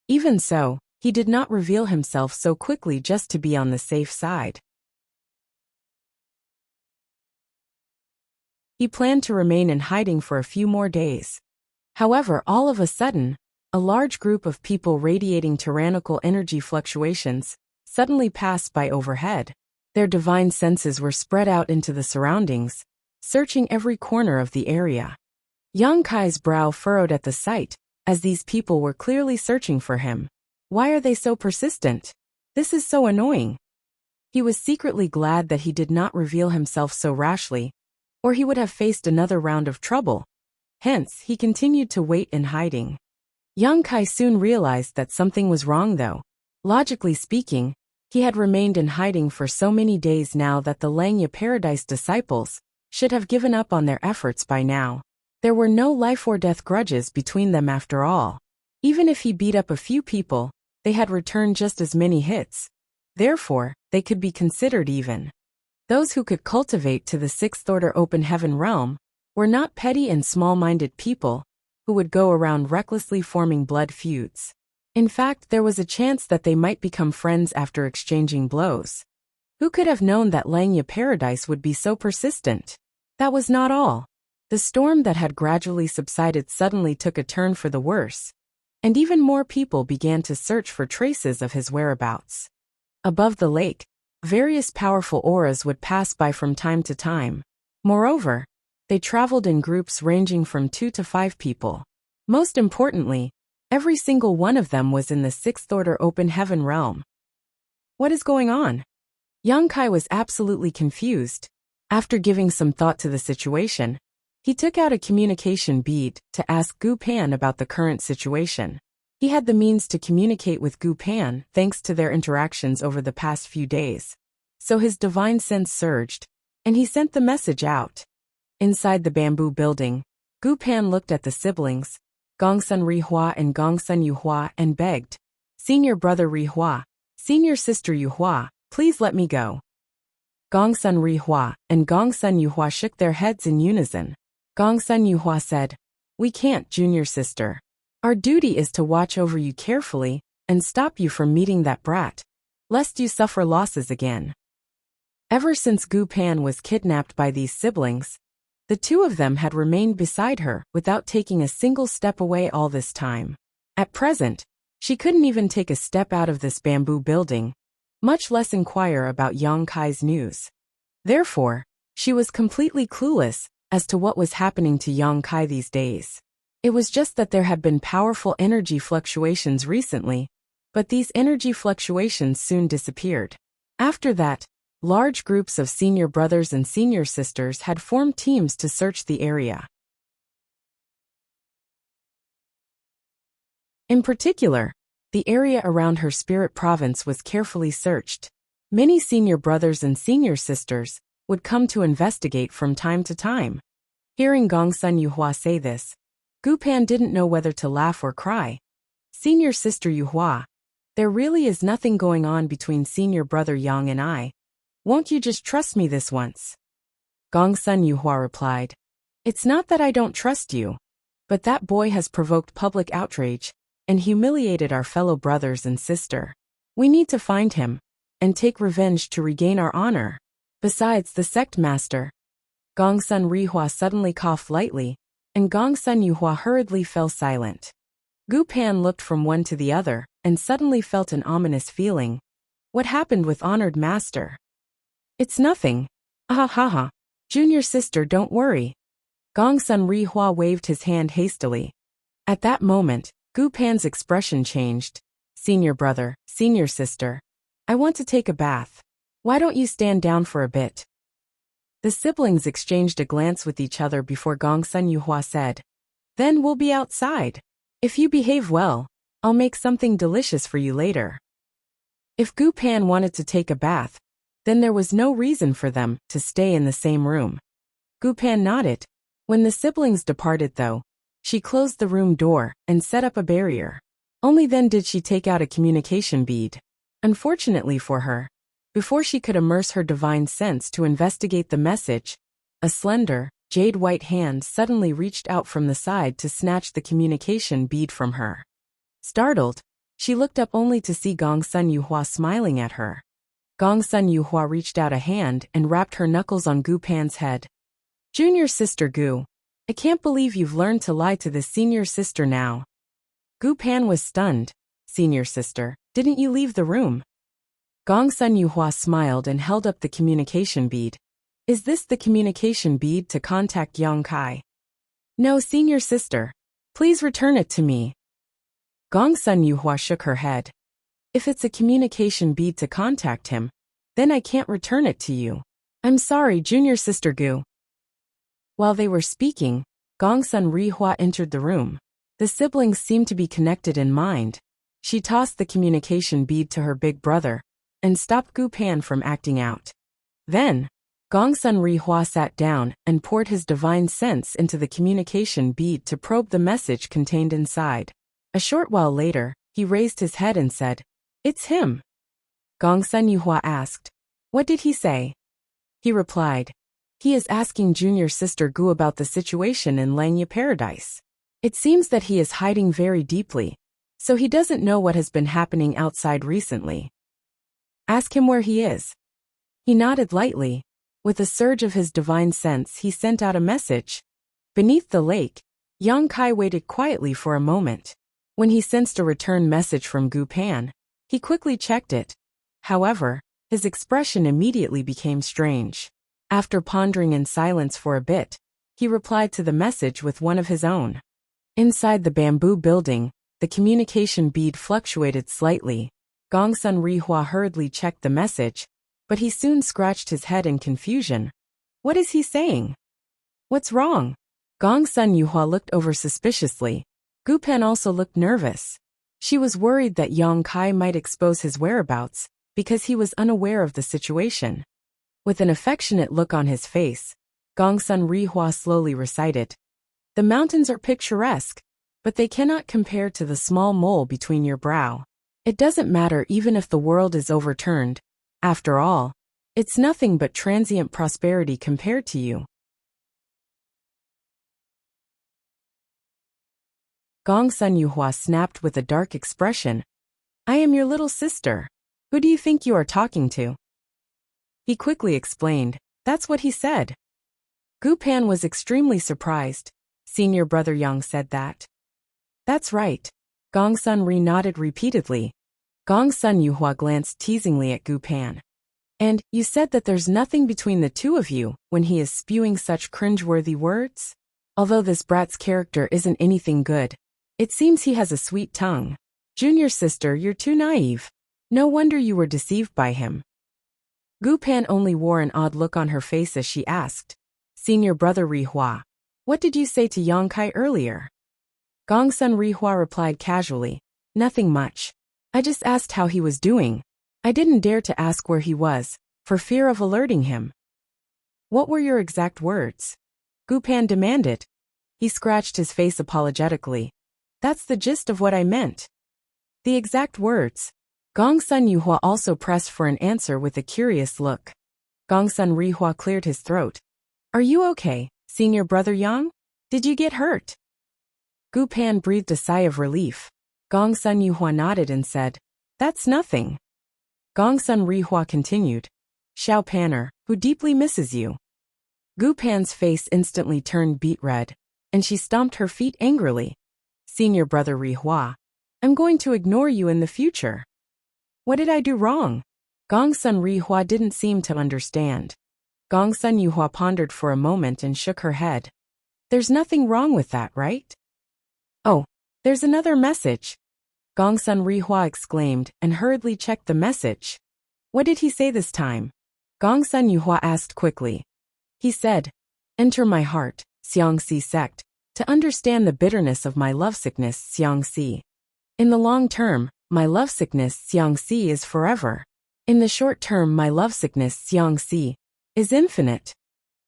Even so, he did not reveal himself so quickly just to be on the safe side. He planned to remain in hiding for a few more days. However, all of a sudden, a large group of people radiating tyrannical energy fluctuations suddenly passed by overhead. Their divine senses were spread out into the surroundings, searching every corner of the area. Yang Kai's brow furrowed at the sight, as these people were clearly searching for him. Why are they so persistent? This is so annoying. He was secretly glad that he did not reveal himself so rashly, or he would have faced another round of trouble. Hence, he continued to wait in hiding. Yang Kai soon realized that something was wrong though. Logically speaking, he had remained in hiding for so many days now that the Langya Paradise disciples should have given up on their efforts by now. There were no life or death grudges between them after all. Even if he beat up a few people, they had returned just as many hits. Therefore, they could be considered even. Those who could cultivate to the sixth-order open heaven realm were not petty and small-minded people who would go around recklessly forming blood feuds. In fact, there was a chance that they might become friends after exchanging blows. Who could have known that Langya Paradise would be so persistent? That was not all. The storm that had gradually subsided suddenly took a turn for the worse, and even more people began to search for traces of his whereabouts. Above the lake, various powerful auras would pass by from time to time. Moreover, they traveled in groups ranging from 2 to 5 people. Most importantly, every single one of them was in the sixth-order open heaven realm. What is going on? Yang Kai was absolutely confused. After giving some thought to the situation, he took out a communication bead to ask Gu Pan about the current situation. He had the means to communicate with Gu Pan thanks to their interactions over the past few days. So his divine sense surged, and he sent the message out. Inside the bamboo building, Gu Pan looked at the siblings, Gongsun Rihua and Gongsun Yuhua, and begged, "Senior brother Rihua, senior sister Yuhua, please let me go." Gongsun Rihua and Gongsun Yuhua shook their heads in unison. Gongsun Yuhua said, "We can't, junior sister. Our duty is to watch over you carefully and stop you from meeting that brat, lest you suffer losses again." Ever since Gu Pan was kidnapped by these siblings, the two of them had remained beside her without taking a single step away all this time. At present, she couldn't even take a step out of this bamboo building, much less inquire about Yang Kai's news. Therefore, she was completely clueless as to what was happening to Yang Kai these days. It was just that there had been powerful energy fluctuations recently, but these energy fluctuations soon disappeared. After that, large groups of senior brothers and senior sisters had formed teams to search the area. In particular, the area around her spirit province was carefully searched. Many senior brothers and senior sisters would come to investigate from time to time. Hearing Gongsun Yuhua say this, Gu Pan didn't know whether to laugh or cry. "Senior sister Yuhua, there really is nothing going on between senior brother Yang and I. Won't you just trust me this once?" Gongsun Yuhua replied, "It's not that I don't trust you, but that boy has provoked public outrage and humiliated our fellow brothers and sister. We need to find him and take revenge to regain our honor. Besides, the sect master." Gongsun Rihua suddenly coughed lightly, and Gongsun Yuhua hurriedly fell silent. Gu Pan looked from one to the other and suddenly felt an ominous feeling. What happened with honored master? "It's nothing. Ah ha ha. Junior sister, don't worry." Gongsun Rihua waved his hand hastily. At that moment, Gu Pan's expression changed. "Senior brother, senior sister, I want to take a bath. Why don't you stand down for a bit?" The siblings exchanged a glance with each other before Gongsun Yuhua said, "Then we'll be outside. If you behave well, I'll make something delicious for you later." If Gu Pan wanted to take a bath, then there was no reason for them to stay in the same room. Gu Pan nodded. When the siblings departed though, she closed the room door and set up a barrier. Only then did she take out a communication bead. Unfortunately for her, before she could immerse her divine sense to investigate the message, a slender, jade-white hand suddenly reached out from the side to snatch the communication bead from her. Startled, she looked up only to see Gongsun Yuhua smiling at her. Gongsun Yuhua reached out a hand and rapped her knuckles on Gu Pan's head. "Junior sister Gu, I can't believe you've learned to lie to the senior sister now." Gu Pan was stunned. "Senior sister, didn't you leave the room?" Gongsun Yuhua smiled and held up the communication bead. "Is this the communication bead to contact Yang Kai?" "No, senior sister. Please return it to me. Gong Sun Yuhua shook her head. If it's a communication bead to contact him, then I can't return it to you. I'm sorry, junior sister Gu. While they were speaking, Gong Sun Rihua entered the room. The siblings seemed to be connected in mind. She tossed the communication bead to her big brother and stopped Gu Pan from acting out. Then, Gong Sun Rihua sat down and poured his divine sense into the communication bead to probe the message contained inside. A short while later, he raised his head and said, "It's him." Gong Sun Yuhua asked, "What did he say?" He replied, "He is asking junior sister Gu about the situation in Langya Paradise. It seems that he is hiding very deeply, so he doesn't know what has been happening outside recently. Ask him where he is." He nodded lightly. With a surge of his divine sense, he sent out a message. Beneath the lake, Yang Kai waited quietly for a moment. When he sensed a return message from Gu Pan, he quickly checked it. However, his expression immediately became strange. After pondering in silence for a bit, he replied to the message with one of his own. Inside the bamboo building, the communication bead fluctuated slightly. Gong Sun Rihua hurriedly checked the message, but he soon scratched his head in confusion. What is he saying? What's wrong? Gong Sun Yuhua looked over suspiciously. Gu Pan also looked nervous. She was worried that Yang Kai might expose his whereabouts, because he was unaware of the situation. With an affectionate look on his face, Gong Sun Rihua slowly recited, "The mountains are picturesque, but they cannot compare to the small mole between your brow. It doesn't matter even if the world is overturned. After all, it's nothing but transient prosperity compared to you." Gong Sun Yuhua snapped with a dark expression. "I am your little sister. Who do you think you are talking to?" He quickly explained, "That's what he said." Gu Pan was extremely surprised. Senior brother Yang said that. "That's right." Gong Sun nodded repeatedly. Gong Sun Yuhua glanced teasingly at Gu Pan. "And you said that there's nothing between the two of you when he is spewing such cringeworthy words? Although this brat's character isn't anything good, it seems he has a sweet tongue. Junior sister, you're too naive. No wonder you were deceived by him." Gu Pan only wore an odd look on her face as she asked, "Senior brother Rihua, what did you say to Yang Kai earlier?" Gong Sun Rihua replied casually, "Nothing much. I just asked how he was doing. I didn't dare to ask where he was, for fear of alerting him." "What were your exact words?" Gu Pan demanded. He scratched his face apologetically. "That's the gist of what I meant." The exact words. Gong Sun Yuhua also pressed for an answer with a curious look. Gong Sun Rihua cleared his throat. "Are you okay, senior brother Yang? Did you get hurt?" Gu Pan breathed a sigh of relief. Gong Sun Yuhua nodded and said, "That's nothing." Gong Sun Rihua continued, "Xiao Panner, who deeply misses you." Gu Pan's face instantly turned beet red, and she stomped her feet angrily. "Senior brother Rihua, I'm going to ignore you in the future." "What did I do wrong?" Gong Sun Rihua didn't seem to understand. Gong Sun Yuhua pondered for a moment and shook her head. "There's nothing wrong with that, right?" "Oh, there's another message," Gong Sun Rihua exclaimed and hurriedly checked the message. "What did he say this time?" Gong Sun Yuhua asked quickly. He said, "Enter my heart, Xiangxi sect, to understand the bitterness of my lovesickness, Xiangxi. In the long term, my lovesickness, Xiangxi, is forever. In the short term, my lovesickness, Xiangxi, is infinite."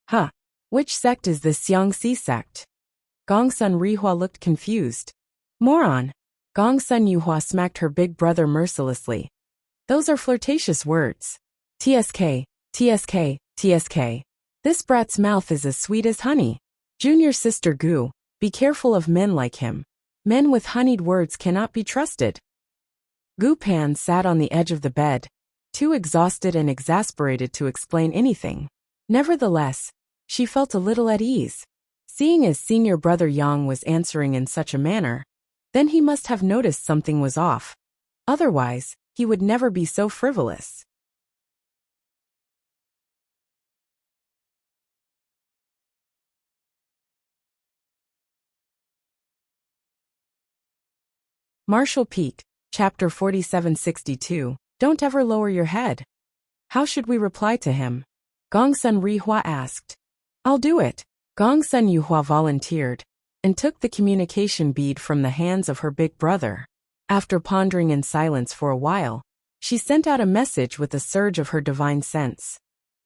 "Huh. Which sect is this Xiangxi sect?" Gong Sun Rihua looked confused. "Moron." Gong Sun Yuhua smacked her big brother mercilessly. "Those are flirtatious words. TSK, TSK, TSK. This brat's mouth is as sweet as honey. Junior sister Gu, be careful of men like him. Men with honeyed words cannot be trusted." Gu Pan sat on the edge of the bed, too exhausted and exasperated to explain anything. Nevertheless, she felt a little at ease. Seeing as senior brother Yang was answering in such a manner, then he must have noticed something was off. Otherwise, he would never be so frivolous. Martial Peak, Chapter 4762, Don't ever lower your head. How should we reply to him? Gongsun Rihua asked. I'll do it. Gongsun Yuhua volunteered, and took the communication bead from the hands of her big brother. After pondering in silence for a while, she sent out a message with a surge of her divine sense.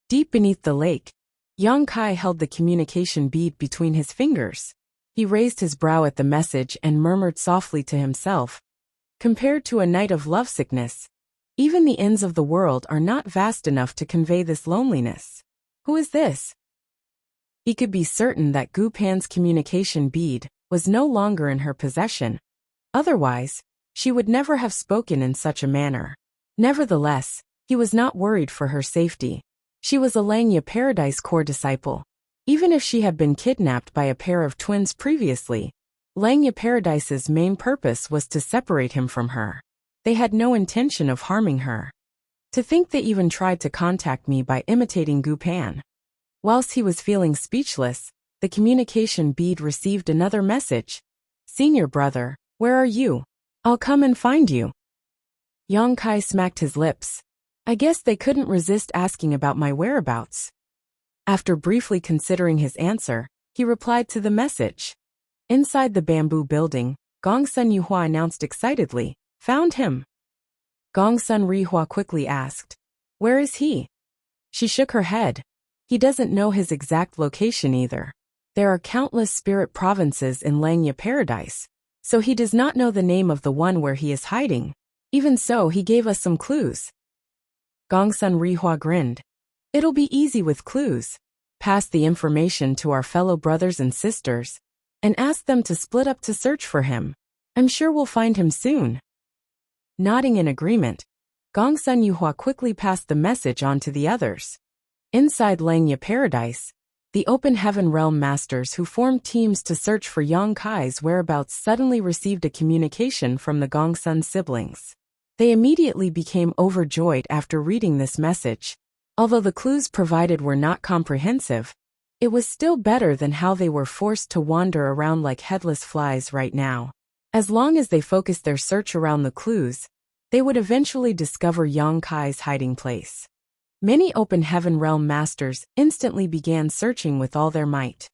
Deep beneath the lake, Yang Kai held the communication bead between his fingers. He raised his brow at the message and murmured softly to himself. Compared to a night of lovesickness, even the ends of the world are not vast enough to convey this loneliness. Who is this? He could be certain that Gu Pan's communication bead was no longer in her possession. Otherwise, she would never have spoken in such a manner. Nevertheless, he was not worried for her safety. She was a Langya Paradise core disciple. Even if she had been kidnapped by a pair of twins previously, Langya Paradise's main purpose was to separate him from her. They had no intention of harming her. To think they even tried to contact me by imitating Gu Pan. Whilst he was feeling speechless, the communication bead received another message. Senior brother, where are you? I'll come and find you. Yang Kai smacked his lips. I guess they couldn't resist asking about my whereabouts. After briefly considering his answer, he replied to the message. Inside the bamboo building, Gongsun Yuhua announced excitedly, Found him. Gongsun Rihua quickly asked, Where is he? She shook her head. He doesn't know his exact location either. There are countless spirit provinces in Langya Paradise, so he does not know the name of the one where he is hiding. Even so, he gave us some clues. Gongsun Rihua grinned. It'll be easy with clues. Pass the information to our fellow brothers and sisters, and ask them to split up to search for him. I'm sure we'll find him soon. Nodding in agreement, Gongsun Yuhua quickly passed the message on to the others. Inside Langya Paradise, the Open Heaven Realm Masters who formed teams to search for Yang Kai's whereabouts suddenly received a communication from the Gongsun siblings. They immediately became overjoyed after reading this message. Although the clues provided were not comprehensive, it was still better than how they were forced to wander around like headless flies right now. As long as they focused their search around the clues, they would eventually discover Yang Kai's hiding place. Many Open Heaven Realm Masters instantly began searching with all their might.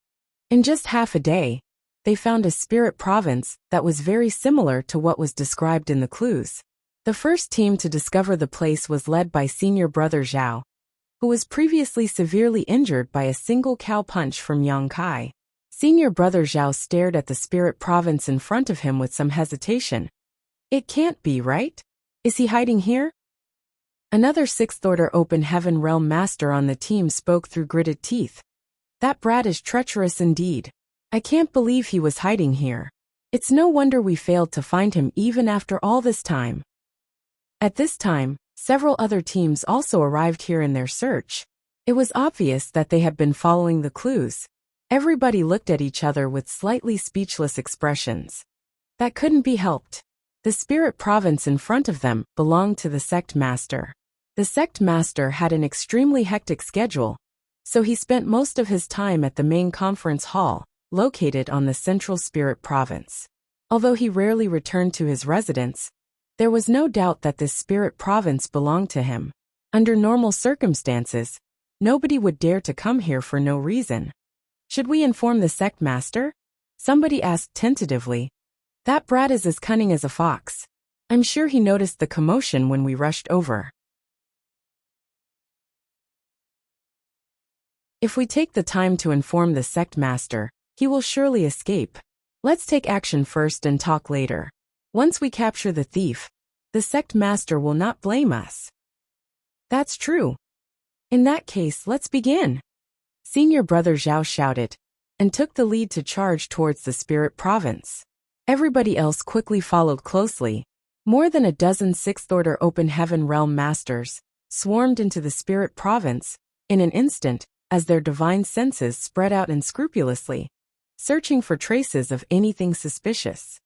In just half a day, they found a spirit province that was very similar to what was described in the clues. The first team to discover the place was led by senior brother Zhao, who was previously severely injured by a single cow punch from Yang Kai. Senior brother Zhao stared at the spirit province in front of him with some hesitation. It can't be, right? Is he hiding here? Another sixth-order Open Heaven Realm Master on the team spoke through gritted teeth. That brat is treacherous indeed. I can't believe he was hiding here. It's no wonder we failed to find him even after all this time. At this time, several other teams also arrived here in their search. It was obvious that they had been following the clues. Everybody looked at each other with slightly speechless expressions. That couldn't be helped. The spirit province in front of them belonged to the sect master. The sect master had an extremely hectic schedule, so he spent most of his time at the main conference hall, located on the central spirit province. Although he rarely returned to his residence, there was no doubt that this spirit province belonged to him. Under normal circumstances, nobody would dare to come here for no reason. Should we inform the sect master? Somebody asked tentatively. That brat is as cunning as a fox. I'm sure he noticed the commotion when we rushed over. If we take the time to inform the sect master, he will surely escape. Let's take action first and talk later. Once we capture the thief, the sect master will not blame us. That's true. In that case, let's begin. Senior brother Zhao shouted, and took the lead to charge towards the spirit province. Everybody else quickly followed closely. More than a dozen sixth-order Open Heaven Realm Masters swarmed into the spirit province in an instant as their divine senses spread out unscrupulously, searching for traces of anything suspicious.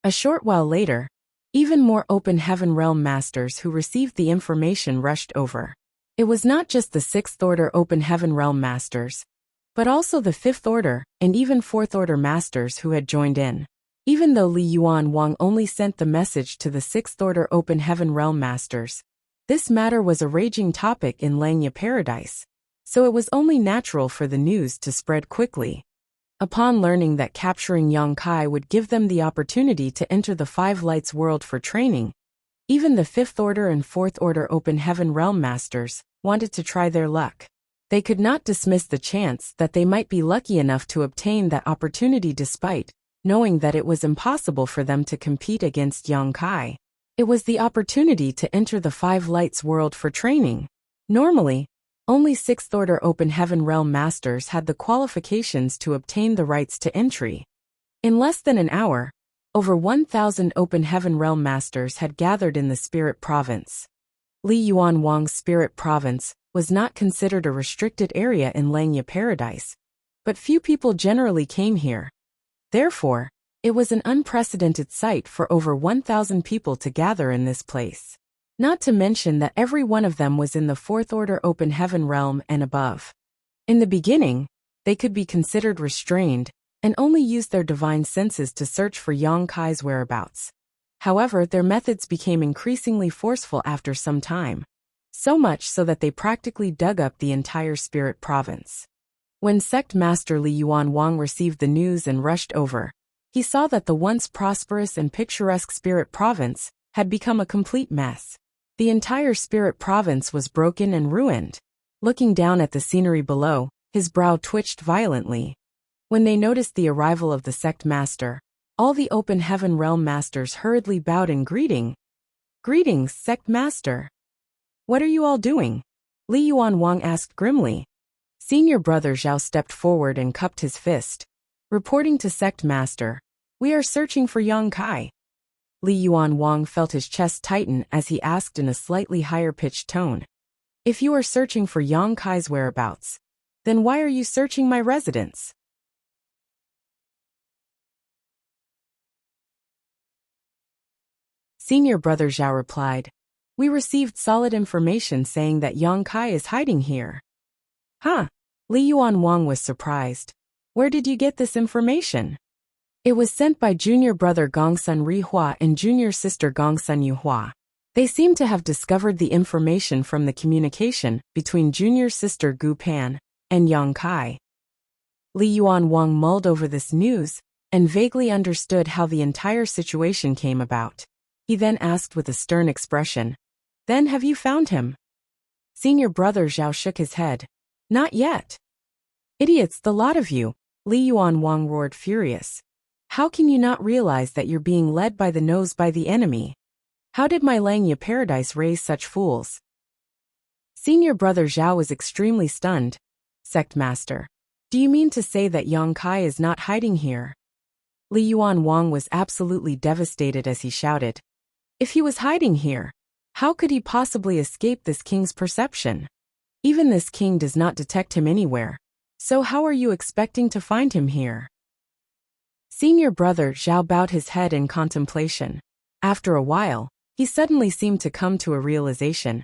A short while later, even more Open Heaven Realm Masters who received the information rushed over. It was not just the sixth-order Open Heaven Realm Masters, but also the fifth-order and even fourth-order Masters who had joined in. Even though Li Yuan Wang only sent the message to the Sixth Order Open Heaven Realm Masters, this matter was a raging topic in Langya Paradise, so it was only natural for the news to spread quickly. Upon learning that capturing Yang Kai would give them the opportunity to enter the Five Lights world for training, even the Fifth Order and Fourth Order Open Heaven Realm Masters wanted to try their luck. They could not dismiss the chance that they might be lucky enough to obtain that opportunity despite knowing that it was impossible for them to compete against Yang Kai. It was the opportunity to enter the Five Lights world for training. Normally, only Sixth Order Open Heaven Realm Masters had the qualifications to obtain the rights to entry. In less than an hour, over 1,000 Open Heaven Realm Masters had gathered in the Spirit Province. Li Yuan Wang's Spirit Province was not considered a restricted area in Langya Paradise, but few people generally came here. Therefore, it was an unprecedented sight for over 1,000 people to gather in this place. Not to mention that every one of them was in the Fourth Order Open Heaven Realm and above. In the beginning, they could be considered restrained and only used their divine senses to search for Yang Kai's whereabouts. However, their methods became increasingly forceful after some time, so much so that they practically dug up the entire Spirit Province. When Sect Master Li Yuan Wang received the news and rushed over, he saw that the once prosperous and picturesque Spirit Province had become a complete mess. The entire Spirit Province was broken and ruined. Looking down at the scenery below, his brow twitched violently. When they noticed the arrival of the Sect Master, all the Open Heaven Realm Masters hurriedly bowed in greeting. "Greetings, Sect Master. What are you all doing?" Li Yuan Wang asked grimly. Senior Brother Zhao stepped forward and cupped his fist. Reporting to Sect Master, "We are searching for Yang Kai." Li Yuan Wang felt his chest tighten as he asked in a slightly higher-pitched tone. "If you are searching for Yang Kai's whereabouts, then why are you searching my residence?" Senior Brother Zhao replied, "We received solid information saying that Yang Kai is hiding here." "Huh?" Li Yuan Wang was surprised. "Where did you get this information?" "It was sent by Junior Brother Gongsun Rihua and Junior Sister Gongsun Yuhua. They seem to have discovered the information from the communication between Junior Sister Gu Pan and Yang Kai." Li Yuan Wang mulled over this news and vaguely understood how the entire situation came about. He then asked with a stern expression, "Then have you found him?" Senior Brother Zhao shook his head. "Not yet." "Idiots, the lot of you," Li Yuan Wang roared furious. "How can you not realize that you're being led by the nose by the enemy? How did my Langya Paradise raise such fools?" Senior Brother Zhao was extremely stunned. "Sect Master, do you mean to say that Yang Kai is not hiding here?" Li Yuan Wang was absolutely devastated as he shouted, "If he was hiding here, how could he possibly escape this king's perception? Even this king does not detect him anywhere, so how are you expecting to find him here?" Senior Brother Zhao bowed his head in contemplation. After a while, he suddenly seemed to come to a realization.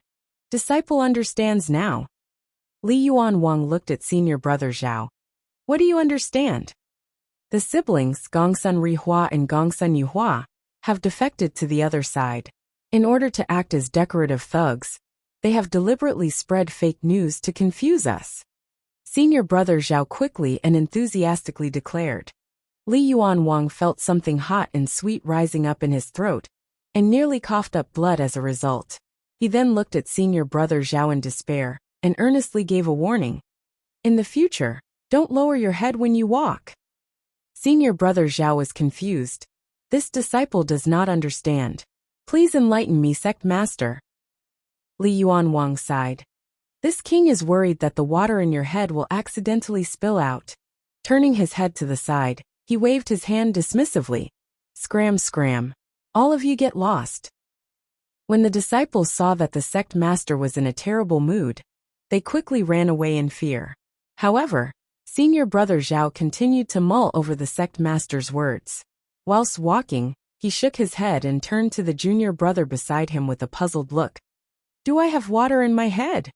"Disciple understands now." Li Yuan Wang looked at Senior Brother Zhao. "What do you understand?" "The siblings, Gongsun Rihua and Gongsun Yuhua, have defected to the other side. In order to act as decorative thugs, they have deliberately spread fake news to confuse us." Senior Brother Zhao quickly and enthusiastically declared. Li Yuan Wang felt something hot and sweet rising up in his throat, and nearly coughed up blood as a result. He then looked at Senior Brother Zhao in despair, and earnestly gave a warning. "In the future, don't lower your head when you walk." Senior Brother Zhao was confused. "This disciple does not understand. Please enlighten me, Sect Master." Li Yuan Wang sighed. "This king is worried that the water in your head will accidentally spill out." Turning his head to the side, he waved his hand dismissively. "Scram, scram. All of you get lost." When the disciples saw that the sect master was in a terrible mood, they quickly ran away in fear. However, Senior Brother Zhao continued to mull over the sect master's words. Whilst walking, he shook his head and turned to the junior brother beside him with a puzzled look. "Do I have water in my head?"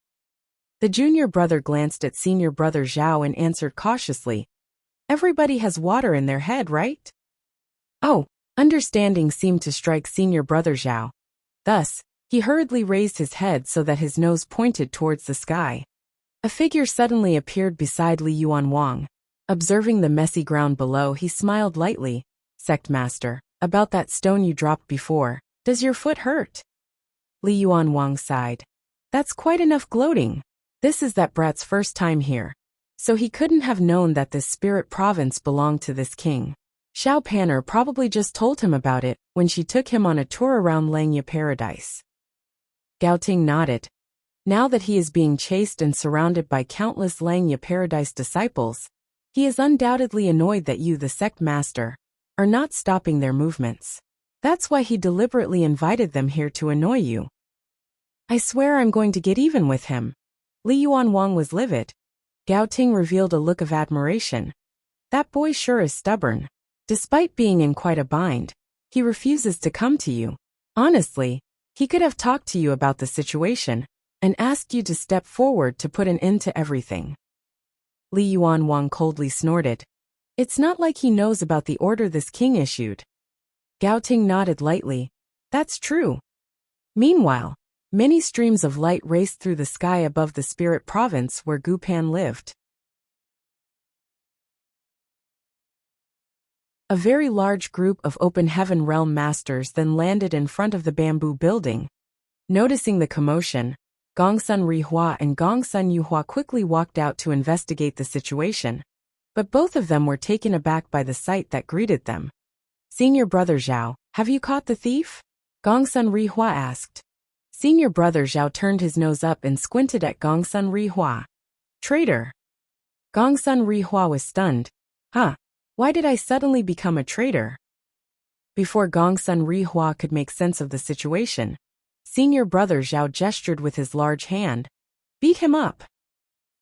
The junior brother glanced at Senior Brother Zhao and answered cautiously, "Everybody has water in their head, right?" Oh, understanding seemed to strike senior brother Zhao. Thus, he hurriedly raised his head so that his nose pointed towards the sky. A figure suddenly appeared beside Li Yuanwang. Observing the messy ground below, he smiled lightly. Sect Master, about that stone you dropped before, does your foot hurt? Li Yuanwang sighed. That's quite enough gloating. This is that brat's first time here. So he couldn't have known that this spirit province belonged to this king. Xiao Panner probably just told him about it when she took him on a tour around Langya Paradise. Gao Ting nodded. Now that he is being chased and surrounded by countless Langya Paradise disciples, he is undoubtedly annoyed that you, the sect master, are not stopping their movements. That's why he deliberately invited them here to annoy you. I swear I'm going to get even with him. Li Yuanwang was livid. Gao Ting revealed a look of admiration. That boy sure is stubborn. Despite being in quite a bind, he refuses to come to you. Honestly, he could have talked to you about the situation and asked you to step forward to put an end to everything. Li Yuanwang coldly snorted. It's not like he knows about the order this king issued. Gao Ting nodded lightly. That's true. Meanwhile, many streams of light raced through the sky above the spirit province where Gu Pan lived. A very large group of open heaven realm masters then landed in front of the bamboo building. Noticing the commotion, Gongsun Rihua and Gongsun Yuhua quickly walked out to investigate the situation, but both of them were taken aback by the sight that greeted them. Senior brother Zhao, have you caught the thief? Gongsun Rihua asked. Senior brother Zhao turned his nose up and squinted at Gongsun Rihua. Traitor. Gongsun Rihua was stunned. Huh? Why did I suddenly become a traitor? Before Gongsun Rihua could make sense of the situation, senior brother Zhao gestured with his large hand. Beat him up.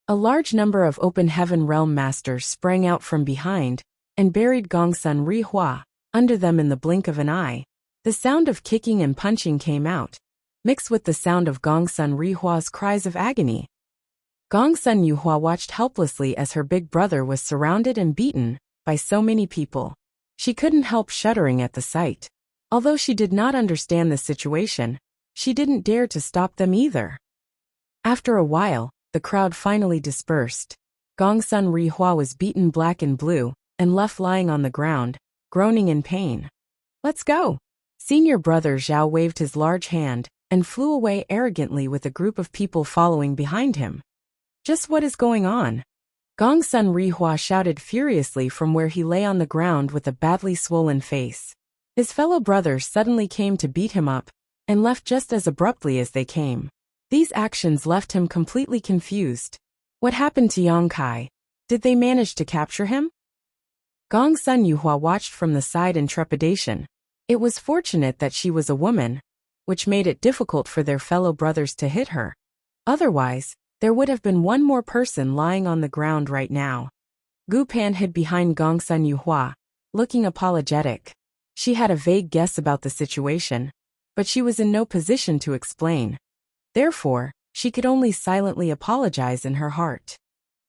A large number of open heaven realm masters sprang out from behind and buried Gongsun Rihua under them in the blink of an eye. The sound of kicking and punching came out, mixed with the sound of Gongsun Rihua's cries of agony. Gongsun Yuhua watched helplessly as her big brother was surrounded and beaten by so many people. She couldn't help shuddering at the sight. Although she did not understand the situation, she didn't dare to stop them either. After a while, the crowd finally dispersed. Gongsun Rihua was beaten black and blue and left lying on the ground, groaning in pain. Let's go. Senior brother Zhao waved his large hand and flew away arrogantly with a group of people following behind him. Just what is going on? Gongsun Rihua shouted furiously from where he lay on the ground with a badly swollen face. His fellow brothers suddenly came to beat him up and left just as abruptly as they came. These actions left him completely confused. What happened to Yang Kai? Did they manage to capture him? Gongsun Yuhua watched from the side in trepidation. It was fortunate that she was a woman, which made it difficult for their fellow brothers to hit her. Otherwise, there would have been one more person lying on the ground right now. Gu Pan hid behind Gongsun Yuhua, looking apologetic. She had a vague guess about the situation, but she was in no position to explain. Therefore, she could only silently apologize in her heart.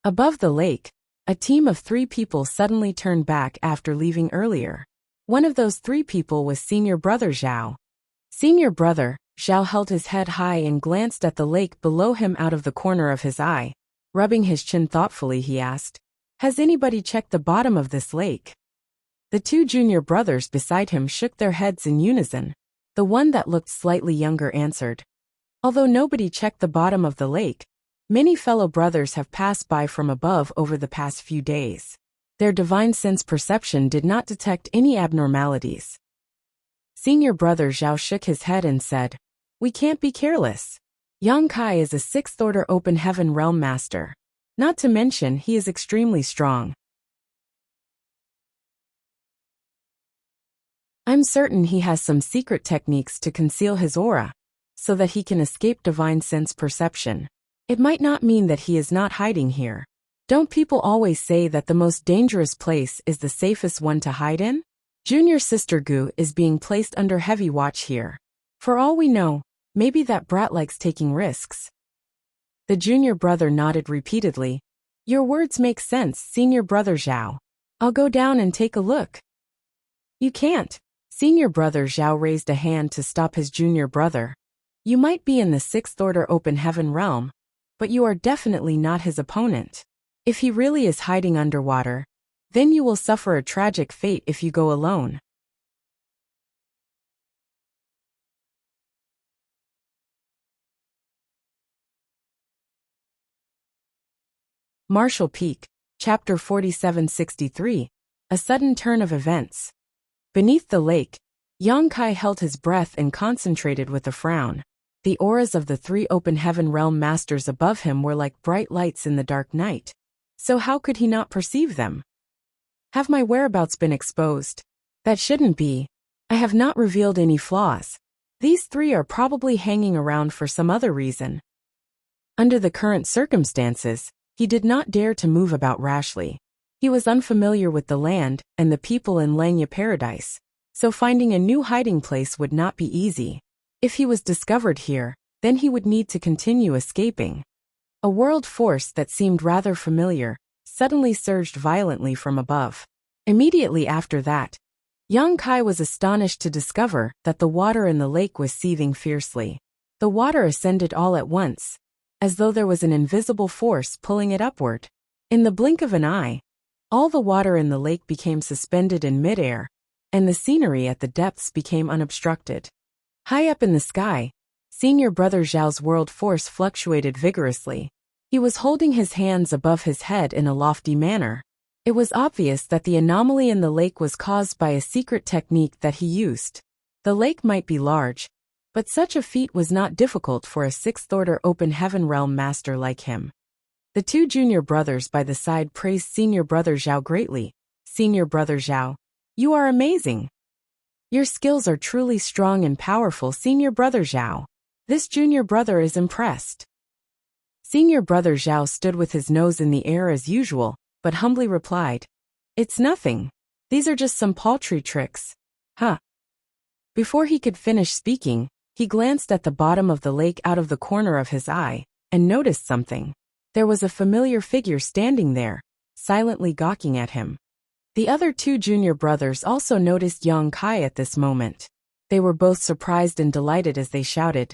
Above the lake, a team of 3 people suddenly turned back after leaving earlier. One of those 3 people was senior brother Zhao. Senior brother Zhao held his head high and glanced at the lake below him out of the corner of his eye. Rubbing his chin thoughtfully, he asked, "Has anybody checked the bottom of this lake?" The 2 junior brothers beside him shook their heads in unison. The one that looked slightly younger answered, "Although nobody checked the bottom of the lake, many fellow brothers have passed by from above over the past few days. Their divine sense perception did not detect any abnormalities." Senior brother Zhao shook his head and said, "We can't be careless. Yang Kai is a 6th order open heaven realm master. Not to mention he is extremely strong. I'm certain he has some secret techniques to conceal his aura, so that he can escape divine sense perception. It might not mean that he is not hiding here. Don't people always say that the most dangerous place is the safest one to hide in? Junior sister Gu is being placed under heavy watch here. For all we know, maybe that brat likes taking risks." The junior brother nodded repeatedly. "Your words make sense, senior brother Zhao. I'll go down and take a look." You can't. Senior brother Zhao raised a hand to stop his junior brother. You might be in the sixth order open heaven realm, but you are definitely not his opponent. If he really is hiding underwater, then you will suffer a tragic fate if you go alone. Marshall Peak, Chapter 4763, A Sudden Turn of Events. Beneath the lake, Yang Kai held his breath and concentrated with a frown. The auras of the three open heaven realm masters above him were like bright lights in the dark night. So how could he not perceive them? Have my whereabouts been exposed? That shouldn't be. I have not revealed any flaws. These three are probably hanging around for some other reason. Under the current circumstances, he did not dare to move about rashly. He was unfamiliar with the land and the people in Langya Paradise, so finding a new hiding place would not be easy. If he was discovered here, then he would need to continue escaping. A world force that seemed rather familiar suddenly surged violently from above. Immediately after that, Yang Kai was astonished to discover that the water in the lake was seething fiercely. The water ascended all at once, as though there was an invisible force pulling it upward. In the blink of an eye, all the water in the lake became suspended in midair, and the scenery at the depths became unobstructed. High up in the sky, Senior Brother Zhao's world force fluctuated vigorously. He was holding his hands above his head in a lofty manner. It was obvious that the anomaly in the lake was caused by a secret technique that he used. The lake might be large, but such a feat was not difficult for a sixth-order open heaven realm master like him. The two junior brothers by the side praised Senior Brother Zhao greatly. Senior Brother Zhao, you are amazing. Your skills are truly strong and powerful, Senior Brother Zhao. This junior brother is impressed. Senior Brother Zhao stood with his nose in the air as usual, but humbly replied, It's nothing. These are just some paltry tricks. Huh. Before he could finish speaking, he glanced at the bottom of the lake out of the corner of his eye, and noticed something. There was a familiar figure standing there, silently gawking at him. The other two junior brothers also noticed Yang Kai at this moment. They were both surprised and delighted as they shouted,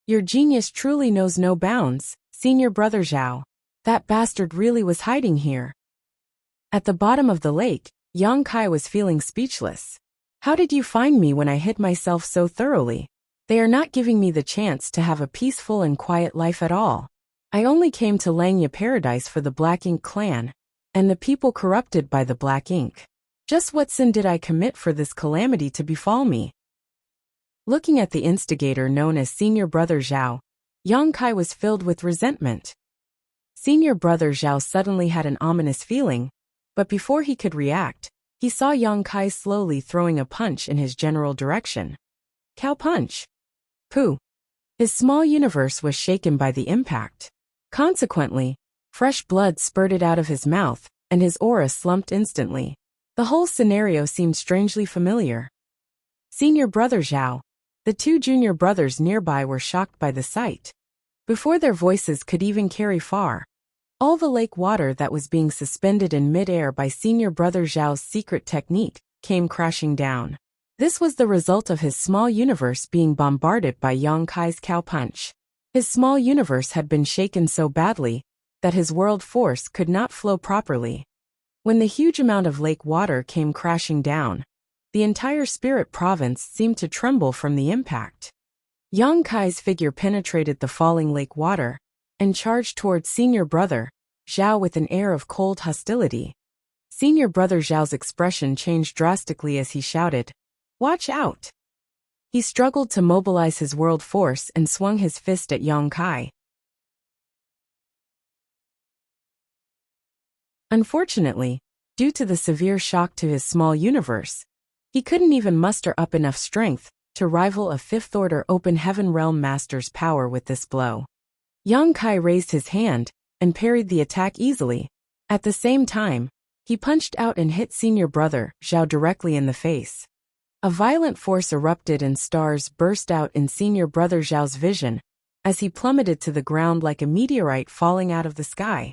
Your genius truly knows no bounds, Senior Brother Zhao. That bastard really was hiding here. At the bottom of the lake, Yang Kai was feeling speechless. How did you find me when I hid myself so thoroughly? They are not giving me the chance to have a peaceful and quiet life at all. I only came to Langya Paradise for the Black Ink clan, and the people corrupted by the Black Ink. Just what sin did I commit for this calamity to befall me? Looking at the instigator known as Senior Brother Zhao, Yang Kai was filled with resentment. Senior Brother Zhao suddenly had an ominous feeling, but before he could react, he saw Yang Kai slowly throwing a punch in his general direction. Cow punch. Pooh. His small universe was shaken by the impact. Consequently, fresh blood spurted out of his mouth, and his aura slumped instantly. The whole scenario seemed strangely familiar. Senior Brother Zhao. The two junior brothers nearby were shocked by the sight. Before their voices could even carry far, all the lake water that was being suspended in midair by Senior Brother Zhao's secret technique came crashing down. This was the result of his small universe being bombarded by Yang Kai's cow punch. His small universe had been shaken so badly that his world force could not flow properly. When the huge amount of lake water came crashing down, the entire spirit province seemed to tremble from the impact. Yang Kai's figure penetrated the falling lake water and charged towards Senior Brother Zhao with an air of cold hostility. Senior Brother Zhao's expression changed drastically as he shouted, Watch out! He struggled to mobilize his world force and swung his fist at Yang Kai. Unfortunately, due to the severe shock to his small universe, he couldn't even muster up enough strength to rival a fifth-order open heaven realm master's power with this blow. Yang Kai raised his hand and parried the attack easily. At the same time, he punched out and hit Senior Brother Zhao directly in the face. A violent force erupted and stars burst out in Senior Brother Zhao's vision as he plummeted to the ground like a meteorite falling out of the sky.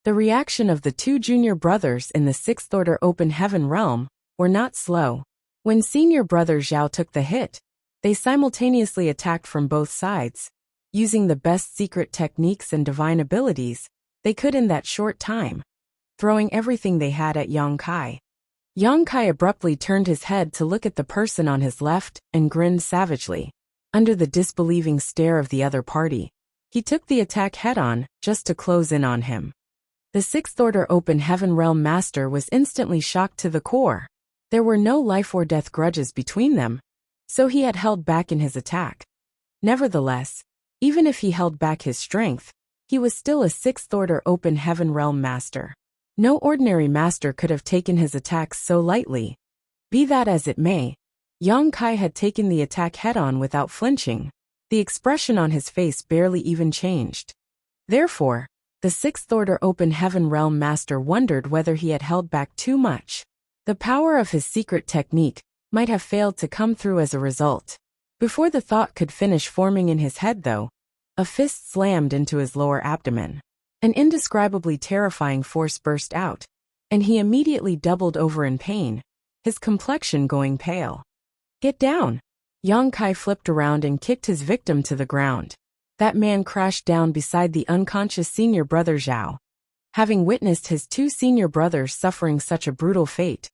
The reaction of the two junior brothers in the sixth-order open heaven realm were not slow. When senior brother Zhao took the hit, they simultaneously attacked from both sides, using the best secret techniques and divine abilities they could in that short time, throwing everything they had at Yang Kai. Yang Kai abruptly turned his head to look at the person on his left and grinned savagely. Under the disbelieving stare of the other party, he took the attack head-on, just to close in on him. The Sixth Order Open Heaven Realm Master was instantly shocked to the core. There were no life-or-death grudges between them, so he had held back in his attack. Nevertheless, even if he held back his strength, he was still a Sixth Order Open Heaven Realm Master. No ordinary master could have taken his attacks so lightly. Be that as it may, Yang Kai had taken the attack head-on without flinching. The expression on his face barely even changed. Therefore, the Sixth Order Open Heaven Realm Master wondered whether he had held back too much. The power of his secret technique might have failed to come through as a result. Before the thought could finish forming in his head though, a fist slammed into his lower abdomen. An indescribably terrifying force burst out, and he immediately doubled over in pain, his complexion going pale. "Get down!" Yang Kai flipped around and kicked his victim to the ground. That man crashed down beside the unconscious senior brother Zhao. Having witnessed his two senior brothers suffering such a brutal fate,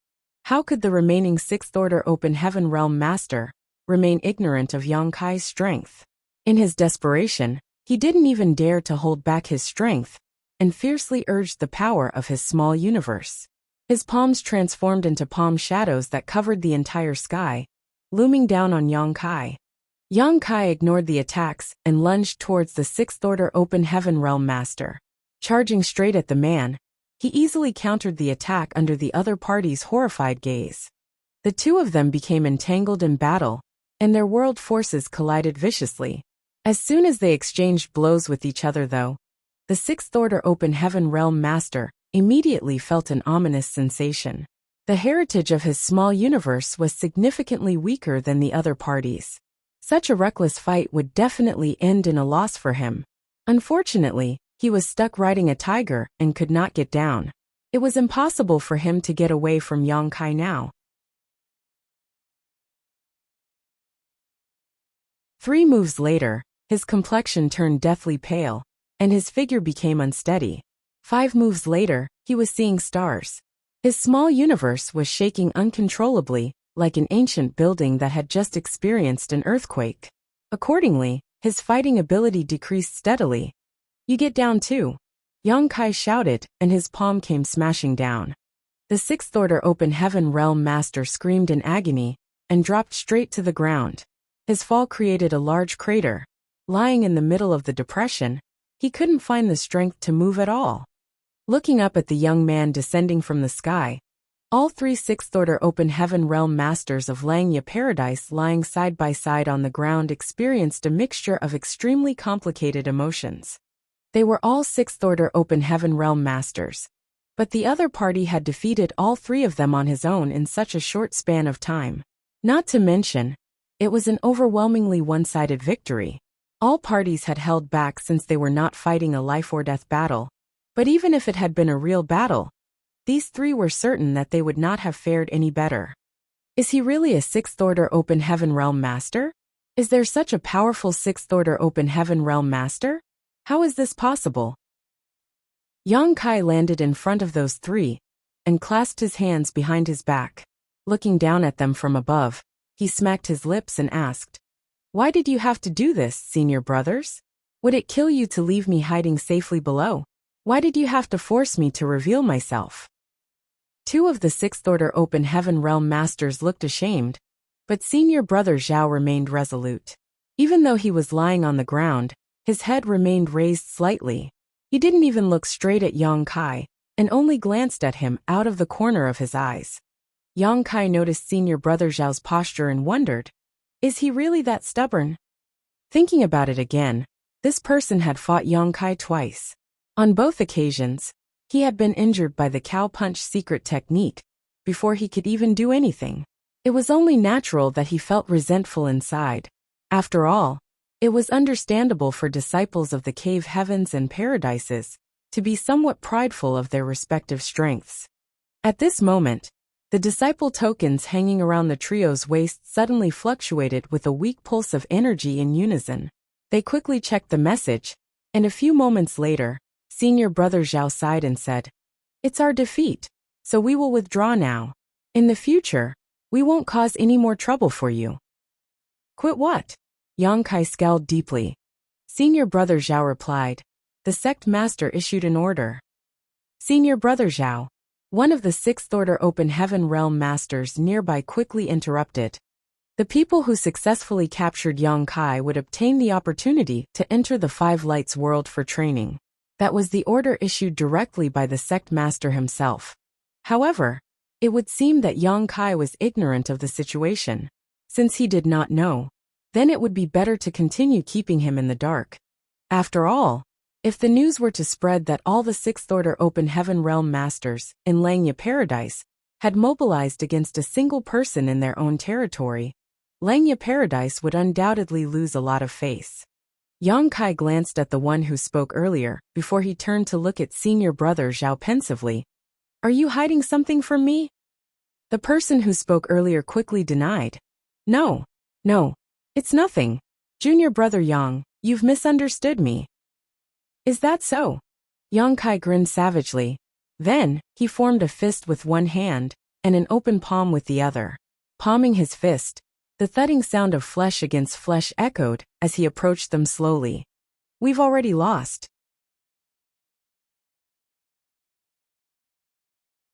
how could the remaining Sixth Order Open Heaven Realm Master remain ignorant of Yang Kai's strength? In his desperation, he didn't even dare to hold back his strength, and fiercely urged the power of his small universe. His palms transformed into palm shadows that covered the entire sky, looming down on Yang Kai. Yang Kai ignored the attacks and lunged towards the Sixth Order Open Heaven Realm Master. Charging straight at the man, he easily countered the attack under the other party's horrified gaze. The two of them became entangled in battle, and their world forces collided viciously. As soon as they exchanged blows with each other though, the Sixth Order Open Heaven Realm Master immediately felt an ominous sensation. The heritage of his small universe was significantly weaker than the other parties. Such a reckless fight would definitely end in a loss for him. Unfortunately, he was stuck riding a tiger and could not get down. It was impossible for him to get away from Yang Kai now. 3 moves later, his complexion turned deathly pale, and his figure became unsteady. 5 moves later, he was seeing stars. His small universe was shaking uncontrollably, like an ancient building that had just experienced an earthquake. Accordingly, his fighting ability decreased steadily. "You get down too," Yang Kai shouted, and his palm came smashing down. The Sixth Order Open Heaven Realm Master screamed in agony and dropped straight to the ground. His fall created a large crater. Lying in the middle of the depression, he couldn't find the strength to move at all. Looking up at the young man descending from the sky, all 3 Sixth Order Open Heaven Realm Masters of Langya Paradise lying side by side on the ground experienced a mixture of extremely complicated emotions. They were all Sixth Order Open Heaven Realm Masters, but the other party had defeated all 3 of them on his own in such a short span of time. Not to mention, it was an overwhelmingly one-sided victory. All parties had held back since they were not fighting a life-or-death battle, but even if it had been a real battle, these 3 were certain that they would not have fared any better. Is he really a Sixth Order Open Heaven Realm Master? Is there such a powerful Sixth Order Open Heaven Realm Master? How is this possible? Yang Kai landed in front of those 3 and clasped his hands behind his back. Looking down at them from above, he smacked his lips and asked, "Why did you have to do this, senior brothers? Would it kill you to leave me hiding safely below? Why did you have to force me to reveal myself?" 2 of the Sixth Order Open Heaven Realm Masters looked ashamed, but senior brother Zhao remained resolute. Even though he was lying on the ground, his head remained raised slightly. He didn't even look straight at Yang Kai, and only glanced at him out of the corner of his eyes. Yang Kai noticed senior brother Zhao's posture and wondered, is he really that stubborn? Thinking about it again, this person had fought Yang Kai twice. On both occasions, he had been injured by the cow punch secret technique before he could even do anything. It was only natural that he felt resentful inside. After all, it was understandable for disciples of the cave heavens and paradises to be somewhat prideful of their respective strengths. At this moment, The disciple tokens hanging around the trio's waist suddenly fluctuated with a weak pulse of energy in unison. They quickly checked the message, and a few moments later, Senior Brother Zhao sighed and said, "It's our defeat, so we will withdraw now. In the future, we won't cause any more trouble for you." "Quit what?" Yang Kai scowled deeply. Senior Brother Zhao replied, "The sect master issued an order." Senior Brother Zhao, one of the Sixth Order Open Heaven Realm Masters nearby, quickly interrupted. The people who successfully captured Yang Kai would obtain the opportunity to enter the Five Lights world for training. That was the order issued directly by the sect master himself. However, it would seem that Yang Kai was ignorant of the situation. Since he did not know, then it would be better to continue keeping him in the dark. After all, if the news were to spread that all the Sixth Order Open Heaven Realm Masters in Langya Paradise had mobilized against a single person in their own territory, Langya Paradise would undoubtedly lose a lot of face. Yang Kai glanced at the one who spoke earlier before he turned to look at Senior Brother Zhao pensively. "Are you hiding something from me?" The person who spoke earlier quickly denied. No, it's nothing. Junior Brother Yang, you've misunderstood me." "Is that so?" Yang Kai grinned savagely. Then, he formed a fist with one hand and an open palm with the other. Palming his fist, the thudding sound of flesh against flesh echoed as he approached them slowly. "We've already lost.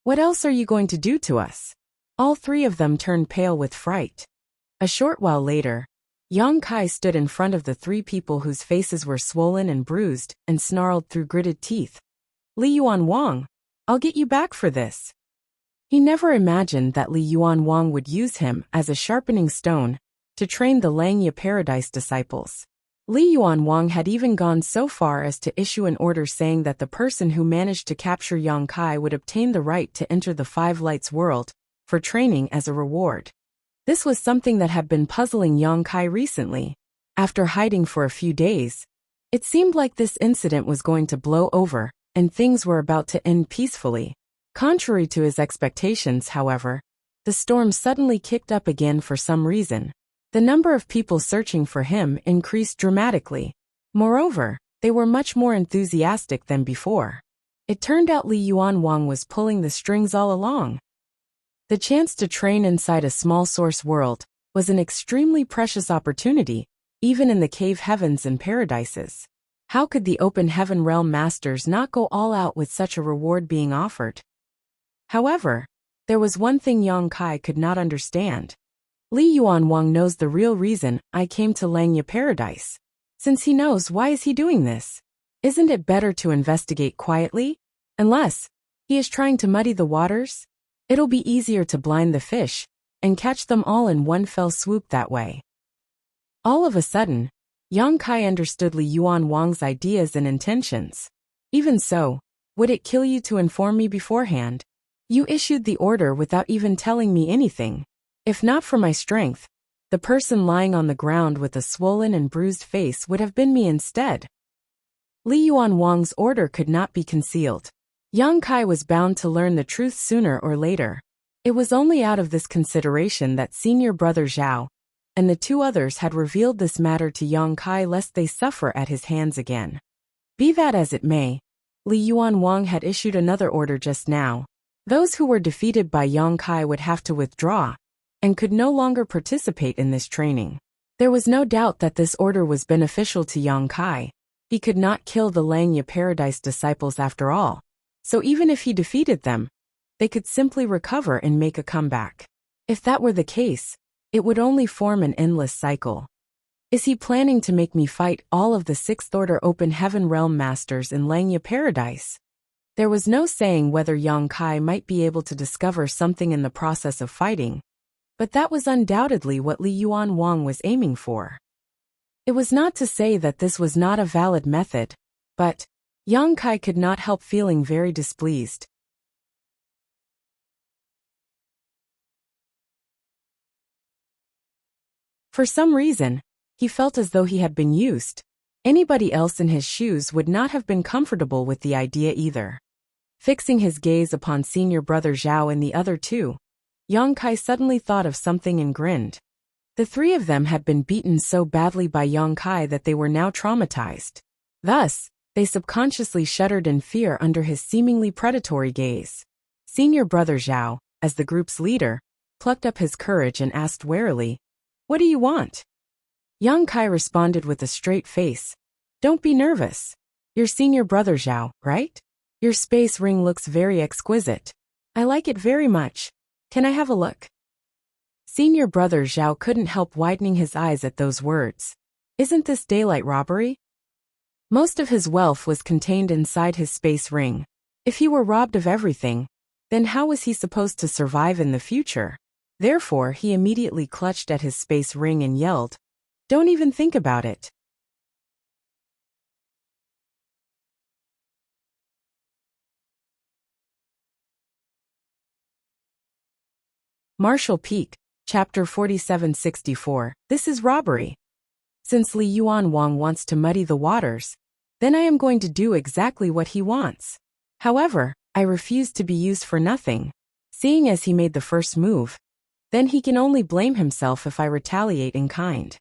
What else are you going to do to us?" All three of them turned pale with fright. A short while later, Yang Kai stood in front of the three people whose faces were swollen and bruised and snarled through gritted teeth. "Li Yuan Wang, I'll get you back for this." He never imagined that Li Yuan Wang would use him as a sharpening stone to train the Langya Paradise disciples. Li Yuan Wang had even gone so far as to issue an order saying that the person who managed to capture Yang Kai would obtain the right to enter the Five Lights world for training as a reward. This was something that had been puzzling Yang Kai recently. After hiding for a few days, it seemed like this incident was going to blow over and things were about to end peacefully. Contrary to his expectations, however, the storm suddenly kicked up again for some reason. The number of people searching for him increased dramatically. Moreover, they were much more enthusiastic than before. It turned out Li Yuan Wang was pulling the strings all along. The chance to train inside a small source world was an extremely precious opportunity, even in the cave heavens and paradises. How could the Open Heaven Realm Masters not go all out with such a reward being offered? However, there was one thing Yang Kai could not understand. Li Yuan Wang knows the real reason I came to Langya Paradise. Since he knows, why is he doing this? Isn't it better to investigate quietly? Unless he is trying to muddy the waters? It'll be easier to blind the fish and catch them all in one fell swoop that way. All of a sudden, Yang Kai understood Li Yuan Wang's ideas and intentions. Even so, would it kill you to inform me beforehand? You issued the order without even telling me anything. If not for my strength, the person lying on the ground with a swollen and bruised face would have been me instead. Li Yuan Wang's order could not be concealed. Yang Kai was bound to learn the truth sooner or later. It was only out of this consideration that Senior Brother Zhao and the two others had revealed this matter to Yang Kai lest they suffer at his hands again. Be that as it may, Li Yuan Wang had issued another order just now. Those who were defeated by Yang Kai would have to withdraw and could no longer participate in this training. There was no doubt that this order was beneficial to Yang Kai. He could not kill the Langya Paradise disciples after all. So even if he defeated them, they could simply recover and make a comeback. If that were the case, it would only form an endless cycle. Is he planning to make me fight all of the Sixth Order Open Heaven Realm Masters in Langya Paradise? There was no saying whether Yang Kai might be able to discover something in the process of fighting, but that was undoubtedly what Li Yuan Wang was aiming for. It was not to say that this was not a valid method, but Yang Kai could not help feeling very displeased. For some reason, he felt as though he had been used. Anybody else in his shoes would not have been comfortable with the idea either. Fixing his gaze upon Senior Brother Zhao and the other two, Yang Kai suddenly thought of something and grinned. The three of them had been beaten so badly by Yang Kai that they were now traumatized. Thus, they subconsciously shuddered in fear under his seemingly predatory gaze. Senior brother Zhao, as the group's leader, plucked up his courage and asked warily, "What do you want?" Yang Kai responded with a straight face, "Don't be nervous. You're senior brother Zhao, right? Your space ring looks very exquisite. I like it very much. Can I have a look?" Senior brother Zhao couldn't help widening his eyes at those words. Isn't this daylight robbery? Most of his wealth was contained inside his space ring. If he were robbed of everything, then how was he supposed to survive in the future? Therefore, he immediately clutched at his space ring and yelled, "Don't even think about it." Martial Peak, Chapter 4764. This is robbery. Since Li Yuan Wang wants to muddy the waters, then I am going to do exactly what he wants. However, I refuse to be used for nothing. Seeing as he made the first move, then he can only blame himself if I retaliate in kind.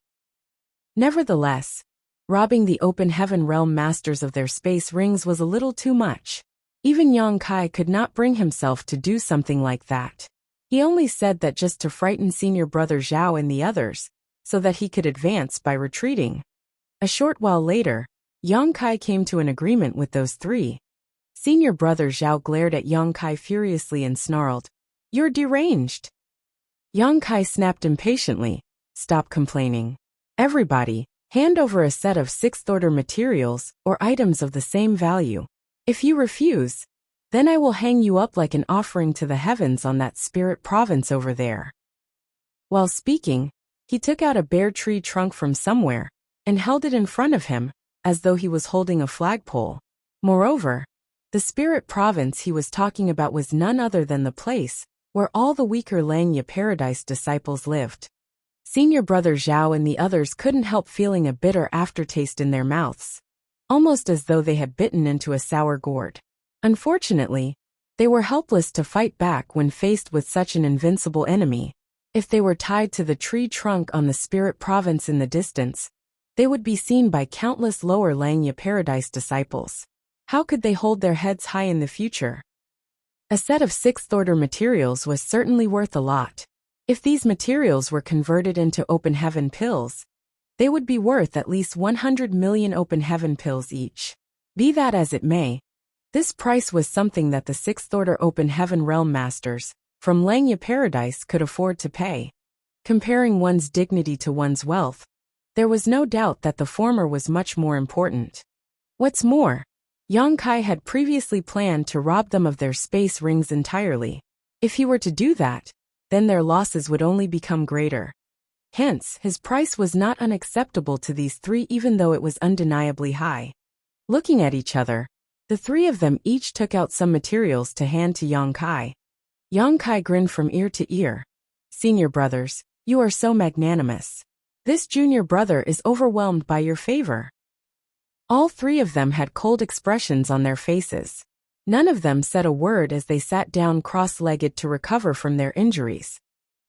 Nevertheless, robbing the Open Heaven Realm Masters of their space rings was a little too much. Even Yang Kai could not bring himself to do something like that. He only said that just to frighten senior brother Zhao and the others, so that he could advance by retreating. A short while later, Yang Kai came to an agreement with those three. Senior brother Zhao glared at Yang Kai furiously and snarled, "You're deranged." Yang Kai snapped impatiently, "Stop complaining. Everybody, hand over a set of sixth-order materials or items of the same value. If you refuse, then I will hang you up like an offering to the heavens on that spirit province over there." While speaking, he took out a bare tree trunk from somewhere and held it in front of him, as though he was holding a flagpole. Moreover, the spirit province he was talking about was none other than the place where all the weaker Langya Paradise disciples lived. Senior brother Zhao and the others couldn't help feeling a bitter aftertaste in their mouths, almost as though they had bitten into a sour gourd. Unfortunately, they were helpless to fight back when faced with such an invincible enemy. If they were tied to the tree trunk on the spirit province in the distance, they would be seen by countless lower Langya Paradise disciples. How could they hold their heads high in the future? A set of sixth-order materials was certainly worth a lot. If these materials were converted into open heaven pills, they would be worth at least 100 million open heaven pills each. Be that as it may, this price was something that the sixth-order open heaven realm masters from Langya Paradise could afford to pay. Comparing one's dignity to one's wealth, there was no doubt that the former was much more important. What's more, Yang Kai had previously planned to rob them of their space rings entirely. If he were to do that, then their losses would only become greater. Hence, his price was not unacceptable to these three even though it was undeniably high. Looking at each other, the three of them each took out some materials to hand to Yang Kai. Yang Kai grinned from ear to ear. "Senior brothers, you are so magnanimous. This junior brother is overwhelmed by your favor." All three of them had cold expressions on their faces. None of them said a word as they sat down cross-legged to recover from their injuries.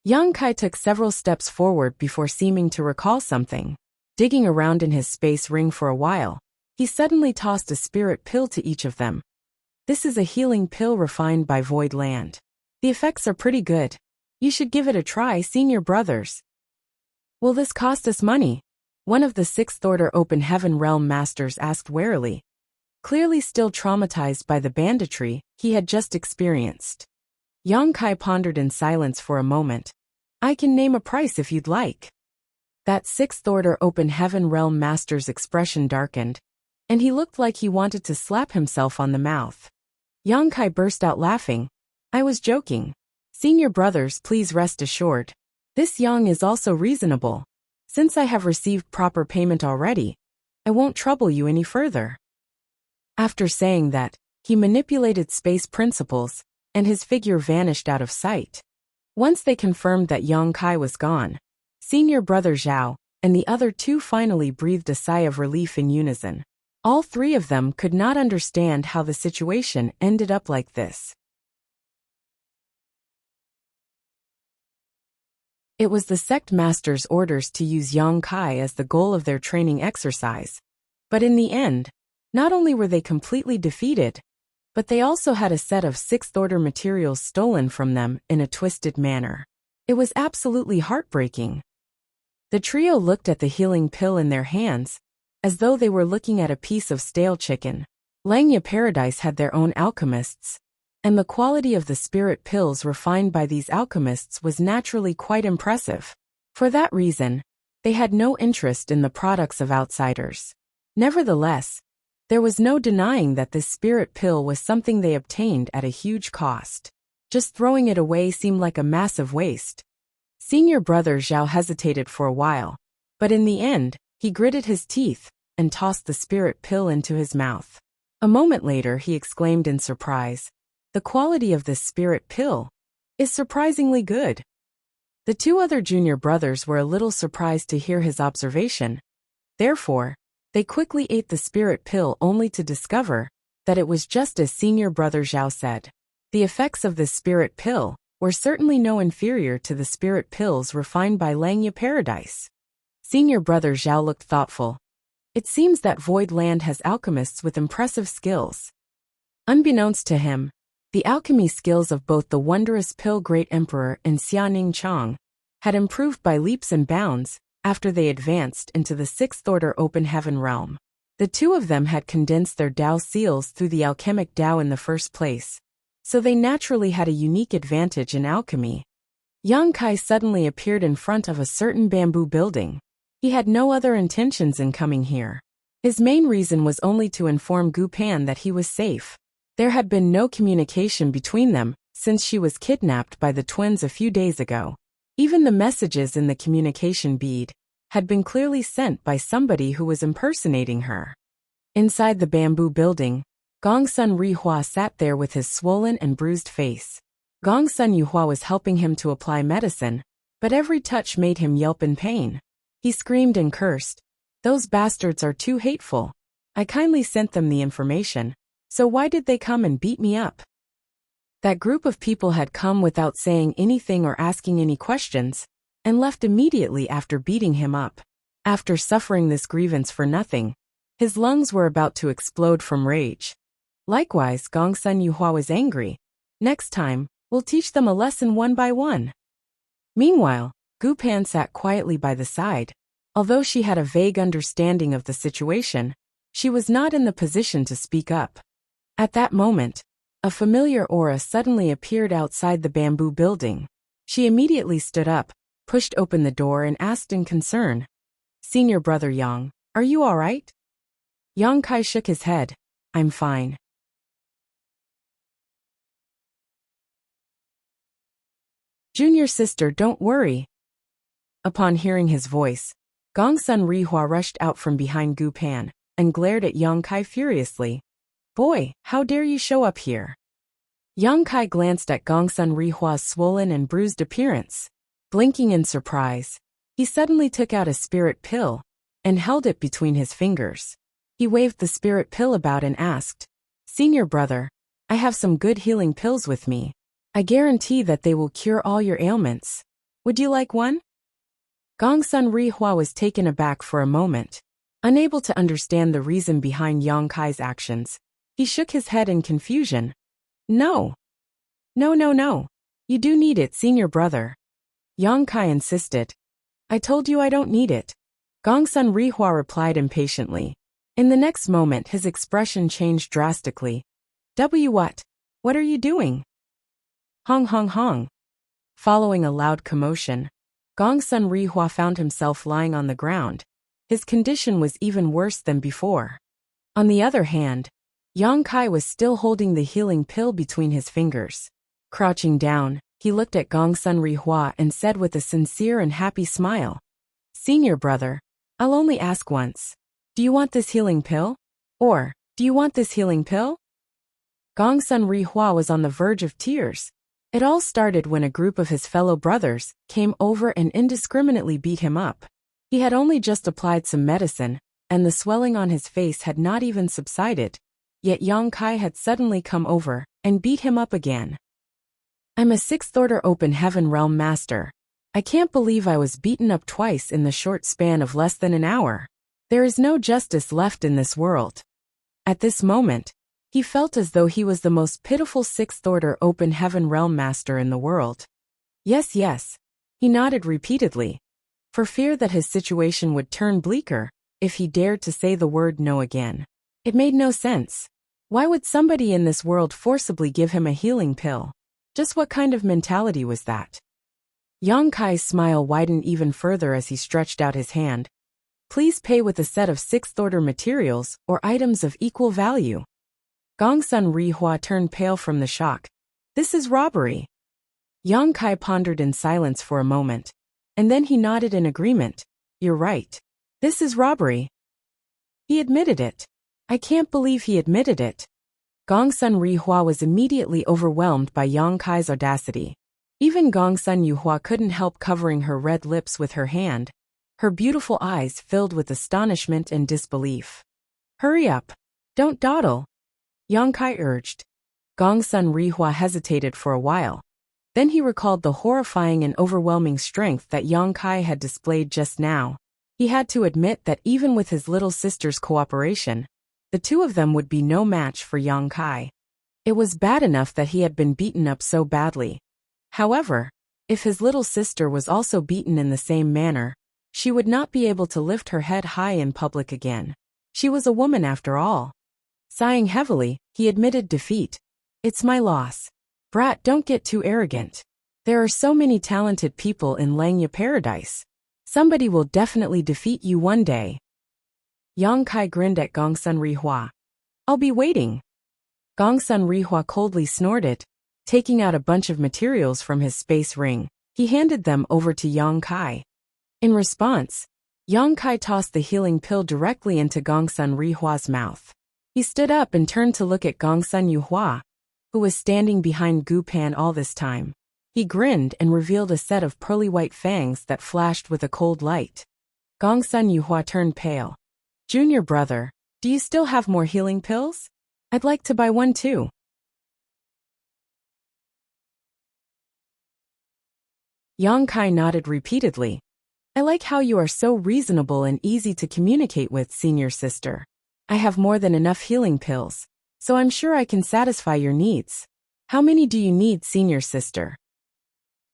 Yang Kai took several steps forward before seeming to recall something. Digging around in his space ring for a while, he suddenly tossed a spirit pill to each of them. "This is a healing pill refined by Void Land. The effects are pretty good. You should give it a try, senior brothers." "Will this cost us money?" one of the sixth-order open heaven realm masters asked warily, clearly still traumatized by the banditry he had just experienced. Yang Kai pondered in silence for a moment. "I can name a price if you'd like." That sixth-order open heaven realm master's expression darkened, and he looked like he wanted to slap himself on the mouth. Yang Kai burst out laughing. "I was joking. Senior brothers, please rest assured. This Yang is also reasonable. Since I have received proper payment already, I won't trouble you any further." After saying that, he manipulated space principles, and his figure vanished out of sight. Once they confirmed that Yang Kai was gone, senior brother Zhao and the other two finally breathed a sigh of relief in unison. All three of them could not understand how the situation ended up like this. It was the sect master's orders to use Yang Kai as the goal of their training exercise. But in the end, not only were they completely defeated, but they also had a set of sixth-order materials stolen from them in a twisted manner. It was absolutely heartbreaking. The trio looked at the healing pill in their hands, as though they were looking at a piece of stale chicken. Langya Paradise had their own alchemists, and the quality of the spirit pills refined by these alchemists was naturally quite impressive. For that reason, they had no interest in the products of outsiders. Nevertheless, there was no denying that this spirit pill was something they obtained at a huge cost. Just throwing it away seemed like a massive waste. Senior brother Zhao hesitated for a while, but in the end, he gritted his teeth and tossed the spirit pill into his mouth. A moment later he exclaimed in surprise, "The quality of this spirit pill is surprisingly good." The two other junior brothers were a little surprised to hear his observation. Therefore, they quickly ate the spirit pill only to discover that it was just as senior brother Zhao said. The effects of this spirit pill were certainly no inferior to the spirit pills refined by Langya Paradise. Senior brother Zhao looked thoughtful. It seems that Void Land has alchemists with impressive skills. Unbeknownst to him, the alchemy skills of both the wondrous pill Great Emperor and Xianing Chang had improved by leaps and bounds after they advanced into the sixth-order open heaven realm. The two of them had condensed their Dao seals through the alchemic Dao in the first place, so they naturally had a unique advantage in alchemy. Yang Kai suddenly appeared in front of a certain bamboo building. He had no other intentions in coming here. His main reason was only to inform Gu Pan that he was safe. There had been no communication between them since she was kidnapped by the twins a few days ago. Even the messages in the communication bead had been clearly sent by somebody who was impersonating her. Inside the bamboo building, Gongsun Rihua sat there with his swollen and bruised face. Gongsun Yuhua was helping him to apply medicine, but every touch made him yelp in pain. He screamed and cursed, "Those bastards are too hateful. I kindly sent them the information, so why did they come and beat me up?" That group of people had come without saying anything or asking any questions, and left immediately after beating him up. After suffering this grievance for nothing, his lungs were about to explode from rage. Likewise, Gongsun Yuhua was angry. "Next time, we'll teach them a lesson one by one." Meanwhile, Gu Pan sat quietly by the side. Although she had a vague understanding of the situation, she was not in the position to speak up. At that moment, a familiar aura suddenly appeared outside the bamboo building. She immediately stood up, pushed open the door and asked in concern, "Senior brother Yang, are you all right?" Yang Kai shook his head, "I'm fine." "Junior sister, don't worry." Upon hearing his voice, Gongsun Rihua rushed out from behind Gu Pan and glared at Yang Kai furiously. "Boy, how dare you show up here?" Yang Kai glanced at Gongsun Rihua's swollen and bruised appearance. Blinking in surprise, he suddenly took out a spirit pill and held it between his fingers. He waved the spirit pill about and asked, "Senior brother, I have some good healing pills with me. I guarantee that they will cure all your ailments. Would you like one?" Gongsun Rihua was taken aback for a moment. Unable to understand the reason behind Yang Kai's actions, he shook his head in confusion. "No. No. You do need it, senior brother." Yang Kai insisted. "I told you I don't need it." Gongsun Rihua replied impatiently. In the next moment his expression changed drastically. What? What are you doing?" "Hong hong hong." Following a loud commotion, Gongsun Rihua found himself lying on the ground. His condition was even worse than before. On the other hand, Yang Kai was still holding the healing pill between his fingers. Crouching down, he looked at Gongsun Rihua and said with a sincere and happy smile, "Senior brother, I'll only ask once. Do you want this healing pill? Or, do you want this healing pill?" Gongsun Rihua was on the verge of tears. It all started when a group of his fellow brothers came over and indiscriminately beat him up. He had only just applied some medicine, and the swelling on his face had not even subsided, yet Yang Kai had suddenly come over and beat him up again. "I'm a sixth-order open heaven realm master. I can't believe I was beaten up twice in the short span of less than an hour. There is no justice left in this world. At this moment, he felt as though he was the most pitiful sixth-order open heaven realm master in the world. Yes, yes. He nodded repeatedly, for fear that his situation would turn bleaker if he dared to say the word no again. It made no sense. Why would somebody in this world forcibly give him a healing pill? Just what kind of mentality was that? Yang Kai's smile widened even further as he stretched out his hand. Please pay with a set of sixth-order materials or items of equal value. Gongsun Rihua turned pale from the shock. This is robbery. Yang Kai pondered in silence for a moment, and then he nodded in agreement. You're right. This is robbery. He admitted it. I can't believe he admitted it. Gongsun Rihua was immediately overwhelmed by Yang Kai's audacity. Even Gongsun Yuhua couldn't help covering her red lips with her hand, her beautiful eyes filled with astonishment and disbelief. Hurry up. Don't dawdle. Yang Kai urged. Gongsun Rihua hesitated for a while. Then he recalled the horrifying and overwhelming strength that Yang Kai had displayed just now. He had to admit that even with his little sister's cooperation, the two of them would be no match for Yang Kai. It was bad enough that he had been beaten up so badly. However, if his little sister was also beaten in the same manner, she would not be able to lift her head high in public again. She was a woman after all. Sighing heavily, he admitted defeat. It's my loss. Brat, don't get too arrogant. There are so many talented people in Langya Paradise. Somebody will definitely defeat you one day. Yang Kai grinned at Gongsun Rihua. I'll be waiting. Gongsun Rihua coldly snorted. Taking out a bunch of materials from his space ring, he handed them over to Yang Kai. In response, Yang Kai tossed the healing pill directly into Gongsun Rihua's mouth. He stood up and turned to look at Gongsun Yuhua, who was standing behind Gu Pan all this time. He grinned and revealed a set of pearly white fangs that flashed with a cold light. Gongsun Yuhua turned pale. Junior brother, do you still have more healing pills? I'd like to buy one too. Yang Kai nodded repeatedly. I like how you are so reasonable and easy to communicate with, senior sister. I have more than enough healing pills, so I'm sure I can satisfy your needs. How many do you need, senior sister?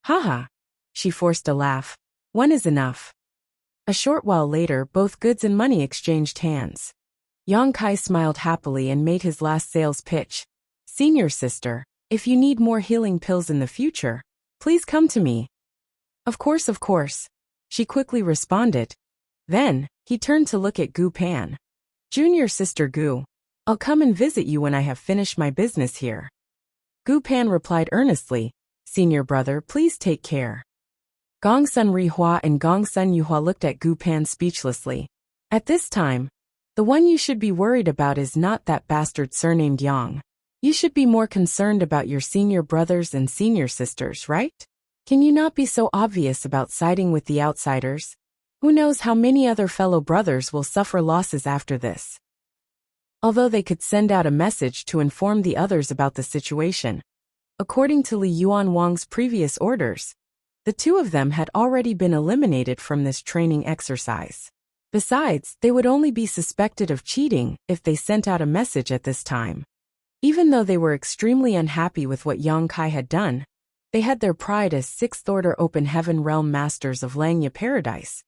Haha. She forced a laugh. One is enough. A short while later, both goods and money exchanged hands. Yang Kai smiled happily and made his last sales pitch. Senior sister, if you need more healing pills in the future, please come to me. Of course, she quickly responded. Then, he turned to look at Gu Pan. Junior sister Gu, I'll come and visit you when I have finished my business here. Gu Pan replied earnestly, Senior brother, please take care. Gongsun Rihua and Gongsun Yuhua looked at Gu Pan speechlessly. At this time, the one you should be worried about is not that bastard surnamed Yang. You should be more concerned about your senior brothers and senior sisters, right? Can you not be so obvious about siding with the outsiders? Who knows how many other fellow brothers will suffer losses after this? Although they could send out a message to inform the others about the situation, according to Li Yuan Wang's previous orders, the two of them had already been eliminated from this training exercise. Besides, they would only be suspected of cheating if they sent out a message at this time. Even though they were extremely unhappy with what Yang Kai had done, they had their pride as sixth-order open heaven realm masters of Langya Paradise.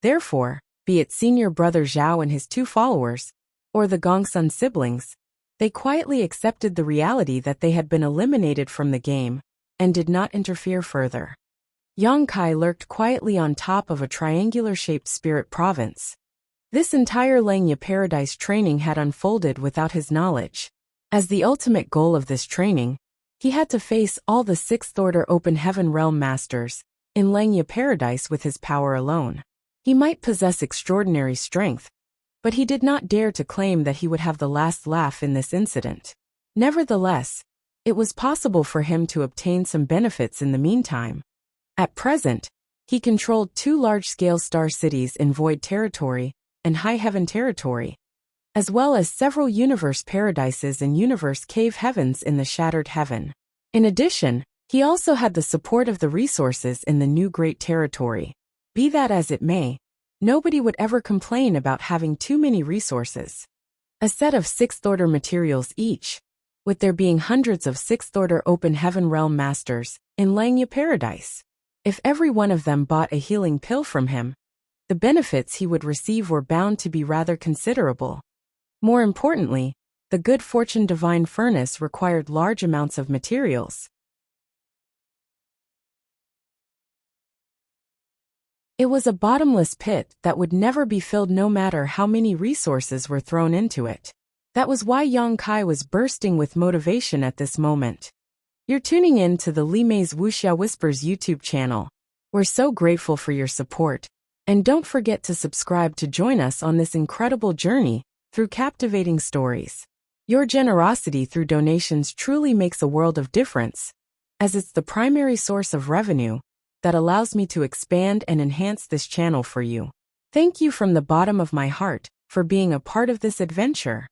Therefore, be it senior brother Zhao and his two followers, or the Gongsun siblings, they quietly accepted the reality that they had been eliminated from the game, and did not interfere further. Yang Kai lurked quietly on top of a triangular-shaped spirit province. This entire Langya Paradise training had unfolded without his knowledge. As the ultimate goal of this training, he had to face all the sixth-order open heaven realm masters in Langya Paradise with his power alone. He might possess extraordinary strength, but he did not dare to claim that he would have the last laugh in this incident. Nevertheless, it was possible for him to obtain some benefits in the meantime. At present, he controlled two large-scale star cities in Void Territory and High Heaven Territory, as well as several universe paradises and universe cave heavens in the Shattered Heaven. In addition, He also had the support of the resources in the new great territory. Be that as it may, nobody would ever complain about having too many resources. A set of 6th-order materials each, with there being hundreds of 6th-order open heaven realm masters in Langya Paradise. If every one of them bought a healing pill from him, the benefits he would receive were bound to be rather considerable. More importantly, the good fortune divine furnace required large amounts of materials. It was a bottomless pit that would never be filled no matter how many resources were thrown into it. That was why Yang Kai was bursting with motivation at this moment. You're tuning in to the Li Mei's Wuxia Whispers YouTube channel. We're so grateful for your support, and don't forget to subscribe to join us on this incredible journey through captivating stories. Your generosity through donations truly makes a world of difference, as it's the primary source of revenue that allows me to expand and enhance this channel for you. Thank you from the bottom of my heart for being a part of this adventure.